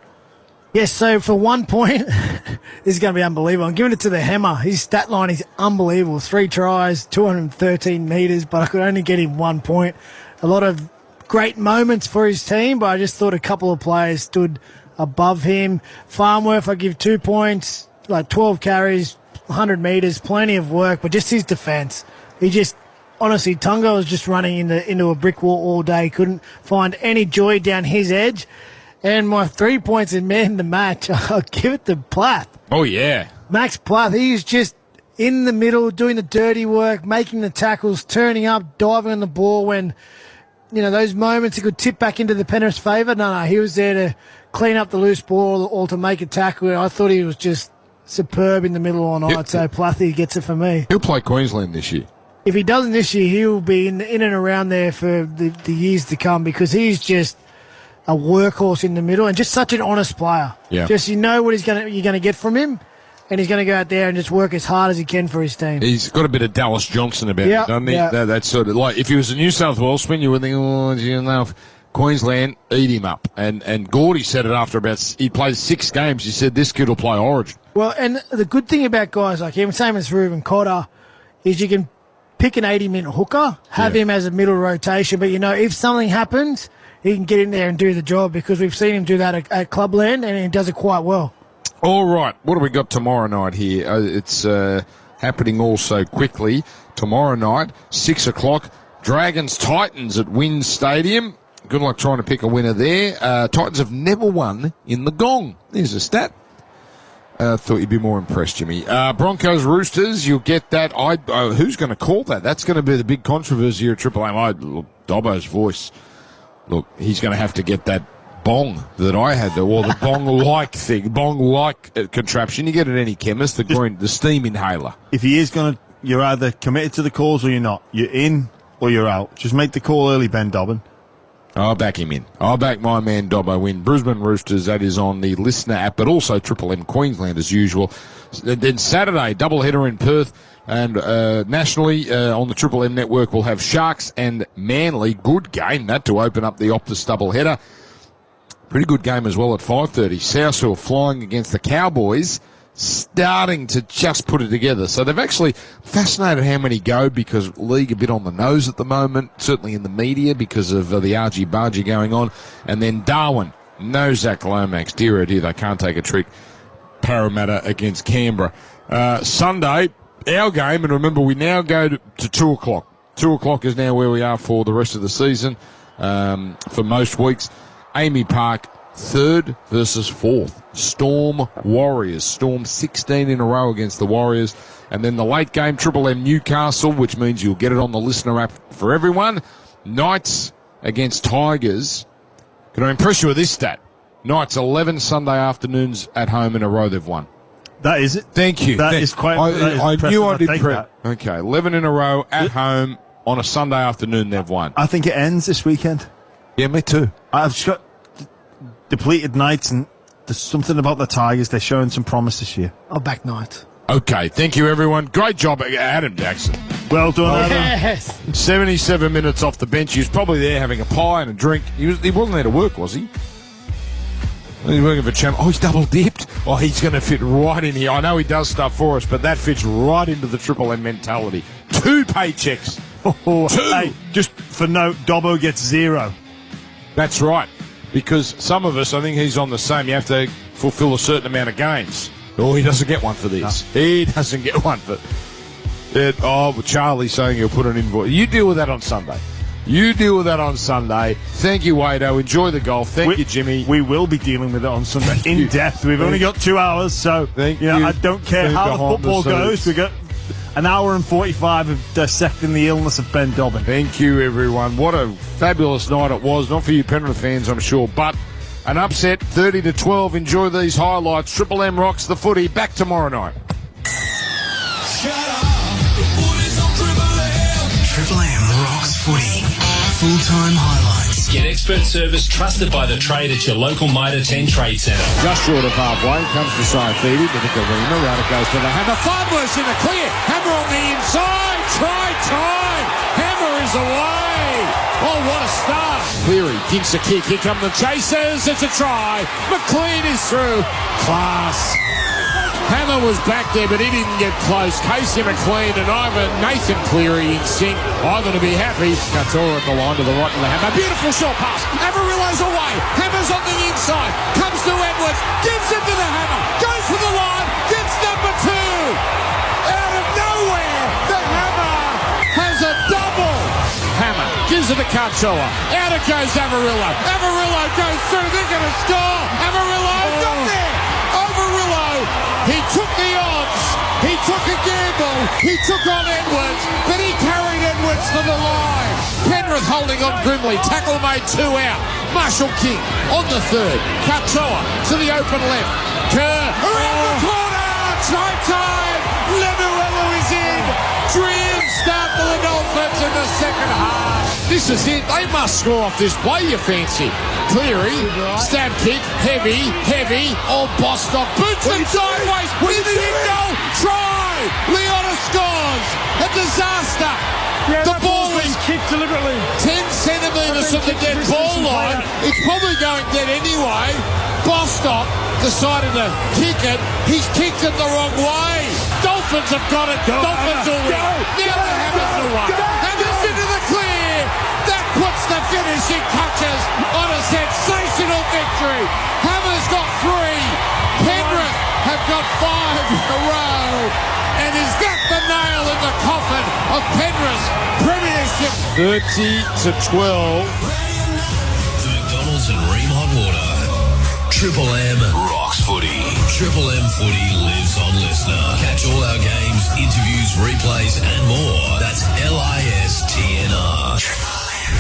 Yes, so for 1 point, this is going to be unbelievable. I'm giving it to the Hammer. His stat line is unbelievable. 3 tries, 213 metres, but I could only get him 1 point. A lot of great moments for his team, but I just thought a couple of players stood above him. Farnworth, I give 2 points, like 12 carries, 100 metres, plenty of work, but just his defence. He just, honestly, Tunga was just running into a brick wall all day, couldn't find any joy down his edge. And my 3 points in man the match, I'll give it to Plath. Oh, yeah. Max Plath, he's just in the middle, doing the dirty work, making the tackles, turning up, diving on the ball when, those moments he could tip back into the Penrith's favour. No, he was there to clean up the loose ball or to make a tackle. I thought he was just superb in the middle all night, so Plathy gets it for me. He'll play Queensland this year. If he doesn't this year, he'll be in and around there for the years to come because he's just a workhorse in the middle and just such an honest player. Yeah. Just you're going to get from him, and he's going to go out there and just work as hard as he can for his team. He's got a bit of Dallas Johnson about him, doesn't he? Yeah. That's sort of like if he was a New South Walesman, you would think, Queensland, eat him up. And Gordy said it after he played 6 games. He said this kid will play Origin. Well, and the good thing about guys like him, same as Reuben Cotter, is you can pick an 80-minute hooker, have him as a middle rotation, but if something happens, he can get in there and do the job because we've seen him do that at Clubland and he does it quite well. All right. What do we got tomorrow night here? It's happening all so quickly. Tomorrow night, 6 o'clock, Dragons-Titans at Wynn Stadium. Good luck trying to pick a winner there. Titans have never won in the Gong. There's a stat. Thought you'd be more impressed, Jimmy. Broncos-Roosters, you'll get that. Who's going to call that? That's going to be the big controversy here at Triple M. Dobbo's voice. Look, he's going to have to get that bong that I had, or the bong-like thing, bong-like contraption. You get at any chemist, the steam inhaler. If he is going to, you're either committed to the calls or you're not. You're in or you're out. Just make the call early, Ben Dobbin. I'll back him in. I'll back my man Dobbo in. Brisbane Roosters, that is on the Listener app, but also Triple M Queensland as usual. Then Saturday, doubleheader in Perth. And nationally, on the Triple M network, we'll have Sharks and Manly. Good game, that, to open up the Optus doubleheader. Pretty good game as well at 5:30. South Shore flying against the Cowboys, starting to just put it together. So they've actually fascinated how many go because league a bit on the nose at the moment, certainly in the media because of the argy-bargy going on. And then Darwin, no Zach Lomax. Dear oh dear, they can't take a trick. Parramatta against Canberra. Sunday, our game, and remember we now go to 2 o'clock. 2 o'clock is now where we are for the rest of the season for most weeks. Amy Park, 3rd versus 4th. Storm Warriors. Storm 16 in a row against the Warriors. And then the late game, Triple M Newcastle, which means you'll get it on the Listener app for everyone. Knights against Tigers. Can I impress you with this stat? Knights 11 Sunday afternoons at home in a row they've won. That is it. Thank you. That is quite. I knew I did that. Okay, 11 in a row at home on a Sunday afternoon they've won. I think it ends this weekend. Yeah, me too. I've just got depleted Knights, and there's something about the Tigers. They're showing some promise this year. I'll back Knights. Okay, thank you, everyone. Great job, Adam Jackson. Well done, Adam. Yes. 77 minutes off the bench. He was probably there having a pie and a drink. He wasn't there to work, was he? He's working for Channel. Oh, he's double dipped. Oh, he's going to fit right in here. I know he does stuff for us, but that fits right into the Triple M mentality. 2 paychecks. 2. Hey, just for note, Dobbo gets 0. That's right. Because some of us, I think he's on the same. You have to fulfill a certain amount of games. Oh, he doesn't get one for this. No. He doesn't get one for it. Oh, but Charlie's saying he'll put an invoice. You deal with that on Sunday. Thank you, Wado. Enjoy the golf. Thank you, Jimmy. We will be dealing with it on Sunday in depth. We've only got 2 hours, so I don't care how the football goes. We got an hour and 45 of dissecting the illness of Ben Dobbin. Thank you, everyone. What a fabulous night it was. Not for you Penrith fans, I'm sure, but an upset, 30-12. Enjoy these highlights. Triple M rocks the footy. Back tomorrow night. Triple M rocks footy. Full-time highlights. Get expert service trusted by the trade at your local Mitre 10 Trade Centre. Just short of halfway comes to Saifidi to the Karina. Round it goes to the Hammer. Fabulous in the clear. Hammer on the inside. Try time. Hammer is away. Oh, what a start. Cleary thinks a kick. Here come the chasers. It's a try. McLean is through. Class. Hammer was back there, but he didn't get close. Casey McLean and Nathan Cleary in sync. Ivan to be happy. Katoa at the line to the right of the Hammer. Beautiful short pass. Amarillo's away. Hammer's on the inside. Comes to Edwards. Gives it to the Hammer. Goes for the line. Gets number 2. Out of nowhere, the Hammer has a double. Hammer gives it to Katoa. Out it goes Amarillo. Amarillo goes through. They're going to score. Amarillo got there. He took the odds, he took a gamble, he took on Edwards, but he carried Edwards to the line. Penrith holding on grimly, tackle made 2 out. Marshall King on the 3rd. Katoa to the open left. Kerr around the corner, try time. Lemuelu is in. Dream start for the Dolphins in the second half. This is it. They must score off this play, you fancy. Cleary, stab kick, heavy. Oh, Bostock boots it sideways. In the end goal, try. Leona scores. A disaster. Yeah, the ball is kicked deliberately. 10 centimetres from the dead ball line. It's probably going dead anyway. Bostock decided to kick it. He's kicked it the wrong way. Dolphins have got it. Dolphins will win. Now the Hammers will win. Hammers into the clear. That puts the finishing touches on a sensational victory. Hammers got 3. Penrith have got 5 in a row. And is that the nail in the coffin of Penrith's premiership? 30-12. The McDonald's and Ream Hot Water. Triple M rocks footy. Triple M footy lives on listener. Catch all our games, interviews, replays, and more. That's LISTNR.